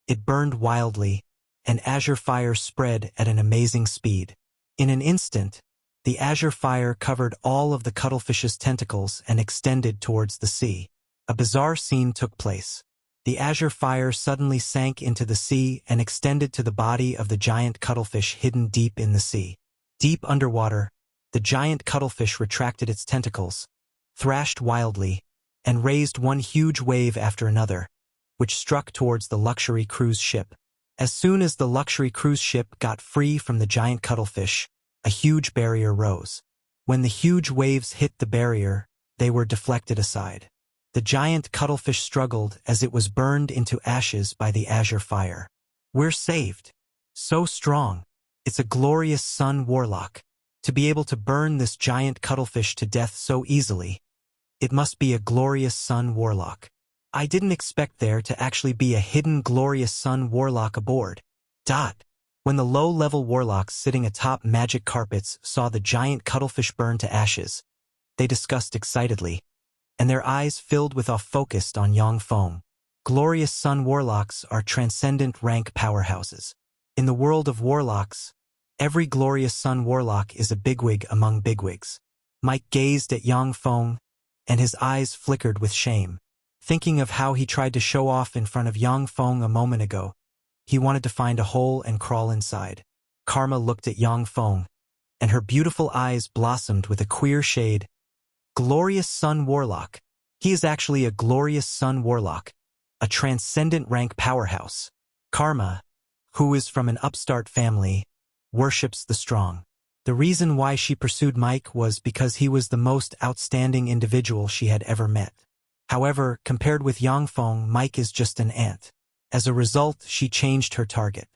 it burned wildly, and azure fire spread at an amazing speed. In an instant, the azure fire covered all of the cuttlefish's tentacles and extended towards the sea. A bizarre scene took place. The azure fire suddenly sank into the sea and extended to the body of the giant cuttlefish hidden deep in the sea. Deep underwater, the giant cuttlefish retracted its tentacles, thrashed wildly, and raised one huge wave after another, which struck towards the luxury cruise ship. As soon as the luxury cruise ship got free from the giant cuttlefish, a huge barrier rose. When the huge waves hit the barrier, they were deflected aside. The giant cuttlefish struggled as it was burned into ashes by the azure fire. We're saved. So strong. It's a glorious sun warlock. To be able to burn this giant cuttlefish to death so easily, it must be a glorious sun warlock. I didn't expect there to actually be a hidden glorious sun warlock aboard. When the low-level warlocks sitting atop magic carpets saw the giant cuttlefish burn to ashes, they discussed excitedly, and their eyes filled with awe focused on Yang Feng. Glorious sun warlocks are transcendent rank powerhouses. In the world of warlocks, every glorious sun warlock is a bigwig among bigwigs. Mike gazed at Yang Feng, and his eyes flickered with shame. Thinking of how he tried to show off in front of Yang Feng a moment ago, he wanted to find a hole and crawl inside. Karma looked at Yang Feng, and her beautiful eyes blossomed with a queer shade. Glorious Sun Warlock. He is actually a glorious Sun Warlock, a transcendent rank powerhouse. Karma, who is from an upstart family, worships the strong. The reason why she pursued Mike was because he was the most outstanding individual she had ever met. However, compared with Yang Feng, Mike is just an ant. As a result, she changed her target.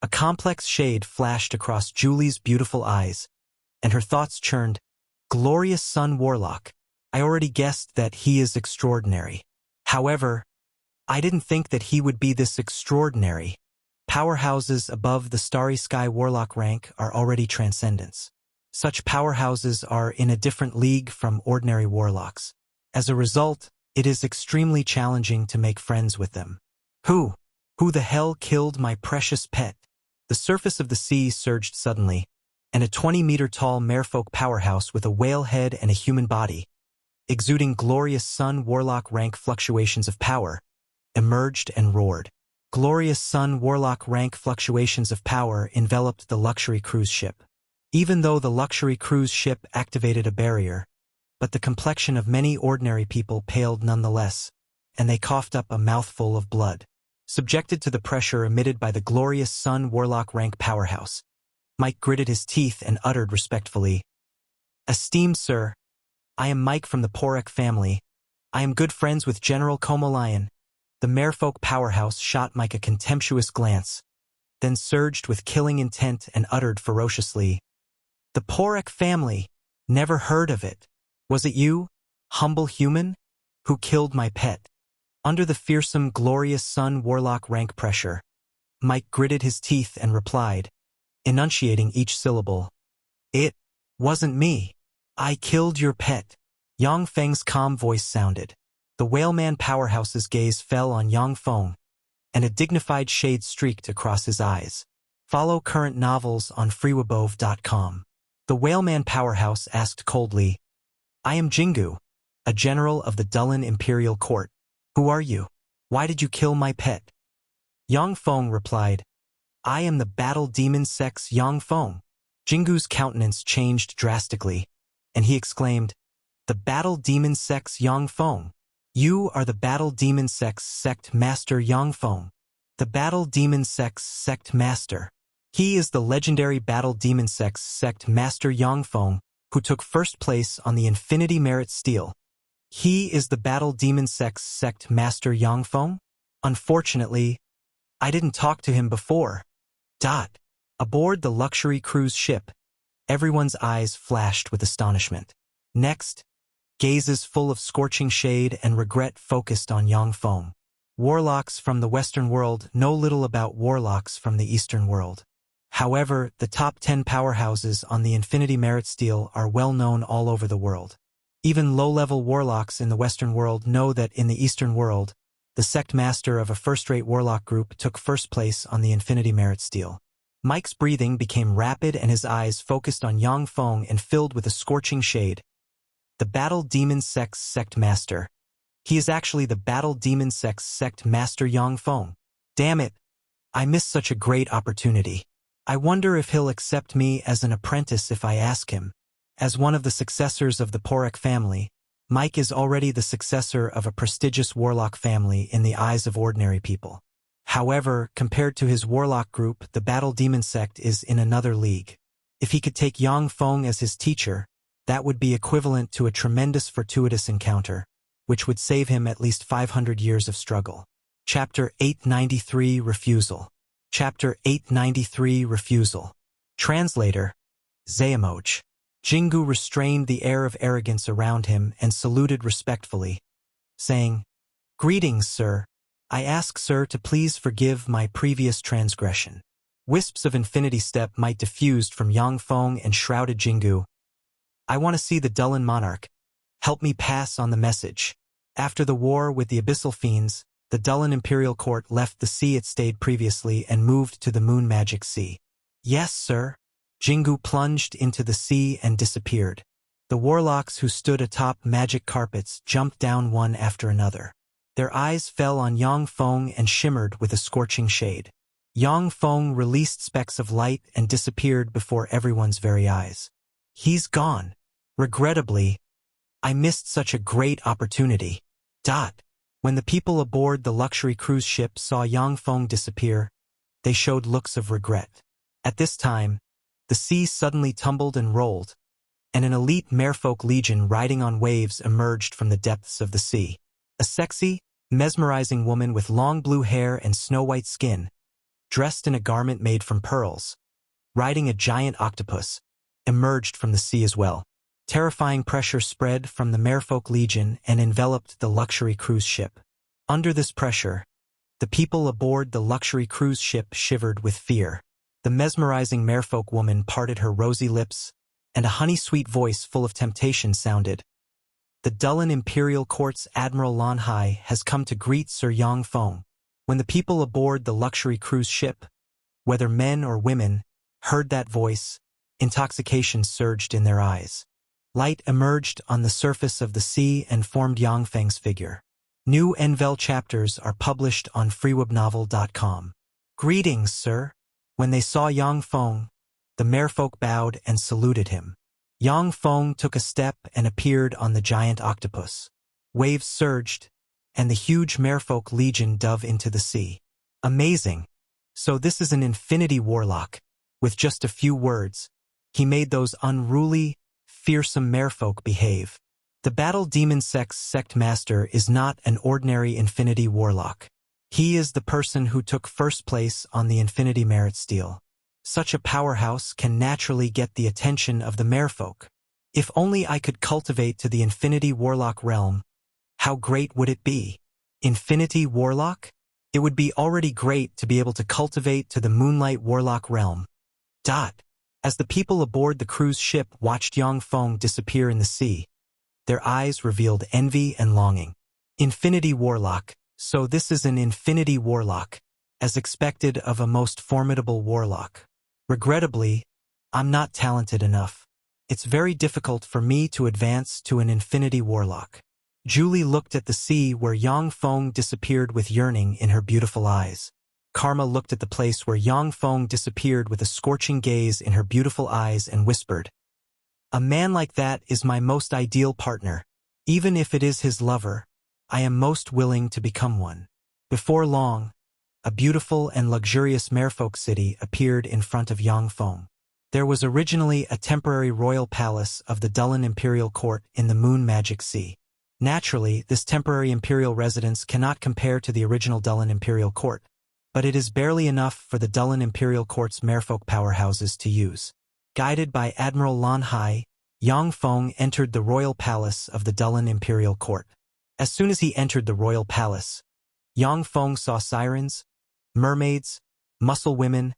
A complex shade flashed across Julie's beautiful eyes, and her thoughts churned. Glorious Sun Warlock. I already guessed that he is extraordinary. However, I didn't think that he would be this extraordinary. Powerhouses above the Starry Sky Warlock rank are already transcendence. Such powerhouses are in a different league from ordinary warlocks. As a result, it is extremely challenging to make friends with them. Who the hell killed my precious pet? The surface of the sea surged suddenly, and a 20-meter-tall merfolk powerhouse with a whale head and a human body, exuding glorious Sun Warlock rank fluctuations of power, emerged and roared. Glorious Sun Warlock rank fluctuations of power enveloped the luxury cruise ship. Even though the luxury cruise ship activated a barrier, but the complexion of many ordinary people paled nonetheless, and they coughed up a mouthful of blood. Subjected to the pressure emitted by the glorious Sun Warlock rank powerhouse, Mike gritted his teeth and uttered respectfully, "Esteemed sir, I am Mike from the Porek family. I am good friends with General Como Lion." The merfolk powerhouse shot Mike a contemptuous glance, then surged with killing intent and uttered ferociously, "The Porek family? Never heard of it. Was it you, humble human, who killed my pet?" Under the fearsome, glorious Sun Warlock rank pressure, Mike gritted his teeth and replied, enunciating each syllable, "It wasn't me. I killed your pet." Yang Feng's calm voice sounded. The whaleman powerhouse's gaze fell on Yang Feng, and a dignified shade streaked across his eyes. Follow current novels on freewabove.com. The whaleman powerhouse asked coldly, "I am Jingu, a general of the Dulin Imperial Court. Who are you? Why did you kill my pet?" Yang Feng replied, "I am the battle demon sex Yang Feng." Jingu's countenance changed drastically, and he exclaimed, "The battle demon sex Yang Feng? You are the battle demon sex sect master Yang Feng. The battle demon sex sect master. He is the legendary battle demon sex sect master Yang Feng, who took first place on the Infinity Merit Steel. He is the battle demon sex sect master Yang Feng? Unfortunately, I didn't talk to him before. Aboard the luxury cruise ship, everyone's eyes flashed with astonishment. Next, gazes full of scorching shade and regret focused on Yang Feng. Warlocks from the Western world know little about warlocks from the Eastern world. However, the top 10 powerhouses on the Infinity Merit Steel are well known all over the world. Even low-level warlocks in the Western world know that in the Eastern world, the sect master of a first-rate warlock group took first place on the Infinity Merit Steel. Mike's breathing became rapid and his eyes focused on Yang Feng and filled with a scorching shade. The Battle Demon Sex Sect Master. He is actually the Battle Demon Sex Sect Master Yang Feng. Damn it, I missed such a great opportunity. I wonder if he'll accept me as an apprentice if I ask him. As one of the successors of the Porek family, Mike is already the successor of a prestigious warlock family in the eyes of ordinary people. However, compared to his warlock group, the Battle Demon Sect is in another league. If he could take Yang Feng as his teacher, that would be equivalent to a tremendous fortuitous encounter, which would save him at least 500 years of struggle. Chapter 893 Refusal. Chapter 893 Refusal. Translator, Zayamoj. Jingu restrained the air of arrogance around him and saluted respectfully, saying, "Greetings, sir. I ask sir to please forgive my previous transgression." Wisps of infinity step might diffused from Yang Feng and shrouded Jingu. "I want to see the Dulin Monarch. Help me pass on the message." After the war with the Abyssal Fiends, the Dulin Imperial Court left the sea it stayed previously and moved to the Moon Magic Sea. "Yes, sir." Jingu plunged into the sea and disappeared. The warlocks who stood atop magic carpets jumped down one after another. Their eyes fell on Yang Feng and shimmered with a scorching shade. Yang Feng released specks of light and disappeared before everyone's very eyes. "He's gone. Regrettably, I missed such a great opportunity." When the people aboard the luxury cruise ship saw Yang Feng disappear, they showed looks of regret. At this time, the sea suddenly tumbled and rolled, and an elite merfolk legion riding on waves emerged from the depths of the sea. A sexy, mesmerizing woman with long blue hair and snow-white skin, dressed in a garment made from pearls, riding a giant octopus, emerged from the sea as well. Terrifying pressure spread from the Merfolk Legion and enveloped the luxury cruise ship. Under this pressure, the people aboard the luxury cruise ship shivered with fear. The mesmerizing Merfolk woman parted her rosy lips, and a honey-sweet voice full of temptation sounded. The Dullan Imperial Court's Admiral Lan Hai has come to greet Sir Yang Feng. When the people aboard the luxury cruise ship, whether men or women, heard that voice, intoxication surged in their eyes. Light emerged on the surface of the sea and formed Yang Feng's figure. New Envel chapters are published on freewebnovel.com. Greetings, sir. When they saw Yang Feng, the merfolk bowed and saluted him. Yang Feng took a step and appeared on the giant octopus. Waves surged, and the huge merfolk legion dove into the sea. Amazing. So this is an infinity warlock. With just a few words, he made those unruly, fearsome merfolk behave. The Battle Demon Sect Master is not an ordinary infinity warlock. He is the person who took first place on the Infinity Merit Steel. Such a powerhouse can naturally get the attention of the merfolk. If only I could cultivate to the Infinity Warlock realm, how great would it be? Infinity Warlock? It would be already great to be able to cultivate to the Moonlight Warlock realm. As the people aboard the cruise ship watched Yang Feng disappear in the sea, their eyes revealed envy and longing. Infinity Warlock. So this is an Infinity Warlock, as expected of a most formidable warlock. Regrettably, I'm not talented enough. It's very difficult for me to advance to an Infinity Warlock. Julie looked at the sea where Yang Feng disappeared with yearning in her beautiful eyes. Karma looked at the place where Yang Feng disappeared with a scorching gaze in her beautiful eyes and whispered, "A man like that is my most ideal partner. Even if it is his lover, I am most willing to become one." Before long, a beautiful and luxurious merfolk city appeared in front of Yang Feng. There was originally a temporary royal palace of the Dullan Imperial Court in the Moon Magic Sea. Naturally, this temporary imperial residence cannot compare to the original Dullan Imperial Court, but it is barely enough for the Dullan Imperial Court's merfolk powerhouses to use. Guided by Admiral Lan Hai, Yang Feng entered the royal palace of the Dullan Imperial Court. As soon as he entered the royal palace, Yang Feng saw sirens, mermaids, mussel women,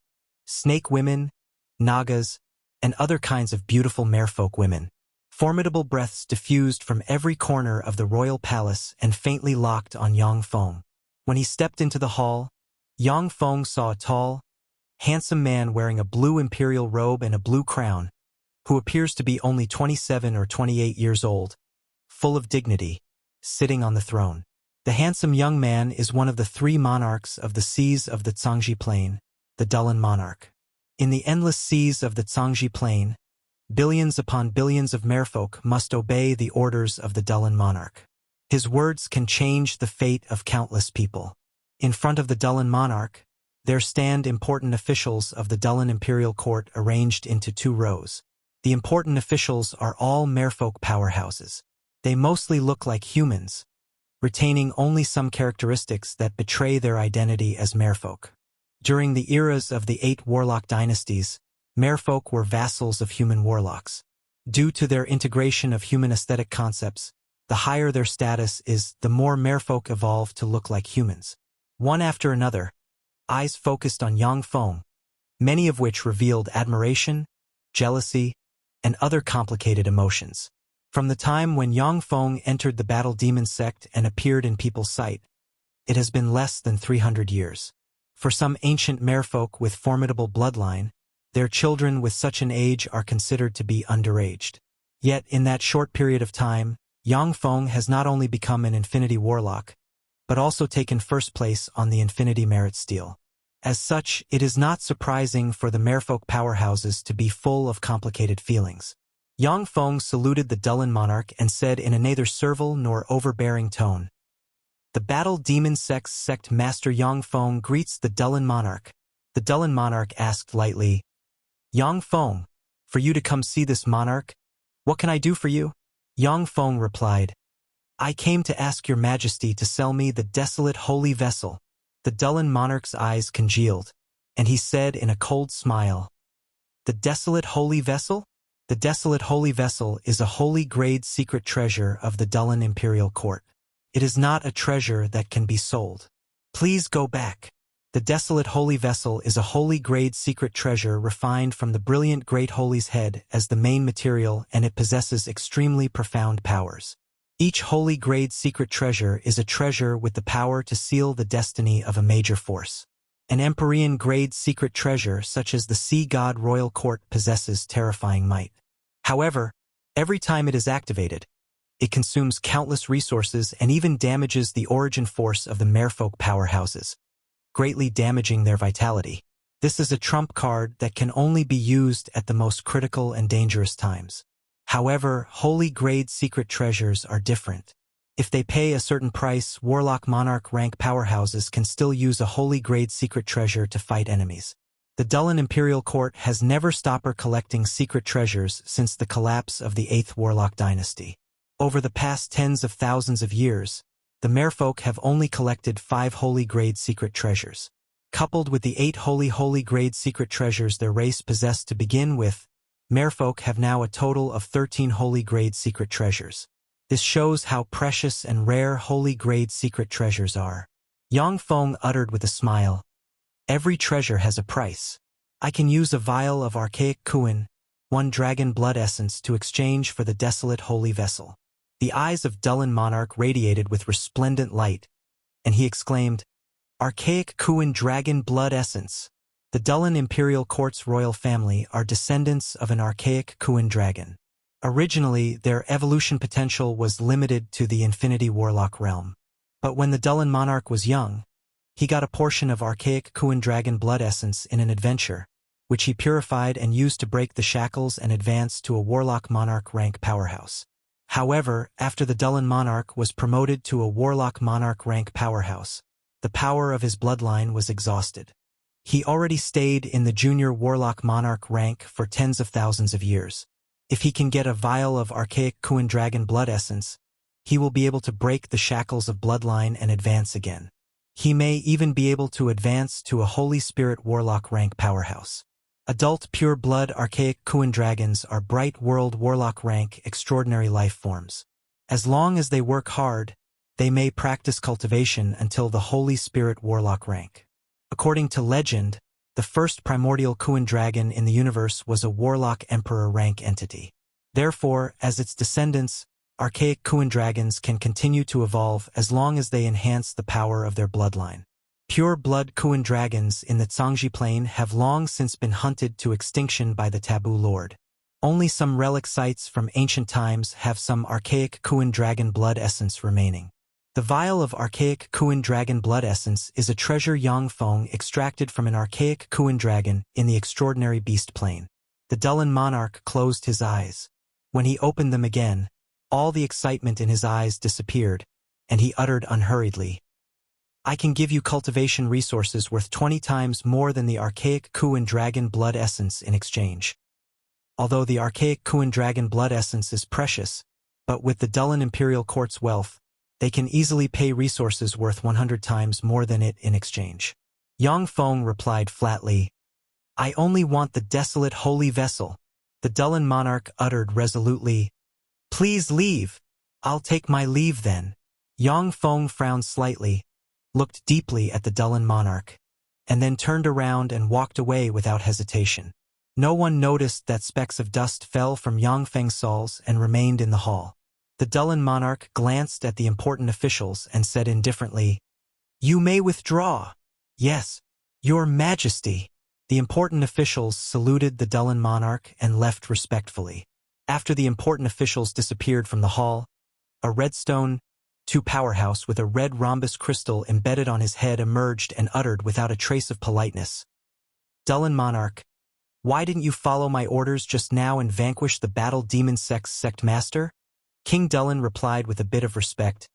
snake women, nagas, and other kinds of beautiful merfolk women. Formidable breaths diffused from every corner of the royal palace and faintly locked on Yang Feng. When he stepped into the hall, Yang Feng saw a tall, handsome man wearing a blue imperial robe and a blue crown, who appears to be only 27 or 28 years old, full of dignity, sitting on the throne. The handsome young man is one of the 3 monarchs of the seas of the Zhangji Plain, the Dullan Monarch. In the endless seas of the Zhangji Plain, billions upon billions of merfolk must obey the orders of the Dullan Monarch. His words can change the fate of countless people. In front of the Dullan Monarch, there stand important officials of the Dullan Imperial Court arranged into 2 rows. The important officials are all merfolk powerhouses. They mostly look like humans, retaining only some characteristics that betray their identity as merfolk. During the eras of the 8 warlock dynasties, merfolk were vassals of human warlocks. Due to their integration of human aesthetic concepts, the higher their status is, the more merfolk evolve to look like humans. One after another, eyes focused on Yang Feng, many of which revealed admiration, jealousy, and other complicated emotions. From the time when Yang Feng entered the Battle Demon Sect and appeared in people's sight, it has been less than 300 years. For some ancient merfolk with formidable bloodline, their children with such an age are considered to be underaged. Yet in that short period of time, Yang Feng has not only become an Infinity Warlock, but also taken first place on the Infinity Merit Steel. As such, it is not surprising for the merfolk powerhouses to be full of complicated feelings. Yang Feng saluted the Dullan Monarch and said in a neither servile nor overbearing tone, "The Battle Demon Sect Master Yang Feng greets the Dullan Monarch." The Dullan Monarch asked lightly, "Yang Feng, for you to come see this monarch, what can I do for you?" Yang Feng replied, I came to ask your majesty to sell me the desolate holy vessel. The Dullan monarch's eyes congealed, and he said in a cold smile, "The desolate holy vessel? The desolate holy vessel is a holy grade secret treasure of the Dullan imperial court. It is not a treasure that can be sold. Please go back. The desolate holy vessel is a holy grade secret treasure refined from the brilliant great holy's head as the main material, and it possesses extremely profound powers. Each holy grade secret treasure is a treasure with the power to seal the destiny of a major force. An Empyrean grade secret treasure such as the Sea God Royal Court possesses terrifying might. However, every time it is activated, it consumes countless resources and even damages the origin force of the merfolk powerhouses, greatly damaging their vitality. This is a trump card that can only be used at the most critical and dangerous times. However, holy grade secret treasures are different. If they pay a certain price, Warlock Monarch rank powerhouses can still use a holy grade secret treasure to fight enemies. The Dullan Imperial Court has never stopped collecting secret treasures since the collapse of the 8th Warlock dynasty. Over the past tens of thousands of years, the merfolk have only collected 5 holy grade secret treasures. Coupled with the 8 holy grade secret treasures their race possessed to begin with, merfolk have now a total of 13 holy grade secret treasures. This shows how precious and rare holy grade secret treasures are. Yang Feng uttered with a smile, "Every treasure has a price. I can use a vial of archaic Xuanhuan, 1 dragon blood essence to exchange for the desolate holy vessel." The eyes of Dullan Monarch radiated with resplendent light, and he exclaimed, "Archaic Xuanhuan dragon blood essence." The Dullan Imperial Court's royal family are descendants of an archaic Xuanhuan dragon. Originally, their evolution potential was limited to the Infinity Warlock realm. But when the Dullan Monarch was young, he got a portion of archaic Xuanhuan dragon blood essence in an adventure, which he purified and used to break the shackles and advance to a Warlock Monarch rank powerhouse. However, after the Dullan Monarch was promoted to a Warlock Monarch rank powerhouse, the power of his bloodline was exhausted. He already stayed in the junior Warlock Monarch rank for tens of thousands of years. If he can get a vial of archaic Xuanhuan dragon blood essence, he will be able to break the shackles of bloodline and advance again. He may even be able to advance to a Holy Spirit Warlock rank powerhouse. Adult pure blood archaic Xuanhuan dragons are bright world Warlock rank extraordinary life forms. As long as they work hard, they may practice cultivation until the Holy Spirit Warlock rank. According to legend, the first primordial Xuanhuan dragon in the universe was a Warlock Emperor rank entity. Therefore, as its descendants, archaic Xuanhuan dragons can continue to evolve as long as they enhance the power of their bloodline. Pure blood Xuanhuan dragons in the Zhangji Plain have long since been hunted to extinction by the Taboo Lord. Only some relic sites from ancient times have some archaic Xuanhuan dragon blood essence remaining. The vial of archaic Xuanhuan dragon blood essence is a treasure Yang Feng extracted from an archaic Xuanhuan dragon in the extraordinary beast plane. The Dullan Monarch closed his eyes. When he opened them again, all the excitement in his eyes disappeared, and he uttered unhurriedly, "I can give you cultivation resources worth 20 times more than the archaic Xuanhuan dragon blood essence in exchange." Although the archaic Xuanhuan dragon blood essence is precious, but with the Dullan Imperial Court's wealth, they can easily pay resources worth 100 times more than it in exchange. Yang Feng replied flatly, "I only want the desolate holy vessel." The Dullan Monarch uttered resolutely, "Please leave. I'll take my leave then." Yang Feng frowned slightly, looked deeply at the Dullan Monarch, and then turned around and walked away without hesitation. No one noticed that specks of dust fell from Yang Feng's soles and remained in the hall. The Dullan Monarch glanced at the important officials and said indifferently, "You may withdraw." "Yes, Your Majesty." The important officials saluted the Dullan Monarch and left respectfully. After the important officials disappeared from the hall, a redstone, powerhouse with a red rhombus crystal embedded on his head emerged and uttered without a trace of politeness, "Dullan Monarch, why didn't you follow my orders just now and vanquish the battle demon sect master?" King Dullan replied with a bit of respect,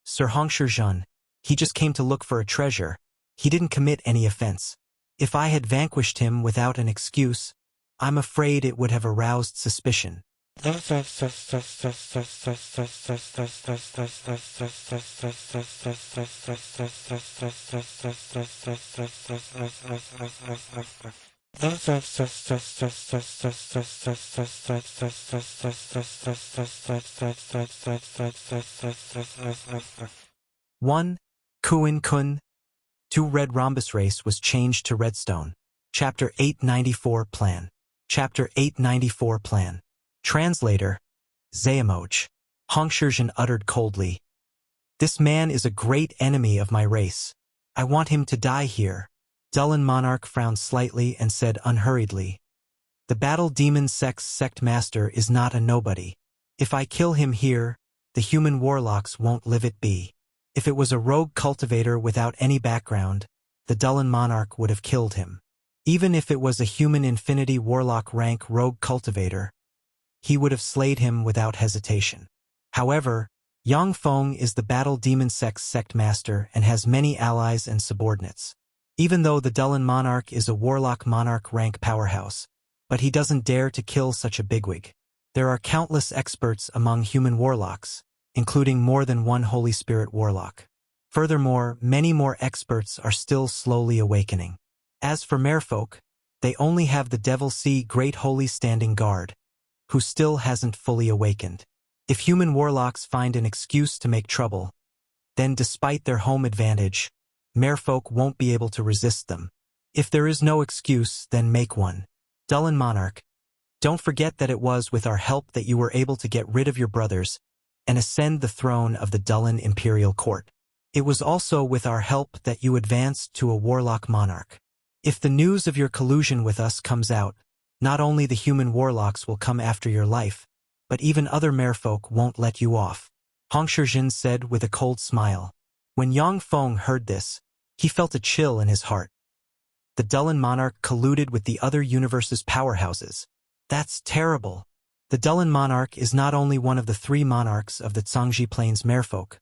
"Sir Hongshurzhen, he just came to look for a treasure. He didn't commit any offense. If I had vanquished him without an excuse, I'm afraid it would have aroused suspicion. 1. Kuin Kun. 2. Red Rhombus Race was changed to Redstone. Chapter 894 Plan. Chapter 894 Plan. Translator. Zayamoj. Hongshurzhen uttered coldly. This man is a great enemy of my race. I want him to die here. Dullen Monarch frowned slightly and said unhurriedly. The Battle Demon Sect's sect master is not a nobody. If I kill him here, the human warlocks won't live it be. If it was a rogue cultivator without any background, the Dullen Monarch would have killed him. Even if it was a human infinity warlock rank rogue cultivator, he would have slayed him without hesitation. However, Yang Feng is the Battle Demon Sect's sect master and has many allies and subordinates. Even though the Dullen Monarch is a Warlock Monarch rank powerhouse, but he doesn't dare to kill such a bigwig. There are countless experts among human warlocks, including more than one Holy Spirit warlock. Furthermore, many more experts are still slowly awakening. As for merfolk, they only have the Devil Sea Great Holy Standing Guard, who still hasn't fully awakened. If human warlocks find an excuse to make trouble, then despite their home advantage, merfolk won't be able to resist them. If there is no excuse, then make one. Dullen Monarch, don't forget that it was with our help that you were able to get rid of your brothers and ascend the throne of the Dullen Imperial Court. It was also with our help that you advanced to a Warlock Monarch. If the news of your collusion with us comes out, not only the human warlocks will come after your life, but even other merfolk won't let you off. Hongshurzhen said with a cold smile. When Yang Feng heard this, he felt a chill in his heart. The Dullen Monarch colluded with the other universe's powerhouses. That's terrible. The Dullen Monarch is not only one of the 3 monarchs of the Zhangji Plains merfolk,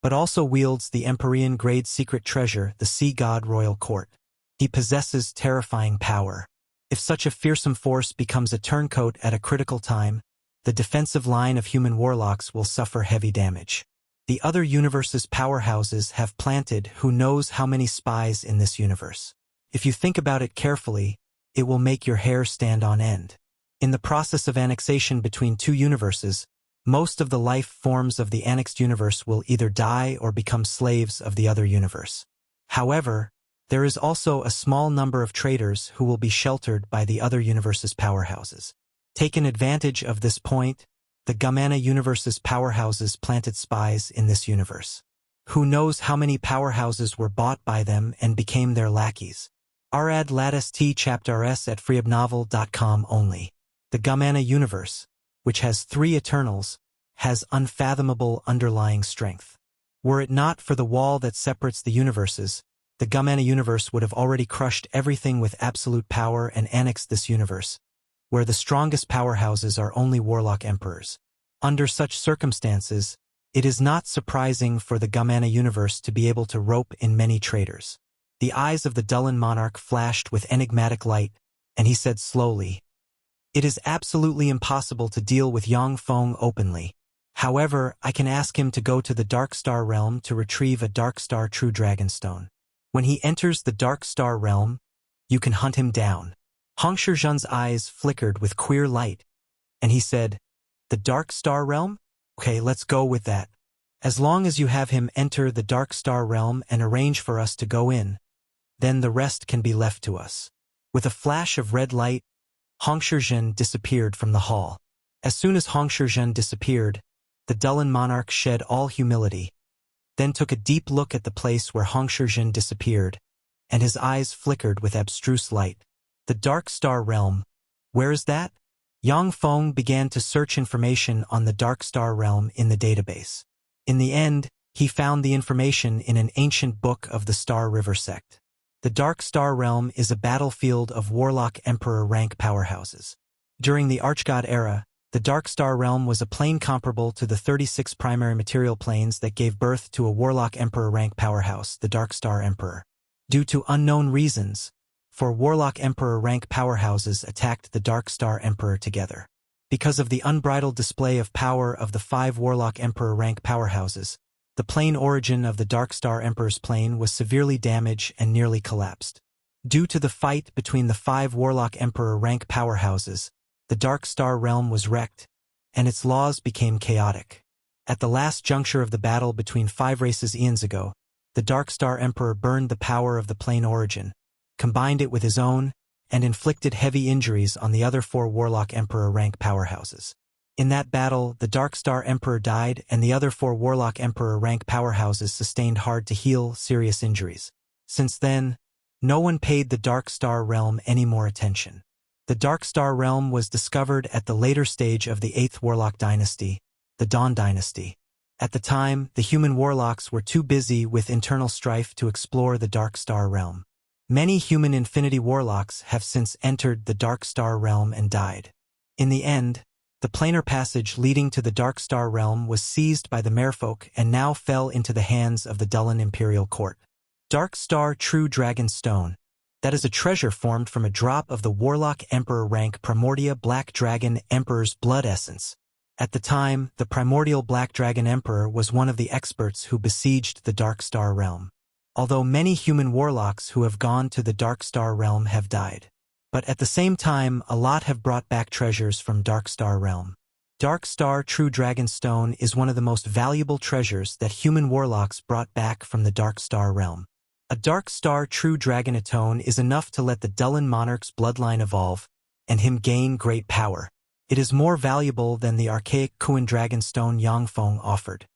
but also wields the Empyrean grade secret treasure, the Sea God Royal Court. He possesses terrifying power. If such a fearsome force becomes a turncoat at a critical time, the defensive line of human warlocks will suffer heavy damage. The other universe's powerhouses have planted who knows how many spies in this universe. If you think about it carefully, it will make your hair stand on end. In the process of annexation between 2 universes, most of the life forms of the annexed universe will either die or become slaves of the other universe. However, there is also a small number of traitors who will be sheltered by the other universe's powerhouses. Taken advantage of this point, the Gamana universe's powerhouses planted spies in this universe. Who knows how many powerhouses were bought by them and became their lackeys. Arad Lattice T Chapter S at freeobnovel.com only. The Gamana universe, which has 3 Eternals, has unfathomable underlying strength. Were it not for the wall that separates the universes, the Gamana universe would have already crushed everything with absolute power and annexed this universe, where the strongest powerhouses are only Warlock Emperors. Under such circumstances, it is not surprising for the Gamana universe to be able to rope in many traitors. The eyes of the Dullen Monarch flashed with enigmatic light, and he said slowly, "It is absolutely impossible to deal with Yang Feng openly. However, I can ask him to go to the Dark Star Realm to retrieve a Dark Star True Dragonstone. When he enters the Dark Star Realm, you can hunt him down." Hongshurzhen's eyes flickered with queer light, and he said, "The Dark Star Realm? Okay, let's go with that. As long as you have him enter the Dark Star Realm and arrange for us to go in, then the rest can be left to us." With a flash of red light, Hongshurzhen disappeared from the hall. As soon as Hongshurzhen disappeared, the Dullen Monarch shed all humility, then took a deep look at the place where Hongshurzhen disappeared, and his eyes flickered with abstruse light. The Dark Star Realm, where is that? Yang Feng began to search information on the Dark Star Realm in the database. In the end, he found the information in an ancient book of the Star River sect. The Dark Star Realm is a battlefield of Warlock Emperor rank powerhouses. During the Archgod era, the Dark Star Realm was a plane comparable to the 36 primary material planes that gave birth to a Warlock Emperor rank powerhouse, the Dark Star Emperor. Due to unknown reasons, 4 Warlock Emperor rank powerhouses attacked the Dark Star Emperor together. Because of the unbridled display of power of the 5 Warlock Emperor rank powerhouses, the plane origin of the Darkstar Emperor's plane was severely damaged and nearly collapsed. Due to the fight between the 5 Warlock Emperor rank powerhouses, the Darkstar realm was wrecked, and its laws became chaotic. At the last juncture of the battle between 5 races eons ago, the Darkstar Emperor burned the power of the plane origin, combined it with his own, and inflicted heavy injuries on the other 4 Warlock Emperor rank powerhouses. In that battle, the Darkstar Emperor died and the other 4 Warlock Emperor rank powerhouses sustained hard-to-heal, serious injuries. Since then, no one paid the Darkstar realm any more attention. The Darkstar realm was discovered at the later stage of the 8th Warlock dynasty, the Dawn dynasty. At the time, the human warlocks were too busy with internal strife to explore the Darkstar realm. Many human Infinity Warlocks have since entered the Darkstar realm and died. In the end, the planar passage leading to the Darkstar realm was seized by the merfolk and now fell into the hands of the Dullan Imperial Court. Darkstar True Dragon Stone. That is a treasure formed from a drop of the Warlock Emperor rank Primordia Black Dragon Emperor's blood essence. At the time, the Primordial Black Dragon Emperor was one of the experts who besieged the Darkstar realm. Although many human warlocks who have gone to the Darkstar realm have died. But at the same time, a lot have brought back treasures from Darkstar realm. Darkstar True Dragon Stone is one of the most valuable treasures that human warlocks brought back from the Darkstar realm. A Darkstar True Dragon Atone is enough to let the Dullan Monarch's bloodline evolve, and him gain great power. It is more valuable than the archaic Kuan Dragon Stone Yang Feng offered.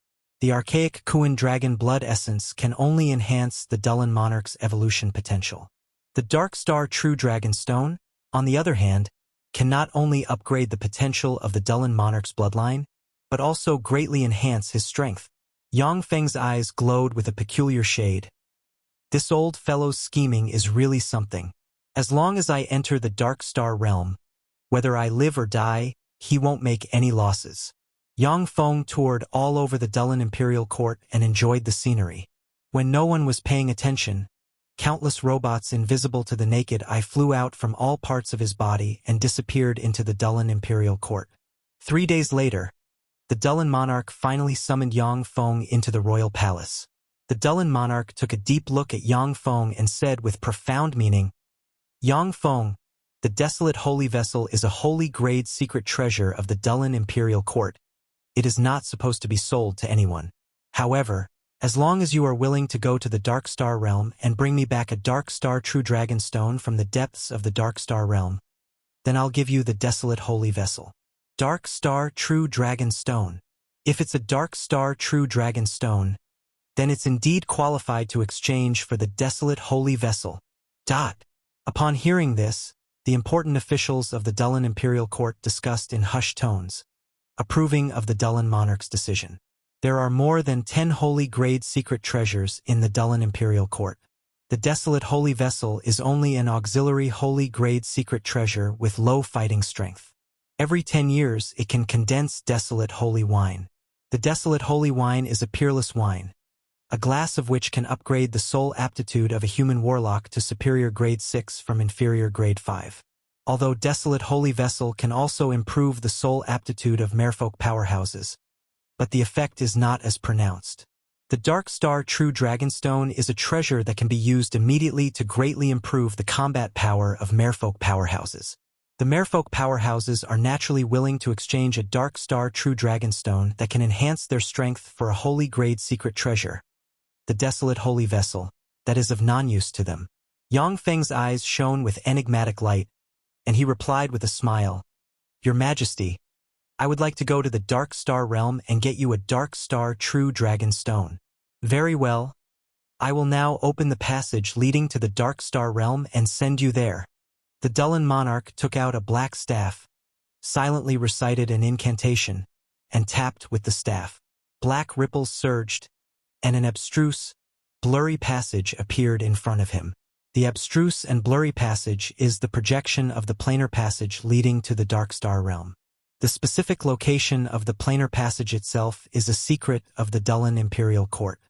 The archaic Kuan Dragon blood essence can only enhance the Dullan Monarch's evolution potential. The Darkstar True Dragon Stone, on the other hand, can not only upgrade the potential of the Dullan Monarch's bloodline, but also greatly enhance his strength. Yang Feng's eyes glowed with a peculiar shade. This old fellow's scheming is really something. As long as I enter the Darkstar realm, whether I live or die, he won't make any losses. Yang Feng toured all over the Dullan Imperial Court and enjoyed the scenery. When no one was paying attention, countless robots invisible to the naked eye flew out from all parts of his body and disappeared into the Dullan Imperial Court. 3 days later, the Dullan Monarch finally summoned Yang Feng into the royal palace. The Dullan Monarch took a deep look at Yang Feng and said with profound meaning, "Yang Feng, the desolate holy vessel is a holy grade secret treasure of the Dullan Imperial Court. It is not supposed to be sold to anyone. However, as long as you are willing to go to the Darkstar realm and bring me back a Darkstar True Dragon Stone from the depths of the Darkstar realm, then I'll give you the desolate holy vessel." Darkstar True Dragon Stone. If it's a Darkstar True Dragon Stone, then it's indeed qualified to exchange for the desolate holy vessel. Upon hearing this, the important officials of the Dullan Imperial Court discussed in hushed tones, approving of the Dullan Monarch's decision. There are more than 10 holy grade secret treasures in the Dullan Imperial Court. The desolate holy vessel is only an auxiliary holy grade secret treasure with low fighting strength. Every 10 years it can condense desolate holy wine. The desolate holy wine is a peerless wine, a glass of which can upgrade the soul aptitude of a human warlock to superior grade 6 from inferior grade 5. Although desolate holy vessel can also improve the soul aptitude of merfolk powerhouses, but the effect is not as pronounced. The Darkstar True Dragonstone is a treasure that can be used immediately to greatly improve the combat power of merfolk powerhouses. The merfolk powerhouses are naturally willing to exchange a Darkstar True Dragonstone that can enhance their strength for a holy grade secret treasure, the desolate holy vessel, that is of non-use to them. Yang Feng's eyes shone with enigmatic light, and he replied with a smile, "Your Majesty, I would like to go to the Darkstar realm and get you a Darkstar True Dragon Stone." "Very well. I will now open the passage leading to the Darkstar realm and send you there." The Dullan Monarch took out a black staff, silently recited an incantation, and tapped with the staff. Black ripples surged, and an abstruse, blurry passage appeared in front of him. The abstruse and blurry passage is the projection of the planar passage leading to the Darkstar realm. The specific location of the planar passage itself is a secret of the Dullan Imperial Court.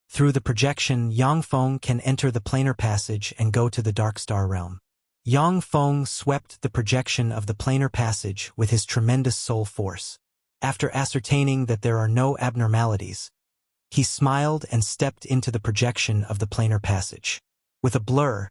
Through the projection, Yang Feng can enter the planar passage and go to the Darkstar realm. Yang Feng swept the projection of the planar passage with his tremendous soul force. After ascertaining that there are no abnormalities, he smiled and stepped into the projection of the planar passage. With a blur,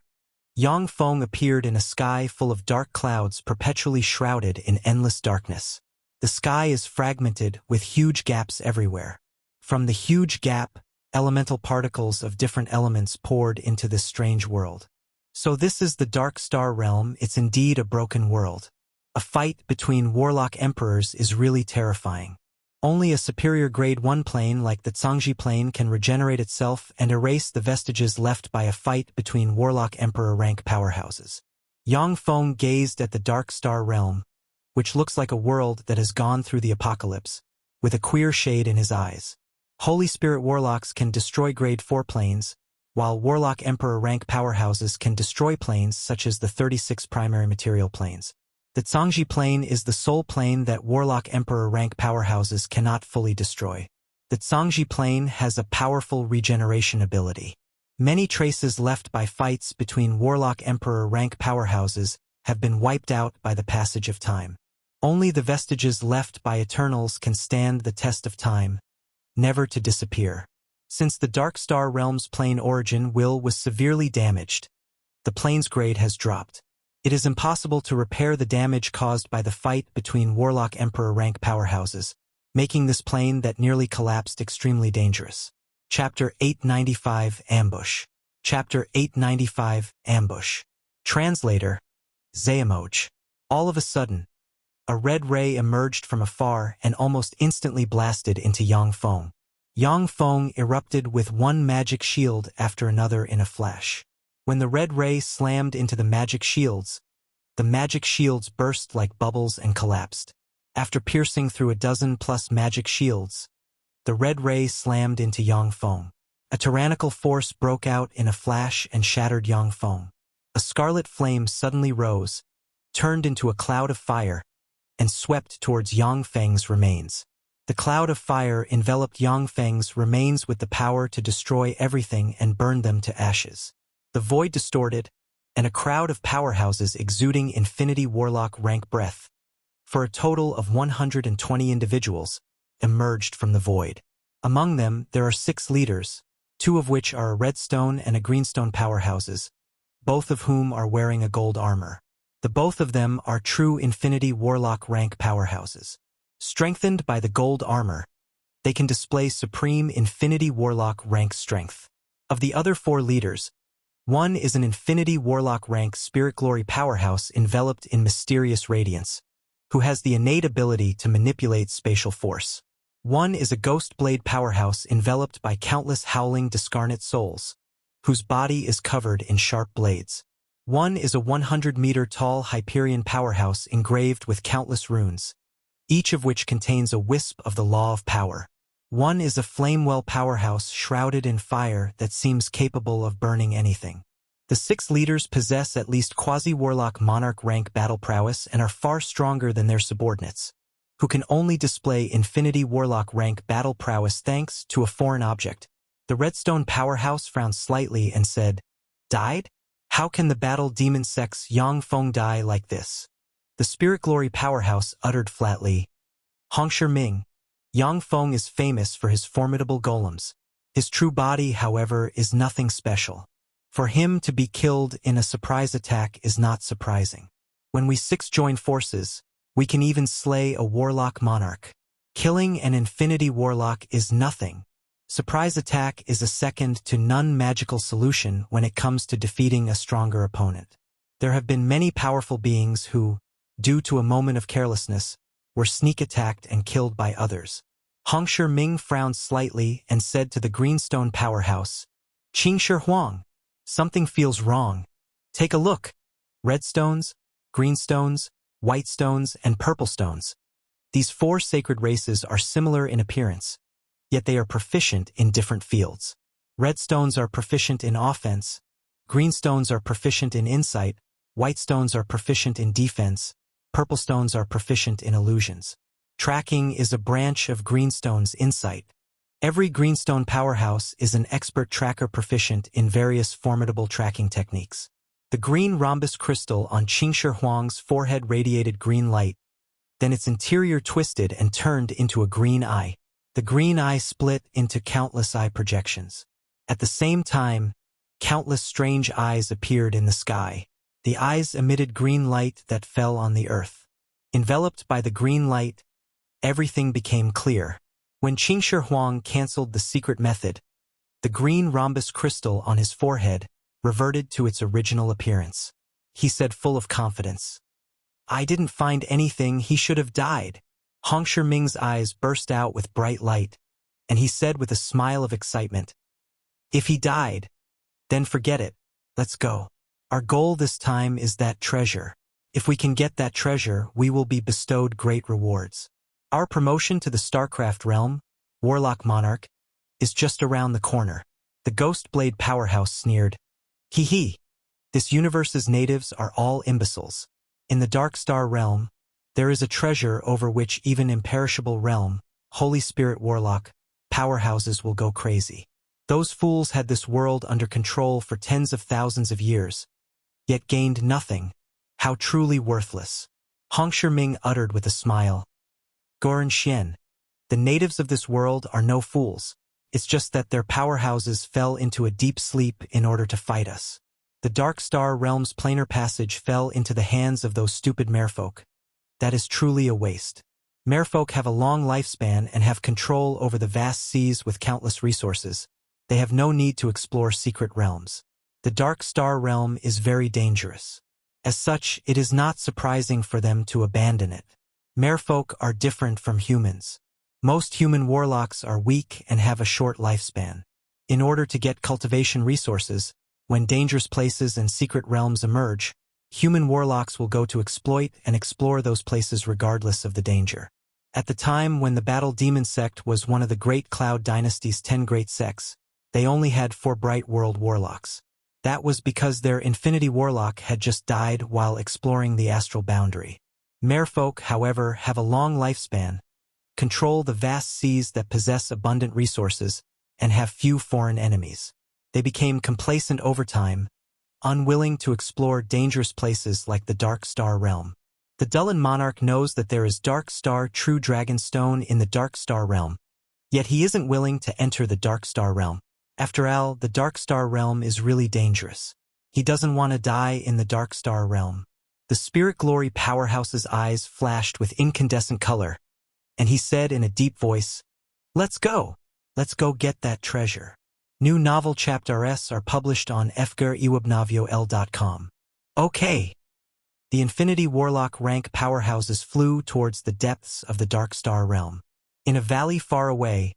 Yang Feng appeared in a sky full of dark clouds perpetually shrouded in endless darkness. The sky is fragmented with huge gaps everywhere. From the huge gap, elemental particles of different elements poured into this strange world. So this is the Dark Star Realm. It's indeed a broken world. A fight between Warlock Emperors is really terrifying. Only a superior grade 1 plane like the Zhangji plane can regenerate itself and erase the vestiges left by a fight between Warlock Emperor rank powerhouses. Yang Feng gazed at the Dark Star Realm, which looks like a world that has gone through the apocalypse, with a queer shade in his eyes. Holy Spirit Warlocks can destroy grade 4 planes, while Warlock Emperor rank powerhouses can destroy planes such as the 36 primary material planes. The Zhangji plane is the sole plane that Warlock Emperor rank powerhouses cannot fully destroy. The Zhangji plane has a powerful regeneration ability. Many traces left by fights between Warlock Emperor rank powerhouses have been wiped out by the passage of time. Only the vestiges left by Eternals can stand the test of time, never to disappear. Since the Dark Star Realm's plane origin was severely damaged, the plane's grade has dropped. It is impossible to repair the damage caused by the fight between Warlock Emperor rank powerhouses, making this plane that nearly collapsed extremely dangerous. Chapter 895 Ambush. Chapter 895 Ambush. Translator, Zayamoj. All of a sudden, a red ray emerged from afar and almost instantly blasted into Yang Feng. Yang Feng erupted with one magic shield after another in a flash. When the red ray slammed into the magic shields burst like bubbles and collapsed. After piercing through a dozen plus magic shields, the red ray slammed into Yang Feng. A tyrannical force broke out in a flash and shattered Yang Feng. A scarlet flame suddenly rose, turned into a cloud of fire, and swept towards Yang Feng's remains. The cloud of fire enveloped Yang Feng's remains with the power to destroy everything and burn them to ashes. The void distorted, and a crowd of powerhouses exuding infinity warlock rank breath, for a total of 120 individuals, emerged from the void. Among them, there are 6 leaders, 2 of which are a redstone and a greenstone powerhouses, both of whom are wearing a gold armor. The both of them are true infinity warlock rank powerhouses. Strengthened by the gold armor, they can display supreme infinity warlock rank strength. Of the other 4 leaders, one is an infinity warlock rank spirit glory powerhouse enveloped in mysterious radiance, who has the innate ability to manipulate spatial force. One is a ghost blade powerhouse enveloped by countless howling discarnate souls, whose body is covered in sharp blades. One is a 100-meter-tall Hyperion powerhouse engraved with countless runes, each of which contains a wisp of the law of power. One is a Flamewell powerhouse shrouded in fire that seems capable of burning anything. The 6 leaders possess at least quasi-Warlock Monarch rank battle prowess and are far stronger than their subordinates, who can only display Infinity Warlock rank battle prowess thanks to a foreign object. The Redstone powerhouse frowned slightly and said, "Died? How can the battle demon sex Yang Feng die like this?" The Spirit Glory powerhouse uttered flatly, "Hongsher Ming, Yang Feng is famous for his formidable golems. His true body, however, is nothing special. For him to be killed in a surprise attack is not surprising. When we 6 join forces, we can even slay a Warlock Monarch. Killing an Infinity Warlock is nothing. Surprise attack is a second-to-none magical solution when it comes to defeating a stronger opponent. There have been many powerful beings who, due to a moment of carelessness, were sneak attacked and killed by others." Hongsher Ming frowned slightly and said to the Greenstone powerhouse, "Qingshi Huang, something feels wrong. Take a look. Redstones, greenstones, white stones, and purple stones. These 4 sacred races are similar in appearance, yet they are proficient in different fields. Redstones are proficient in offense, greenstones are proficient in insight, white stones are proficient in defense, purple stones are proficient in illusions. Tracking is a branch of greenstone's insight. Every greenstone powerhouse is an expert tracker proficient in various formidable tracking techniques. The green rhombus crystal on Xuanhuan's forehead radiated green light. Then its interior twisted and turned into a green eye. The green eye split into countless eye projections. At the same time, countless strange eyes appeared in the sky. The eyes emitted green light that fell on the earth. Enveloped by the green light, everything became clear. When Xuanhuan canceled the secret method, the green rhombus crystal on his forehead reverted to its original appearance. He said full of confidence, "I didn't find anything, he should have died." Hong Shiming's eyes burst out with bright light, and he said with a smile of excitement, "If he died, then forget it. Let's go. Our goal this time is that treasure. If we can get that treasure, we will be bestowed great rewards. Our promotion to the StarCraft realm, Warlock Monarch, is just around the corner." The Ghost Blade powerhouse sneered, "Hee hee. This universe's natives are all imbeciles. In the Dark Star realm, there is a treasure over which even imperishable realm, Holy Spirit Warlock, powerhouses will go crazy. Those fools had this world under control for tens of thousands of years, yet gained nothing. How truly worthless." Hong Shiming uttered with a smile, "Goran Xian, the natives of this world are no fools. It's just that their powerhouses fell into a deep sleep in order to fight us. The Dark Star realm's planar passage fell into the hands of those stupid merfolk. That is truly a waste. Merfolk have a long lifespan and have control over the vast seas with countless resources. They have no need to explore secret realms. The Dark Star realm is very dangerous. As such, it is not surprising for them to abandon it. Merfolk are different from humans. Most human warlocks are weak and have a short lifespan. In order to get cultivation resources, when dangerous places and secret realms emerge, human warlocks will go to exploit and explore those places regardless of the danger. At the time when the Battle Demon sect was one of the Great Cloud Dynasty's 10 great sects, they only had 4 Bright World warlocks. That was because their Infinity Warlock had just died while exploring the astral boundary. Merfolk, however, have a long lifespan, control the vast seas that possess abundant resources, and have few foreign enemies. They became complacent over time, unwilling to explore dangerous places like the Dark Star realm. The Dullan Monarch knows that there is Dark Star True Dragon Stone in the Dark Star realm, yet he isn't willing to enter the Dark Star realm. After all, the Dark Star realm is really dangerous. He doesn't want to die in the Dark Star realm. The Spirit Glory powerhouse's eyes flashed with incandescent color, and he said in a deep voice, "Let's go. Let's go get that treasure." New novel chapters are published on fguriwebnovel.com. Okay. The Infinity Warlock rank powerhouses flew towards the depths of the Dark Star realm. In a valley far away,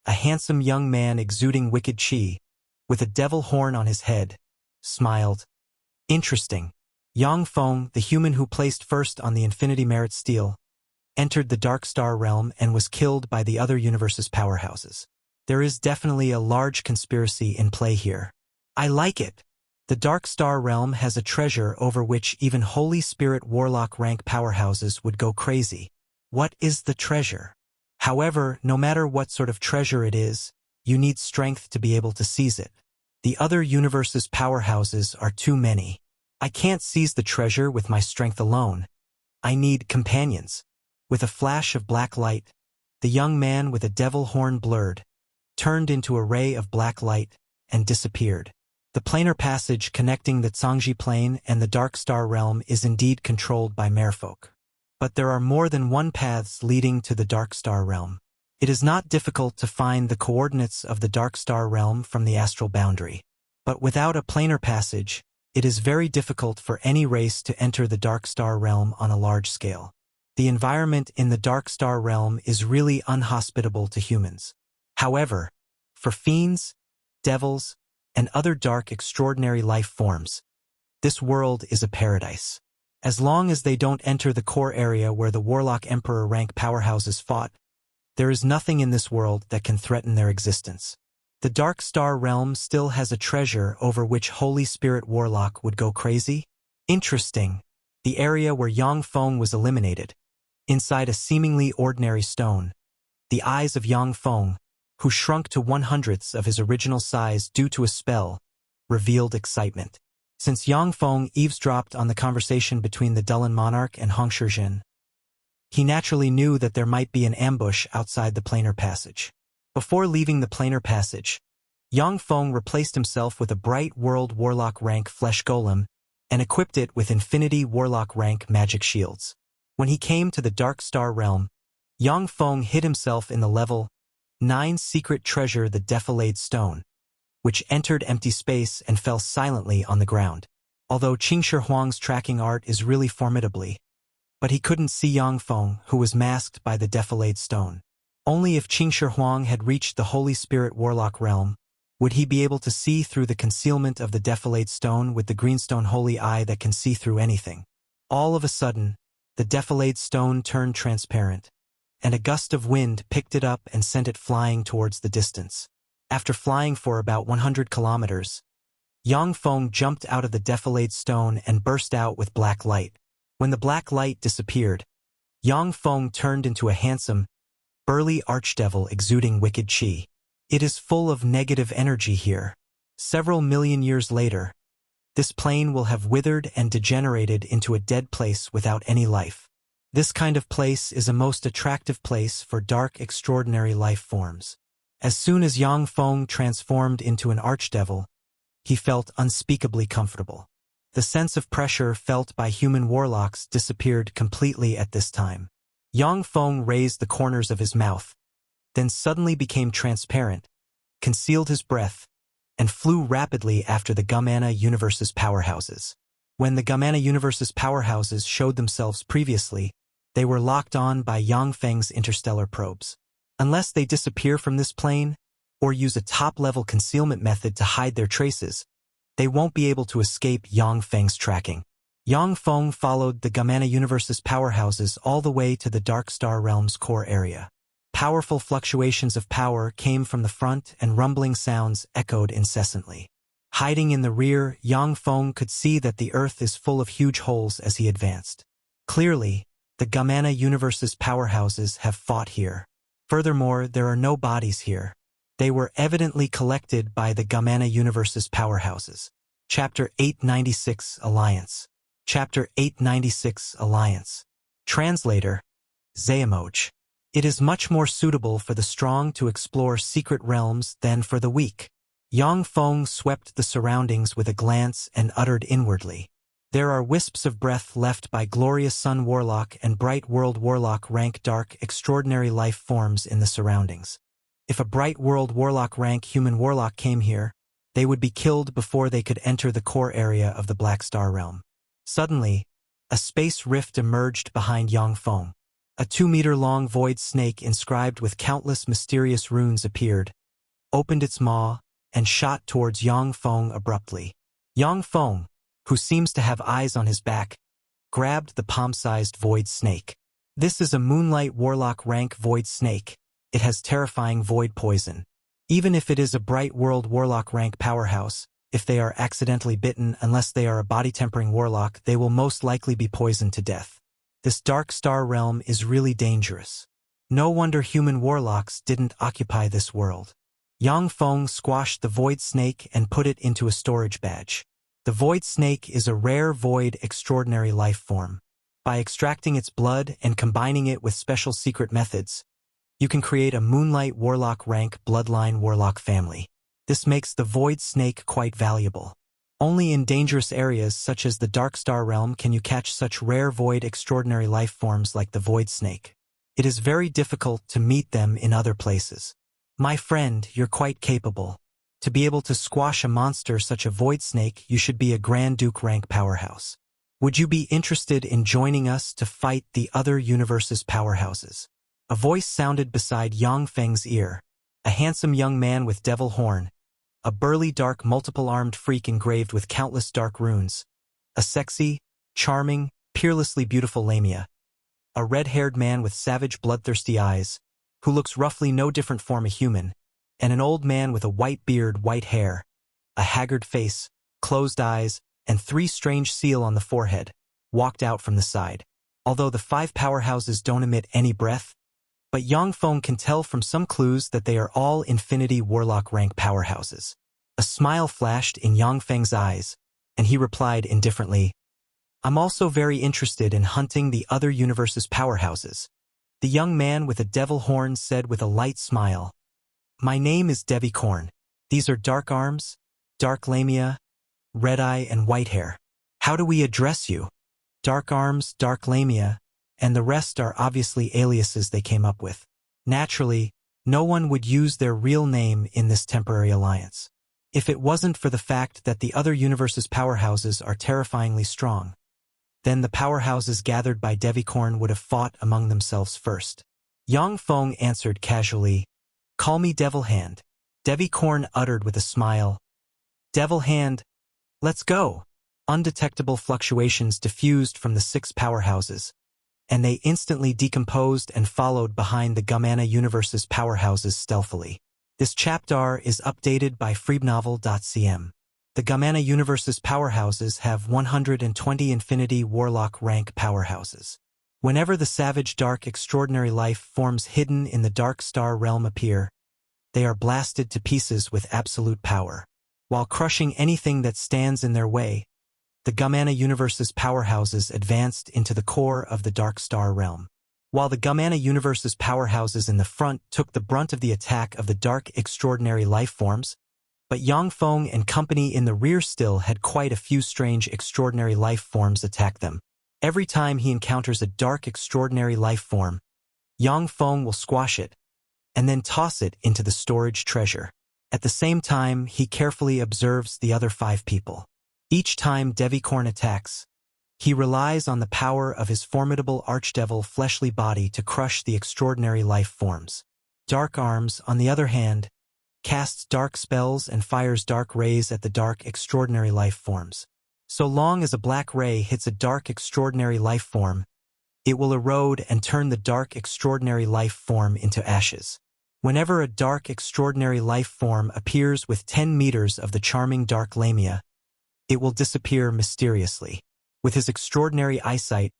a handsome young man exuding wicked chi, with a devil horn on his head, smiled. Interesting. Yang Feng, the human who placed first on the Infinity Merit Steel, entered the Dark Star realm and was killed by the other universe's powerhouses. There is definitely a large conspiracy in play here. I like it. The Dark Star realm has a treasure over which even Holy Spirit Warlock rank powerhouses would go crazy. What is the treasure? However, no matter what sort of treasure it is, you need strength to be able to seize it. The other universe's powerhouses are too many. I can't seize the treasure with my strength alone. I need companions. With a flash of black light, the young man with a devil horn blurred, turned into a ray of black light, and disappeared. The planar passage connecting the Zhangji plane and the Dark Star realm is indeed controlled by merfolk. But there are more than one paths leading to the Dark Star realm. It is not difficult to find the coordinates of the Dark Star realm from the astral boundary. But without a planar passage, it is very difficult for any race to enter the Dark Star realm on a large scale. The environment in the Dark Star realm is really unhospitable to humans. However, for fiends, devils, and other dark extraordinary life forms, this world is a paradise. As long as they don't enter the core area where the Warlock Emperor rank powerhouses fought, there is nothing in this world that can threaten their existence. The Dark Star realm still has a treasure over which Holy Spirit Warlock would go crazy. Interesting. The area where Yang Feng was eliminated. Inside a seemingly ordinary stone, the eyes of Yang Feng, who shrunk to 1/100th of his original size due to a spell, revealed excitement. Since Yang Feng eavesdropped on the conversation between the Dulan monarch and Xuanhuan, he naturally knew that there might be an ambush outside the planar passage. Before leaving the planar passage, Yang Feng replaced himself with a bright world warlock rank flesh golem and equipped it with infinity warlock rank magic shields. When he came to the Dark Star realm, Yang Feng hid himself in the level 9 secret treasure, the defilade stone, which entered empty space and fell silently on the ground. Although Xuanhuan's tracking art is really formidably, but he couldn't see Yang Feng, who was masked by the defilade stone. Only if Xuanhuan had reached the Holy Spirit Warlock realm would he be able to see through the concealment of the defilade stone with the greenstone holy eye that can see through anything. All of a sudden, the defilade stone turned transparent, and a gust of wind picked it up and sent it flying towards the distance. After flying for about 100 kilometers, Yang Feng jumped out of the defilade stone and burst out with black light. When the black light disappeared, Yang Feng turned into a handsome, burly archdevil exuding wicked qi. It is full of negative energy here. Several million years later, this plane will have withered and degenerated into a dead place without any life. This kind of place is a most attractive place for dark, extraordinary life forms. As soon as Yang Feng transformed into an archdevil, he felt unspeakably comfortable. The sense of pressure felt by human warlocks disappeared completely at this time. Yang Feng raised the corners of his mouth, then suddenly became transparent, concealed his breath, and flew rapidly after the Gumana universe's powerhouses. When the Gumana universe's powerhouses showed themselves previously, they were locked on by Yang Feng's interstellar probes. Unless they disappear from this plane, or use a top-level concealment method to hide their traces, they won't be able to escape Yang Feng's tracking. Yang Feng followed the Gumana universe's powerhouses all the way to the Dark Star realm's core area. Powerful fluctuations of power came from the front and rumbling sounds echoed incessantly. Hiding in the rear, Yang Feng could see that the earth is full of huge holes as he advanced. Clearly, the Gumana universe's powerhouses have fought here. Furthermore, there are no bodies here. They were evidently collected by the Gumana universe's powerhouses. Chapter 896 Alliance. Chapter 896 Alliance. Translator, Zayamoj. It is much more suitable for the strong to explore secret realms than for the weak. Yang Feng swept the surroundings with a glance and uttered inwardly. There are wisps of breath left by glorious sun warlock and bright world warlock rank dark extraordinary life forms in the surroundings. If a bright world warlock rank human warlock came here, they would be killed before they could enter the core area of the Black Star realm. Suddenly, a space rift emerged behind Yang Feng. A 2-meter-long void snake inscribed with countless mysterious runes appeared, opened its maw, and shot towards Yang Feng abruptly. Yang Feng, who seems to have eyes on his back, grabbed the palm-sized void snake. This is a moonlight warlock rank void snake. It has terrifying void poison. Even if it is a bright world warlock rank powerhouse, if they are accidentally bitten unless they are a body-tempering warlock, they will most likely be poisoned to death. This Dark Star realm is really dangerous. No wonder human warlocks didn't occupy this world. Yang Feng squashed the void snake and put it into a storage badge. The void snake is a rare void extraordinary life form. By extracting its blood and combining it with special secret methods, you can create a moonlight warlock rank bloodline warlock family. This makes the void snake quite valuable. Only in dangerous areas such as the Dark Star realm can you catch such rare void extraordinary life forms like the void snake. It is very difficult to meet them in other places. My friend, you're quite capable. To be able to squash a monster such a void snake, you should be a Grand Duke rank powerhouse. Would you be interested in joining us to fight the other universe's powerhouses? A voice sounded beside Yang Feng's ear. A handsome young man with devil horn, a burly dark multiple-armed freak engraved with countless dark runes, a sexy, charming, peerlessly beautiful lamia, a red-haired man with savage bloodthirsty eyes, who looks roughly no different from a human, and an old man with a white beard, white hair, a haggard face, closed eyes, and 3 strange seals on the forehead, walked out from the side. Although the 5 powerhouses don't emit any breath, but Yang Feng can tell from some clues that they are all infinity warlock rank powerhouses. A smile flashed in Yang Feng's eyes, and he replied indifferently, I'm also very interested in hunting the other universe's powerhouses. The young man with a devil horn said with a light smile, My name is Devicorn. These are Dark Arms, Dark Lamia, Red Eye, and White Hair. How do we address you? Dark Arms, Dark Lamia, and the rest are obviously aliases they came up with. Naturally, no one would use their real name in this temporary alliance. If it wasn't for the fact that the other universe's powerhouses are terrifyingly strong, then the powerhouses gathered by Devicorn would have fought among themselves first. Yang Feng answered casually, Call me Devil Hand. Devicorn uttered with a smile, Devil Hand, let's go. Undetectable fluctuations diffused from the 6 powerhouses, and they instantly decomposed and followed behind the Gumana universe's powerhouses stealthily. This chapter is updated by freebnovel.cm. The Gumana universe's powerhouses have 120 infinity Warlock rank powerhouses. Whenever the savage dark extraordinary life forms hidden in the dark star realm appear, they are blasted to pieces with absolute power. While crushing anything that stands in their way, the Gumana universe's powerhouses advanced into the core of the dark star realm. While the Gumana universe's powerhouses in the front took the brunt of the attack of the dark extraordinary life forms, but Yang Feng and company in the rear still had quite a few strange extraordinary life forms attack them. Every time he encounters a dark extraordinary life form, Yang Feng will squash it, and then toss it into the storage treasure. At the same time, he carefully observes the other 5 people. Each time Devicorn attacks, he relies on the power of his formidable archdevil fleshly body to crush the extraordinary life forms. Dark Arms, on the other hand, casts dark spells and fires dark rays at the dark extraordinary life forms. So long as a black ray hits a dark extraordinary life form, it will erode and turn the dark extraordinary life form into ashes. Whenever a dark extraordinary life form appears with 10 meters of the charming dark lamia, it will disappear mysteriously. With his extraordinary eyesight,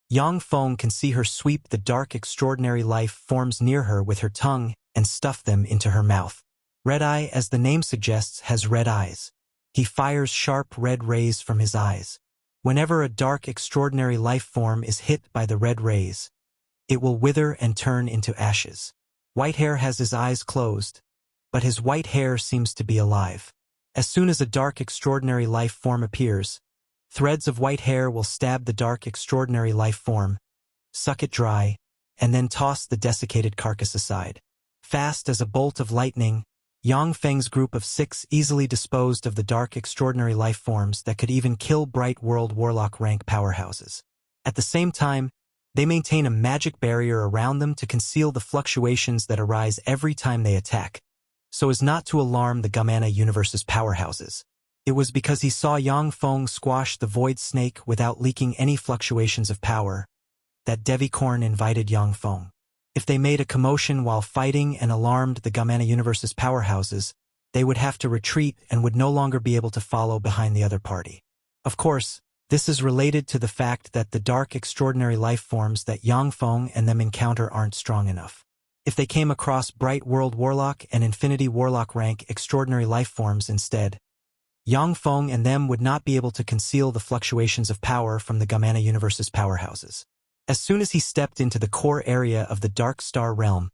Yang Feng can see her sweep the dark extraordinary life forms near her with her tongue and stuff them into her mouth. Red Eye, as the name suggests, has red eyes. He fires sharp red rays from his eyes. Whenever a dark extraordinary life form is hit by the red rays, it will wither and turn into ashes. White Hair has his eyes closed, but his white hair seems to be alive. As soon as a dark extraordinary life form appears, threads of white hair will stab the dark extraordinary life form, suck it dry, and then toss the desiccated carcass aside. Fast as a bolt of lightning, Yang Feng's group of 6 easily disposed of the dark extraordinary life forms that could even kill Bright World Warlock rank powerhouses. At the same time, they maintain a magic barrier around them to conceal the fluctuations that arise every time they attack, so as not to alarm the Gumana universe's powerhouses. It was because he saw Yang Feng squash the Void Snake without leaking any fluctuations of power that Devicorn invited Yang Feng. If they made a commotion while fighting and alarmed the Gumana universe's powerhouses, they would have to retreat and would no longer be able to follow behind the other party. Of course, this is related to the fact that the dark extraordinary life forms that Yang Feng and them encounter aren't strong enough. If they came across Bright World Warlock and Infinity Warlock rank extraordinary life forms instead, Yang Feng and them would not be able to conceal the fluctuations of power from the Gumana universe's powerhouses. As soon as he stepped into the core area of the Dark Star Realm,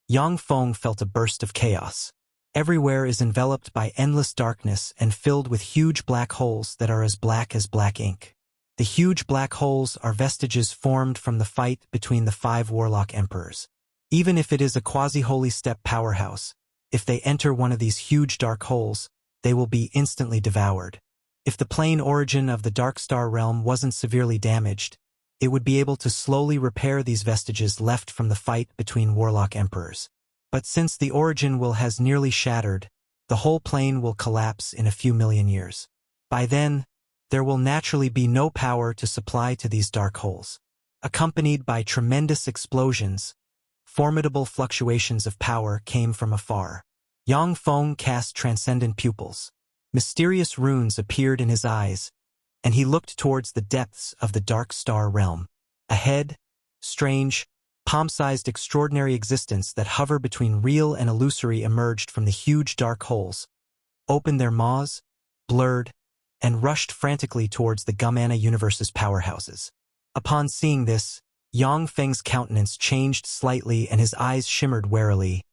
Yang Feng felt a burst of chaos. Everywhere is enveloped by endless darkness and filled with huge black holes that are as black ink. The huge black holes are vestiges formed from the fight between the 5 Warlock Emperors. Even if it is a quasi-holy step powerhouse, if they enter one of these huge dark holes, they will be instantly devoured. If the plane origin of the Dark Star Realm wasn't severely damaged, it would be able to slowly repair these vestiges left from the fight between Warlock Emperors. But since the origin has nearly shattered, the whole plane will collapse in a few million years. By then, there will naturally be no power to supply to these dark holes. Accompanied by tremendous explosions, formidable fluctuations of power came from afar. Yang Feng cast transcendent pupils. Mysterious runes appeared in his eyes, and he looked towards the depths of the Dark Star Realm. Ahead, strange, palm-sized extraordinary existence that hover between real and illusory emerged from the huge dark holes, opened their maws, blurred, and rushed frantically towards the Gumana universe's powerhouses. Upon seeing this, Yang Feng's countenance changed slightly and his eyes shimmered warily.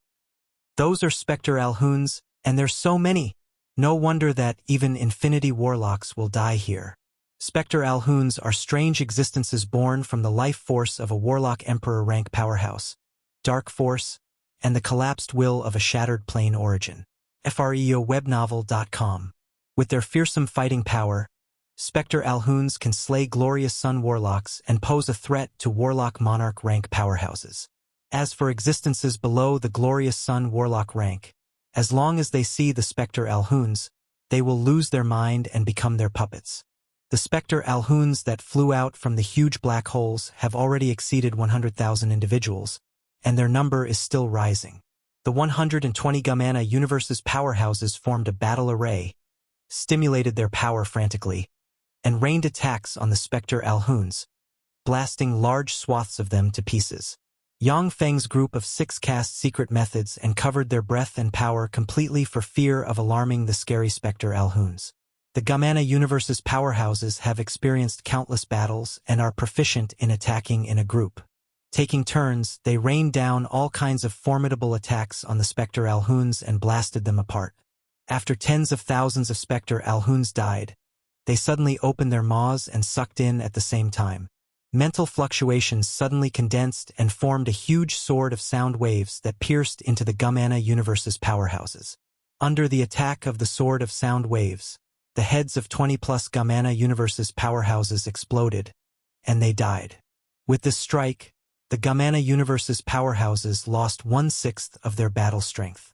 Those are Spectre Alhoons, and there's so many. No wonder that even infinity warlocks will die here. Spectre Alhoons are strange existences born from the life force of a Warlock Emperor rank powerhouse, dark force, and the collapsed will of a shattered plane origin. FREOWebnovel.com. With their fearsome fighting power, Spectre Alhoons can slay glorious sun warlocks and pose a threat to Warlock Monarch rank powerhouses. As for existences below the glorious sun warlock rank, as long as they see the Spectre Alhoons, they will lose their mind and become their puppets. The Spectre Alhoons that flew out from the huge black holes have already exceeded 100,000 individuals, and their number is still rising. The 120 Gumana universe's powerhouses formed a battle array, stimulated their power frantically, and rained attacks on the Spectre Alhoons, blasting large swaths of them to pieces. Yang Feng's group of 6 cast secret methods and covered their breath and power completely for fear of alarming the scary Spectre Alhoons. The Gumana universe's powerhouses have experienced countless battles and are proficient in attacking in a group. Taking turns, they rained down all kinds of formidable attacks on the Spectre Alhoons and blasted them apart. After tens of thousands of Spectre Alhoons died, they suddenly opened their maws and sucked in at the same time. Mental fluctuations suddenly condensed and formed a huge sword of sound waves that pierced into the Gumana universe's powerhouses. Under the attack of the sword of sound waves, the heads of 20-plus Gumana universe's powerhouses exploded, and they died. With this strike, the Gumana universe's powerhouses lost 1/6 of their battle strength.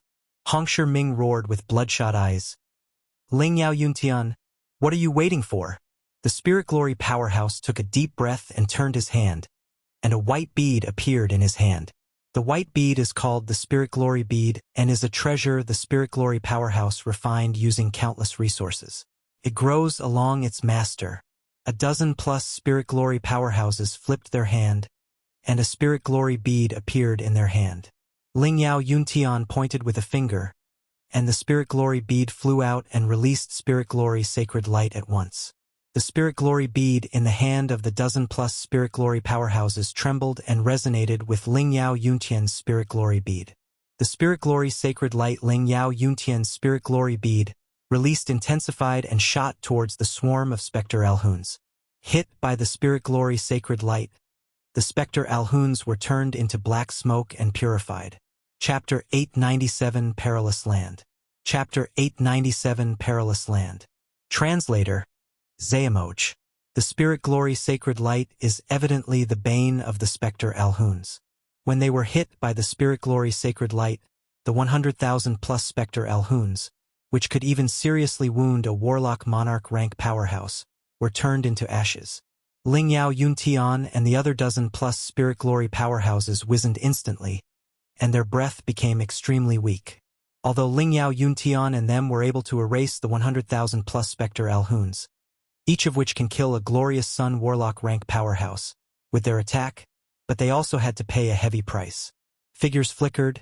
Hongsher Ming roared with bloodshot eyes. Ling Yao Yuntian, what are you waiting for? The Spirit Glory powerhouse took a deep breath and turned his hand, and a white bead appeared in his hand. The white bead is called the Spirit Glory bead and is a treasure the Spirit Glory powerhouse refined using countless resources. It grows along its master. A dozen-plus Spirit Glory powerhouses flipped their hand, and a Spirit Glory bead appeared in their hand. Ling Yao Yuntian pointed with a finger, and the Spirit Glory bead flew out and released Spirit Glory sacred light at once. The Spirit Glory bead in the hand of the dozen-plus Spirit Glory powerhouses trembled and resonated with Ling Yao Yuntian's Spirit Glory bead. The Spirit Glory sacred light Ling Yao Yuntian's Spirit Glory bead released intensified and shot towards the swarm of Spectre Alhoons. Hit by the Spirit Glory sacred light, the Spectre Alhoons were turned into black smoke and purified. Chapter 897 Perilous Land. Chapter 897 Perilous Land. Translator Zayamoj. The Spirit Glory sacred light is evidently the bane of the Spectre Alhoons. When they were hit by the Spirit Glory sacred light, the 100,000-plus Spectre Alhoons, which could even seriously wound a Warlock Monarch rank powerhouse, were turned into ashes. Ling Yao Yuntian and the other dozen-plus Spirit Glory powerhouses wizened instantly, and their breath became extremely weak. Although Ling Yao Yuntian and them were able to erase the 100,000-plus Spectre Alhoons, each of which can kill a glorious Sun Warlock rank powerhouse, with their attack, but they also had to pay a heavy price. Figures flickered,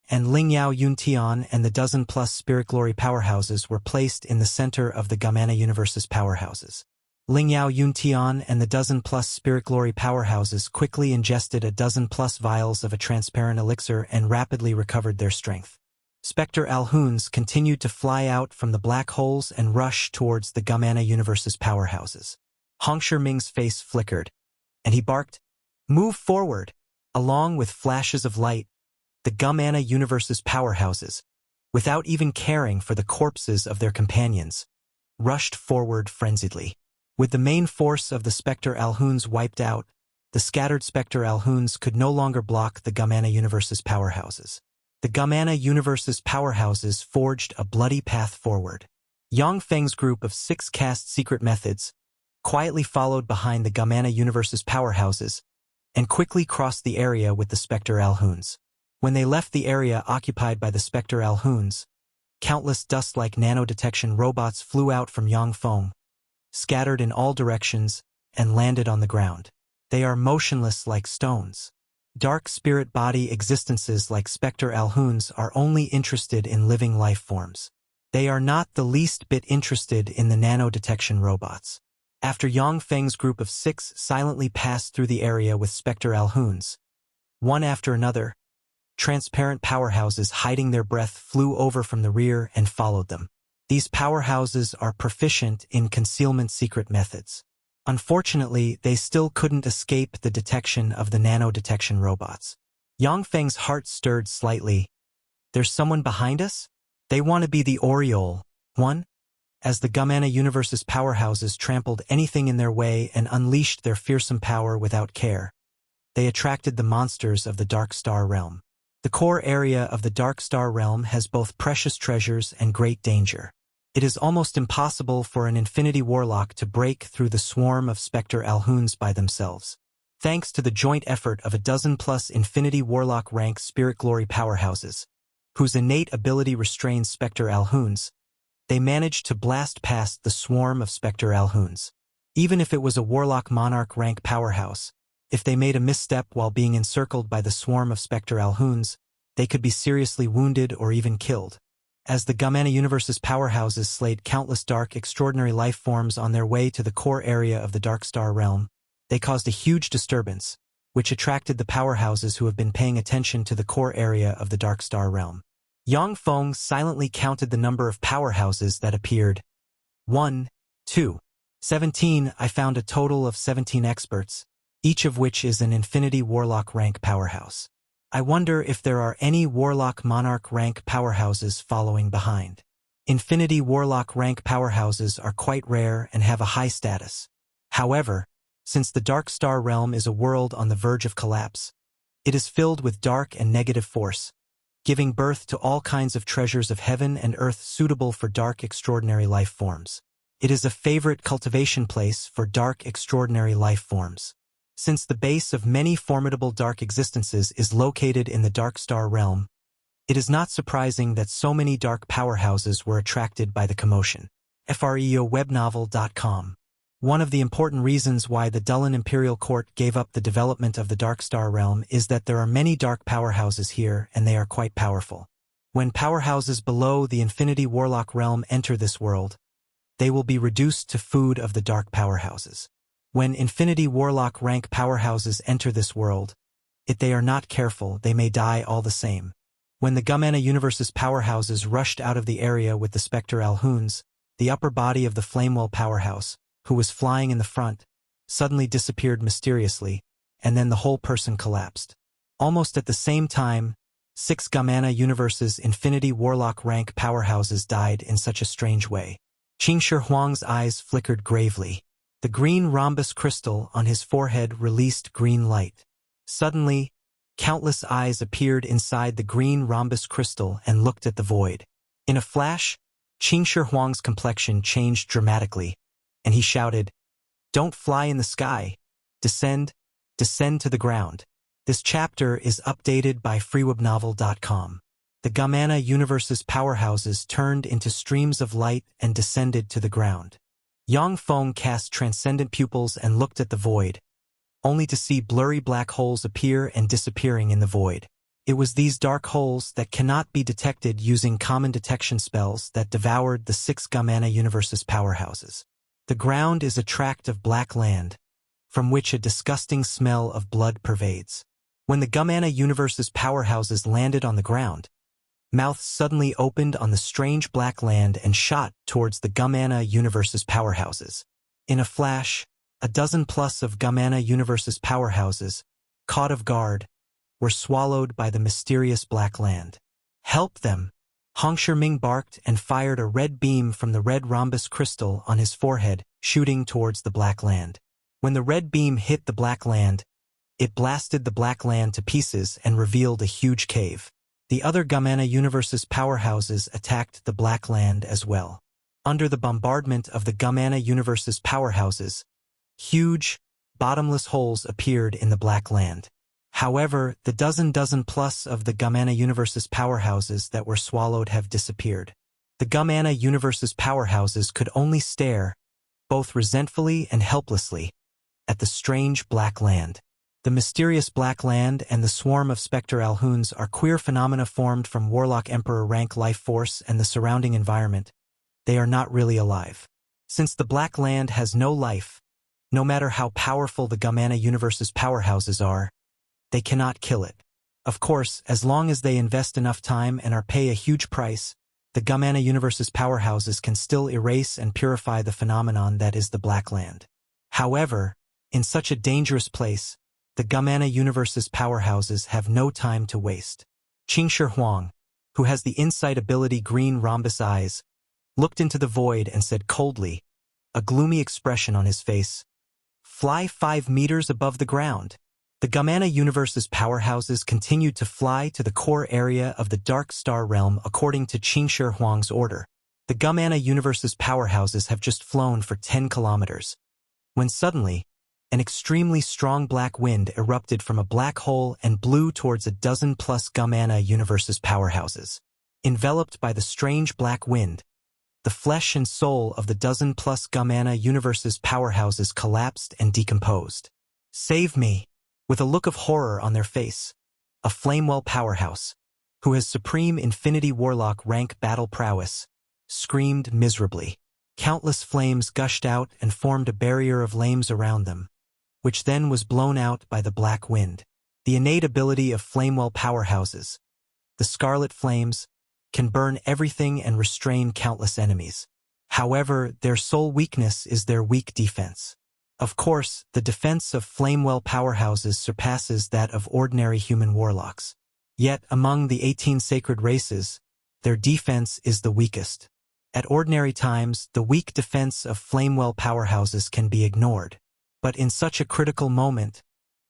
and Ling Yao Yuntian and the dozen-plus Spirit Glory powerhouses were placed in the center of the Gumana universe's powerhouses. Ling Yao Yuntian and the dozen-plus Spirit Glory powerhouses quickly ingested a dozen-plus vials of a transparent elixir and rapidly recovered their strength. Spectre Alhoons continued to fly out from the black holes and rush towards the Gumana universe's powerhouses. Hongsher Ming's face flickered, and he barked, "Move forward!" Along with flashes of light, the Gumana universe's powerhouses, without even caring for the corpses of their companions, rushed forward frenziedly. With the main force of the Spectre Alhoons wiped out, the scattered Spectre Alhoons could no longer block the Gumana universe's powerhouses. The Gumana universe's powerhouses forged a bloody path forward. Yang Feng's group of 6 cast secret methods quietly followed behind the Gumana universe's powerhouses and quickly crossed the area with the Spectre Alhoons. When they left the area occupied by the Spectre Alhoons, countless dust-like nano-detection robots flew out from Yang Feng, scattered in all directions, and landed on the ground. They are motionless like stones. Dark spirit body existences like Spectre Alhoons are only interested in living life forms. They are not the least bit interested in the nano-detection robots. After Yang Feng's group of 6 silently passed through the area with Spectre Alhoons, one after another, transparent powerhouses hiding their breath flew over from the rear and followed them. These powerhouses are proficient in concealment secret methods. Unfortunately, they still couldn't escape the detection of the nano-detection robots. Yang Feng's heart stirred slightly. There's someone behind us? They want to be the Oriole. One? As the Gumana Universe's powerhouses trampled anything in their way and unleashed their fearsome power without care, they attracted the monsters of the Dark Star Realm. The core area of the Dark Star Realm has both precious treasures and great danger. It is almost impossible for an Infinity Warlock to break through the swarm of Spectre Alhoons by themselves. Thanks to the joint effort of a dozen-plus Infinity Warlock rank Spirit Glory powerhouses, whose innate ability restrains Spectre Alhoons, they managed to blast past the swarm of Spectre Alhoons. Even if it was a Warlock Monarch rank powerhouse, if they made a misstep while being encircled by the swarm of Spectre Alhoons, they could be seriously wounded or even killed. As the Gumana Universe's powerhouses slayed countless dark, extraordinary life forms on their way to the core area of the Dark Star Realm, they caused a huge disturbance, which attracted the powerhouses who have been paying attention to the core area of the Dark Star Realm. Yang Feng silently counted the number of powerhouses that appeared. 1, 2, 17. I found a total of 17 experts, each of which is an Infinity Warlock rank powerhouse. I wonder if there are any Warlock Monarch rank powerhouses following behind. Infinity Warlock rank powerhouses are quite rare and have a high status. However, since the Dark Star Realm is a world on the verge of collapse, it is filled with dark and negative force, giving birth to all kinds of treasures of heaven and earth suitable for dark extraordinary life forms. It is a favorite cultivation place for dark extraordinary life forms. Since the base of many formidable dark existences is located in the Dark Star Realm, it is not surprising that so many dark powerhouses were attracted by the commotion. FREOWebnovel.com. One of the important reasons why the Dullan Imperial Court gave up the development of the Dark Star Realm is that there are many dark powerhouses here and they are quite powerful. When powerhouses below the Infinity Warlock Realm enter this world, they will be reduced to food of the dark powerhouses. When Infinity Warlock rank powerhouses enter this world, if they are not careful, they may die all the same. When the Gumana Universe's powerhouses rushed out of the area with the Spectre Alhoons, the upper body of the Flamewell powerhouse, who was flying in the front, suddenly disappeared mysteriously, and then the whole person collapsed. Almost at the same time, 6 Gumana Universe's Infinity Warlock rank powerhouses died in such a strange way. Xuanhuan's eyes flickered gravely. The green rhombus crystal on his forehead released green light. Suddenly, countless eyes appeared inside the green rhombus crystal and looked at the void. In a flash, Xuanhuan's complexion changed dramatically, and he shouted, "Don't fly in the sky. Descend to the ground." This chapter is updated by freewebnovel.com. The Gumana Universe's powerhouses turned into streams of light and descended to the ground. Yang Feng cast transcendent pupils and looked at the void, only to see blurry black holes appear and disappearing in the void. It was these dark holes that cannot be detected using common detection spells that devoured the 6 Gumana Universe's powerhouses. The ground is a tract of black land, from which a disgusting smell of blood pervades. When the Gumana Universe's powerhouses landed on the ground, mouths suddenly opened on the strange black land and shot towards the Gumana Universe's powerhouses. In a flash, a dozen-plus of Gumana Universe's powerhouses, caught off guard, were swallowed by the mysterious black land. "Help them!" Hong Shiming barked and fired a red beam from the red rhombus crystal on his forehead, shooting towards the black land. When the red beam hit the black land, it blasted the black land to pieces and revealed a huge cave. The other Gumana Universe's powerhouses attacked the black land as well. Under the bombardment of the Gumana Universe's powerhouses, huge, bottomless holes appeared in the black land. However, the dozen-plus of the Gumana Universe's powerhouses that were swallowed have disappeared. The Gumana Universe's powerhouses could only stare, both resentfully and helplessly, at the strange black land. The mysterious Black Land and the swarm of Spectre Alhoons are queer phenomena formed from Warlock Emperor rank life force and the surrounding environment. They are not really alive. Since the Black Land has no life, no matter how powerful the Gamana universe's powerhouses are, they cannot kill it. Of course, as long as they invest enough time and are paid a huge price, the Gamana universe's powerhouses can still erase and purify the phenomenon that is the Black Land. However, in such a dangerous place, the Gamana universe's powerhouses have no time to waste. Xuanhuan, who has the insight ability green rhombus eyes, looked into the void and said coldly, a gloomy expression on his face, "Fly 5 meters above the ground." The Gamana universe's powerhouses continued to fly to the core area of the Dark Star Realm according to Xuanhuan's order. The Gamana universe's powerhouses have just flown for 10 kilometers. When suddenly, an extremely strong black wind erupted from a black hole and blew towards a dozen-plus Gamana universe's powerhouses. Enveloped by the strange black wind, the flesh and soul of the dozen-plus Gamana universe's powerhouses collapsed and decomposed. "Save me!" With a look of horror on their face, a Flamewell powerhouse, who has supreme Infinity Warlock rank battle prowess, screamed miserably. Countless flames gushed out and formed a barrier of flames around them, which then was blown out by the black wind. The innate ability of Flamewell powerhouses, the Scarlet Flames, can burn everything and restrain countless enemies. However, their sole weakness is their weak defense. Of course, the defense of Flamewell powerhouses surpasses that of ordinary human warlocks. Yet, among the 18 sacred races, their defense is the weakest. At ordinary times, the weak defense of Flamewell powerhouses can be ignored. But in such a critical moment,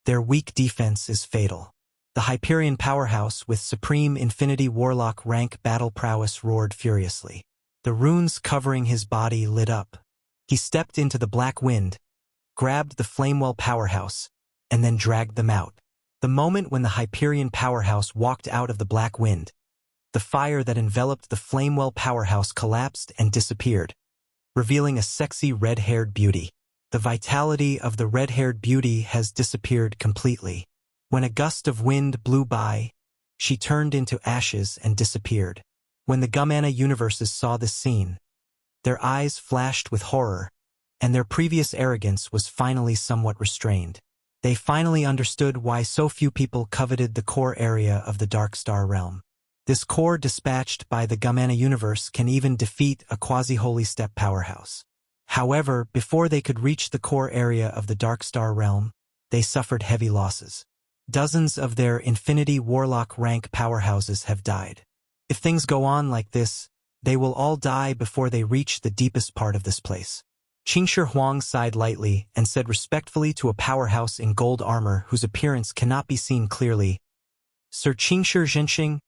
their weak defense is fatal. The Hyperion powerhouse with supreme Infinity Warlock rank battle prowess roared furiously. The runes covering his body lit up. He stepped into the black wind, grabbed the Flamewell powerhouse, and then dragged them out. The moment when the Hyperion powerhouse walked out of the black wind, the fire that enveloped the Flamewell powerhouse collapsed and disappeared, revealing a sexy red-haired beauty. The vitality of the red-haired beauty has disappeared completely. When a gust of wind blew by, she turned into ashes and disappeared. When the Gamana universes saw this scene, their eyes flashed with horror, and their previous arrogance was finally somewhat restrained. They finally understood why so few people coveted the core area of the Dark Star Realm. This core dispatched by the Gamana universe can even defeat a quasi-holy step powerhouse. However, before they could reach the core area of the Dark Star Realm, they suffered heavy losses. Dozens of their Infinity Warlock rank powerhouses have died. If things go on like this, they will all die before they reach the deepest part of this place. Xuanhuan sighed lightly and said respectfully to a powerhouse in gold armor whose appearance cannot be seen clearly, "Sir Zhenxing,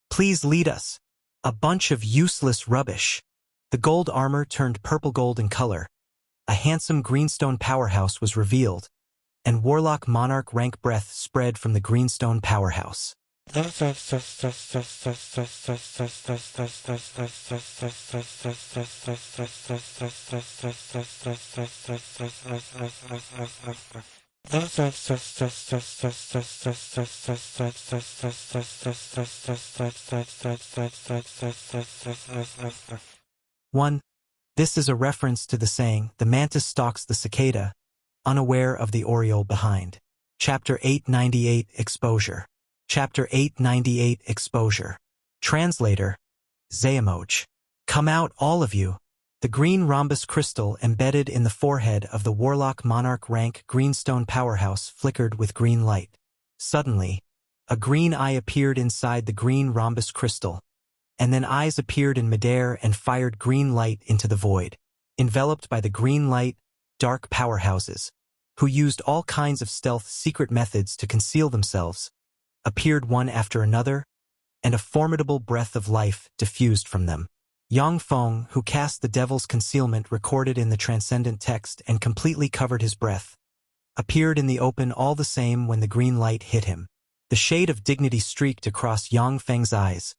please lead us." "A bunch of useless rubbish." The gold armor turned purple gold in color. A handsome greenstone powerhouse was revealed, and Warlock Monarch rank breath spread from the greenstone powerhouse. One. This is a reference to the saying, "The mantis stalks the cicada," unaware of the oriole behind. Chapter 898 Exposure. Chapter 898 Exposure. Translator, Zayamoj. "Come out, all of you." The green rhombus crystal embedded in the forehead of the Warlock Monarch rank greenstone powerhouse flickered with green light. Suddenly, a green eye appeared inside the green rhombus crystal, and then eyes appeared in midair and fired green light into the void. Enveloped by the green light, dark powerhouses, who used all kinds of stealth secret methods to conceal themselves, appeared one after another, and a formidable breath of life diffused from them. Yang Feng, who cast the devil's concealment recorded in the transcendent text and completely covered his breath, appeared in the open all the same when the green light hit him. The shade of dignity streaked across Yang Feng's eyes.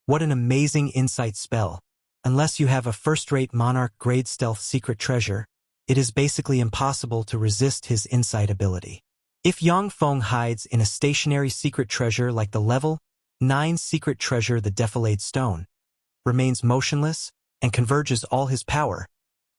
What an amazing insight spell. Unless you have a first-rate monarch-grade stealth secret treasure, it is basically impossible to resist his insight ability. If Yang Feng hides in a stationary secret treasure like the level 9 secret treasure, the defilade stone, remains motionless and converges all his power,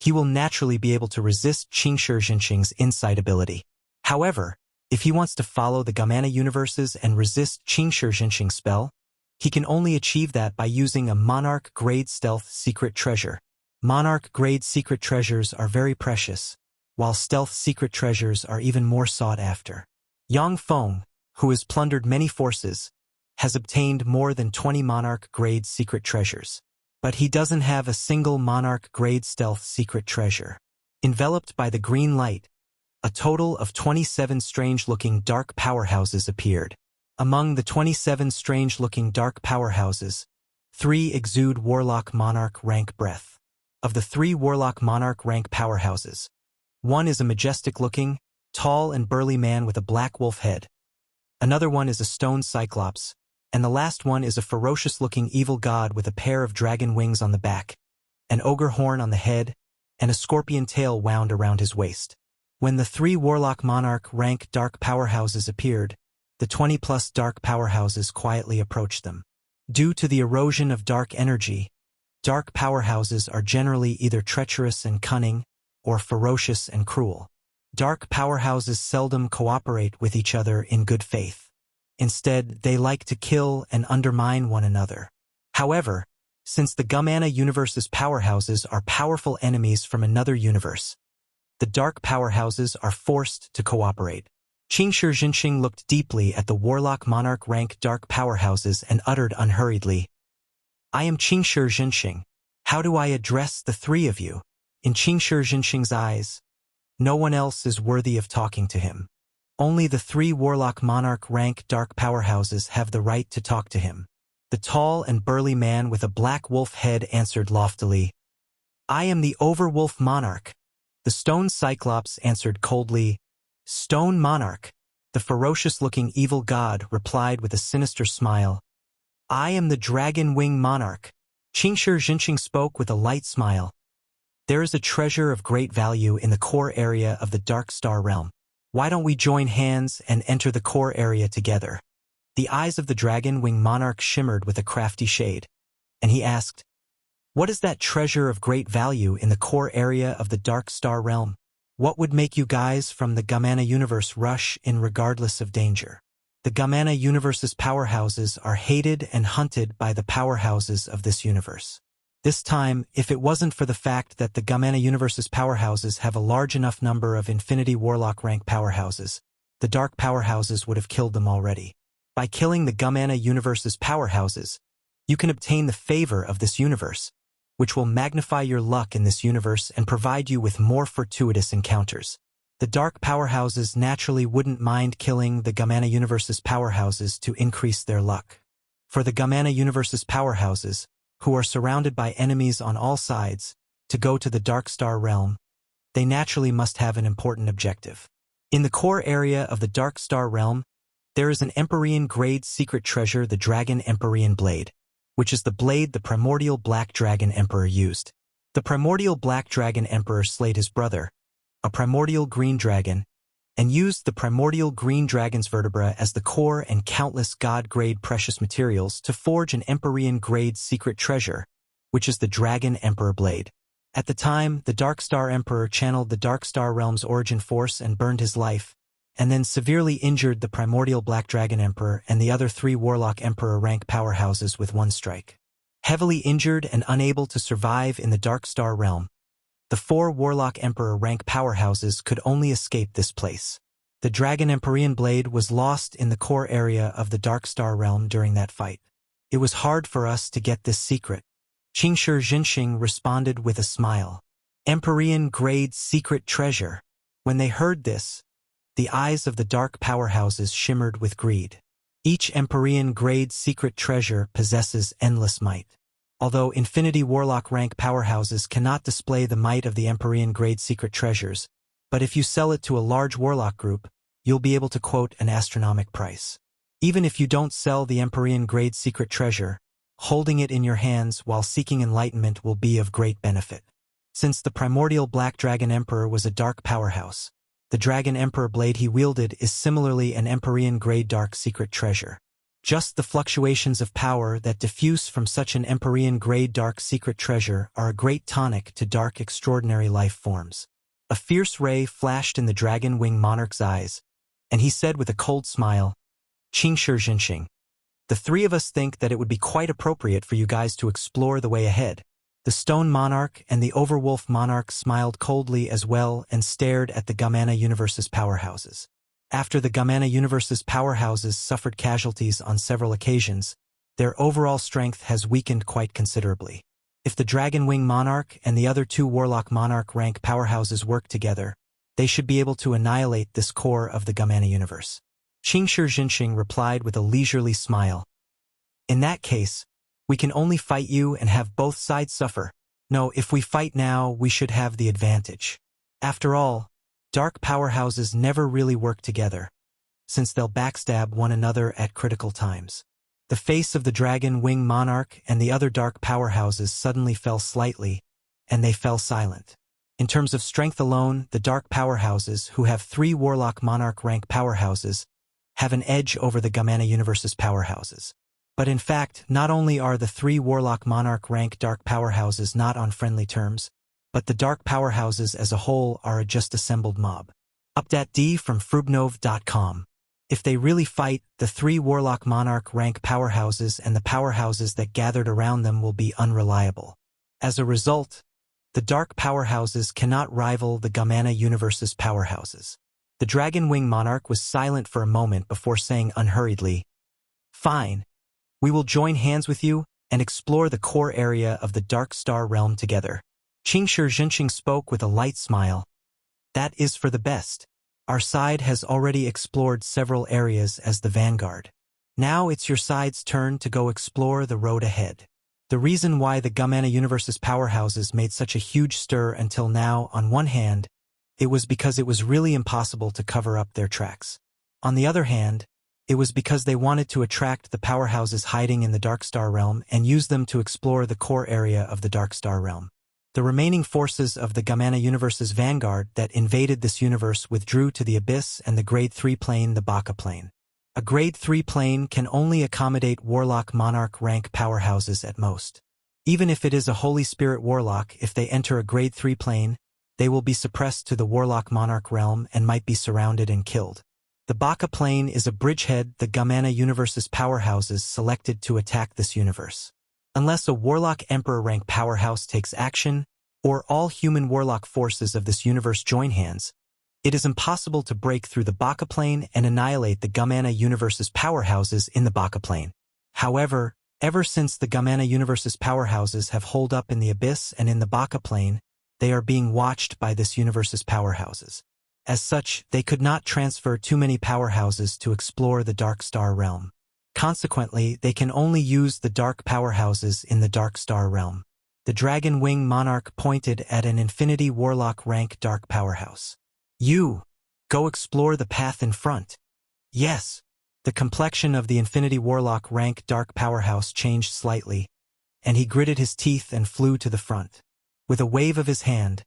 he will naturally be able to resist Qingshi Jinxing's insight ability. However, if he wants to follow the Gamana universes and resist Qingshi Jinxing's spell, he can only achieve that by using a Monarch-grade stealth secret treasure. Monarch-grade secret treasures are very precious, while stealth secret treasures are even more sought after. Yang Feng, who has plundered many forces, has obtained more than 20 Monarch-grade secret treasures. But he doesn't have a single Monarch-grade stealth secret treasure. Enveloped by the green light, a total of 27 strange-looking dark powerhouses appeared. Among the 27 strange-looking dark powerhouses, 3 exude Warlock Monarch rank breath. Of the 3 Warlock Monarch rank powerhouses, one is a majestic-looking, tall and burly man with a black wolf head. Another one is a stone cyclops, and the last one is a ferocious-looking evil god with a pair of dragon wings on the back, an ogre horn on the head, and a scorpion tail wound around his waist. When the 3 Warlock Monarch rank dark powerhouses appeared, the 20-plus dark powerhouses quietly approached them. Due to the erosion of dark energy, dark powerhouses are generally either treacherous and cunning, or ferocious and cruel. Dark powerhouses seldom cooperate with each other in good faith. Instead, they like to kill and undermine one another. However, since the Gamana universe's powerhouses are powerful enemies from another universe, the dark powerhouses are forced to cooperate. Qingshi Jinxing looked deeply at the Warlock Monarch rank dark powerhouses and uttered unhurriedly, "I am Qingshi Jinxing. How do I address the 3 of you?" In Qingshi Jinxing's eyes, no one else is worthy of talking to him. Only the 3 Warlock Monarch rank dark powerhouses have the right to talk to him. The tall and burly man with a black wolf head answered loftily, "I am the Overwolf Monarch." The stone cyclops answered coldly, "Stone Monarch." The ferocious-looking evil god replied with a sinister smile, "I am the Dragon Wing Monarch." Qingshi Jinxing spoke with a light smile. "There is a treasure of great value in the core area of the Dark Star Realm. Why don't we join hands and enter the core area together?" The eyes of the Dragon Wing Monarch shimmered with a crafty shade, and he asked, "What is that treasure of great value in the core area of the Dark Star Realm? What would make you guys from the Gamana universe rush in regardless of danger?" The Gamana universe's powerhouses are hated and hunted by the powerhouses of this universe. This time, if it wasn't for the fact that the Gamana universe's powerhouses have a large enough number of Infinity Warlock rank powerhouses, the dark powerhouses would have killed them already. By killing the Gamana universe's powerhouses, you can obtain the favor of this universe, which will magnify your luck in this universe and provide you with more fortuitous encounters. The dark powerhouses naturally wouldn't mind killing the Gamana universe's powerhouses to increase their luck. For the Gamana universe's powerhouses, who are surrounded by enemies on all sides, to go to the Dark Star Realm, they naturally must have an important objective. In the core area of the Dark Star Realm, there is an Empyrean-grade secret treasure, the Dragon Empyrean Blade, which is the blade the primordial Black Dragon Emperor used. The primordial Black Dragon Emperor slayed his brother, a primordial green dragon, and used the primordial green dragon's vertebra as the core and countless god-grade precious materials to forge an Empyrean-grade secret treasure, which is the Dragon Emperor Blade. At the time, the Dark Star Emperor channeled the Dark Star Realm's origin force and burned his life, and then severely injured the primordial Black Dragon Emperor and the other 3 Warlock Emperor rank powerhouses with one strike. Heavily injured and unable to survive in the Dark Star Realm, the 4 Warlock Emperor rank powerhouses could only escape this place. The Dragon Empyrean Blade was lost in the core area of the Dark Star Realm during that fight. "It was hard for us to get this secret," Qingshi Jinxing responded with a smile. "Empyrean-grade secret treasure." When they heard this, the eyes of the dark powerhouses shimmered with greed. Each Empyrean-grade secret treasure possesses endless might. Although Infinity Warlock rank powerhouses cannot display the might of the Empyrean-grade secret treasures, but if you sell it to a large Warlock group, you'll be able to quote an astronomical price. Even if you don't sell the Empyrean-grade secret treasure, holding it in your hands while seeking enlightenment will be of great benefit. Since the primordial Black Dragon Emperor was a dark powerhouse, The Dragon Emperor blade he wielded is similarly an Empyrean-grade dark secret treasure. Just the fluctuations of power that diffuse from such an Empyrean-grade dark secret treasure are a great tonic to dark extraordinary life forms. A fierce ray flashed in the Dragon Wing Monarch's eyes, and he said with a cold smile, "Qingshi Jinxing. The three of us think that it would be quite appropriate for you guys to explore the way ahead." The Stone Monarch and the Overwolf Monarch smiled coldly as well and stared at the Gamana Universe's powerhouses. After the Gamana Universe's powerhouses suffered casualties on several occasions, their overall strength has weakened quite considerably. If the Dragon Wing Monarch and the other two Warlock Monarch rank powerhouses work together, they should be able to annihilate this core of the Gamana Universe. Qingshi Jinxing replied with a leisurely smile. "In that case, we can only fight you and have both sides suffer. No, if we fight now, we should have the advantage. After all, dark powerhouses never really work together, since they'll backstab one another at critical times." The face of the Dragon Wing Monarch and the other dark powerhouses suddenly fell slightly, and they fell silent. In terms of strength alone, the dark powerhouses, who have 3 Warlock Monarch rank powerhouses, have an edge over the Gamana Universe's powerhouses. But in fact, not only are the 3 Warlock Monarch rank dark powerhouses not on friendly terms, but the dark powerhouses as a whole are a just assembled mob. Update D from Frubnov.com. If they really fight, the 3 Warlock Monarch rank powerhouses and the powerhouses that gathered around them will be unreliable. As a result, the dark powerhouses cannot rival the Gamana Universe's powerhouses. The Dragon Wing Monarch was silent for a moment before saying unhurriedly, "Fine. We will join hands with you and explore the core area of the Dark Star Realm together." Qingshi Jinxing spoke with a light smile. "That is for the best. Our side has already explored several areas as the vanguard. Now it's your side's turn to go explore the road ahead." The reason why the Gamana Universe's powerhouses made such a huge stir until now, on one hand, it was because it was really impossible to cover up their tracks. On the other hand, it was because they wanted to attract the powerhouses hiding in the Dark Star Realm and use them to explore the core area of the Dark Star Realm. The remaining forces of the Gamana Universe's vanguard that invaded this universe withdrew to the Abyss and the Grade 3 plane, the Baka plane. A Grade 3 plane can only accommodate Warlock Monarch rank powerhouses at most. Even if it is a Holy Spirit Warlock, if they enter a Grade 3 plane, they will be suppressed to the Warlock Monarch realm and might be surrounded and killed. The Baka plane is a bridgehead the Gamana Universe's powerhouses selected to attack this universe. Unless a Warlock Emperor rank powerhouse takes action, or all human Warlock forces of this universe join hands, it is impossible to break through the Baka plane and annihilate the Gamana Universe's powerhouses in the Baka plane. However, ever since the Gamana Universe's powerhouses have holed up in the Abyss and in the Baka plane, they are being watched by this universe's powerhouses. As such, they could not transfer too many powerhouses to explore the Dark Star Realm. Consequently, they can only use the dark powerhouses in the Dark Star Realm. The Dragon Wing Monarch pointed at an Infinity Warlock rank dark powerhouse. "You, go explore the path in front." "Yes." The complexion of the Infinity Warlock rank dark powerhouse changed slightly, and he gritted his teeth and flew to the front. With a wave of his hand,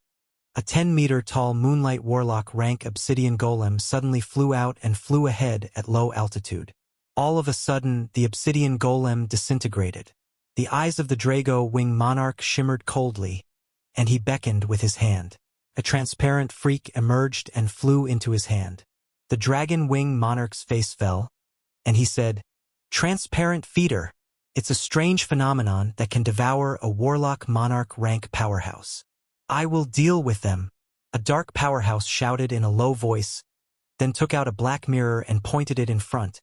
a 10-meter-tall Moonlight Warlock rank Obsidian Golem suddenly flew out and flew ahead at low altitude. All of a sudden, the Obsidian Golem disintegrated. The eyes of the Drago Wing Monarch shimmered coldly, and he beckoned with his hand. A transparent freak emerged and flew into his hand. The Dragon Wing Monarch's face fell, and he said, "Transparent feeder. It's a strange phenomenon that can devour a Warlock Monarch rank powerhouse. I will deal with them." A dark powerhouse shouted in a low voice, then took out a black mirror and pointed it in front,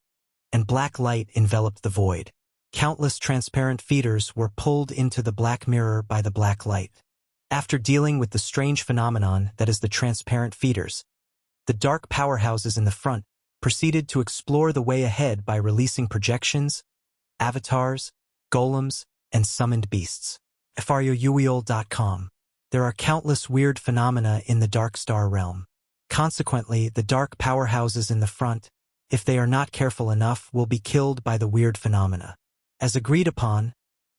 and black light enveloped the void. Countless transparent feeders were pulled into the black mirror by the black light. After dealing with the strange phenomenon that is the transparent feeders, the dark powerhouses in the front proceeded to explore the way ahead by releasing projections, avatars, golems, and summoned beasts. FRUUEOL.com. There are countless weird phenomena in the Dark Star Realm. Consequently, the dark powerhouses in the front, if they are not careful enough, will be killed by the weird phenomena. As agreed upon,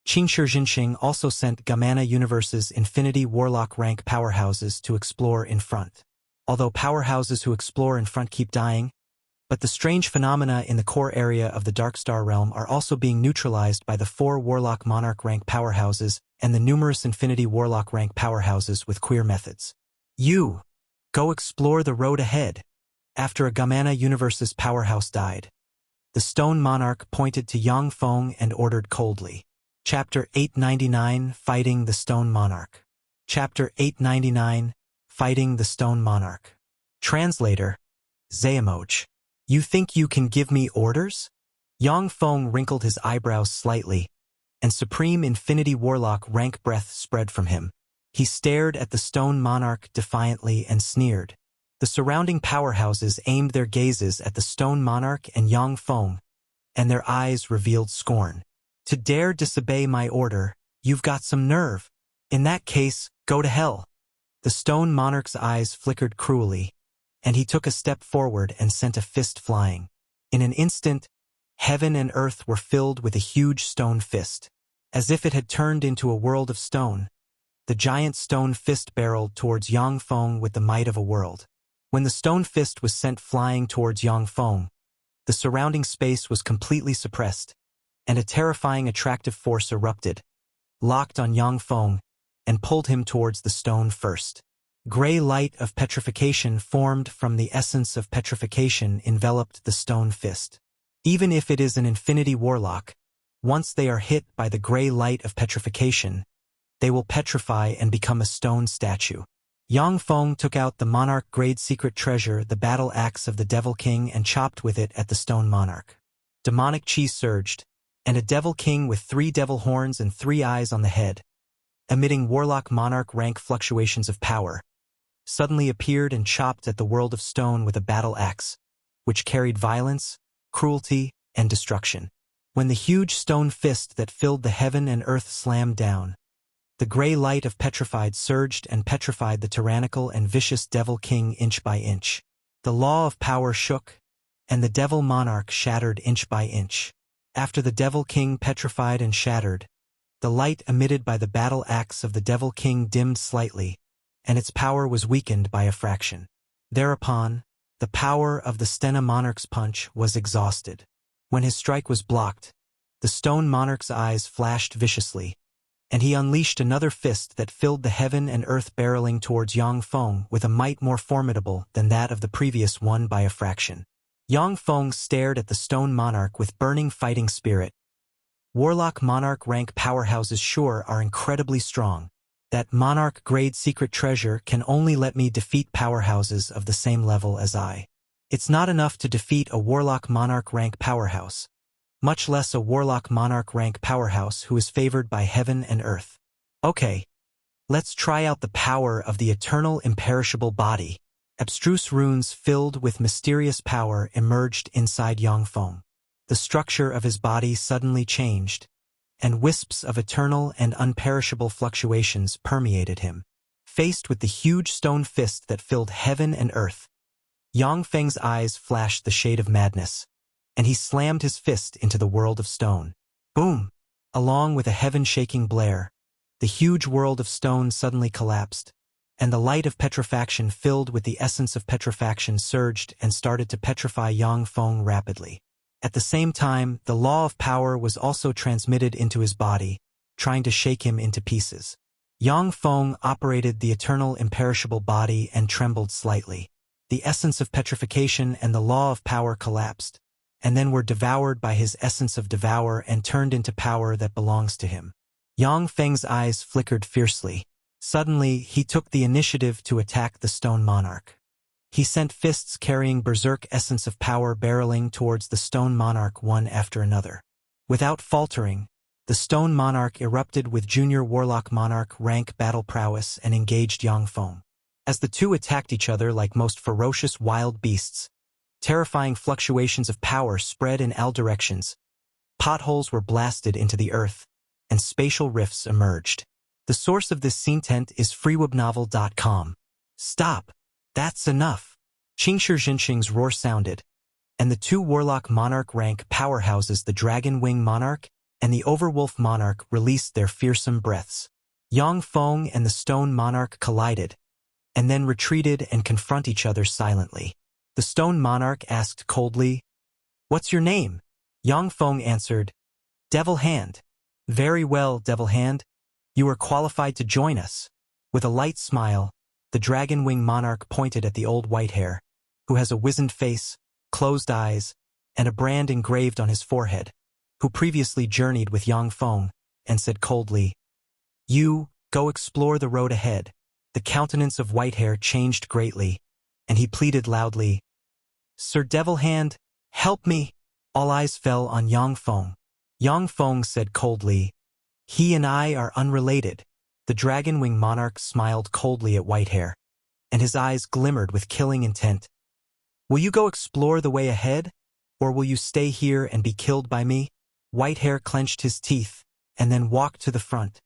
Qingshi Jinxing also sent Gamana Universe's Infinity Warlock rank powerhouses to explore in front. although powerhouses who explore in front keep dying, but the strange phenomena in the core area of the Dark Star realm are also being neutralized by the 4 Warlock Monarch rank powerhouses and the numerous Infinity Warlock rank powerhouses with queer methods. You, go explore the road ahead. After a Gamana universe's powerhouse died, the Stone Monarch pointed to Yang Feng and ordered coldly. Chapter 899, Fighting the Stone Monarch. Chapter 899, Fighting the Stone Monarch. Translator, Zayamoj. You think you can give me orders? Yang Feng wrinkled his eyebrows slightly, and Supreme Infinity Warlock rank breath spread from him. He stared at the Stone Monarch defiantly and sneered. The surrounding powerhouses aimed their gazes at the Stone Monarch and Yang Feng, and their eyes revealed scorn. To dare disobey my order, you've got some nerve. In that case, go to hell. The Stone Monarch's eyes flickered cruelly, and he took a step forward and sent a fist flying. In an instant, heaven and earth were filled with a huge stone fist. As if it had turned into a world of stone, the giant stone fist barreled towards Yang Feng with the might of a world. When the stone fist was sent flying towards Yang Feng, the surrounding space was completely suppressed, and a terrifying attractive force erupted, locked on Yang Feng, and pulled him towards the stone first. Gray light of petrification formed from the essence of petrification enveloped the stone fist. Even if it is an Infinity Warlock, once they are hit by the gray light of petrification, they will petrify and become a stone statue. Yang Feng took out the Monarch-grade secret treasure, the battle axe of the Devil King, and chopped with it at the Stone Monarch. Demonic chi surged, and a Devil King with 3 devil horns and 3 eyes on the head, emitting Warlock Monarch rank fluctuations of power, suddenly appeared and chopped at the world of stone with a battle axe, which carried violence, cruelty, and destruction. When the huge stone fist that filled the heaven and earth slammed down, the gray light of petrified surged and petrified the tyrannical and vicious Devil King inch by inch. The law of power shook, and the Devil Monarch shattered inch by inch. After the Devil King petrified and shattered, the light emitted by the battle axe of the Devil King dimmed slightly, and its power was weakened by a fraction. Thereupon, the power of the Stena Monarch's punch was exhausted. When his strike was blocked, the Stone Monarch's eyes flashed viciously, and he unleashed another fist that filled the heaven and earth, barreling towards Yang Feng with a might more formidable than that of the previous one by a fraction. Yang Feng stared at the Stone Monarch with burning fighting spirit. Warlock Monarch rank powerhouses sure are incredibly strong. That Monarch-grade secret treasure can only let me defeat powerhouses of the same level as I. It's not enough to defeat a Warlock Monarch rank powerhouse, much less a Warlock Monarch rank powerhouse who is favored by heaven and earth. Okay, let's try out the power of the eternal imperishable body. Abstruse runes filled with mysterious power emerged inside Yang Feng. The structure of his body suddenly changed, and wisps of eternal and unperishable fluctuations permeated him. Faced with the huge stone fist that filled heaven and earth, Yang Feng's eyes flashed the shade of madness, and he slammed his fist into the world of stone. Boom! Along with a heaven-shaking blare, the huge world of stone suddenly collapsed, and the light of petrifaction filled with the essence of petrifaction surged and started to petrify Yang Feng rapidly. At the same time, the law of power was also transmitted into his body, trying to shake him into pieces. Yang Feng operated the eternal imperishable body and trembled slightly. The essence of petrification and the law of power collapsed, and then were devoured by his essence of devour and turned into power that belongs to him. Yang Feng's eyes flickered fiercely. Suddenly, he took the initiative to attack the Stone Monarch. He sent fists carrying berserk essence of power barreling towards the Stone Monarch one after another. Without faltering, the Stone Monarch erupted with Junior Warlock Monarch rank battle prowess and engaged Yang Feng. As the two attacked each other like most ferocious wild beasts, terrifying fluctuations of power spread in all directions. Potholes were blasted into the earth, and spatial rifts emerged. The source of this scene tent is freewebnovel.com. Stop! That's enough! Qingshi Jinxing's roar sounded, and the 2 Warlock Monarch rank powerhouses, the Dragon Wing Monarch and the Overwolf Monarch, released their fearsome breaths. Yang Feng and the Stone Monarch collided, and then retreated and confront each other silently. The stone monarch asked coldly, "What's your name?" Yang Feng answered, "Devil Hand." "Very well, Devil Hand. You are qualified to join us." With a light smile, the Dragon Wing Monarch pointed at the old white-hair, who has a wizened face, closed eyes, and a brand engraved on his forehead, who previously journeyed with Yang Feng, and said coldly, "You, go explore the road ahead." The countenance of Whitehair changed greatly, and he pleaded loudly, "Sir Devil Hand, help me!" All eyes fell on Yang Feng. Yang Feng said coldly, "He and I are unrelated." The Dragon Wing Monarch smiled coldly at Whitehair, and his eyes glimmered with killing intent. "Will you go explore the way ahead, or will you stay here and be killed by me?" Whitehair clenched his teeth, and then walked to the front,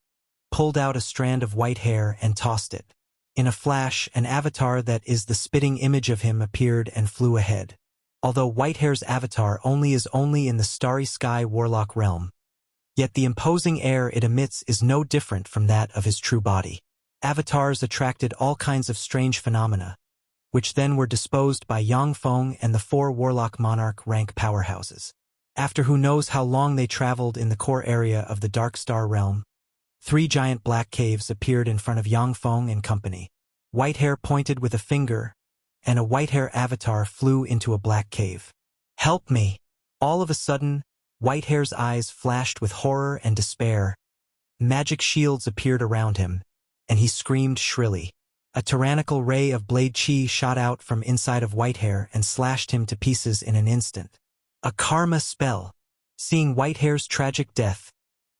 pulled out a strand of white hair and tossed it. In a flash, an avatar that is the spitting image of him appeared and flew ahead. Although Whitehair's avatar is only in the starry sky Warlock realm, yet the imposing air it emits is no different from that of his true body. Avatars attracted all kinds of strange phenomena, which then were disposed by Yang Feng and the 4 Warlock Monarch rank powerhouses. After who knows how long they traveled in the core area of the Dark Star realm, 3 giant black caves appeared in front of Yang Feng and company. Whitehair pointed with a finger, and a Whitehair avatar flew into a black cave. "Help me!" All of a sudden, Whitehair's eyes flashed with horror and despair. Magic shields appeared around him, and he screamed shrilly. A tyrannical ray of blade chi shot out from inside of Whitehair and slashed him to pieces in an instant. A karma spell. Seeing Whitehair's tragic death,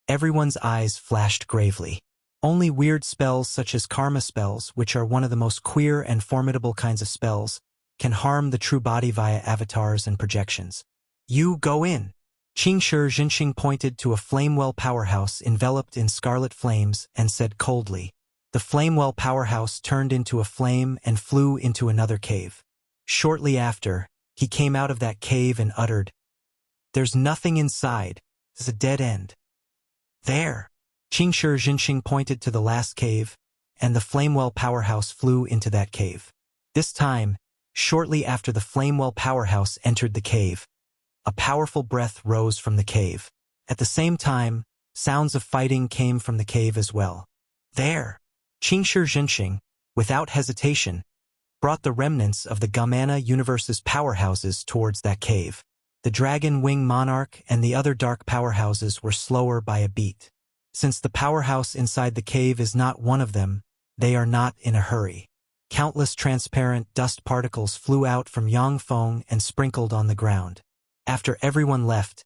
everyone's eyes flashed gravely. Only weird spells such as karma spells, which are one of the most queer and formidable kinds of spells, can harm the true body via avatars and projections. "You go in." Qingshi Jinxing pointed to a Flamewell powerhouse enveloped in scarlet flames and said coldly. The Flamewell powerhouse turned into a flame and flew into another cave. Shortly after, he came out of that cave and uttered, "There's nothing inside. It's a dead end." "There." Qingshi Jinxing pointed to the last cave, and the Flamewell powerhouse flew into that cave. This time, shortly after the Flamewell powerhouse entered the cave, a powerful breath rose from the cave. At the same time, sounds of fighting came from the cave as well. "There." Qingshi Jinxing, without hesitation, brought the remnants of the Gamana universe's powerhouses towards that cave. The Dragon Wing Monarch and the other dark powerhouses were slower by a beat. Since the powerhouse inside the cave is not one of them, they are not in a hurry. Countless transparent dust particles flew out from Yang Feng and sprinkled on the ground. After everyone left,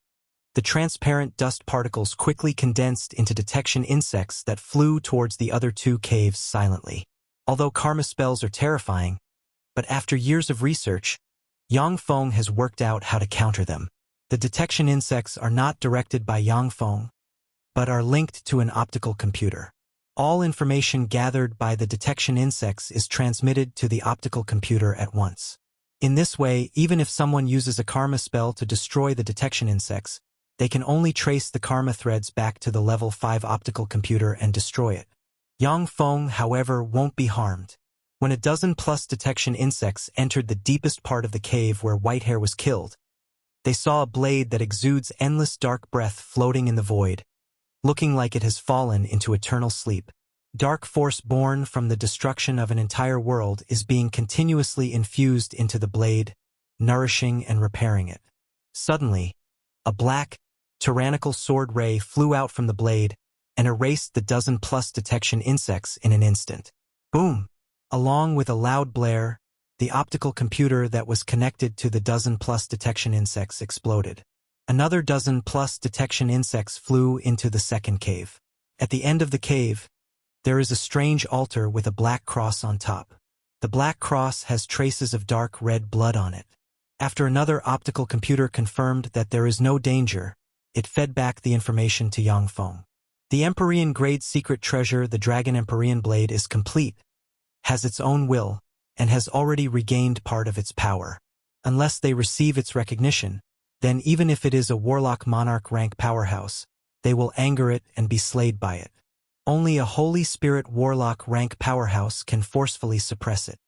the transparent dust particles quickly condensed into detection insects that flew towards the other 2 caves silently. Although karma spells are terrifying, but after years of research, Yang Feng has worked out how to counter them. The detection insects are not directed by Yang Feng, but are linked to an optical computer. All information gathered by the detection insects is transmitted to the optical computer at once. In this way, even if someone uses a karma spell to destroy the detection insects, they can only trace the karma threads back to the level 5 optical computer and destroy it. Yang Feng, however, won't be harmed. When a dozen-plus detection insects entered the deepest part of the cave where Whitehair was killed, they saw a blade that exudes endless dark breath floating in the void, looking like it has fallen into eternal sleep. Dark force born from the destruction of an entire world is being continuously infused into the blade, nourishing and repairing it. Suddenly, a black, tyrannical sword ray flew out from the blade and erased the dozen-plus detection insects in an instant. Boom! Along with a loud blare, the optical computer that was connected to the dozen-plus detection insects exploded. Another dozen-plus detection insects flew into the second cave. At the end of the cave, there is a strange altar with a black cross on top. The black cross has traces of dark red blood on it. After another optical computer confirmed that there is no danger, it fed back the information to Yang Feng. The Empyrean grade secret treasure, the Dragon Empyrean blade, is complete, has its own will, and has already regained part of its power. Unless they receive its recognition, then even if it is a Warlock Monarch rank powerhouse, they will anger it and be slayed by it. Only a Holy Spirit Warlock rank powerhouse can forcefully suppress it.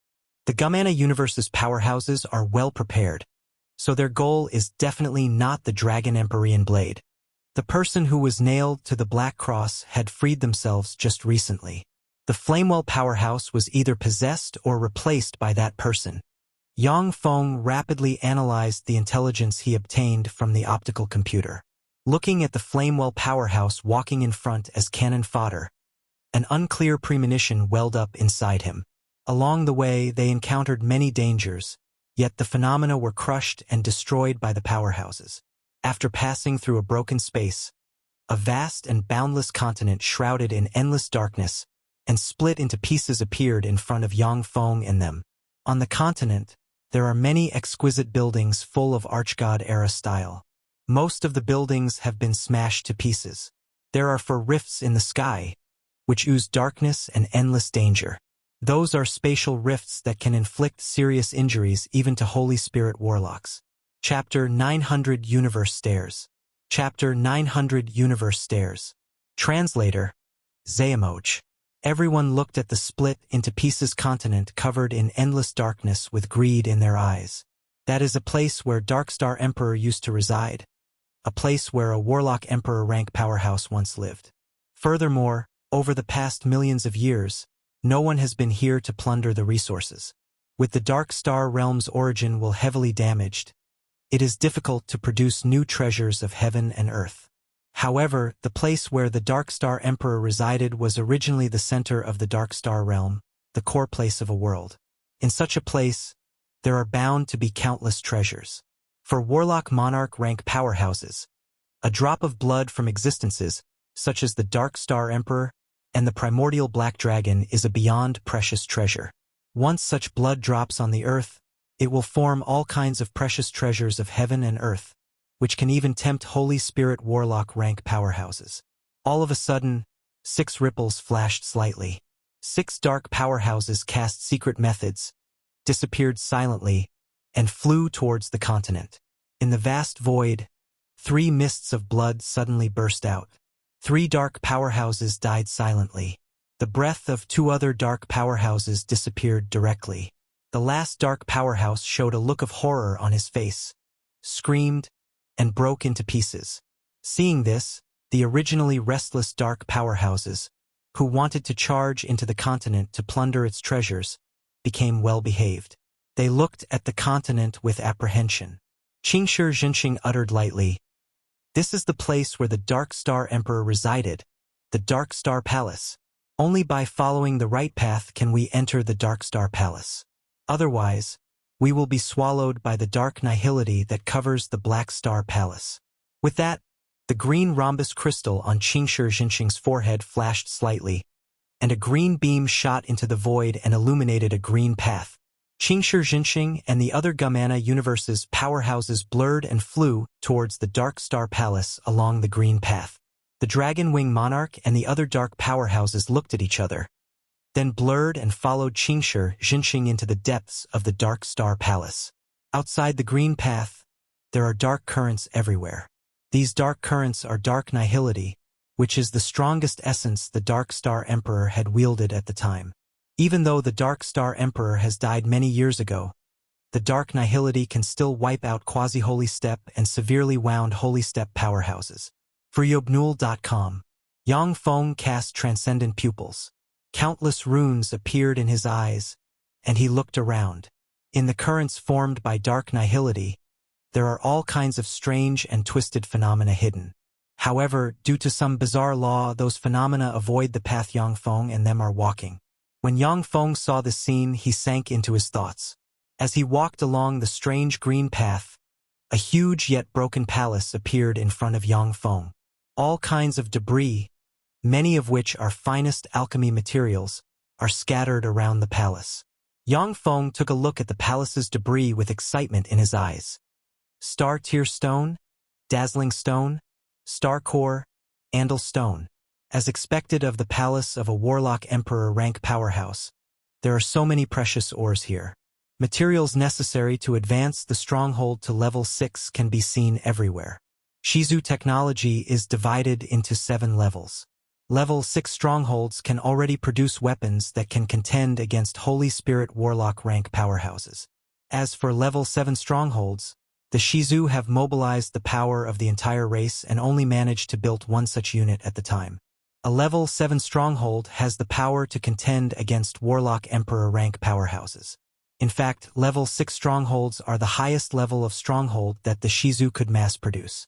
The Gumana universe's powerhouses are well prepared, so their goal is definitely not the Dragon Emperorian blade. The person who was nailed to the Black Cross had freed themselves just recently. The Flamewell powerhouse was either possessed or replaced by that person. Yang Feng rapidly analyzed the intelligence he obtained from the optical computer. Looking at the Flamewell powerhouse walking in front as cannon fodder, an unclear premonition welled up inside him. Along the way, they encountered many dangers, yet the phenomena were crushed and destroyed by the powerhouses. After passing through a broken space, a vast and boundless continent shrouded in endless darkness and split into pieces appeared in front of Yang Feng and them. On the continent, there are many exquisite buildings full of Archgod-era style. Most of the buildings have been smashed to pieces. There are 4 rifts in the sky, which ooze darkness and endless danger. Those are spatial rifts that can inflict serious injuries even to Holy Spirit Warlocks. Chapter 900 Universe Stairs. Chapter 900 Universe Stairs. Translator, Zayamoj. Everyone looked at the split into pieces continent covered in endless darkness with greed in their eyes. That is a place where Darkstar Emperor used to reside. A place where a Warlock Emperor rank powerhouse once lived. Furthermore, over the past millions of years, no one has been here to plunder the resources. With the Dark Star Realm's origin will heavily damaged, it is difficult to produce new treasures of heaven and earth. However, the place where the Darkstar Emperor resided was originally the center of the Dark Star Realm, the core place of a world. In such a place, there are bound to be countless treasures. For Warlock Monarch rank powerhouses, a drop of blood from existences, such as the Dark Star Emperor and the primordial Black Dragon, is a beyond precious treasure. Once such blood drops on the earth, it will form all kinds of precious treasures of heaven and earth, which can even tempt Holy Spirit Warlock rank powerhouses. All of a sudden, 6 ripples flashed slightly. 6 dark powerhouses cast secret methods, disappeared silently, and flew towards the continent. In the vast void, 3 mists of blood suddenly burst out. 3 dark powerhouses died silently. The breath of 2 other dark powerhouses disappeared directly. The last dark powerhouse showed a look of horror on his face, screamed, and broke into pieces. Seeing this, the originally restless dark powerhouses, who wanted to charge into the continent to plunder its treasures, became well-behaved. They looked at the continent with apprehension. Qingshi Jinxing uttered lightly, "This is the place where the Dark Star Emperor resided, the Dark Star Palace. Only by following the right path can we enter the Dark Star Palace. Otherwise, we will be swallowed by the dark nihility that covers the Black Star Palace." With that, the green rhombus crystal on Qingshi Jinxing's forehead flashed slightly, and a green beam shot into the void and illuminated a green path. Qingshi Jinxing and the other Gumana universe's powerhouses blurred and flew towards the Dark Star Palace along the green path. The Dragon Wing Monarch and the other dark powerhouses looked at each other, then blurred and followed Qingshi Jinxing into the depths of the Dark Star Palace. Outside the green path, there are dark currents everywhere. These dark currents are dark nihility, which is the strongest essence the Dark Star Emperor had wielded at the time. Even though the Dark Star Emperor has died many years ago, the dark nihility can still wipe out quasi-holy step and severely wound holy step powerhouses. For Yobnul.com, Yang Feng cast transcendent pupils. Countless runes appeared in his eyes, and he looked around. In the currents formed by dark nihility, there are all kinds of strange and twisted phenomena hidden. However, due to some bizarre law, those phenomena avoid the path Yang Feng and them are walking. When Yang Feng saw the scene, he sank into his thoughts. As he walked along the strange green path, a huge yet broken palace appeared in front of Yang Feng. All kinds of debris, many of which are finest alchemy materials, are scattered around the palace. Yang Feng took a look at the palace's debris with excitement in his eyes. Star Tear Stone, Dazzling Stone, Star Core, Andal Stone. As expected of the palace of a Warlock Emperor rank powerhouse, there are so many precious ores here. Materials necessary to advance the stronghold to level 6 can be seen everywhere. Shizu technology is divided into 7 levels. Level 6 strongholds can already produce weapons that can contend against Holy Spirit Warlock rank powerhouses. As for level 7 strongholds, the Shizu have mobilized the power of the entire race and only managed to build one such unit at the time. A level 7 stronghold has the power to contend against Warlock Emperor rank powerhouses. In fact, level 6 strongholds are the highest level of stronghold that the Shizu could mass produce.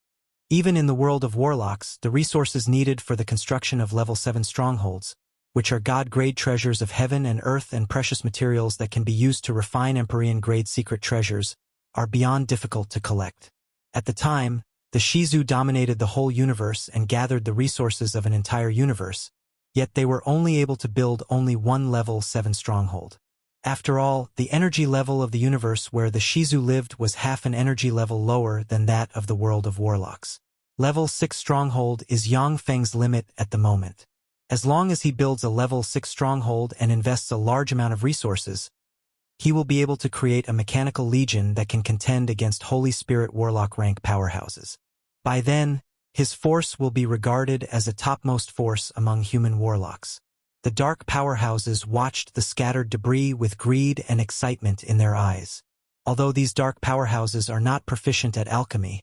Even in the world of Warlocks, the resources needed for the construction of level 7 strongholds, which are God-grade treasures of heaven and earth and precious materials that can be used to refine Empyrean-grade secret treasures, are beyond difficult to collect. At the time, the Shizu dominated the whole universe and gathered the resources of an entire universe, yet they were only able to build only one level 7 stronghold. After all, the energy level of the universe where the Shizu lived was half an energy level lower than that of the world of Warlocks. Level 6 stronghold is Yang Feng's limit at the moment. As long as he builds a level 6 stronghold and invests a large amount of resources, he will be able to create a mechanical legion that can contend against Holy Spirit Warlock rank powerhouses. By then, his force will be regarded as a topmost force among human warlocks. The dark powerhouses watched the scattered debris with greed and excitement in their eyes. Although these dark powerhouses are not proficient at alchemy,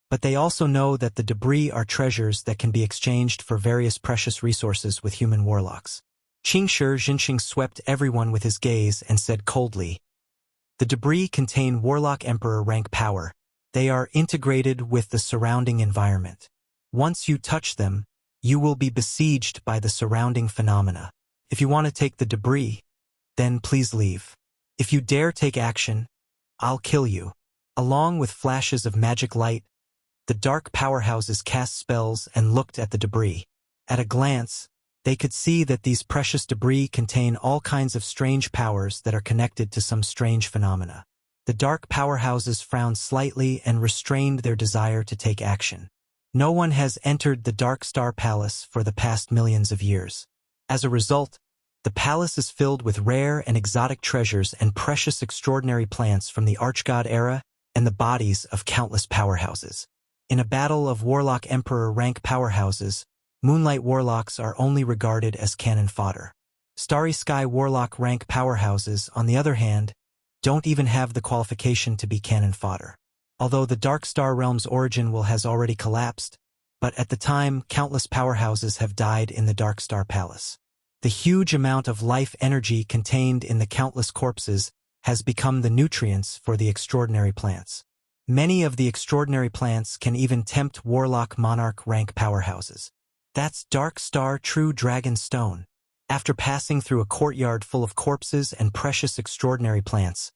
but they also know that the debris are treasures that can be exchanged for various precious resources with human warlocks. Qingshi Jinxing swept everyone with his gaze and said coldly, "The debris contain Warlock Emperor rank power. They are integrated with the surrounding environment. Once you touch them, you will be besieged by the surrounding phenomena. If you want to take the debris, then please leave. If you dare take action, I'll kill you." Along with flashes of magic light, the dark powerhouses cast spells and looked at the debris. At a glance, they could see that these precious debris contain all kinds of strange powers that are connected to some strange phenomena. The dark powerhouses frowned slightly and restrained their desire to take action. No one has entered the Dark Star Palace for the past millions of years. As a result, the palace is filled with rare and exotic treasures and precious extraordinary plants from the Archgod era and the bodies of countless powerhouses. In a battle of Warlock Emperor rank powerhouses, Moonlight Warlocks are only regarded as cannon fodder. Starry Sky Warlock rank powerhouses, on the other hand, don't even have the qualification to be cannon fodder. Although the Dark Star Realm's origin has already collapsed, but at the time, countless powerhouses have died in the Dark Star Palace. The huge amount of life energy contained in the countless corpses has become the nutrients for the extraordinary plants. Many of the extraordinary plants can even tempt Warlock Monarch rank powerhouses. That's Dark Star True Dragon Stone. After passing through a courtyard full of corpses and precious extraordinary plants,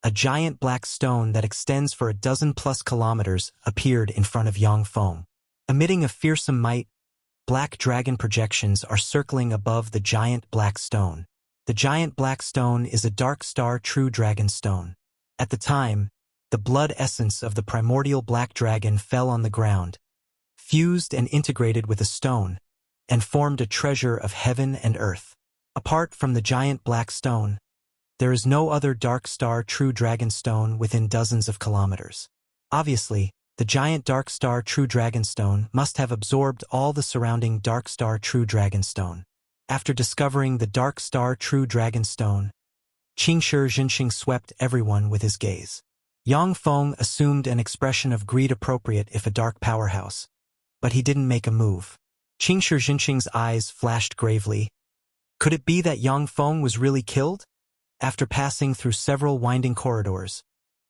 a giant black stone that extends for 12+ kilometers appeared in front of Yang Feng. Emitting a fearsome might, black dragon projections are circling above the giant black stone. The giant black stone is a Dark Star True Dragon Stone. At the time, the blood essence of the primordial black dragon fell on the ground, fused and integrated with a stone, and formed a treasure of heaven and earth. Apart from the giant black stone, there is no other Dark Star True Dragon Stone within dozens of kilometers. Obviously, the giant Dark Star True Dragon Stone must have absorbed all the surrounding Dark Star True Dragon Stone. After discovering the Dark Star True Dragon Stone, Qingshi Jinxing swept everyone with his gaze. Yang Feng assumed an expression of greed appropriate if a dark powerhouse, but he didn't make a move. Qingshi Jinxing's eyes flashed gravely. Could it be that Yang Feng was really killed? After passing through several winding corridors,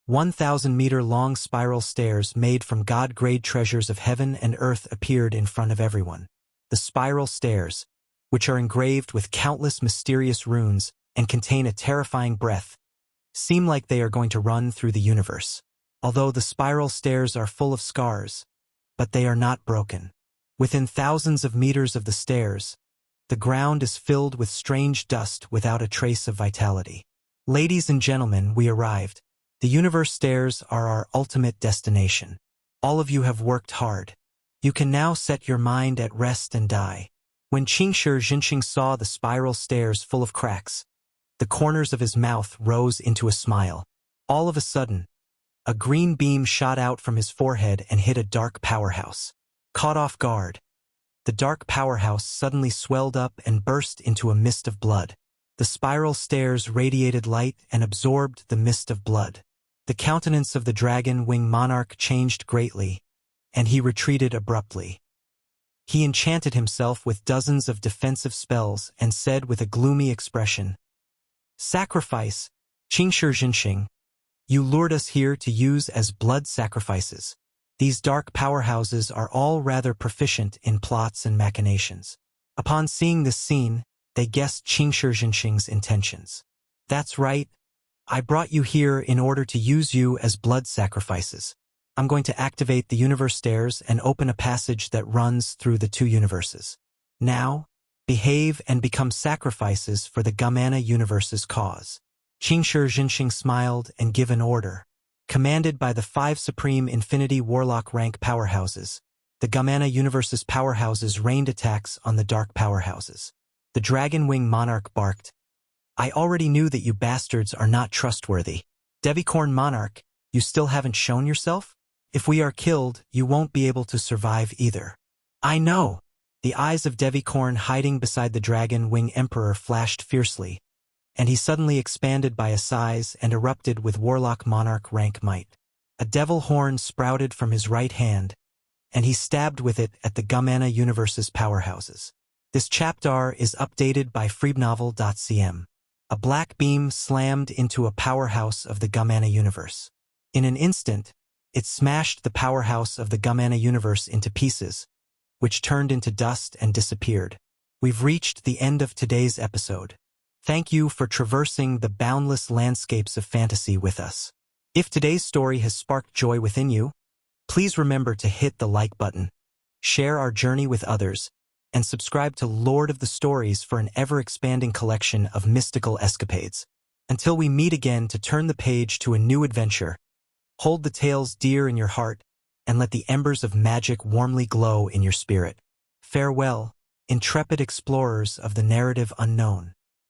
1,000-meter-long spiral stairs made from god-grade treasures of heaven and earth appeared in front of everyone. The spiral stairs, which are engraved with countless mysterious runes and contain a terrifying breath, seem like they are going to run through the universe. Although the spiral stairs are full of scars, but they are not broken. Within thousands of meters of the stairs, the ground is filled with strange dust without a trace of vitality. Ladies and gentlemen, we arrived. The universe stairs are our ultimate destination. All of you have worked hard. You can now set your mind at rest and die. When Qingshi Jinxing saw the spiral stairs full of cracks, the corners of his mouth rose into a smile. All of a sudden, a green beam shot out from his forehead and hit a dark powerhouse. Caught off guard, the dark powerhouse suddenly swelled up and burst into a mist of blood. The spiral stairs radiated light and absorbed the mist of blood. The countenance of the dragon wing monarch changed greatly, and he retreated abruptly. He enchanted himself with dozens of defensive spells and said with a gloomy expression, "Sacrifice, Qingshi Jinxing. You lured us here to use as blood sacrifices. These dark powerhouses are all rather proficient in plots and machinations." Upon seeing this scene, they guessed Qingshi Jinxing's intentions. "That's right. I brought you here in order to use you as blood sacrifices. I'm going to activate the universe stairs and open a passage that runs through the two universes. Now, behave and become sacrifices for the Gamana universe's cause." Qingshi Jinxing smiled and gave an order. Commanded by the 5 supreme infinity warlock rank powerhouses, the Gamana universe's powerhouses rained attacks on the dark powerhouses. The dragon wing monarch barked, "I already knew that you bastards are not trustworthy. Devicorn monarch, you still haven't shown yourself? If we are killed, you won't be able to survive either." "I know." The eyes of Devicorn hiding beside the dragon wing emperor flashed fiercely, and he suddenly expanded by a size and erupted with Warlock Monarch rank might. A devil horn sprouted from his right hand, and he stabbed with it at the Gamana universe's powerhouses. This chapter is updated by freebnovel.cm. A black beam slammed into a powerhouse of the Gamana universe. In an instant, it smashed the powerhouse of the Gamana universe into pieces, which turned into dust and disappeared. We've reached the end of today's episode. Thank you for traversing the boundless landscapes of fantasy with us. If today's story has sparked joy within you, please remember to hit the like button, share our journey with others, and subscribe to Lord of the Stories for an ever-expanding collection of mystical escapades. Until we meet again to turn the page to a new adventure, hold the tales dear in your heart and let the embers of magic warmly glow in your spirit. Farewell, intrepid explorers of the narrative unknown.